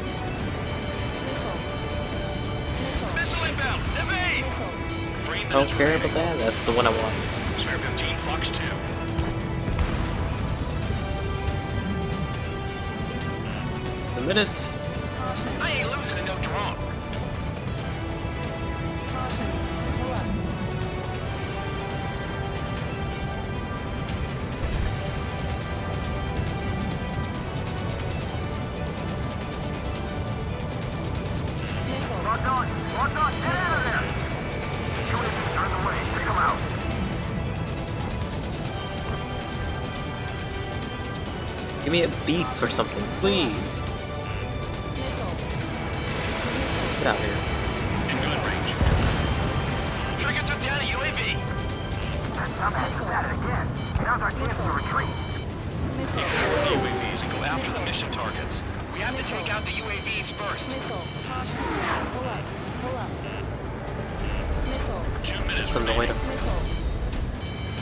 S4: Missile.
S8: Missile inbound! Evade! 3
S1: I don't
S8: minutes
S1: care
S8: remaining.
S1: about that. That's the one I want.
S8: Spare 15, Fox 2.
S1: The minutes.
S9: I ain't losing to no drone.
S4: Caution. Pull up. Missile.
S7: Lock on. Lock on. Get out of there. UAVs are in the way. Take them out.
S1: Give me a beep or something, please.
S4: Missile.
S1: Get out of here.
S8: In gun range.
S9: Trigger took down a UAV.
S7: That dumbasses at it again. Now's our chance to retreat.
S8: Ignore the UAVs and go after the mission targets.
S9: We have to take out the UAVs first.
S4: Missile. Caution. Pull up. Pull up. Missile.
S8: 2 minutes
S1: Just annoyed
S8: remaining.
S1: him.
S4: Missile.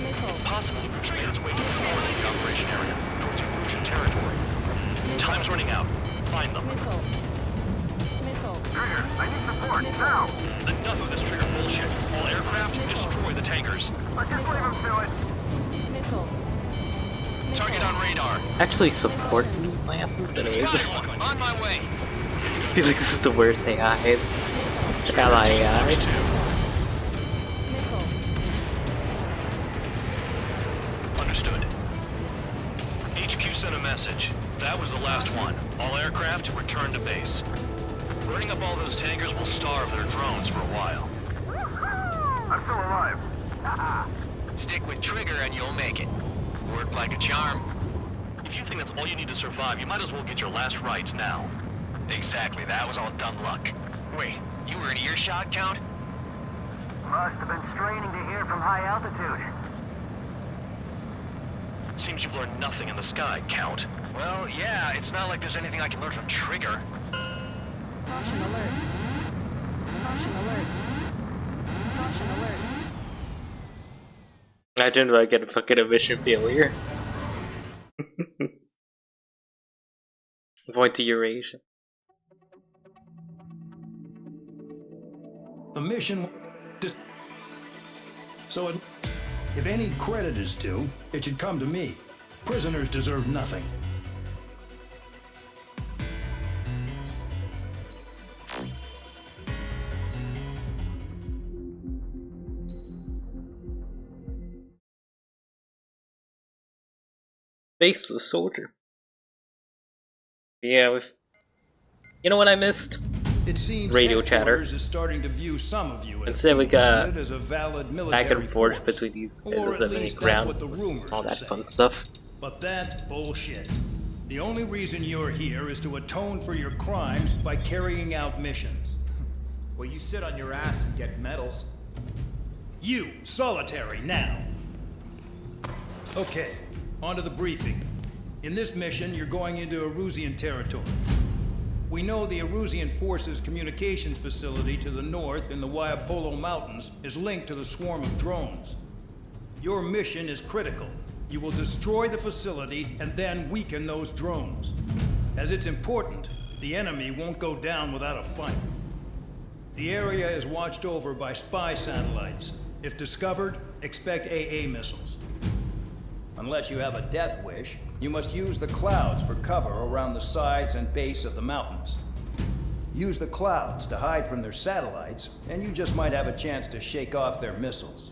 S4: Missile.
S8: Possible the group's made its way to the north of the operation area, towards Erusian territory. Time's running out. Find them.
S4: Missile. Missile.
S7: Trigger, I need support. Now.
S8: Enough of this trigger bullshit. All aircraft, destroy the tankers.
S7: Let's just leave them to it.
S4: Missile.
S9: Target on radar.
S1: Actually, support my essence, anyways.
S9: Spotted one. On my way.
S1: I feel like this is the worst AI. Ally AI.
S8: Fox 2.
S4: Missile.
S8: Understood. HQ sent a message. That was the last one. All aircraft, return to base. Burning up all those tankers will starve their drones for a while.
S7: I'm still alive.
S9: Stick with Trigger and you'll make it. Work like a charm.
S8: If you think that's all you need to survive, you might as well get your last rites now.
S9: Exactly, that was all dumb luck. Wait, you were in earshot, Count?
S7: Must have been straining to hear from high altitude.
S8: Seems you've learned nothing in the sky, Count.
S9: Well, yeah, it's not like there's anything I can learn from Trigger.
S4: Caution alert. Caution alert. Caution alert.
S1: Imagine if I get a fucking emission failure. Going to Eurasia.
S17: The mission... So if any credit is due, it should come to me. Prisoners deserve nothing.
S1: faceless soldier. Yeah, you know what I missed?
S17: It seems
S1: radio chatter.
S17: is starting to view some of you
S1: Instead, we got
S17: as a valid
S1: back and forth
S17: force,
S1: between these
S17: or
S1: as
S17: at
S1: many
S17: least that's
S1: grounds,
S17: what the rumors
S1: all
S17: are
S1: that
S17: saying.
S1: fun stuff.
S17: But that's bullshit. The only reason you're here is to atone for your crimes by carrying out missions.
S18: Well, you sit on your ass and get medals.
S17: You, Solitary, now. Okay, on to the briefing. In this mission, you're going into Erusian territory. We know the Erusian Forces communications facility to the north in the Waiapolo Mountains is linked to the swarm of drones. Your mission is critical. You will destroy the facility and then weaken those drones. As it's important, the enemy won't go down without a fight. The area is watched over by spy satellites. If discovered, expect AA missiles. Unless you have a death wish, you must use the clouds for cover around the sides and base of the mountains. Use the clouds to hide from their satellites, and you just might have a chance to shake off their missiles.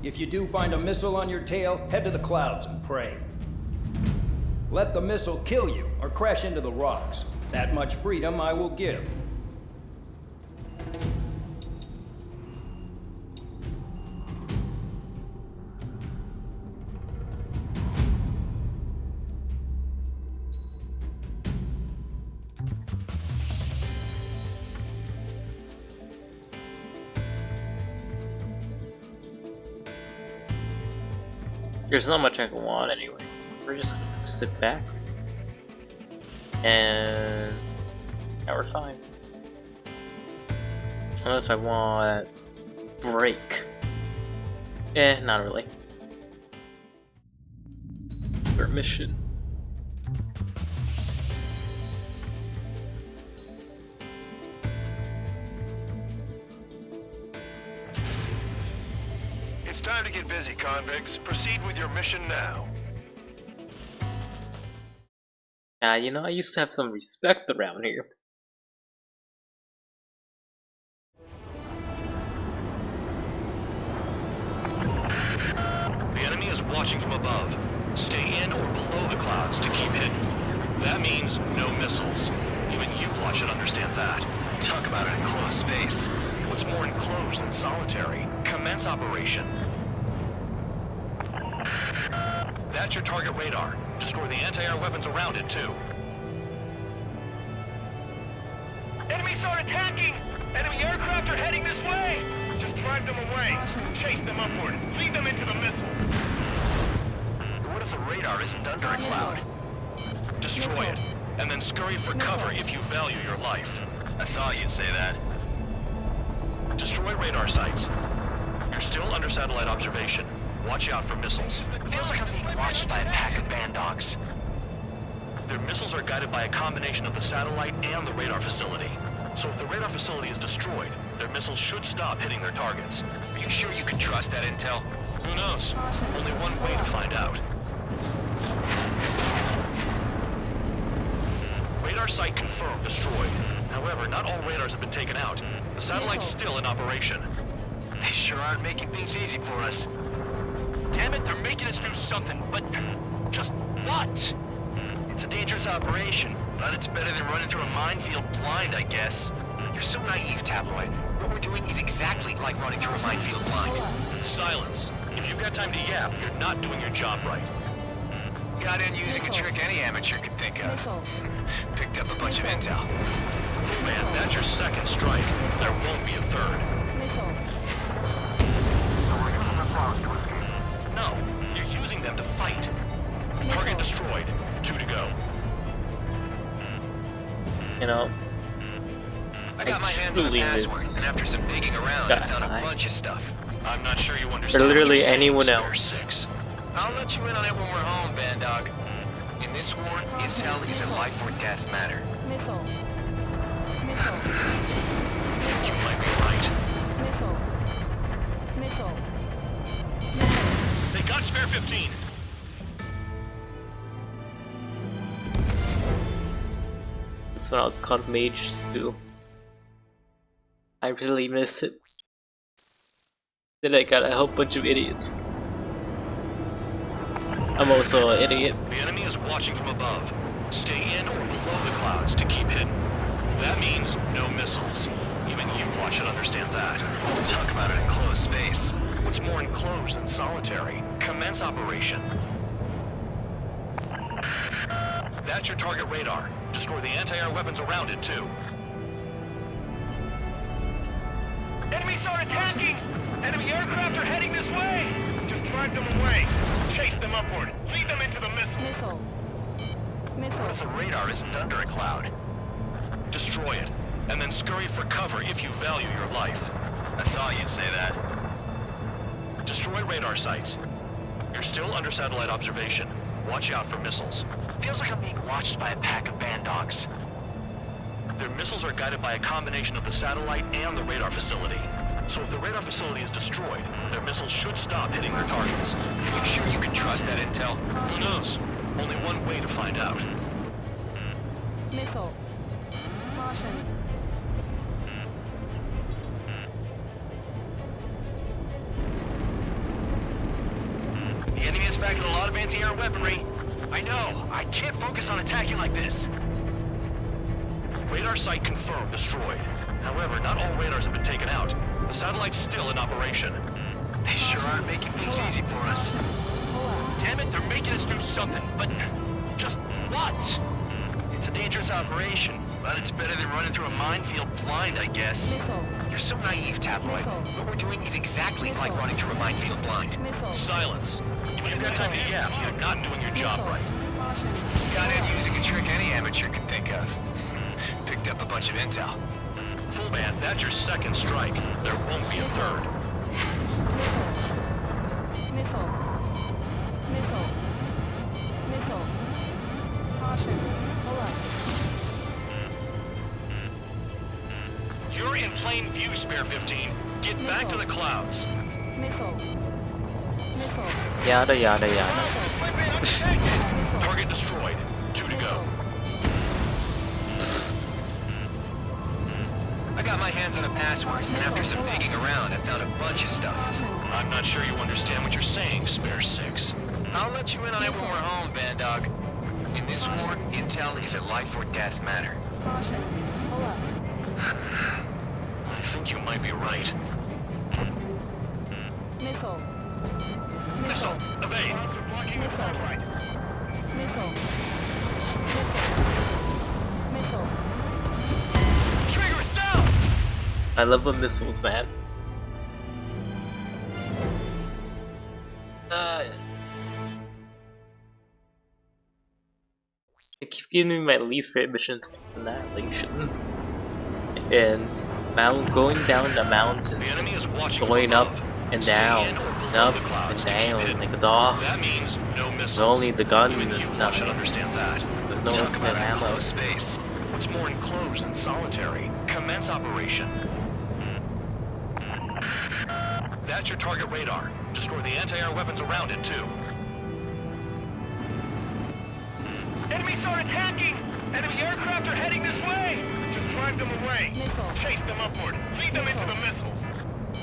S17: If you do find a missile on your tail, head to the clouds and pray. Let the missile kill you or crash into the rocks. That much freedom I will give.
S1: There's not much I can want anyway. We're just gonna sit back. And now we're fine. Unless I want break. Not really. Permission.
S9: It's time to get busy, convicts. Proceed with your mission now.
S1: You know, I used to have some respect around here.
S8: The enemy is watching from above. Stay in or below the clouds to keep hidden. That means no missiles. Even you should understand that. Talk about an enclosed space. What's more enclosed than solitary? Commence operation. That's your target radar. Destroy the anti-air weapons around it, too.
S10: Enemies are attacking! Enemy aircraft are heading this way! Just drive them away. Chase them upward. Lead them into the missile.
S8: What if the radar isn't under a cloud? Destroy it, and then scurry for cover if you value your life. I thought you'd say that. Destroy radar sites. You're still under satellite observation. Watch out for missiles.
S9: Feels like I'm being watched by a pack of band dogs.
S8: Their missiles are guided by a combination of the satellite and the radar facility. So if the radar facility is destroyed, their missiles should stop hitting their targets.
S9: Are you sure you can trust that intel?
S8: Who knows? Only one way to find out. Radar site confirmed destroyed. However, not all radars have been taken out. The satellite's still in operation.
S9: They sure aren't making things easy for us. Damn it, they're making us do something, but just what? It's a dangerous operation, but it's better than running through a minefield blind, I guess. You're so naive, Tabloid. What we're doing is exactly like running through a minefield blind.
S8: Silence. If you've got time to yap, you're not doing your job right.
S9: Got in using a trick any amateur could think of. Picked up a bunch of intel.
S8: Fu Man, that's your second strike. There won't be a third. No, you're using them to fight. Target destroyed. 2 to go.
S1: You know,
S9: I got my hands on the password, and after some digging around, I found a bunch of stuff.
S8: I'm not sure you understand.
S1: Or literally
S8: what you're
S1: anyone
S8: saying,
S1: else.
S8: 6.
S9: I'll let you in on it when we're home, Band Dog. In this war, intel is a life or death matter.
S8: I think you might be right. They got Spare 15.
S1: That's when I was called Mage 2. I really miss it. Then I got a whole bunch of idiots. I'm also an idiot.
S8: The enemy is watching from above. Stay in or below the clouds to keep hidden. That means no missiles. Even you watch should understand that.
S9: Talk about an enclosed space.
S8: What's more enclosed than solitary? Commence operation. That's your target radar. Destroy the anti-air weapons around it, too.
S10: Enemies are attacking! Enemy aircraft are heading this way! Just drive them away. Chase them upward. Lead them into the missile.
S8: What if the radar isn't under a cloud? Destroy it, and then scurry for cover if you value your life.
S9: I thought you'd say that.
S8: Destroy radar sites. You're still under satellite observation. Watch out for missiles.
S9: Feels like I'm being watched by a pack of band dogs.
S8: Their missiles are guided by a combination of the satellite and the radar facility. So if the radar facility is destroyed, their missiles should stop hitting their targets.
S9: Are you sure you can trust that intel?
S8: Who knows? Only one way to find out.
S4: Missile. Caution.
S9: The enemy is packing a lot of anti-air weaponry. I know. I can't focus on attacking like this.
S8: Radar site confirmed destroyed. However, not all radars have been taken out. The satellite's still in operation.
S9: They sure aren't making things easy for us. Damn it, they're making us do something. But just what? It's a dangerous operation, but it's better than running through a minefield blind, I guess. You're so naive, Tabloid. What we're doing is exactly like running through a minefield blind.
S8: Silence. If you've got time to yap, you're not doing your job right.
S9: Got in using a trick any amateur can think of. Picked up a bunch of intel.
S8: Full band, that's your second strike. There won't be a third.
S4: Missile. Missile. Missile. Caution. Pull up.
S8: You're in plain view, Spare 15. Get back to the clouds.
S4: Missile. Missile.
S1: Yada yada yada.
S8: Target destroyed. 2 to go.
S9: I got my hands on a password, and after some digging around, I found a bunch of stuff.
S8: I'm not sure you understand what you're saying, Spare 6.
S9: I'll let you in on it when we're home, Bandog. In this war, intel is a life or death matter.
S4: Caution. Pull up.
S8: I think you might be right.
S4: Missile.
S8: Missile, evade!
S4: Missile. Missile. Missile.
S10: Trigger is down!
S1: I love the missiles, man. They keep giving me my least favorite mission, Annihilation. And going down the mountain, going up and down, and up and down like a dog.
S8: That means no missiles.
S1: Only the gun
S8: Even
S1: is
S8: you
S1: not.
S8: should understand that.
S1: There's no infinite ammo.
S9: Space.
S8: What's more enclosed than solitary? Commence operation. That's your target radar. Destroy the anti-air weapons around it, too.
S10: Enemies are attacking! Enemy aircraft are heading this way! Just drive them away.
S4: Missile.
S10: Chase them upward. Lead them into the missiles.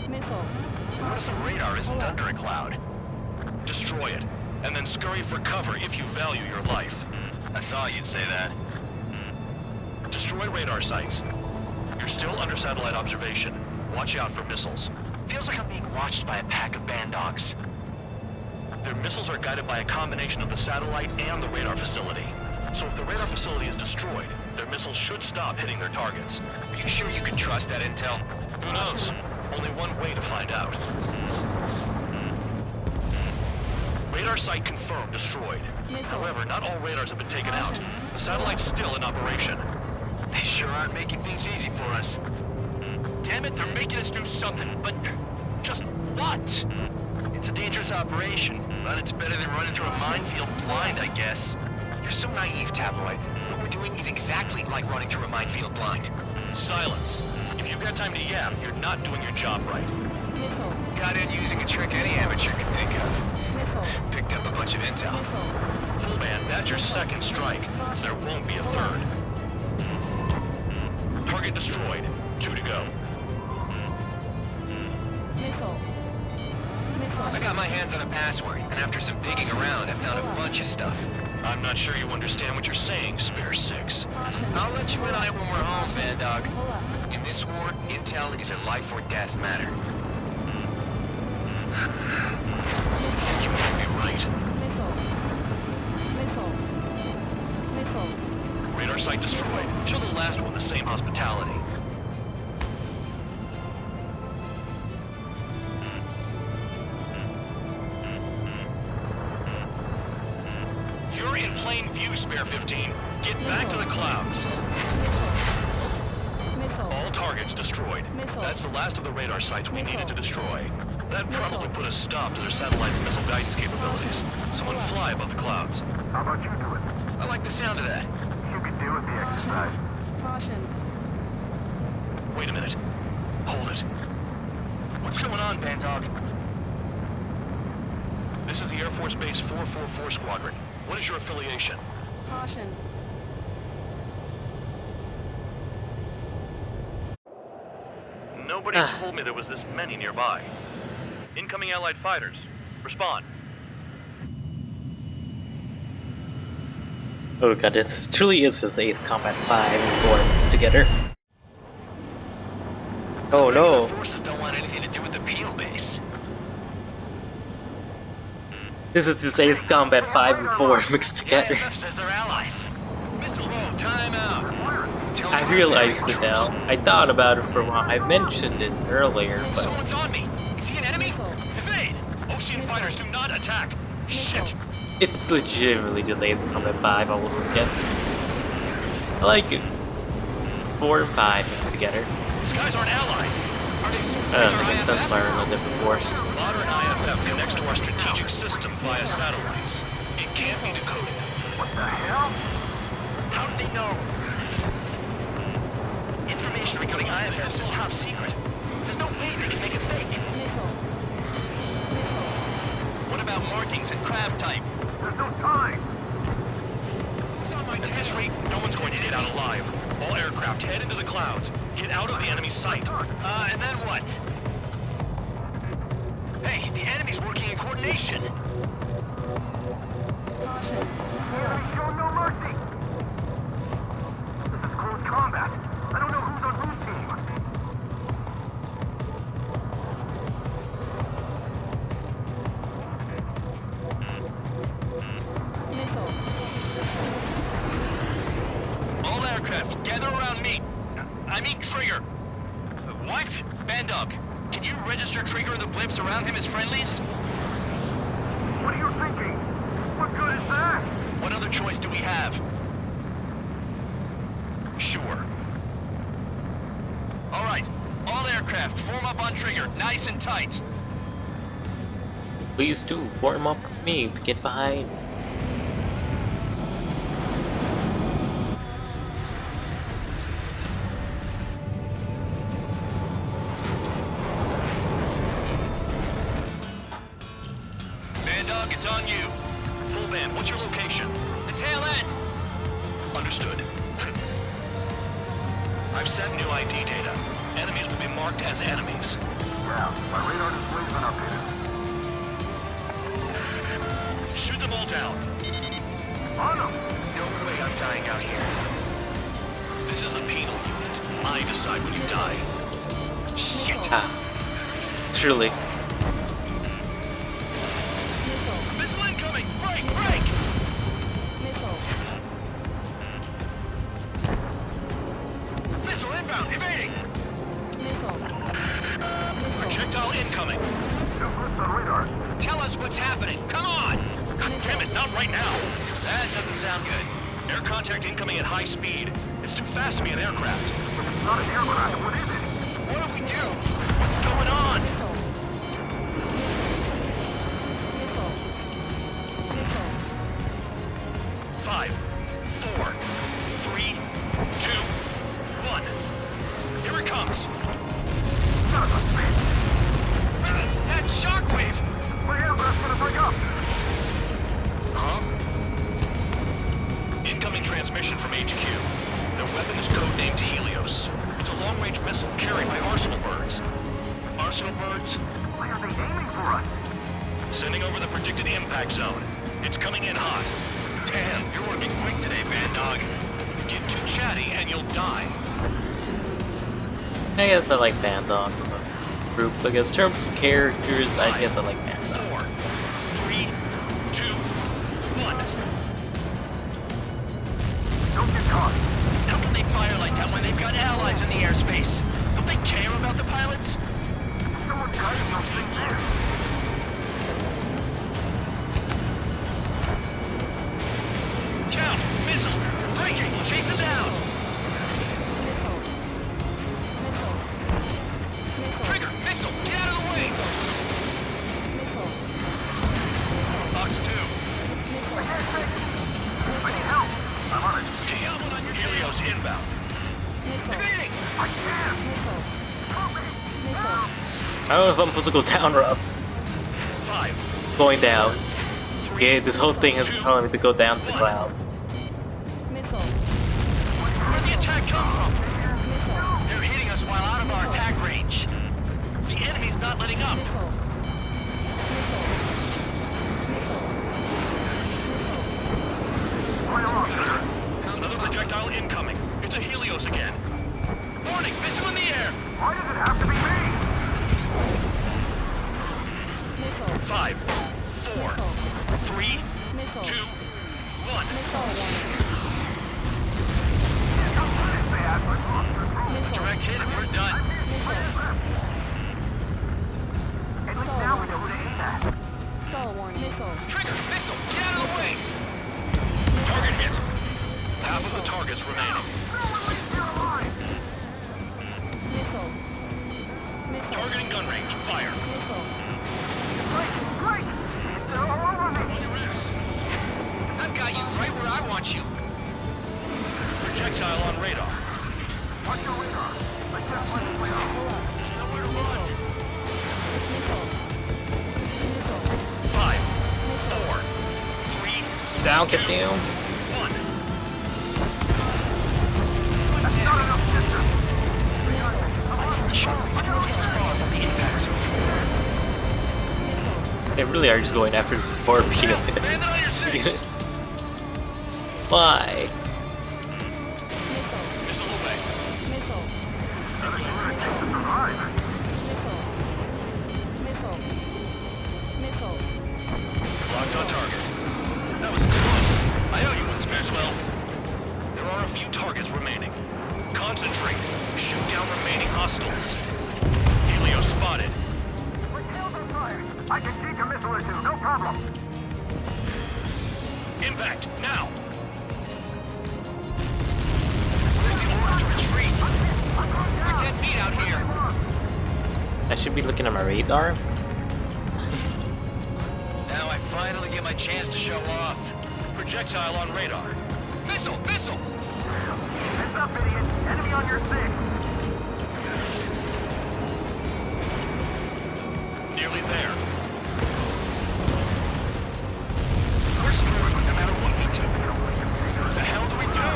S4: Missile.
S8: What if the radar isn't under a cloud? Destroy it, and then scurry for cover if you value your life.
S9: I thought you'd say that.
S8: Destroy radar sites. You're still under satellite observation. Watch out for missiles.
S9: Feels like I'm being watched by a pack of band dogs.
S8: Their missiles are guided by a combination of the satellite and the radar facility. So if the radar facility is destroyed, their missiles should stop hitting their targets.
S9: Are you sure you can trust that intel?
S8: Who knows? Only one way to find out. Radar site confirmed destroyed. However, not all radars have been taken out. The satellite's still in operation.
S9: They sure aren't making things easy for us. Damn it, they're making us do something, but just what? It's a dangerous operation, but it's better than running through a minefield blind, I guess. You're so naive, Tabloid. What we're doing is exactly like running through a minefield blind.
S8: Silence. If you've got time to yap, you're not doing your job right.
S4: Missile.
S9: Got in using a trick any amateur can think of.
S4: Missile.
S9: Picked up a bunch of intel.
S8: Full band, that's your second strike. There won't be a third. Target destroyed. 2 to go.
S4: Missile. Missile.
S14: I got my hands on a password, and after some digging around, I found a bunch of stuff.
S8: I'm not sure you understand what you're saying, Spare 6.
S14: I'll let you in on it when we're home, Bandog. In this war, intel is a life or death matter.
S8: I think you might be right. Radar site destroyed. Show the last one the same hospitality. You're in plain view, Spare 15. Get back to the clouds. All targets destroyed. That's the last of the radar sites we needed to destroy. That probably put a stop to their satellite's missile guidance capabilities. Someone fly above the clouds.
S7: How about you do it?
S14: I like the sound of that.
S7: You can deal with the exercise.
S8: Wait a minute. Hold it.
S14: What's going on, Bandog?
S8: This is the Air Force Base 444 Squadron. What is your affiliation?
S4: Caution.
S10: Nobody told me there was this many nearby. Incoming Allied fighters. Respond.
S1: Oh god, this truly is just Ace Combat 5 and 4 mixed together. Oh no!
S14: The forces don't want anything to do with the Peel base.
S1: This is just Ace Combat 5 and 4 mixed together.
S14: AFF says they're allies. Missile, whoa, time out.
S1: I realized it now. I thought about it for a while. I mentioned it earlier, but...
S14: Someone's on me. Is he an enemy? Evade!
S8: Ocean fighters do not attack! Shit!
S1: It's legitimately just Ace Combat 5 all over again. I like it. 4 and 5 mixed together.
S8: These guys aren't allies!
S1: I don't think it's Sunfire in a different force.
S8: Modern IFF connects to our strategic system via satellites. It can't be decoded.
S7: What the hell?
S14: How did they know? Information regarding IFFs is top secret. There's no way they can make it fake. What about markings and craft type?
S7: There's no time.
S8: At this rate, no one's going to get out alive. All aircraft head into the clouds. Get out of the enemy sight.
S14: And then what? Hey, the enemy's working in coordination.
S7: Enemy show no mercy. This is close combat. I don't know who's on whose team.
S14: All aircraft, gather around me. I mean Trigger. What? Bandog, can you register Trigger and the blips around him as friendlies?
S7: What are you thinking? What good is that?
S14: What other choice do we have?
S8: Sure.
S14: All right, all aircraft, form up on Trigger, nice and tight.
S1: Please do, form up with me to get behind.
S8: Bandog, it's on you. Full band, what's your location?
S14: The tail end.
S8: Understood. I've set new ID data. Enemies will be marked as enemies.
S7: Yeah, my radar display's been updated.
S8: Shoot them all down.
S7: On them!
S14: No way I'm dying out here.
S8: This is the penal unit. I decide when you die.
S14: Shit!
S1: Truly.
S14: Missile incoming! Break! Break! Missile inbound! Evading!
S8: Projectile incoming.
S7: Two groups on radar.
S14: Tell us what's happening! Come on!
S8: God damn it, not right now.
S14: That doesn't sound good.
S8: Air contact incoming at high speed. It's too fast to be an aircraft.
S7: If it's not an aircraft, what is it?
S14: What do we do? What's going on?
S8: Five, four, three, two, one. Here it comes.
S14: That shockwave!
S7: My aircraft's gonna break up!
S8: Huh? Incoming transmission from HQ. Their weapon is codenamed Helios. It's a long-range missile carried by Arsenal birds.
S14: Arsenal birds?
S7: Why are they aiming for us?
S8: Sending over the predicted impact zone. It's coming in hot.
S9: Damn, you're working quick today, Bad Dog.
S8: Get too chatty and you'll die.
S1: I guess I like Bandog group, but in terms of characters, I guess I like Bandog.
S8: 4, 3, 2, 1.
S7: Don't get caught.
S9: How can they fire like that when they've got allies in the airspace? Don't they care about the pilots?
S7: Someone's hiding those things there.
S9: Count! Missiles! Breaking! Chase them down! Trigger! Missile! Get out of the way! Fox 2.
S7: I need help. I'm on it.
S8: Helios inbound.
S9: Evading!
S7: I can't. Help me. Help.
S1: I don't know if I'm supposed to go down or up.
S8: 5.
S1: Going down. Yeah, this whole thing is telling me to go down to clouds.
S9: Where'd the attack come from? They're hitting us while out of our attack range. The enemy's not letting up.
S8: Another projectile incoming. It's a Helios again.
S9: Warning! Missile in the air!
S7: Why does it have to be me?
S8: 5, 4, 3, 2, 1.
S9: Direct hit and we're done.
S7: At least now we know who to aim at.
S9: Trigger! Missile! Get out of the way!
S8: Target hit. Half of the targets remaining. Targeting gun range. Fire.
S7: Great! They're all over me.
S9: I've got you right where I want you.
S8: Projectile on radar.
S7: Watch your radar. I can't let it play out.
S9: There's nowhere to run.
S8: 5, 4, 3,
S1: Down, get down.
S8: 1.
S7: That's not enough distance.
S1: They really are just going after this 4 p.m. Why?
S8: Missile away. Locked on target.
S9: That was close. I owe you one,
S8: Maxwell. There are a few targets remaining. Concentrate. Shoot down remaining hostiles. Helios spotted.
S7: My tails on fire. I can take a missile or two, no problem.
S8: Impact, now!
S9: Where's the order to retreat? We're dead meat out here.
S1: I should be looking at my radar.
S9: Now I finally get my chance to show off.
S8: Projectile on radar.
S9: Missile! Missile!
S7: Heads up, idiot. Enemy on your 6.
S8: Nearly there.
S9: We're screwed no matter what we do. What the hell do we do?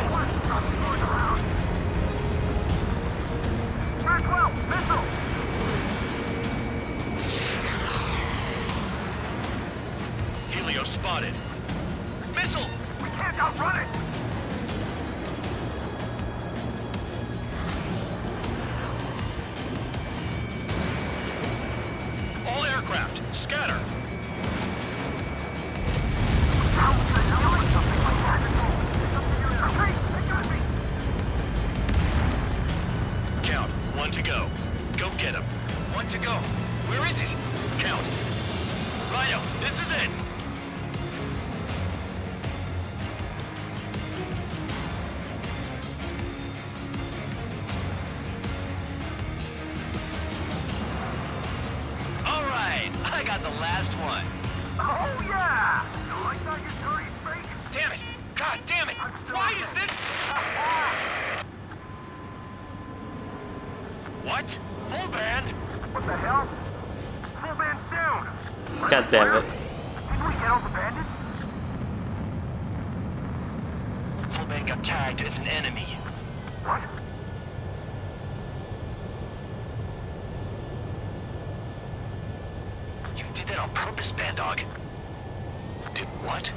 S7: Maxwell, missile!
S8: Helios spotted.
S9: Missile!
S7: We can't outrun it!
S8: All aircraft, scatter! Count, 1 to go. Go get him.
S9: 1 to go. Where is he?
S8: Count.
S9: Rhino, this is it. All right, I got the last one.
S7: Oh, yeah! You like that, you dirty freak?
S9: Damn it! God damn it! Why is this? What? Full band?
S7: What the hell? Full band's down!
S1: God damn it.
S7: Didn't we get all the bandits?
S9: Full band got tagged as an enemy.
S7: What?
S9: You did that on purpose, Bandog.
S8: Did what?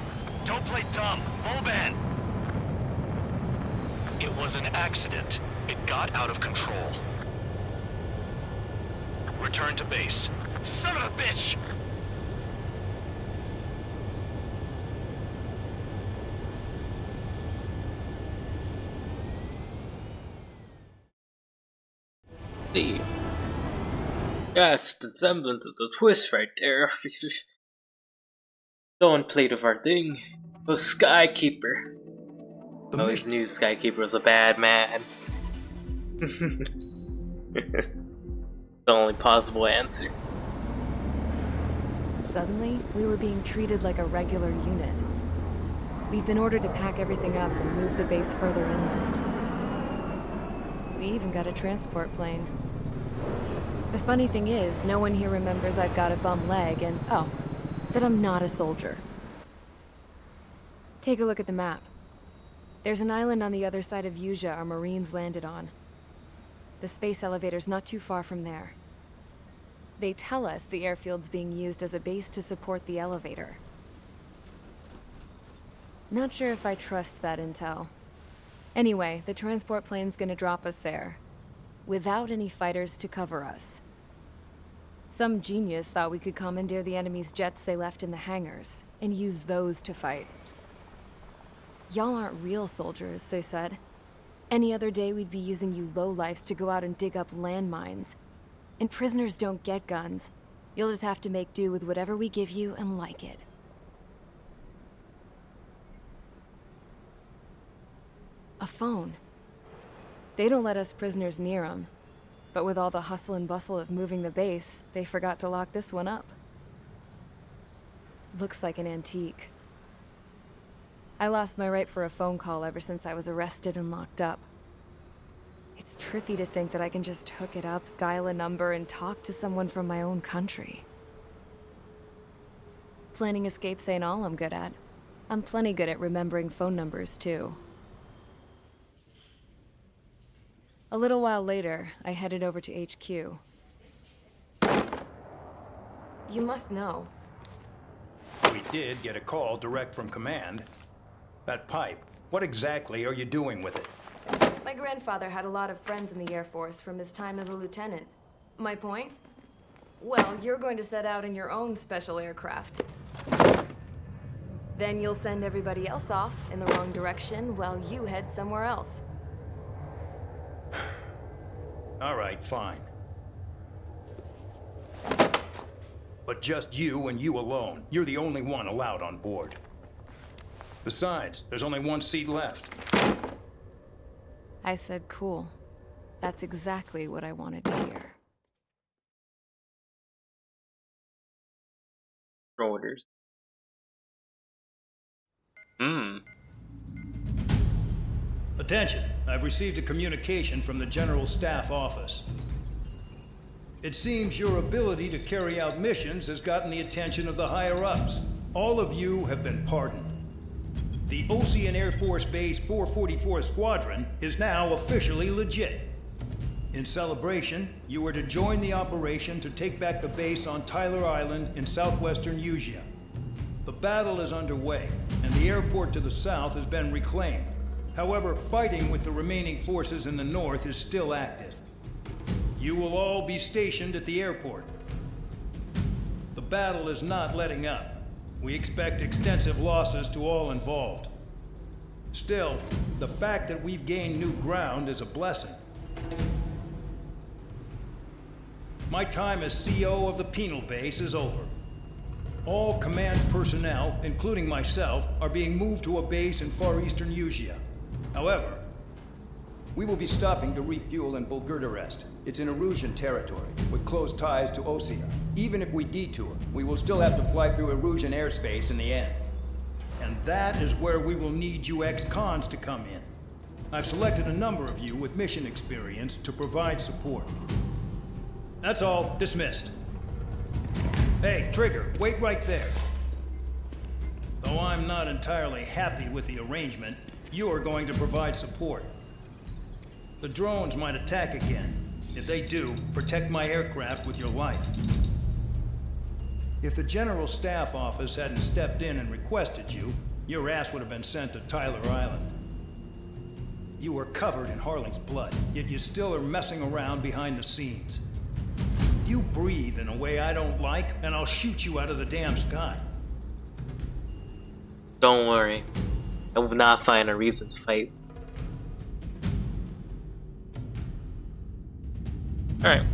S9: Don't play dumb. Moban!
S8: It was an accident. It got out of control. Return to base.
S9: Son of a bitch!
S1: The yes, the semblance of the twist right there. Someone played with our thing. It was Skykeeper. I always knew Skykeeper was a bad man. The only possible answer.
S2: Suddenly, we were being treated like a regular unit. We've been ordered to pack everything up and move the base further inland. We even got a transport plane. The funny thing is, no one here remembers I've got a bum leg and, oh, that I'm not a soldier. Take a look at the map. There's an island on the other side of Usea our Marines landed on. The space elevator's not too far from there. They tell us the airfield's being used as a base to support the elevator. Not sure if I trust that intel. Anyway, the transport plane's gonna drop us there, without any fighters to cover us. Some genius thought we could commandeer the enemy's jets they left in the hangars, and use those to fight. Y'all aren't real soldiers, they said. Any other day we'd be using you lowlifes to go out and dig up landmines. And prisoners don't get guns. You'll just have to make do with whatever we give you and like it. A phone. They don't let us prisoners near them. But with all the hustle and bustle of moving the base, they forgot to lock this one up. Looks like an antique. I lost my right for a phone call ever since I was arrested and locked up. It's trippy to think that I can just hook it up, dial a number, and talk to someone from my own country. Planning escapes ain't all I'm good at. I'm plenty good at remembering phone numbers, too. A little while later, I headed over to HQ. You must know.
S17: We did get a call direct from command. That pipe, what exactly are you doing with it?
S2: My grandfather had a lot of friends in the Air Force from his time as a lieutenant. My point? Well, you're going to set out in your own special aircraft. Then you'll send everybody else off in the wrong direction while you head somewhere else.
S17: All right, fine. But just you and you alone. You're the only one allowed on board. Besides, there's only one seat left.
S2: I said cool. That's exactly what I wanted to hear.
S1: Orders.
S17: Attention, I've received a communication from the General Staff Office. It seems your ability to carry out missions has gotten the attention of the higher-ups. All of you have been pardoned. The Osean Air Force Base 444 Squadron is now officially legit. In celebration, you are to join the operation to take back the base on Tyler Island in southwestern Usea. The battle is underway, and the airport to the south has been reclaimed. However, fighting with the remaining forces in the north is still active. You will all be stationed at the airport. The battle is not letting up. We expect extensive losses to all involved. Still, the fact that we've gained new ground is a blessing. My time as CO of the penal base is over. All command personnel, including myself, are being moved to a base in far eastern Usea. However, we will be stopping to refuel in Bulgurdarest. It's in Erusian territory, with close ties to Osea. Even if we detour, we will still have to fly through Erusian airspace in the end. And that is where we will need you ex-cons to come in. I've selected a number of you with mission experience to provide support. That's all. Dismissed. Hey, Trigger, wait right there. Though I'm not entirely happy with the arrangement, you are going to provide support. The drones might attack again. If they do, protect my aircraft with your life. If the General Staff Office hadn't stepped in and requested you, your ass would have been sent to Tyler Island. You were covered in Harling's blood, yet you still are messing around behind the scenes. You breathe in a way I don't like, and I'll shoot you out of the damn sky.
S1: Don't worry. I will not find a reason to fight. Alright.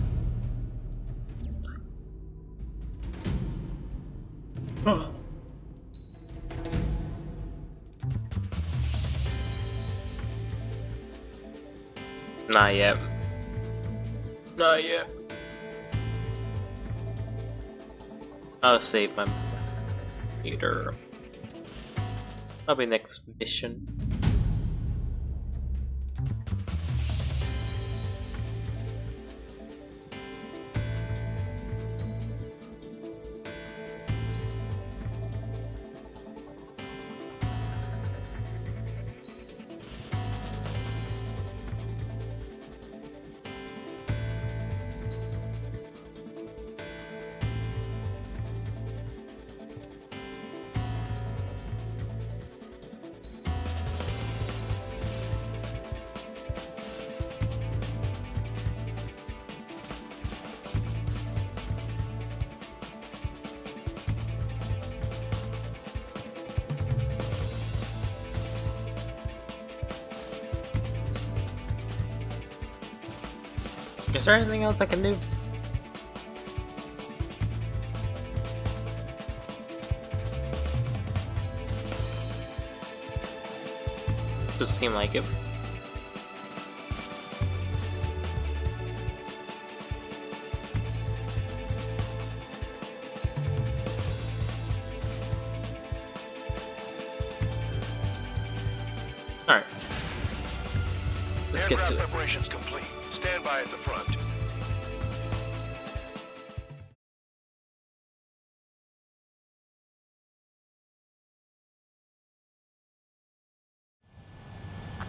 S1: Not yet. Not yet. I'll save my meter. Probably next mission. Is there anything else I can do? Doesn't seem like it. Alright. Let's get to it.
S19: Preparations complete. Stand by at the front.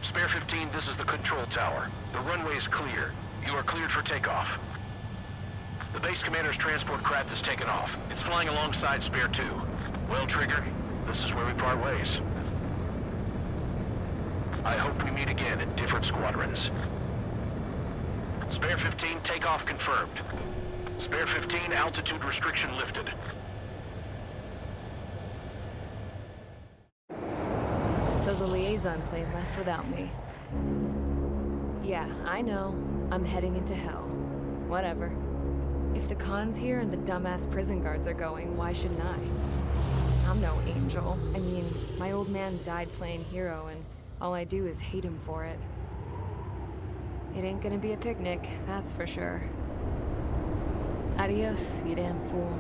S9: Spare 15, this is the control tower. The runway is clear. You are cleared for takeoff. The base commander's transport craft has taken off. It's flying alongside Spare 2. Well, Trigger, this is where we part ways. I hope we meet again in different squadrons. Spare 15, takeoff confirmed. Spare 15, altitude restriction lifted.
S2: So the liaison plane left without me. Yeah, I know. I'm heading into hell. Whatever. If the Khan's here and the dumbass prison guards are going, why shouldn't I? I'm no angel. I mean, my old man died playing hero, and all I do is hate him for it. It ain't gonna be a picnic, that's for sure. Adios, you damn fool.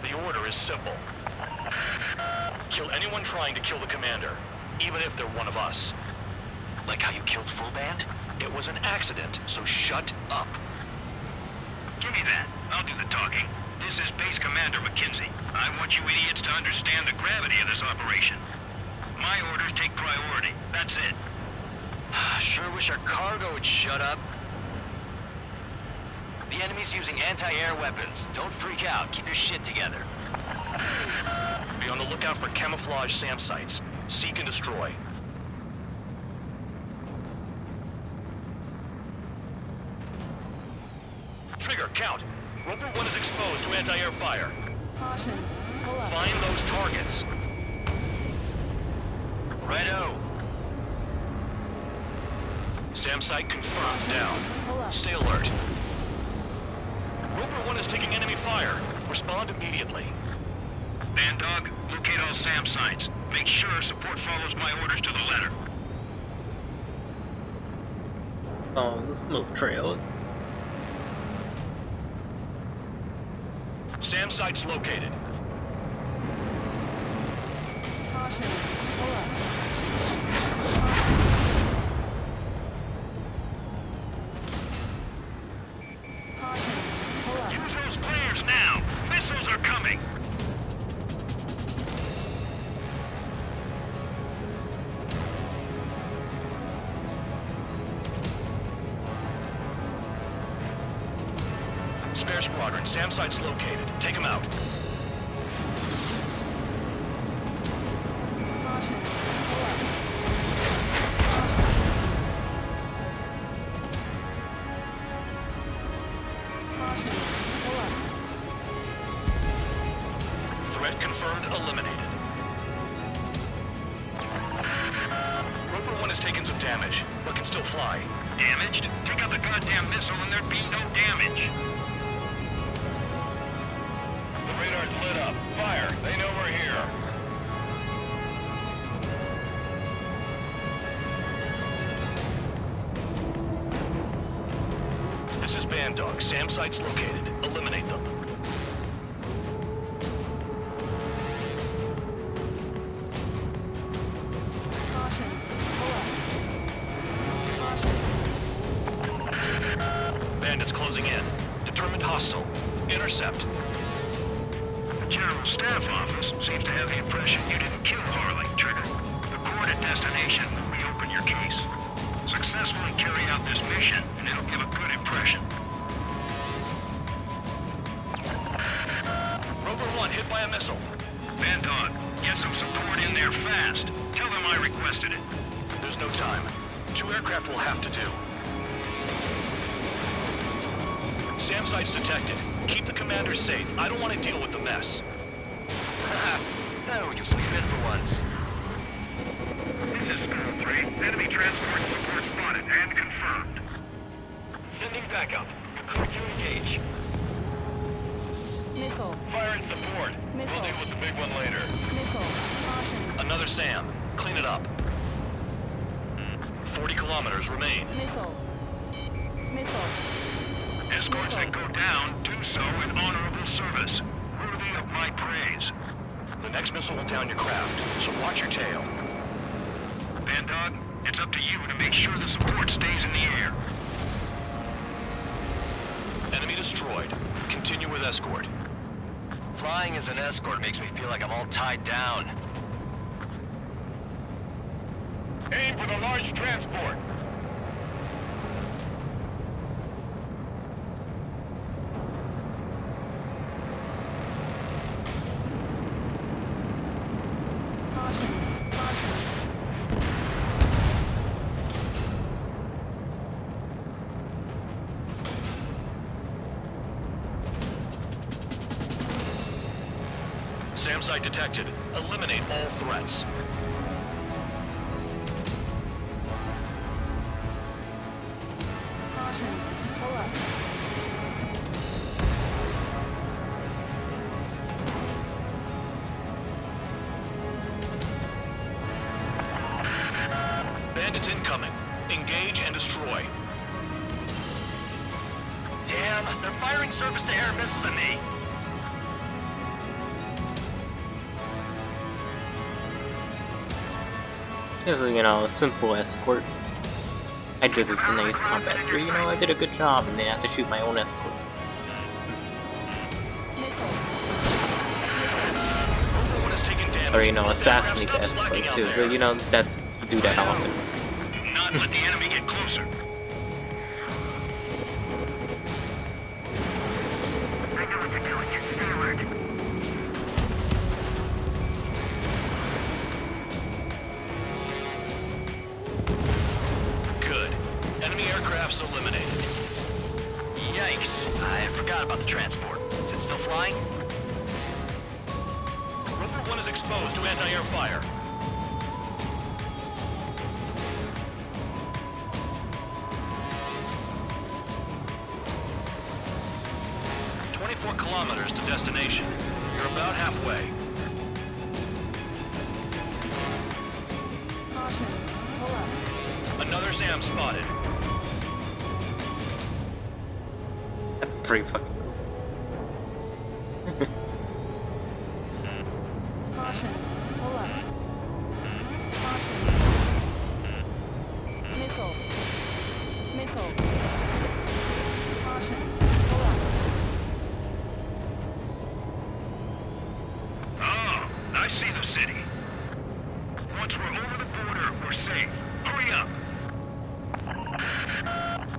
S8: The order is simple. Kill anyone trying to kill the commander, even if they're one of us.
S9: Like how you killed Full Band?
S8: It was an accident, so shut up.
S10: Give me that. I'll do the talking. This is Base Commander McKenzie. I want you idiots to understand the gravity of this operation. My orders take priority. That's it.
S9: Sure wish our cargo would shut up. The enemy's using anti-air weapons. Don't freak out. Keep your shit together.
S8: Be on the lookout for camouflage SAM sites. Seek and destroy. Trigger, count. Roper 1 is exposed to anti-air fire.
S4: Caution.
S8: Find those targets.
S9: Righto.
S8: SAM site confirmed. Down. Stay alert. Roper 1 is taking enemy fire. Respond immediately.
S10: Bandog, locate all SAM sites. Make sure support follows my orders to the letter.
S1: Oh, the smoke trails.
S8: SAM sites located.
S10: Use those flares now. Missiles are coming.
S7: spare squadron. SAM site's located. Take them out. Threat confirmed, eliminated. Roper 1 has taken some damage, but can still fly.
S10: Damaged? Take out the goddamn missile and there'd be no damage. The radar's lit up. Fire. They know we're here.
S7: This is Band Dog. SAM site's located. Eliminate them. Bandits closing in. Determined hostile. Intercept.
S10: The General Staff Office seems to have the impression you didn't kill Harley, Trigger. The coordinate destination will reopen your case. Successfully carry out this mission, and it'll give a good impression.
S7: Roper 1 hit by a missile.
S10: Band Dog, get some support in there fast. Tell them I requested it.
S7: There's no time. 2 aircraft will have to do. SAM site's detected. Keep the commander safe. I don't want to deal with the mess.
S9: Now we can sleep in for once.
S10: This is Squirrel 3. Enemy transport support spotted and confirmed.
S9: Sending backup. Report to engage.
S4: Missile.
S10: Fire and support.
S4: Missile.
S10: We'll deal with the big one later.
S4: Missile. Caution.
S7: Another SAM. Clean it up. 40 kilometers remain.
S4: Missile. Missile.
S10: Escorts that go down do so with honorable service, worthy of my praise.
S7: The next missile will down your craft, so watch your tail.
S10: Band Dog, it's up to you to make sure the support stays in the air.
S7: Enemy destroyed. Continue with escort.
S9: Flying as an escort makes me feel like I'm all tied down.
S10: Aim for the large transport.
S7: SAM site detected. Eliminate all threats.
S4: Caution. Pull up.
S7: Bandits incoming. Engage and destroy.
S9: Damn, they're firing surface-to-air missiles at me.
S1: This is, a simple escort. I did this in Ace Combat 3, I did a good job, and then I have to shoot my own escort. Or, assassinate the escort too, but that's, I do that often.
S10: Do not let the enemy get closer. I know what you're doing, stay alert.
S7: Good. Enemy aircraft's eliminated.
S9: Yikes. I forgot about the transport. Is it still flying?
S7: Roper 1 is exposed to anti-air fire. Kilometers to destination. You're about halfway.
S4: Caution. Pull up.
S7: Another SAM spotted.
S1: That's pretty fucking
S4: Caution. Pull up. Caution. Missile. Missile. Caution. Pull up.
S10: I see the city. Once we're over the border, we're safe. Hurry up.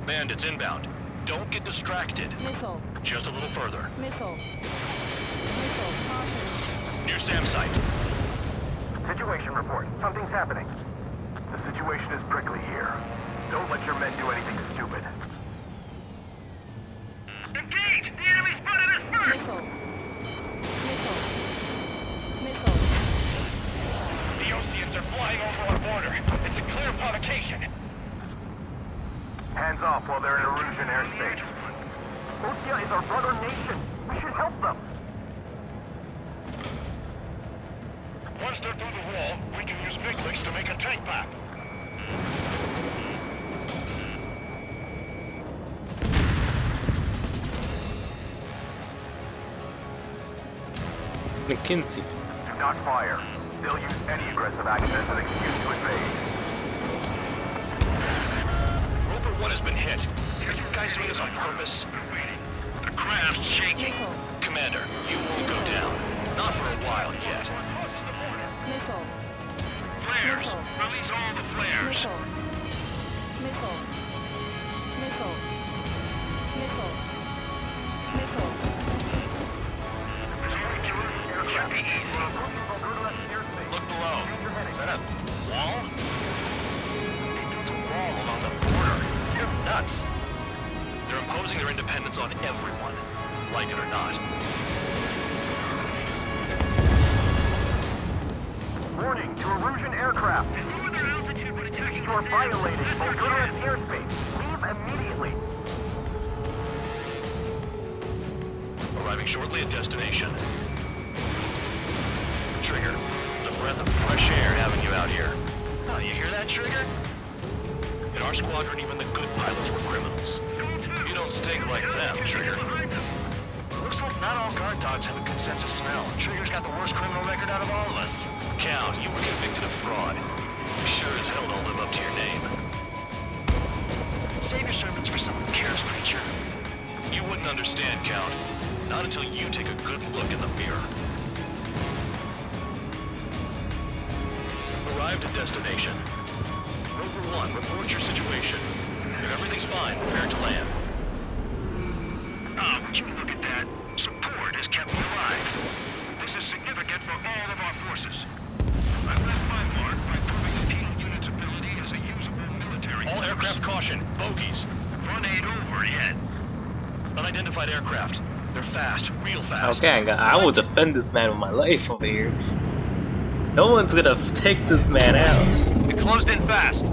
S7: Bandits inbound.
S8: Don't get distracted.
S4: Missile.
S8: Just a little further.
S4: Missile. Missile. Caution.
S8: New SAM site.
S7: Situation report. Something's happening. The situation is prickly here. Don't let your men do anything stupid.
S10: Engage! The enemy spotted us first!
S4: Missile. Missile. Missile.
S10: The Oseans are flying over our border. It's a clear provocation.
S7: Hands off while they're in Erusian airspace. Osea is our brother nation. We should help them.
S10: Once they're through the wall, we can use big legs to make a tank pack.
S1: McKinsey.
S7: Do not fire. They'll use any aggressive action as an excuse to invade.
S8: Roper 1 has been hit. Are you guys doing this on purpose?
S10: The craft's shaking.
S4: Missile.
S8: Commander, you won't go down. Not for a while yet.
S4: Missile.
S10: Flares!
S4: Missile.
S10: Release all the flares!
S4: Missile. Missile. Missile. Missile. Missile.
S8: Look below. Is that a wall? They built a wall along the border. You're nuts. They're imposing their independence on everyone, like it or not.
S7: Warning to Erusian aircraft.
S10: Lower their altitude when attacking
S7: You are violating Bulgarian airspace. Leave immediately.
S8: Arriving shortly at destination. Trigger, it's a breath of fresh air having you out here. Oh, you hear that, Trigger? In our squadron, even the good pilots were criminals. You don't stink like them, Trigger.
S9: Looks like not all guard dogs have a good sense of smell. Trigger's got the worst criminal record out of all of us.
S8: Count, you were convicted of fraud. You sure as hell don't live up to your name.
S9: Save your sermons for someone who cares, preacher.
S8: You wouldn't understand, Count. Not until you take a good look in the mirror. Arrived at destination. Roper 1, report your situation. If everything's fine, prepare to land.
S10: Would you look at that? Support has kept me alive. This is significant for all of our forces. I've left my mark by proving the Teal unit's ability as a usable military...
S8: All aircraft caution, bogies.
S10: Run ain't over yet.
S8: Unidentified aircraft. They're fast, real fast.
S1: Okay, I will defend this man with my life over here. No one's gonna take this man out.
S10: It closed in fast.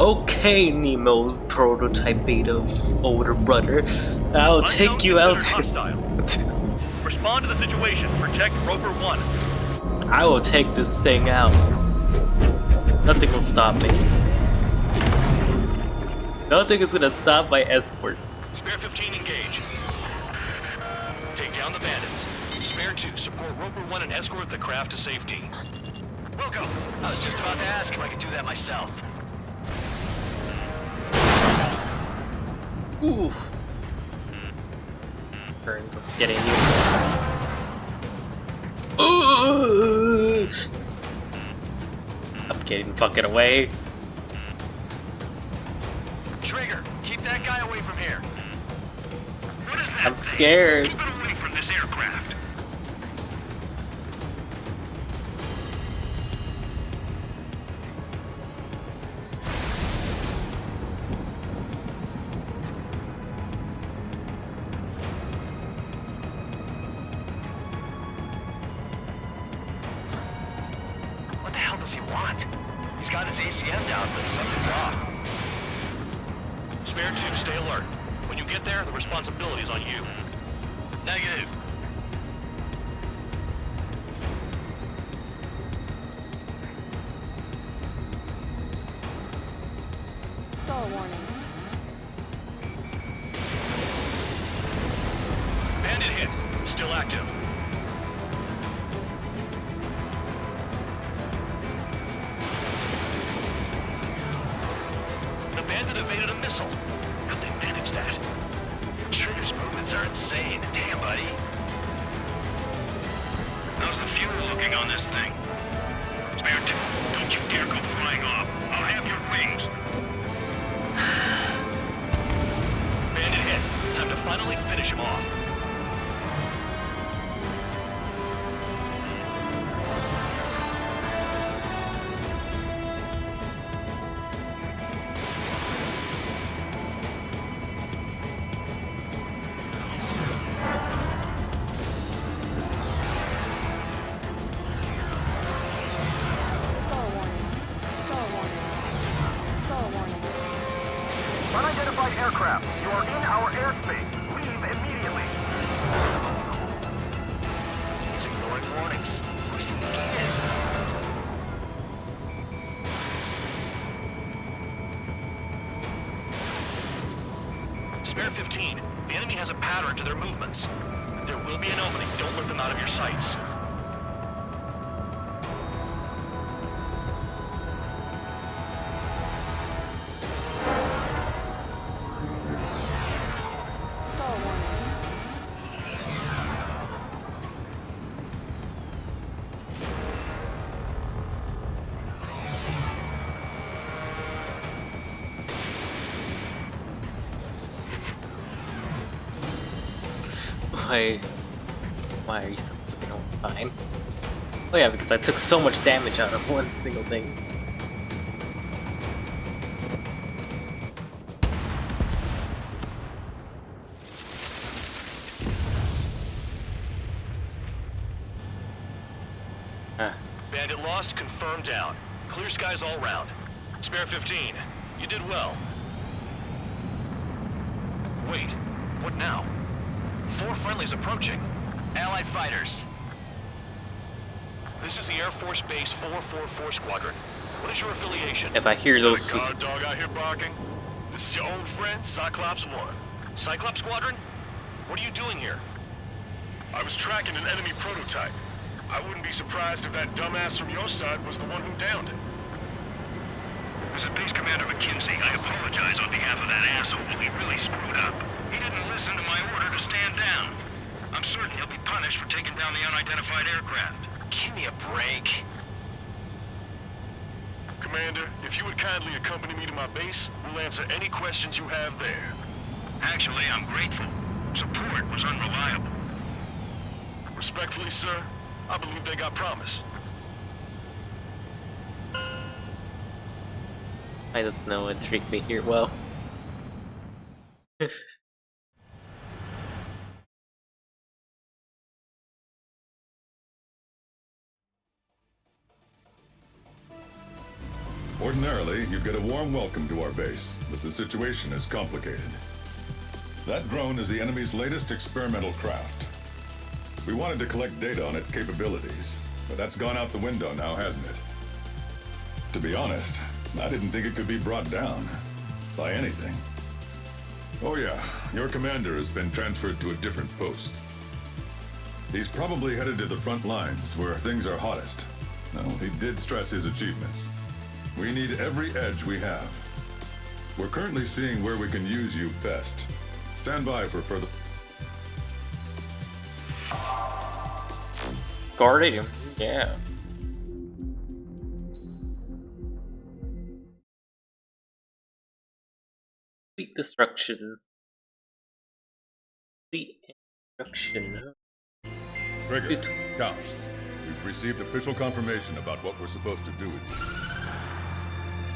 S1: Okay, Nemo, prototype beta's older brother. I'll take you out.
S10: Respond to the situation. Protect Roper 1.
S1: I will take this thing out. Nothing will stop me. Nothing is gonna stop my escort.
S8: Spare 15, engage. Take down the bandits. Spare 2, support Roper 1 and escort the craft to safety.
S9: Wilco, I was just about to ask if I could do that myself.
S1: Oof. Burns, I'm getting you. Ooh. I'm getting fucking away.
S9: Trigger, keep that guy away from here.
S10: What is that?
S1: I'm scared.
S10: Keep it away from this aircraft.
S9: What the hell does he want? He's got his ACM down, but something's off.
S8: Spare 2, stay alert. When you get there, the responsibility is on you.
S9: Negative.
S4: Stall warning.
S8: Bandit hit. Still active. The bandit evaded a missile. How'd they manage that?
S9: Trigger's movements are insane. Damn, buddy.
S10: How's the fuel looking on this thing? Spare 2, don't you dare go flying off. I'll have your wings.
S8: finally finish him off.
S7: Unidentified aircraft, you are in our airspace. Leave immediately.
S9: He's ignoring warnings. Who does he think he is?
S8: Spare 15. The enemy has a pattern to their movements. There will be an opening. Don't let them out of your sights.
S1: Why are you so fine? Oh yeah, because I took so much damage out of one single thing.
S8: Bandit lost, confirmed down. Clear skies all round. Spare 15. You did well. Wait, what now? 4 friendlies approaching.
S9: Allied fighters.
S8: This is the Air Force Base 444 Squadron. What is your affiliation?
S1: If I hear those...
S10: Guard dog out here barking? This is your old friend, Cyclops 1.
S8: Cyclops Squadron? What are you doing here?
S10: I was tracking an enemy prototype. I wouldn't be surprised if that dumbass from your side was the one who downed it.
S9: This is Base Commander McKinsey. I apologize on behalf of that asshole. He really screwed up. He didn't listen to my order to stand down. I'm certain he'll be punished for taking down the unidentified aircraft.
S8: Give me a break.
S10: Commander, if you would kindly accompany me to my base, we'll answer any questions you have there.
S9: Actually, I'm grateful. Support was unreliable.
S10: Respectfully, sir, I believe they got promise.
S1: I just know it treat me here well.
S2: Ordinarily, you'd get a warm welcome to our base, but the situation is complicated. That drone is the enemy's latest experimental craft. We wanted to collect data on its capabilities, but that's gone out the window now, hasn't it? To be honest, I didn't think it could be brought down by anything. Oh yeah, your commander has been transferred to a different post. He's probably headed to the front lines where things are hottest. No, he did stress his achievements. We need every edge we have. We're currently seeing where we can use you best. Stand by for further...
S1: Guardian, yeah. Complete destruction. Complete destruction.
S2: Trigger, Cal, we've received official confirmation about what we're supposed to do with you.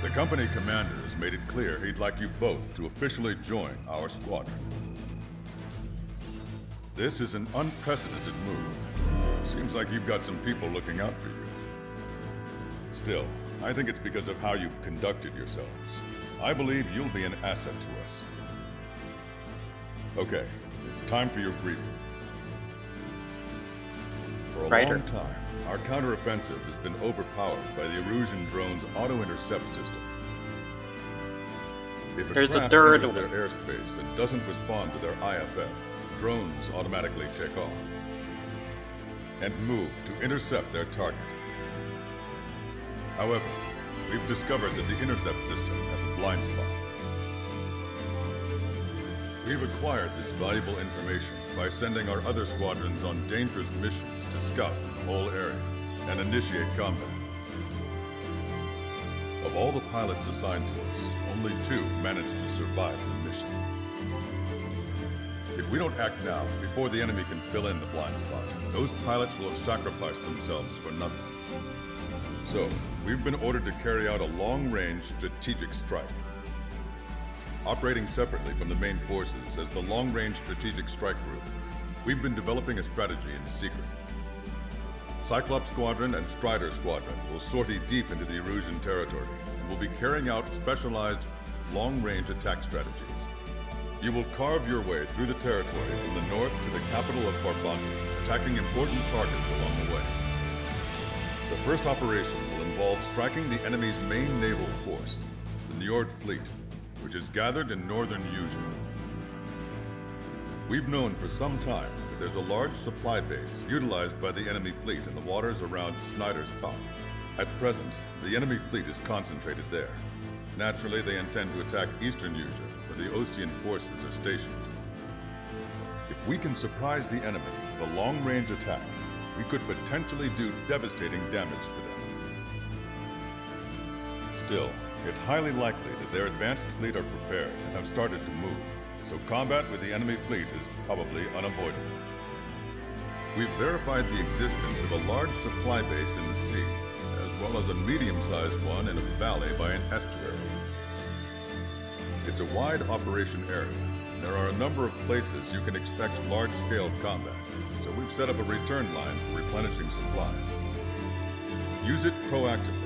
S2: The company commander has made it clear he'd like you both to officially join our squadron. This is an unprecedented move. Seems like you've got some people looking out for you. Still, I think it's because of how you've conducted yourselves. I believe you'll be an asset to us. Okay, it's time for your briefing. For a long time, our counteroffensive has been overpowered by the Erusian drone's auto-intercept system. If a
S1: There's a
S2: craft
S1: third
S2: enters their airspace and doesn't respond to their IFF, drones automatically take off and move to intercept their target. However, we've discovered that the intercept system has a blind spot. We've acquired this valuable information by sending our other squadrons on dangerous missions to scout the whole area and initiate combat. Of all the pilots assigned to us, only 2 managed to survive the mission. If
S21: we don't act now, before the enemy can fill in the blind spot, those pilots will have sacrificed themselves for nothing. So, we've been ordered to carry out a long-range strategic strike. Operating separately from the main forces as the Long-Range Strategic Strike Group, we've been developing a strategy in secret. Cyclops Squadron and Strider Squadron will sortie deep into the Erusian territory and will be carrying out specialized long-range attack strategies. You will carve your way through the territory from the north to the capital of Farbanti, attacking important targets along the way. The first operation will involve striking the enemy's main naval force, the Njord Fleet, which is gathered in northern Erusia. We've known for some time that there's a large supply base utilized by the enemy fleet in the waters around Snyder's Top. At present, the enemy fleet is concentrated there. Naturally, they intend to attack eastern Erusia, where the Osean forces are stationed. If we can surprise the enemy with a long-range attack, we could potentially do devastating damage to them. Still, it's highly likely that their advanced fleet are prepared and have started to move, so combat with the enemy fleet is probably unavoidable. We've verified the existence of a large supply base in the sea, as well as a medium-sized one in a valley by an estuary. It's a wide operation area, and there are a number of places you can expect large-scale combat, so we've set up a return line for replenishing supplies. Use it proactively.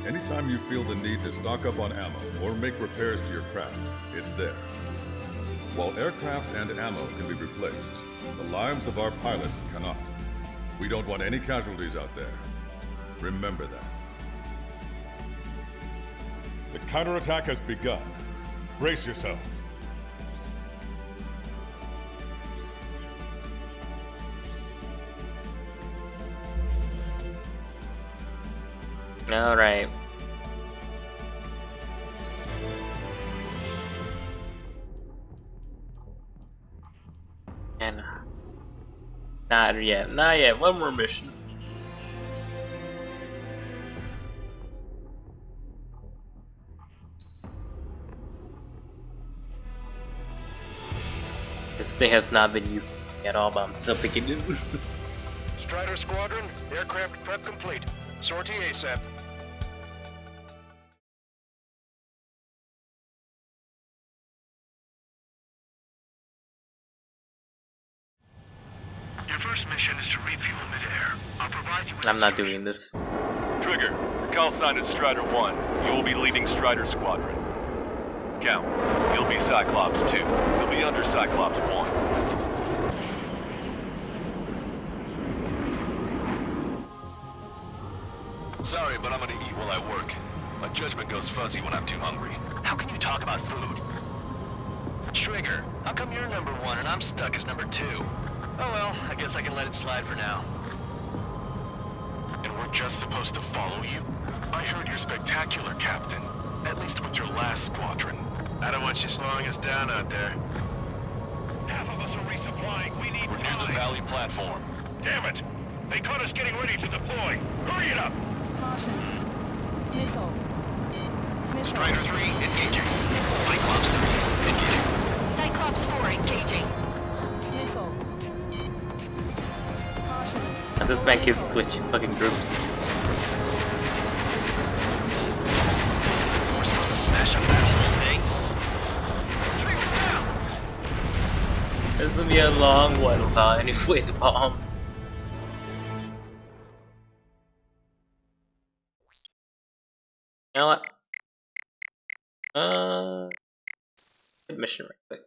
S21: Anytime you feel the need to stock up on ammo or make repairs to your craft, it's there. While aircraft and ammo can be replaced, the lives of our pilots cannot. We don't want any casualties out there. Remember that. The counterattack has begun. Brace yourselves.
S1: All right. And not yet. One more mission. This thing has not been used at all, but I'm still picking it.
S8: Strider Squadron, aircraft prep complete. Sortie ASAP.
S9: Your first mission is to refuel midair. I'll provide you with
S1: I'm not doing this.
S10: Trigger, your call sign is Strider 1. You will be leading Strider Squadron. Count, you'll be Cyclops 2. You'll be under Cyclops 1.
S8: Sorry, but I'm gonna eat while I work. My judgment goes fuzzy when I'm too hungry.
S9: How can you talk about food? Trigger, how come you're number 1 and I'm stuck as number 2? Oh well, I guess I can let it slide for now.
S10: And we're just supposed to follow you? I heard you're spectacular, Captain. At least with your last squadron.
S9: I don't want you slowing us down out there.
S10: Half of us are resupplying. We need We're near the Valley platform.
S9: Damn it! They caught us getting ready to deploy. Hurry it up!
S8: Strider 3, engaging. Cyclops 3, engaging.
S11: Cyclops 4, engaging.
S1: And this man keeps switching fucking groups.
S9: We're supposed to smash up that whole thing. Trigger's down!
S1: This will be a long one without any way to bomb. You know what? Mission right quick.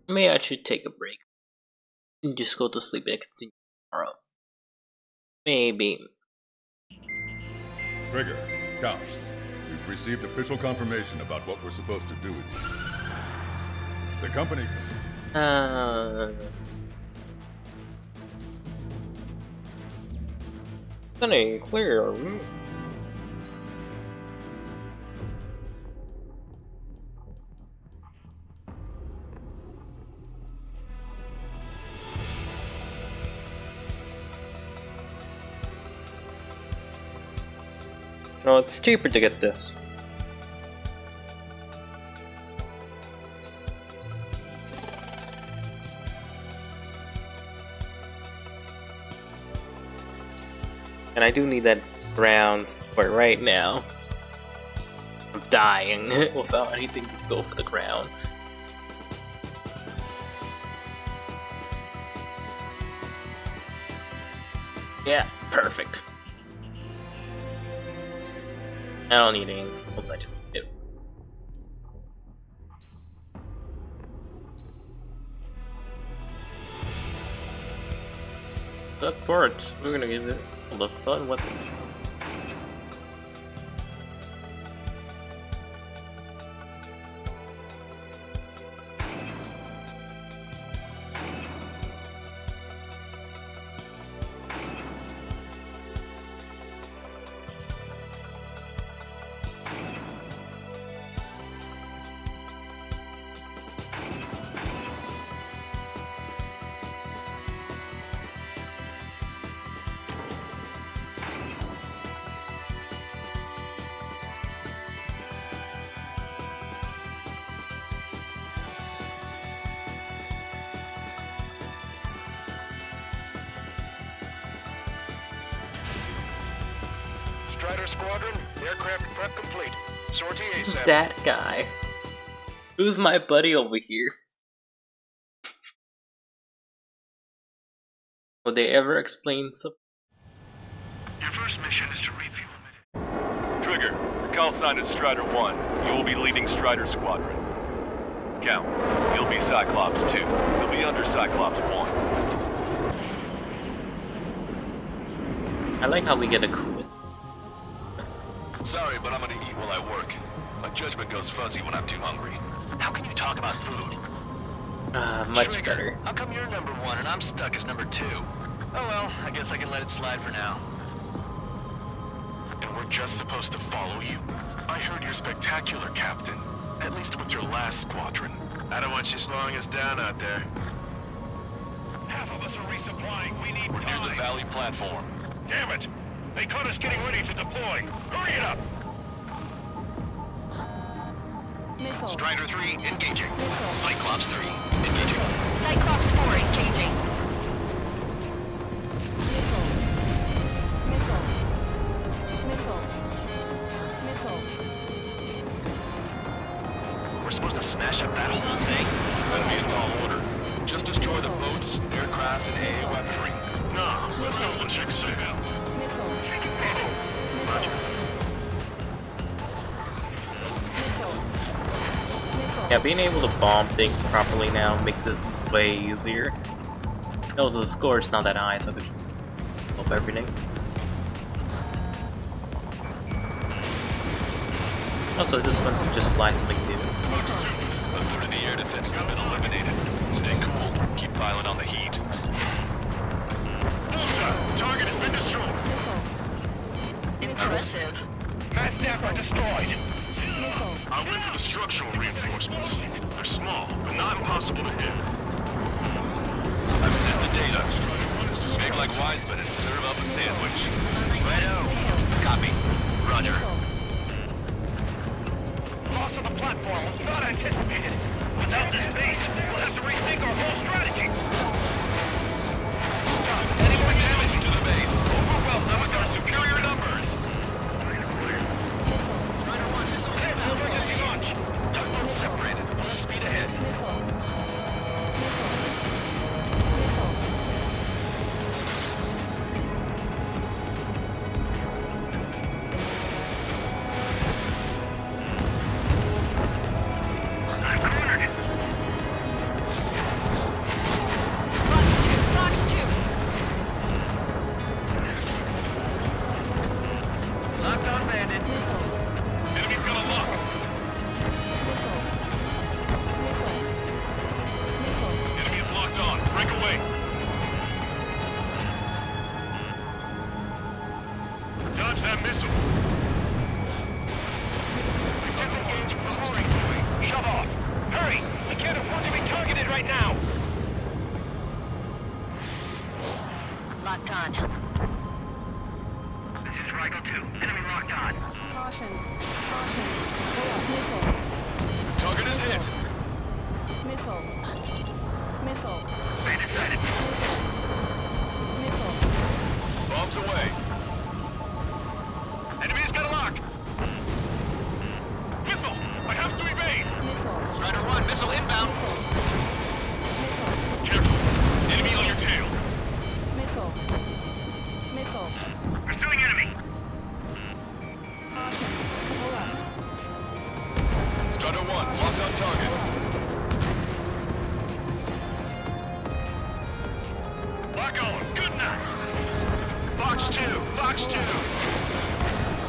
S1: Maybe I should take a break and just go to sleep and continue tomorrow. Maybe.
S21: Trigger, Count. We've received official confirmation about what we're supposed to do with you. The company...
S1: Funny, clear. Oh, it's cheaper to get this. I do need that ground support right now. I'm dying without anything to go for the ground. Yeah, perfect. I don't need any. Once I just do. Support. We're gonna give it all the fun weapons.
S8: Strider Squadron, aircraft prep complete. Sortie ASAP.
S1: Who's that guy? Who's my buddy over here? Will they ever explain something?
S10: Your first mission is to refuel. Trigger, your call sign is Strider 1. You will be leading Strider Squadron. Count, you'll be Cyclops 2. You'll be under Cyclops 1.
S1: I like how we get a quit.
S8: Sorry, but I'm gonna eat while I work. My judgment goes fuzzy when I'm too hungry.
S9: How can you talk about food?
S1: Much
S9: Trigger,
S1: better.
S9: How come you're number 1 and I'm stuck as number 2? Oh well, I guess I can let it slide for now.
S10: And we're just supposed to follow you? I heard you're spectacular, Captain. At least with your last squadron. I don't want you slowing us down out there. Half of us are resupplying. We need
S8: We're near the Valley platform.
S10: Damn it! They caught us getting ready to deploy. Hurry it up!
S9: Strider 3, engaging. Cyclops 3, engaging.
S11: Cyclops 4 engaging.
S9: We're supposed to smash up that whole thing?
S8: That'll be a tall order. Just destroy the boats, aircraft, and AA weaponry.
S10: No, let's do the check sail.
S1: Yeah, being able to bomb things properly now makes this way easier. Also, the score is not that high, so I could help everything. Also, this one to just fly something new.
S8: A third of the air defenses have been eliminated. Stay cool. Keep piling on the heat.
S10: Bullseye! Target has been destroyed.
S11: Impressive.
S10: Mass staff are destroyed. I went for the structural reinforcements. They're small, but not impossible to hit.
S8: I've sent the data. Make like Wiseman and serve up a sandwich.
S9: Righto. Copy. Roger.
S10: Loss of the platform was not anticipated. Without this base, we'll have to rethink our whole strategy. Any more damage to the base? Overwhelmed them with our superior numbers. Emergency launch. Tugboat separated. Full speed ahead.
S11: Locked on.
S10: This is Rigel 2. Enemy locked on.
S4: Caution. Missile.
S8: Target is hit.
S4: Missile.
S10: Bait sighted.
S8: Bombs away. 1, locked on target.
S10: Lock on. Good night. Fox 2. Fox 2.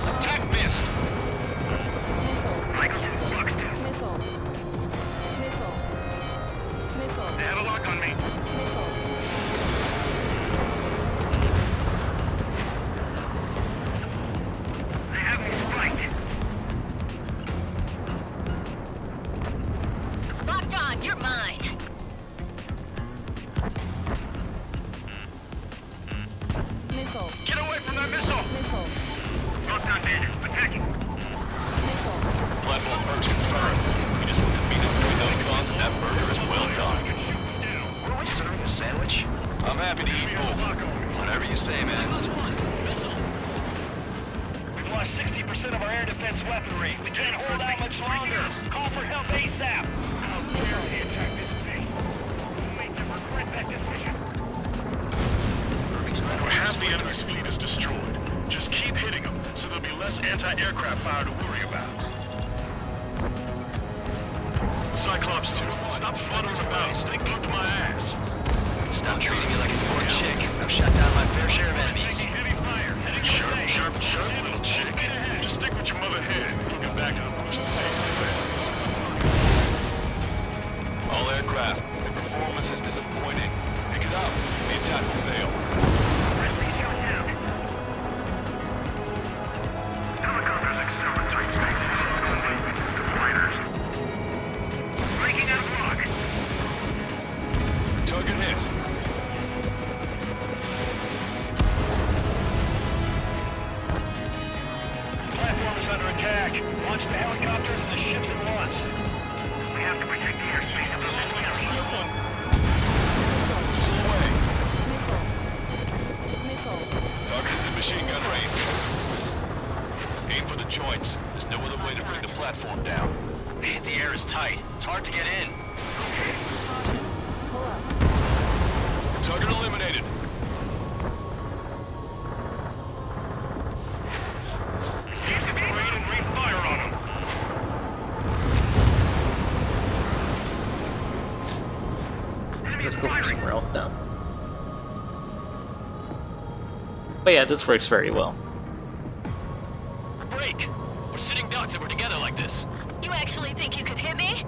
S10: Attack missed. Michael 2. Fox 2. They have a lock on me. They have me spiked.
S11: Locked on. You're mine.
S10: Get away from that missile. Locked on bandit. Attacking.
S8: Platform perks confirmed. We just put the meat in between those bones and that burger is well done.
S14: Were we serving a sandwich?
S8: I'm happy to eat both.
S14: Whatever you say, man.
S10: We've lost 60% of our air defense weaponry. We can't hold out much longer. Call for help ASAP. How dare they attack this base? We'll make them regret that decision. Half the enemy's fleet is destroyed. Just keep hitting them, so there'll be less anti-aircraft fire to worry about. Cyclops 2, stop fluttering about. Stay glued to my ass.
S14: Stop treating me like a poor chick. I've shot down my fair share of enemies.
S10: Heavy fire. Sharp, sharp, sharp little chick. Just stick with your mother head. We'll get back to the most safe and sound.
S8: All aircraft, their performance is disappointing. Pick it up. The attack will fail.
S10: Helicopters accelerate tight spaces. Fighters. Breaking out of lock.
S8: Target hit.
S10: Platform is under attack. Launch the helicopters and the ships at once. We have to protect the airspace of those enemies.
S8: Missile away. Target is in machine gun range. Aim for the joints. There's no other way to bring the platform down.
S14: The air is tight. It's hard to get in.
S8: Target eliminated.
S10: Deactivate and refire on them.
S1: Just go for somewhere else now. But yeah, this works very well.
S10: Break! We're sitting ducks if we're together like this.
S11: You actually think you could hit me?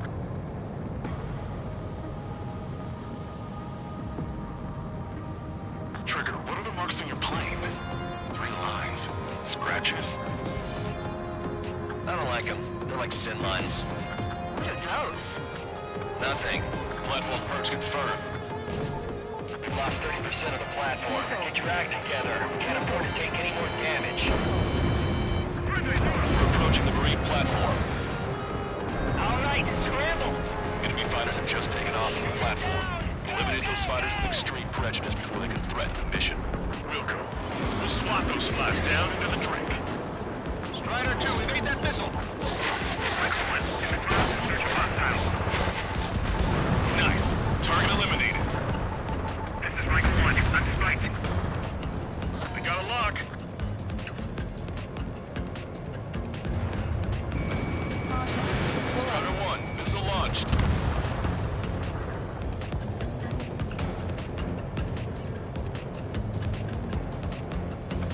S10: Trigger, what are the marks on your plane? 3 lines. Scratches.
S14: I don't like them. They're like sin lines.
S11: What are those?
S14: Nothing.
S8: Platform perks confirmed.
S10: We've lost 30% of the platform. Get your act together. We can't afford to take any more damage.
S8: We're approaching the marine platform.
S10: All right, scramble!
S8: Enemy fighters have just taken off from the platform. Eliminate those fighters with extreme prejudice before they can threaten the mission.
S10: Wilco, we'll swap those flies down into the drink. Strider 2, evade that missile! Excellent. In the drone, search your hostiles. Nice. Target eliminated. This is Michael 1. I'm spiked. We got a lock.
S8: Strider 1, missile launched.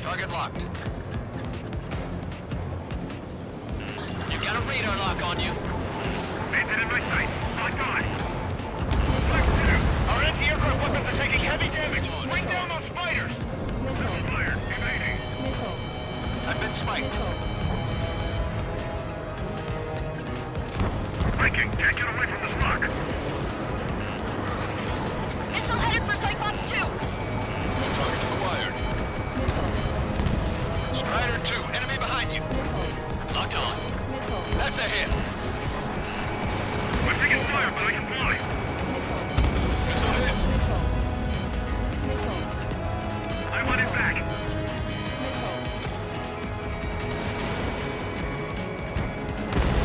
S10: Target locked. You've got a radar lock on you. Maintain in my sight. Locked on. Our anti-aircraft weapons are taking heavy damage. Bring down those fighters. Missile fired. Evading. I've been spiked. Breaking. Can't get away from this lock.
S11: Missile headed for Cyclops 2.
S8: Target acquired.
S10: Strider 2, enemy behind you. Locked on. That's a hit. I'm taking fire, but I can fly.
S8: Missile hit.
S10: I want it back.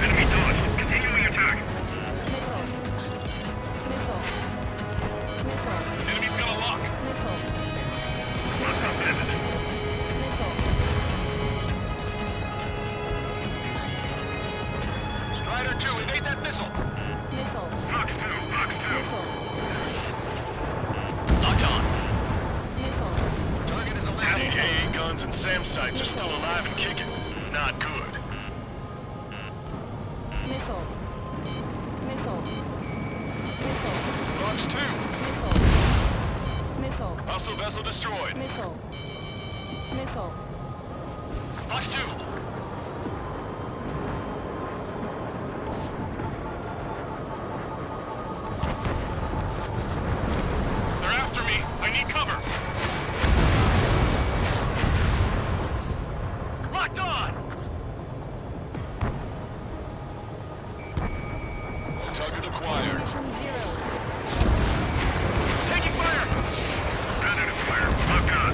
S10: Enemy dodged. Continuing attack. Enemy's got a lock. Locked up, bandit. Strider 2, evade that missile.
S9: Fox 2, Fox 2.
S10: Locked on.
S9: Target is eliminated. The AA guns and SAM sites are still alive and kicking. Not good.
S10: Fox 2. Hostile vessel destroyed. Fox 2.
S9: They're after me. I need cover.
S10: Locked on. Target acquired.
S9: Taking fire. Grounded fire. Locked on.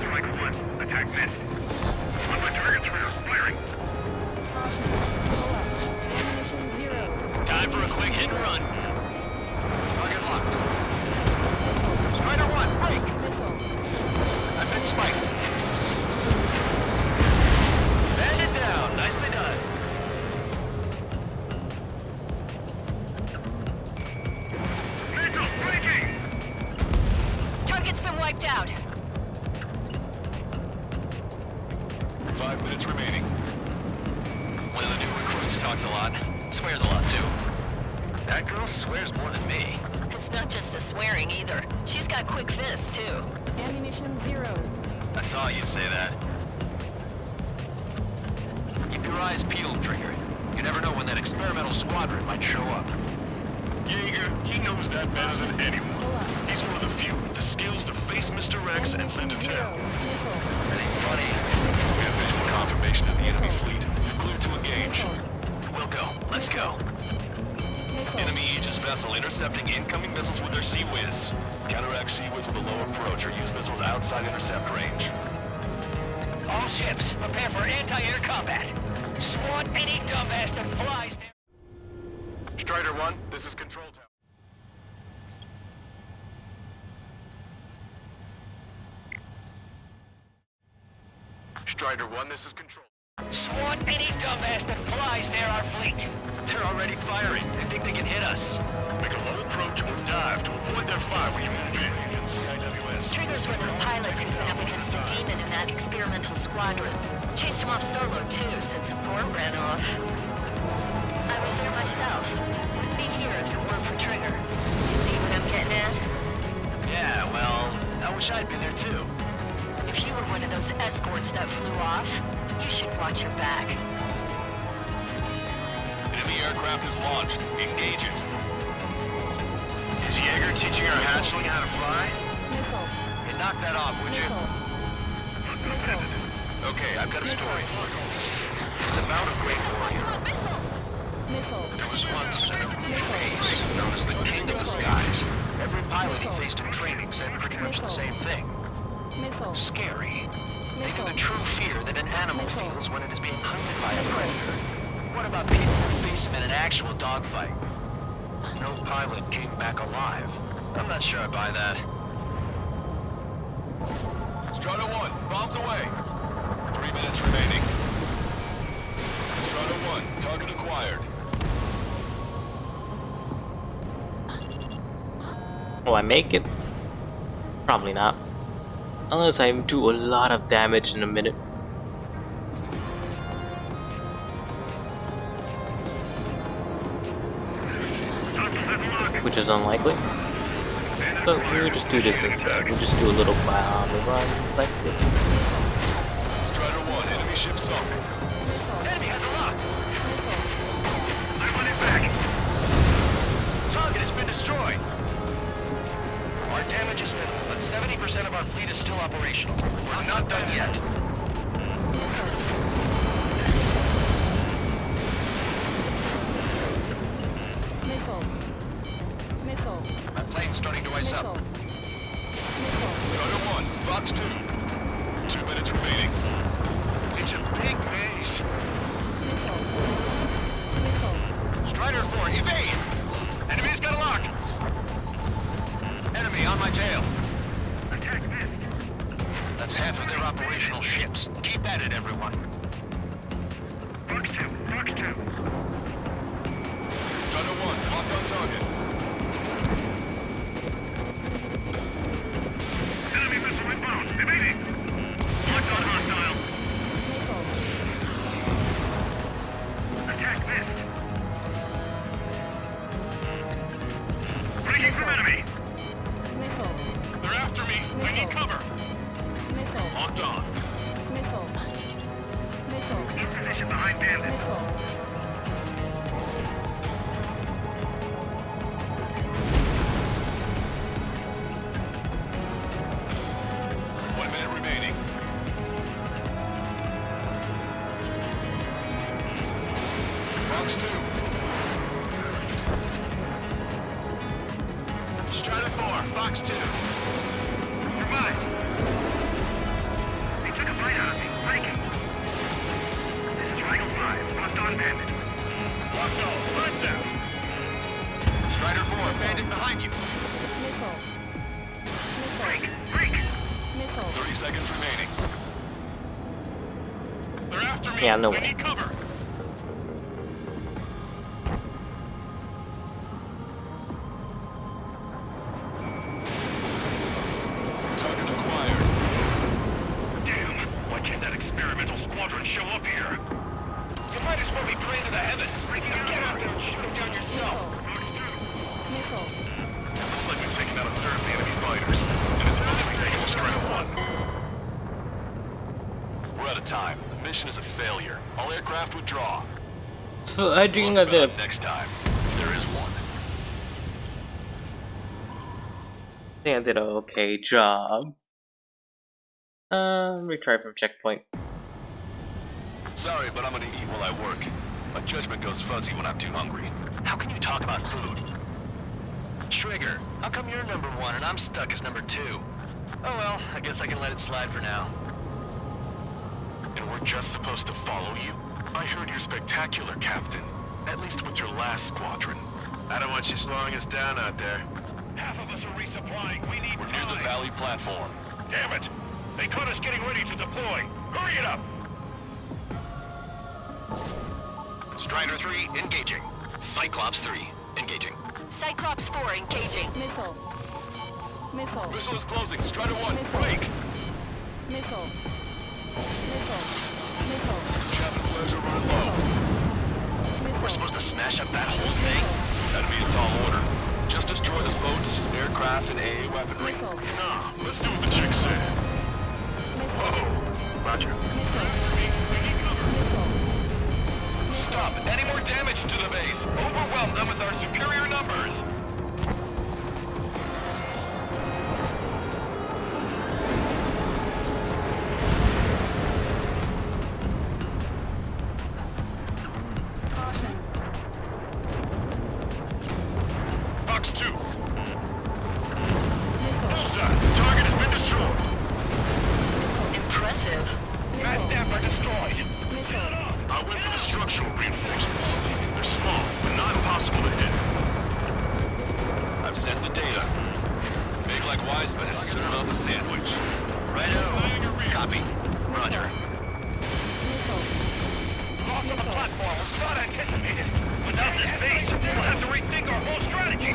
S9: Strike 1. Attack missed. On my target's rear. Firing.
S10: Time for a quick hit and run. Target locked. Strider 1, break. I've been spiked. Bandit down. Nicely done.
S9: Missiles breaking.
S11: Target's been wiped out.
S10: 5 minutes remaining. One of the new recruits talks a lot. Swears a lot, too. That girl swears more than me.
S11: It's not just the swearing either. She's got quick fists, too. Ammunition 0.
S10: I thought you'd say that. Keep your eyes peeled, Trigger. You never know when that experimental squadron might show up.
S9: Jaeger, he knows that better than anyone. He's one of the few with the skills to face Mr. X and Linda Tell.
S10: That ain't funny. We have visual confirmation of the enemy fleet. You're clear to engage. Wilco, let's go. Enemy Aegis vessel intercepting incoming missiles with their Sea-Wiz. Counteract Sea-Wiz with a low approach or use missiles outside intercept range.
S9: All ships, prepare for anti-air combat. Swat any dumbass that flies there. Strider 1, this is Control Tower. Strider 1, this is Control. SWAT any dumbass that flies near our fleet.
S10: They're already firing. They think they can hit us.
S9: Make a low approach or dive to avoid their fire when you move in.
S11: Trigger's one of the pilots who's been up against the demon in that experimental squadron. Chased him off solo, too, since support ran off. I was there myself. Be here if it weren't for Trigger. You see what I'm getting at?
S10: Yeah, well, I wish I'd been there too.
S11: If you were one of those escorts that flew off, you should watch your back.
S10: Enemy aircraft is launched. Engage it.
S9: Is Jaeger teaching our hatchling how to fly?
S10: Hey, knock that off, would you? Okay, I've got a story. It's about a great warrior. There was once an Arusian ace known as the King of the Skies. Every pilot he faced in training said pretty much the same thing. Scary. They knew the true fear that an animal feels when it is being hunted by a predator. What about people who face him in an actual dogfight? No pilot came back alive. I'm not sure I buy that. Strider 1, bombs away. 3 minutes remaining. Strider 1, target acquired.
S1: Will I make it? Probably not. Unless I do a lot of damage in a minute. Which is unlikely. But we would just do this instead. We'll just do a little bomb runs like this.
S10: Strider 1, enemy ship sunk.
S9: Enemy has a lock. I'm on it back.
S10: Target has been destroyed.
S9: Our damage is minimal, but 70% of our fleet is still operational. We're not done yet.
S10: My plane's starting to ice up. Strider 1, Fox 2. 2 minutes remaining.
S9: It's a big base.
S10: Strider 4, evade!
S9: Enemy's got a lock.
S10: Enemy on my tail.
S9: Attack missed.
S10: That's half of their operational ships. Keep at it, everyone.
S9: Fox 2, Fox 2.
S8: target.
S10: Enemy missile inbound. Evading. Locked on hostile. Attack missed. Breaking from enemy.
S8: They're after me. I need cover. Locked on.
S10: In position behind bandit.
S8: Remaining. Fox 2.
S10: Strider 4, Fox 2. Survive. They took a bite out of me. Breaking. This is Triangle 5. Locked on bandit.
S8: Locked on. Lights out.
S10: Strider 4, bandit behind you. Break. Break.
S8: 30 seconds remaining. They're after me.
S1: Yeah, no
S8: I
S1: way.
S8: need cover. Target acquired.
S10: Damn. Why can't that experimental squadron show up here? You might as well be praying to the heavens. Now get out there and shoot them down yourself.
S8: Looks like we've taken out a third of the enemy fighters, and it's mostly taken to Strider 1. We're out of time. The mission is a failure. All aircraft withdraw.
S1: So I think
S8: We'll
S1: I did.
S8: next time, if there is one.
S1: I think I did an okay job. Retry from checkpoint.
S8: Sorry, but I'm gonna eat while I work. My judgment goes fuzzy when I'm too hungry.
S14: How can you talk about food? Trigger, how come you're number 1 and I'm stuck as number 2? Oh well, I guess I can let it slide for now.
S8: And we're just supposed to follow you? I heard you're spectacular, Captain. At least with your last squadron. I don't want you slowing us down out there.
S10: Half of us are resupplying. We need
S8: We're near the Valley platform.
S10: Damn it! They caught us getting ready to deploy. Hurry it up!
S14: Strider 3, engaging. Cyclops 3, engaging.
S11: Cyclops 4 engaging.
S8: Missile is closing. Strider 1, break! Chaff and flares are running low.
S14: We're supposed to smash up that whole thing?
S8: That'd be a tall order. Just destroy the boats, aircraft, and AA weaponry.
S10: Nah, let's do what the chick said.
S8: Whoa!
S14: Roger.
S10: Stop! Any more damage to the base? Overwhelm them with our superior numbers!
S8: Fox 2. Bullseye! The target has been destroyed.
S11: Impressive.
S10: Mass staff are destroyed.
S8: I went for the structural reinforcements. They're small, but not impossible to hit. I've sent the data. Make like Wiseman and serve up a sandwich.
S14: Righto. Copy. Roger.
S10: Loss of the platform was not anticipated. Without this base, we'll have to rethink our whole strategy.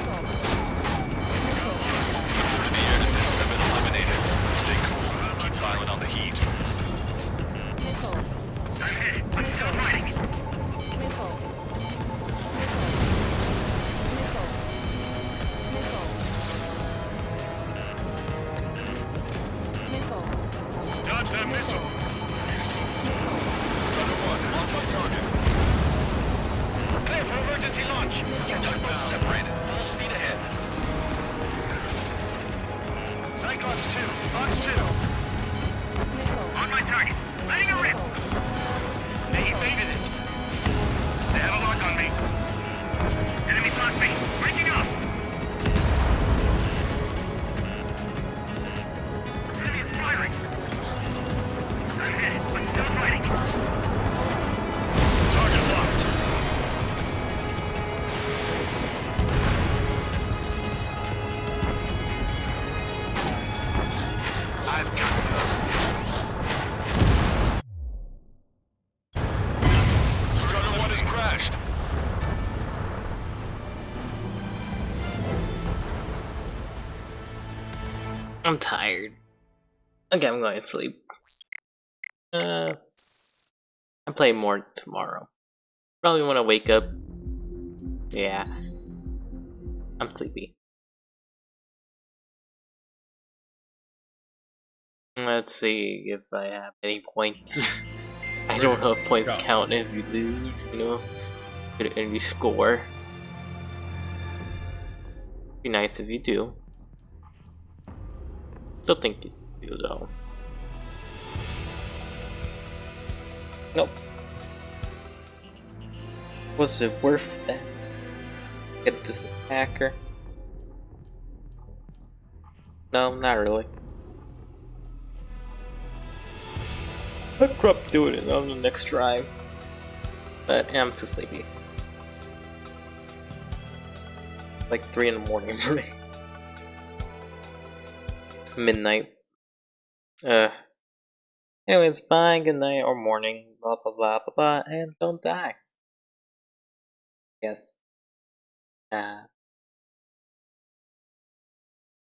S8: Some of the air defenses have been eliminated. Stay cool. Keep filing on the heat.
S10: I'm hit. I'm still fighting.
S8: Dodge that missile. Strider 1, on my target.
S10: Clear for emergency launch. Tugboats separated. Full speed ahead.
S8: Cyclops 2, Fox 2.
S10: On my target. Letting a rip. They evaded it. They have a lock on me. Enemy blocked me. Breaking up. Enemy is firing. I'm hit, but still fighting.
S8: Target locked.
S1: I'm tired. Okay, I'm going to sleep. I'm playing more tomorrow. Probably want to wake up. Yeah. I'm sleepy. Let's see if I have any points. I don't know if points count if you lose, you know? If you score. Be nice if you do. Don't think you do though. Nope. Was it worth that? Get this attacker? No, not really. I'll probably do it on the next drive. But I'm too sleepy. Like 3 in the morning for me. Midnight. Anyways, bye, good night, or morning, blah blah blah blah blah, and don't die. Yes.